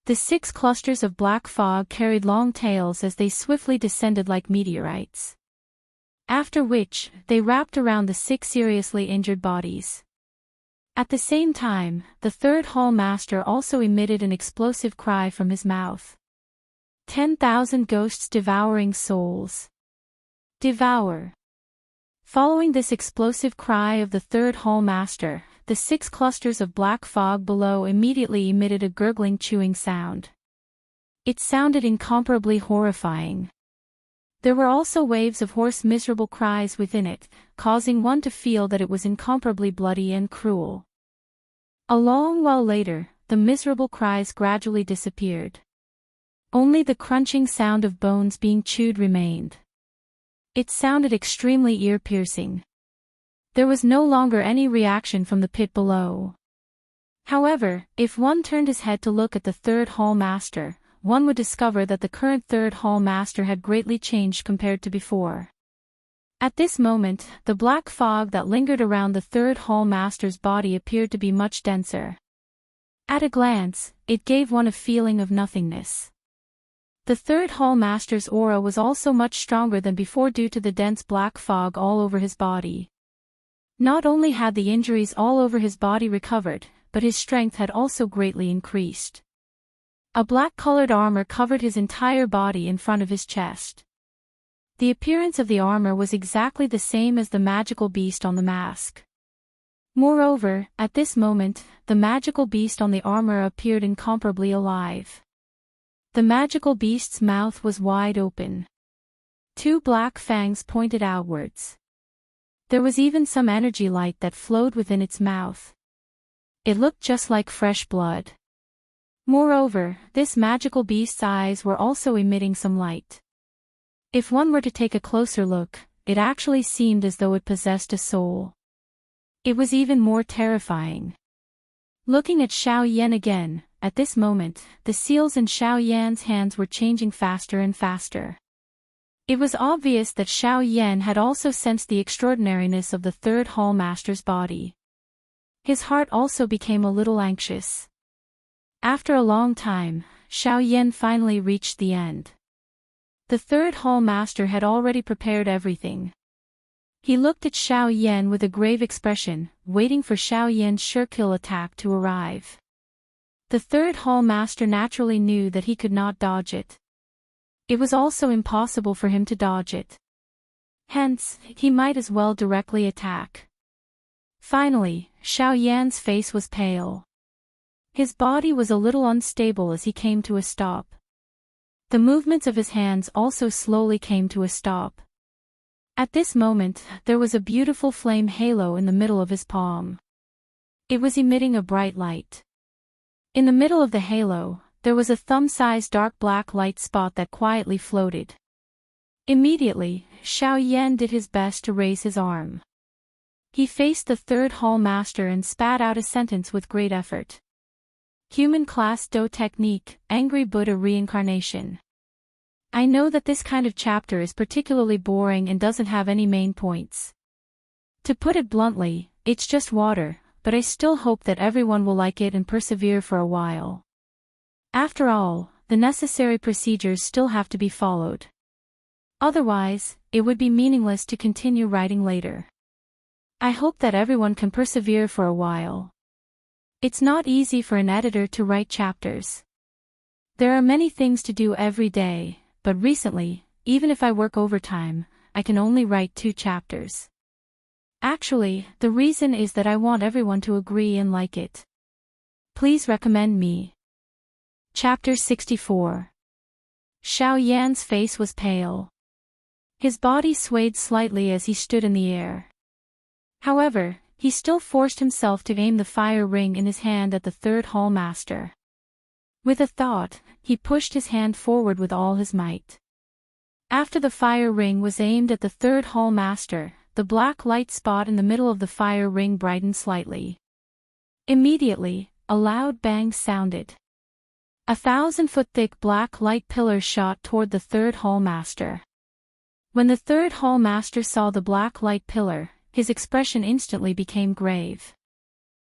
The 6 clusters of black fog carried long tails as they swiftly descended like meteorites. After which, they wrapped around the 6 seriously injured bodies. At the same time, the third hall master also emitted an explosive cry from his mouth. 10,000 ghosts devouring souls. Devour. Following this explosive cry of the third hall master, the 6 clusters of black fog below immediately emitted a gurgling chewing sound. It sounded incomparably horrifying. There were also waves of hoarse miserable cries within it, causing one to feel that it was incomparably bloody and cruel. A long while later, the miserable cries gradually disappeared. Only the crunching sound of bones being chewed remained. It sounded extremely ear-piercing. There was no longer any reaction from the pit below. However, if one turned his head to look at the third hall master, one would discover that the current third hall master had greatly changed compared to before. At this moment, the black fog that lingered around the third hall master's body appeared to be much denser. At a glance, it gave one a feeling of nothingness. The third hall master's aura was also much stronger than before due to the dense black fog all over his body. Not only had the injuries all over his body recovered, but his strength had also greatly increased. A black-colored armor covered his entire body in front of his chest. The appearance of the armor was exactly the same as the magical beast on the mask. Moreover, at this moment, the magical beast on the armor appeared incomparably alive. The magical beast's mouth was wide open. 2 black fangs pointed outwards. There was even some energy light that flowed within its mouth. It looked just like fresh blood. Moreover, this magical beast's eyes were also emitting some light. If one were to take a closer look, it actually seemed as though it possessed a soul. It was even more terrifying. Looking at Xiao Yan again, at this moment, the seals in Xiao Yan's hands were changing faster and faster. It was obvious that Xiao Yan had also sensed the extraordinariness of the third hall master's body. His heart also became a little anxious. After a long time, Xiao Yan finally reached the end. The third hall master had already prepared everything. He looked at Xiao Yan with a grave expression, waiting for Xiao Yan's sure kill attack to arrive. The third hall master naturally knew that he could not dodge it. It was also impossible for him to dodge it. Hence, he might as well directly attack. Finally, Xiao Yan's face was pale. His body was a little unstable as he came to a stop. The movements of his hands also slowly came to a stop. At this moment, there was a beautiful flame halo in the middle of his palm. It was emitting a bright light. In the middle of the halo, there was a thumb-sized dark black light spot that quietly floated. Immediately, Xiao Yan did his best to raise his arm. He faced the third hall master and spat out a sentence with great effort. Human class Do technique, Angry Buddha reincarnation. I know that this kind of chapter is particularly boring and doesn't have any main points. To put it bluntly, it's just water, but I still hope that everyone will like it and persevere for a while. After all, the necessary procedures still have to be followed. Otherwise, it would be meaningless to continue writing later. I hope that everyone can persevere for a while. It's not easy for an editor to write chapters. There are many things to do every day, but recently, even if I work overtime, I can only write 2 chapters. Actually, the reason is that I want everyone to agree and like it. Please recommend me. Chapter 64. Xiao Yan's face was pale. His body swayed slightly as he stood in the air. However, he still forced himself to aim the fire ring in his hand at the third hall master. With a thought, he pushed his hand forward with all his might. After the fire ring was aimed at the third hall master, the black light spot in the middle of the fire ring brightened slightly. Immediately, a loud bang sounded. 1,000-foot thick black light pillar shot toward the third hall master. When the third hall master saw the black light pillar, his expression instantly became grave.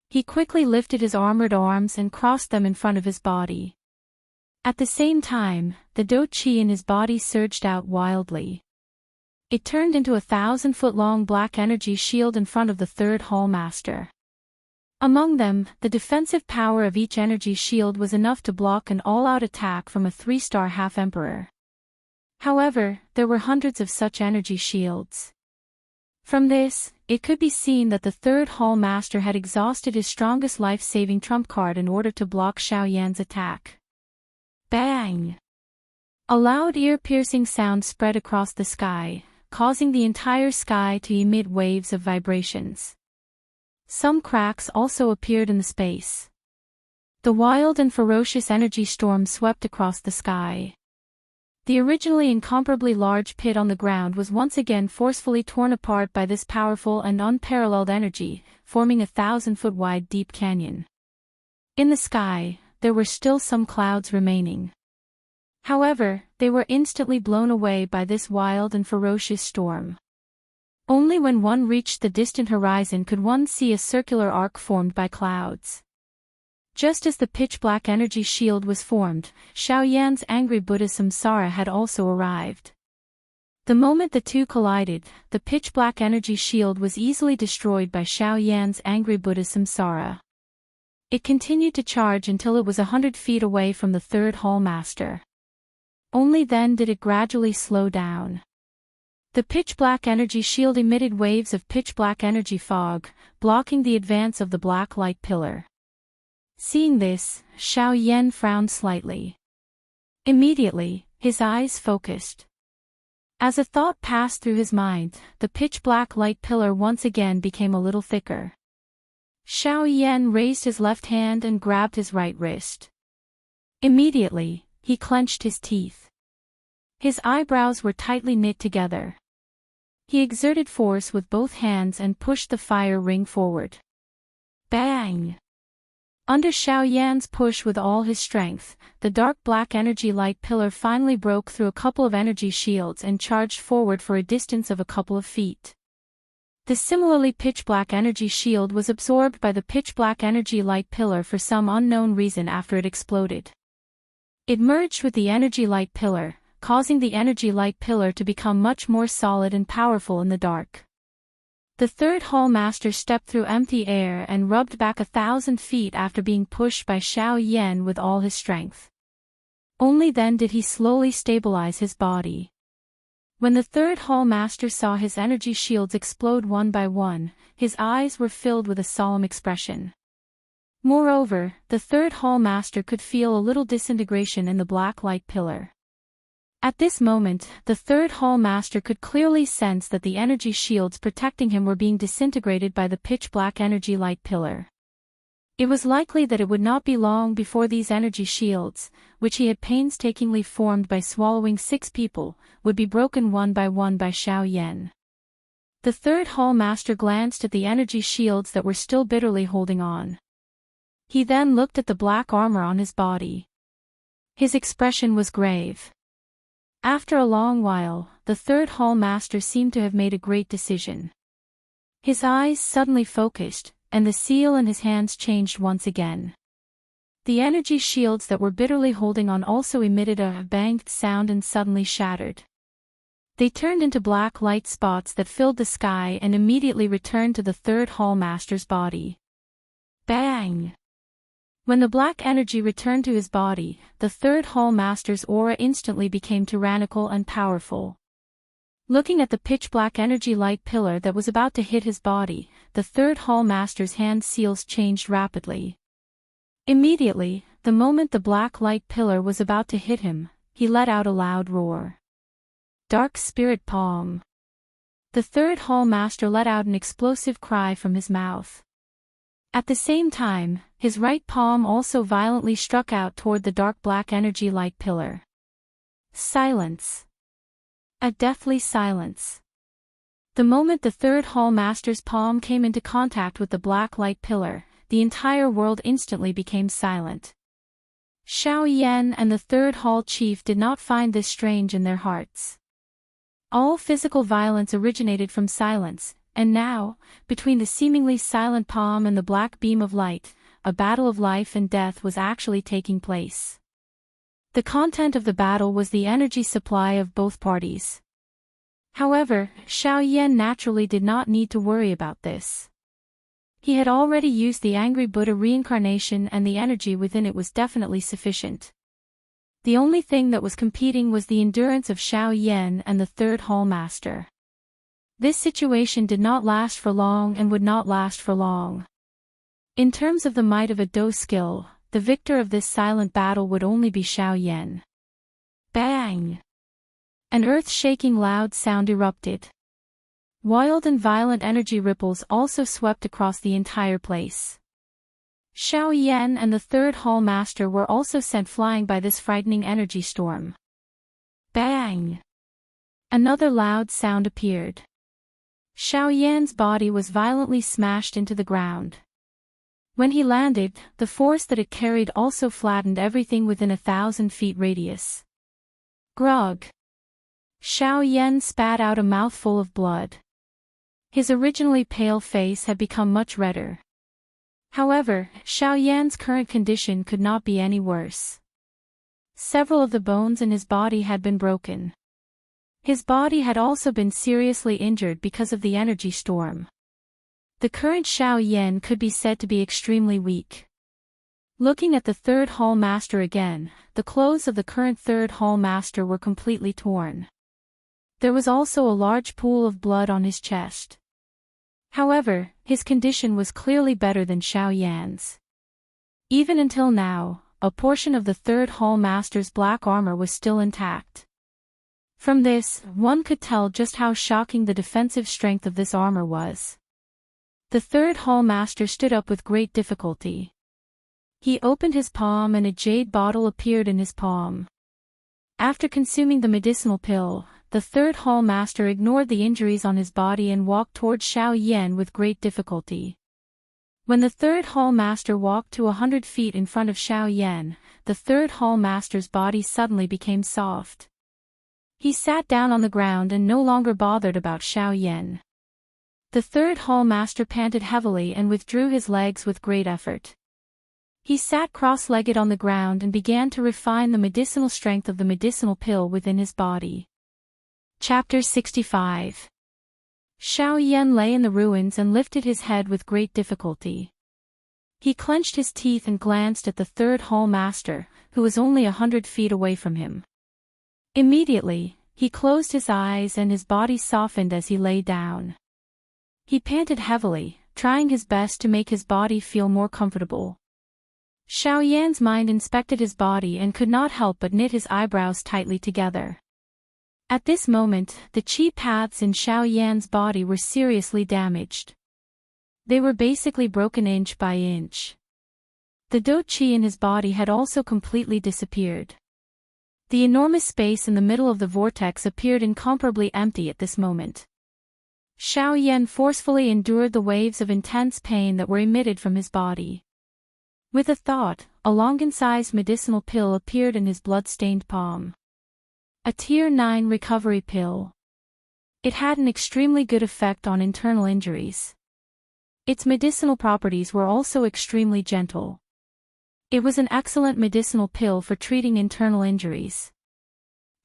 He quickly lifted his armored arms and crossed them in front of his body. At the same time, the Do Qi in his body surged out wildly. It turned into a 1,000-foot-long black energy shield in front of the third hall master. Among them, the defensive power of each energy shield was enough to block an all-out attack from a 3-star half-emperor. However, there were hundreds of such energy shields. From this, it could be seen that the third hall master had exhausted his strongest life-saving trump card in order to block Xiao Yan's attack. Bang! A loud ear-piercing sound spread across the sky, causing the entire sky to emit waves of vibrations. Some cracks also appeared in the space. The wild and ferocious energy storm swept across the sky. The originally incomparably large pit on the ground was once again forcefully torn apart by this powerful and unparalleled energy, forming a 1,000-foot-wide deep canyon. In the sky, there were still some clouds remaining. However, they were instantly blown away by this wild and ferocious storm. Only when one reached the distant horizon could one see a circular arc formed by clouds. Just as the pitch-black energy shield was formed, Xiao Yan's angry Buddha Samsara had also arrived. The moment the two collided, the pitch-black energy shield was easily destroyed by Xiao Yan's angry Buddha Samsara. It continued to charge until it was 100 feet away from the third hall master. Only then did it gradually slow down. The pitch-black energy shield emitted waves of pitch-black energy fog, blocking the advance of the black light pillar. Seeing this, Xiao Yan frowned slightly. Immediately, his eyes focused. As a thought passed through his mind, the pitch-black light pillar once again became a little thicker. Xiao Yan raised his left hand and grabbed his right wrist. Immediately, he clenched his teeth. His eyebrows were tightly knit together. He exerted force with both hands and pushed the fire ring forward. Bang! Under Xiao Yan's push with all his strength, the dark black energy light pillar finally broke through a couple of energy shields and charged forward for a distance of a couple of feet. The similarly pitch-black energy shield was absorbed by the pitch-black energy light pillar for some unknown reason after it exploded. It merged with the energy light pillar, causing the energy light pillar to become much more solid and powerful in the dark. The third hall master stepped through empty air and rubbed back 1,000 feet after being pushed by Xiao Yan with all his strength. Only then did he slowly stabilize his body. When the third hall master saw his energy shields explode one by one, his eyes were filled with a solemn expression. Moreover, the third hall master could feel a little disintegration in the black light pillar. At this moment, the third hall master could clearly sense that the energy shields protecting him were being disintegrated by the pitch-black energy light pillar. It was likely that it would not be long before these energy shields, which he had painstakingly formed by swallowing 6 people, would be broken one by Xiao Yan. The third hall master glanced at the energy shields that were still bitterly holding on. He then looked at the black armor on his body. His expression was grave. After a long while, the third hall master seemed to have made a great decision. His eyes suddenly focused, and the seal in his hands changed once again. The energy shields that were bitterly holding on also emitted a banged sound and suddenly shattered. They turned into black light spots that filled the sky and immediately returned to the third hall master's body. Bang! When the black energy returned to his body, the third hall master's aura instantly became tyrannical and powerful. Looking at the pitch-black energy light pillar that was about to hit his body, the third hall master's hand seals changed rapidly. Immediately, the moment the black light pillar was about to hit him, he let out a loud roar. Dark Spirit Palm. The third hall master let out an explosive cry from his mouth. At the same time, his right palm also violently struck out toward the dark black energy light pillar. Silence. A deathly silence. The moment the third hall master's palm came into contact with the black light pillar, the entire world instantly became silent. Xiao Yan and the third hall chief did not find this strange in their hearts. All physical violence originated from silence, and now, between the seemingly silent palm and the black beam of light, a battle of life and death was actually taking place. The content of the battle was the energy supply of both parties. However, Xiao Yan naturally did not need to worry about this. He had already used the Angry Buddha reincarnation and the energy within it was definitely sufficient. The only thing that was competing was the endurance of Xiao Yan and the third hall master. This situation did not last for long and would not last for long. In terms of the might of a Do skill, the victor of this silent battle would only be Xiao Yan. Bang! An earth-shaking loud sound erupted. Wild and violent energy ripples also swept across the entire place. Xiao Yan and the third hall master were also sent flying by this frightening energy storm. Bang! Another loud sound appeared. Xiao Yan's body was violently smashed into the ground. When he landed, the force that it carried also flattened everything within 1,000 feet radius. Grog! Xiao Yan spat out a mouthful of blood. His originally pale face had become much redder. However, Xiao Yan's current condition could not be any worse. Several of the bones in his body had been broken. His body had also been seriously injured because of the energy storm. The current Xiao Yan could be said to be extremely weak. Looking at the third hall master again, the clothes of the current third hall master were completely torn. There was also a large pool of blood on his chest. However, his condition was clearly better than Xiao Yan's. Even until now, a portion of the third hall master's black armor was still intact. From this, one could tell just how shocking the defensive strength of this armor was. The third hall master stood up with great difficulty. He opened his palm and a jade bottle appeared in his palm. After consuming the medicinal pill, the third hall master ignored the injuries on his body and walked towards Xiao Yan with great difficulty. When the third hall master walked to 100 feet in front of Xiao Yan, the third hall master's body suddenly became soft. He sat down on the ground and no longer bothered about Xiao Yan. The third hall master panted heavily and withdrew his legs with great effort. He sat cross-legged on the ground and began to refine the medicinal strength of the medicinal pill within his body. Chapter 65. Xiao Yan lay in the ruins and lifted his head with great difficulty. He clenched his teeth and glanced at the third hall master, who was only 100 feet away from him. Immediately, he closed his eyes and his body softened as he lay down. He panted heavily, trying his best to make his body feel more comfortable. Xiao Yan's mind inspected his body and could not help but knit his eyebrows tightly together. At this moment, the qi paths in Xiao Yan's body were seriously damaged. They were basically broken inch by inch. The dou qi in his body had also completely disappeared. The enormous space in the middle of the vortex appeared incomparably empty at this moment. Xiao Yan forcefully endured the waves of intense pain that were emitted from his body. With a thought, a Longan-sized medicinal pill appeared in his blood-stained palm. A Tier 9 recovery pill. It had an extremely good effect on internal injuries. Its medicinal properties were also extremely gentle. It was an excellent medicinal pill for treating internal injuries.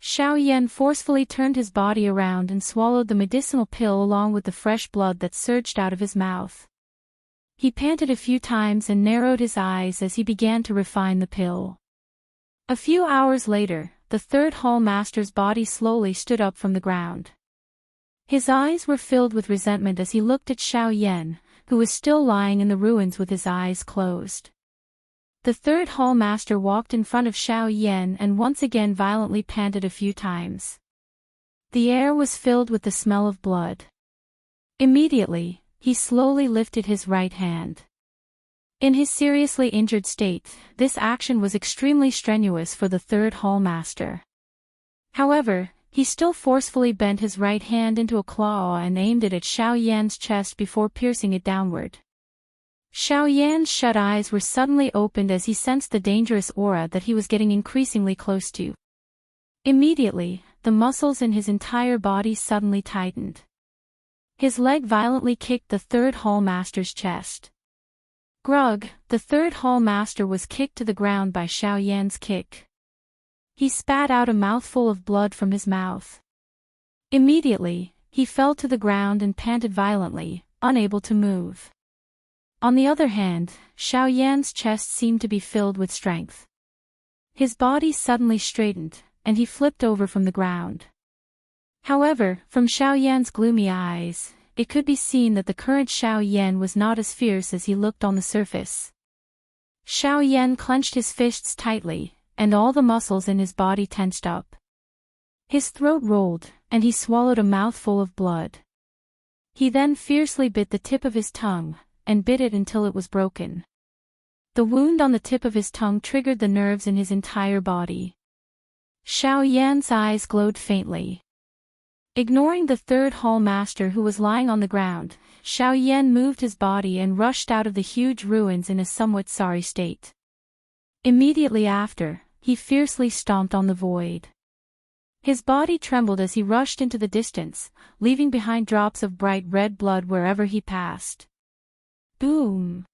Xiao Yan forcefully turned his body around and swallowed the medicinal pill along with the fresh blood that surged out of his mouth. He panted a few times and narrowed his eyes as he began to refine the pill. A few hours later, the third hall master's body slowly stood up from the ground. His eyes were filled with resentment as he looked at Xiao Yan, who was still lying in the ruins with his eyes closed. The third hall master walked in front of Xiao Yan and once again violently panted a few times. The air was filled with the smell of blood. Immediately, he slowly lifted his right hand. In his seriously injured state, this action was extremely strenuous for the third hall master. However, he still forcefully bent his right hand into a claw and aimed it at Xiao Yan's chest before piercing it downward. Xiao Yan's shut eyes were suddenly opened as he sensed the dangerous aura that he was getting increasingly close to. Immediately, the muscles in his entire body suddenly tightened. His leg violently kicked the third hall master's chest. Grug, the third hall master was kicked to the ground by Xiao Yan's kick. He spat out a mouthful of blood from his mouth. Immediately, he fell to the ground and panted violently, unable to move. On the other hand, Xiao Yan's chest seemed to be filled with strength. His body suddenly straightened, and he flipped over from the ground. However, from Xiao Yan's gloomy eyes, it could be seen that the current Xiao Yan was not as fierce as he looked on the surface. Xiao Yan clenched his fists tightly, and all the muscles in his body tensed up. His throat rolled, and he swallowed a mouthful of blood. He then fiercely bit the tip of his tongue, and bit it until it was broken. The wound on the tip of his tongue triggered the nerves in his entire body. Xiao Yan's eyes glowed faintly. Ignoring the third hall master who was lying on the ground, Xiao Yan moved his body and rushed out of the huge ruins in a somewhat sorry state. Immediately after, he fiercely stomped on the void. His body trembled as he rushed into the distance, leaving behind drops of bright red blood wherever he passed. Boom!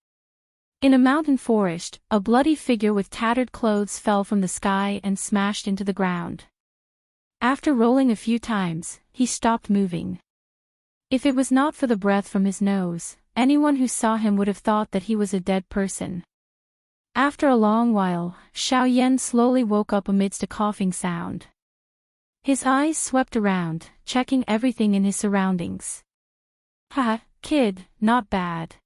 In a mountain forest, a bloody figure with tattered clothes fell from the sky and smashed into the ground. After rolling a few times, he stopped moving. If it was not for the breath from his nose, anyone who saw him would have thought that he was a dead person. After a long while, Xiao Yan slowly woke up amidst a coughing sound. His eyes swept around, checking everything in his surroundings. "Ha, kid, not bad.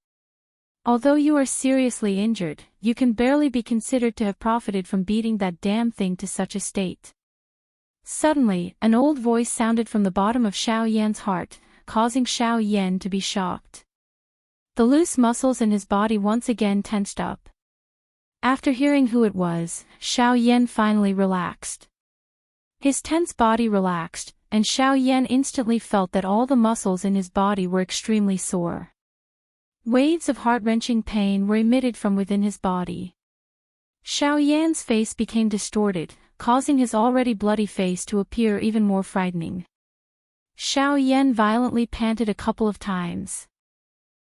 Although you are seriously injured, you can barely be considered to have profited from beating that damn thing to such a state." Suddenly, an old voice sounded from the bottom of Xiao Yan's heart, causing Xiao Yan to be shocked. The loose muscles in his body once again tensed up. After hearing who it was, Xiao Yan finally relaxed. His tense body relaxed, and Xiao Yan instantly felt that all the muscles in his body were extremely sore. Waves of heart-wrenching pain were emitted from within his body. Xiao Yan's face became distorted, causing his already bloody face to appear even more frightening. Xiao Yan violently panted a couple of times.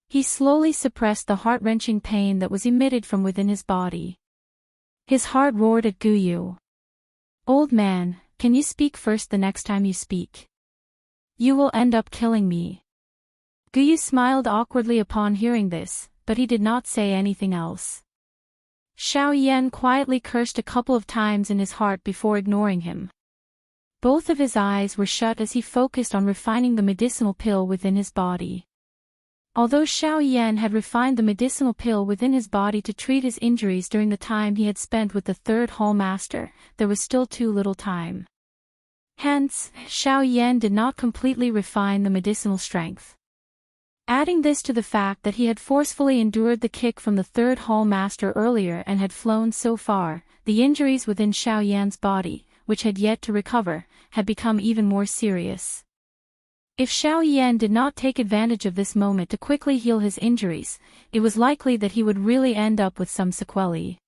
He slowly suppressed the heart-wrenching pain that was emitted from within his body. His heart roared at Guyu. "Old man, can you speak first the next time you speak? You will end up killing me." Guyu smiled awkwardly upon hearing this, but he did not say anything else. Xiao Yan quietly cursed a couple of times in his heart before ignoring him. Both of his eyes were shut as he focused on refining the medicinal pill within his body. Although Xiao Yan had refined the medicinal pill within his body to treat his injuries during the time he had spent with the third hall master, there was still too little time. Hence, Xiao Yan did not completely refine the medicinal strength. Adding this to the fact that he had forcefully endured the kick from the third hall master earlier and had flown so far, the injuries within Xiao Yan's body, which had yet to recover, had become even more serious. If Xiao Yan did not take advantage of this moment to quickly heal his injuries, it was likely that he would really end up with some sequelae.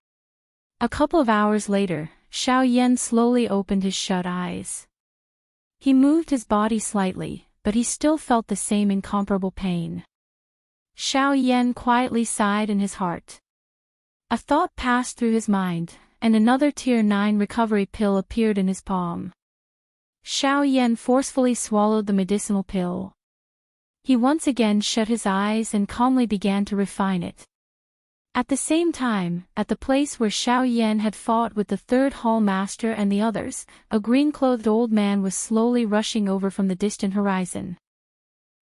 A couple of hours later, Xiao Yan slowly opened his shut eyes. He moved his body slightly, but he still felt the same incomparable pain. Xiao Yan quietly sighed in his heart. A thought passed through his mind, and another Tier 9 recovery pill appeared in his palm. Xiao Yan forcefully swallowed the medicinal pill. He once again shut his eyes and calmly began to refine it. At the same time, at the place where Xiao Yan had fought with the third hall master and the others, a green-clothed old man was slowly rushing over from the distant horizon.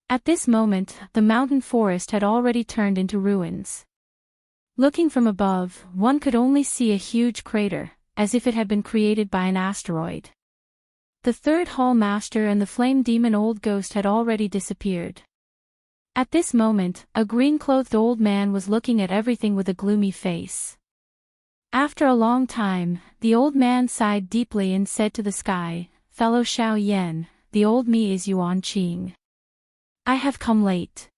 At this moment, the mountain forest had already turned into ruins. Looking from above, one could only see a huge crater, as if it had been created by an asteroid. The third hall master and the flame demon old ghost had already disappeared. At this moment, a green-clothed old man was looking at everything with a gloomy face. After a long time, the old man sighed deeply and said to the sky, "Fellow Xiao Yan, the old me is Yuan Qing. I have come late.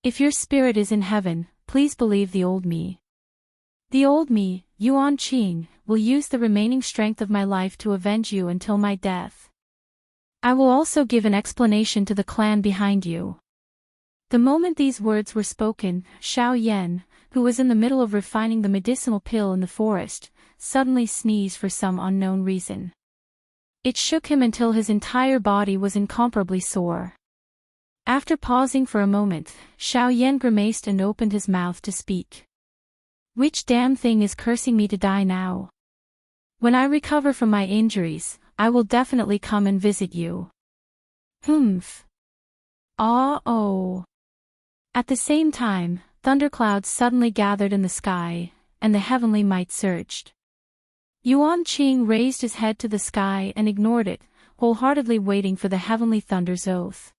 If your spirit is in heaven, please believe the old me. The old me, Yuan Qing, will use the remaining strength of my life to avenge you until my death. I will also give an explanation to the clan behind you." The moment these words were spoken, Xiao Yan, who was in the middle of refining the medicinal pill in the forest, suddenly sneezed for some unknown reason. It shook him until his entire body was incomparably sore. After pausing for a moment, Xiao Yan grimaced and opened his mouth to speak. "Which damn thing is cursing me to die now? When I recover from my injuries, I will definitely come and visit you." Humph. Oh. At the same time, thunderclouds suddenly gathered in the sky, and the heavenly might surged. Yuan Qing raised his head to the sky and ignored it, wholeheartedly waiting for the heavenly thunder's oath.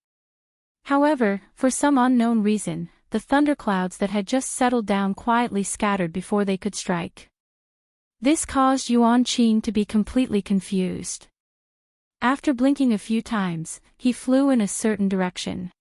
However, for some unknown reason, the thunderclouds that had just settled down quietly scattered before they could strike. This caused Yuan Qing to be completely confused. After blinking a few times, he flew in a certain direction.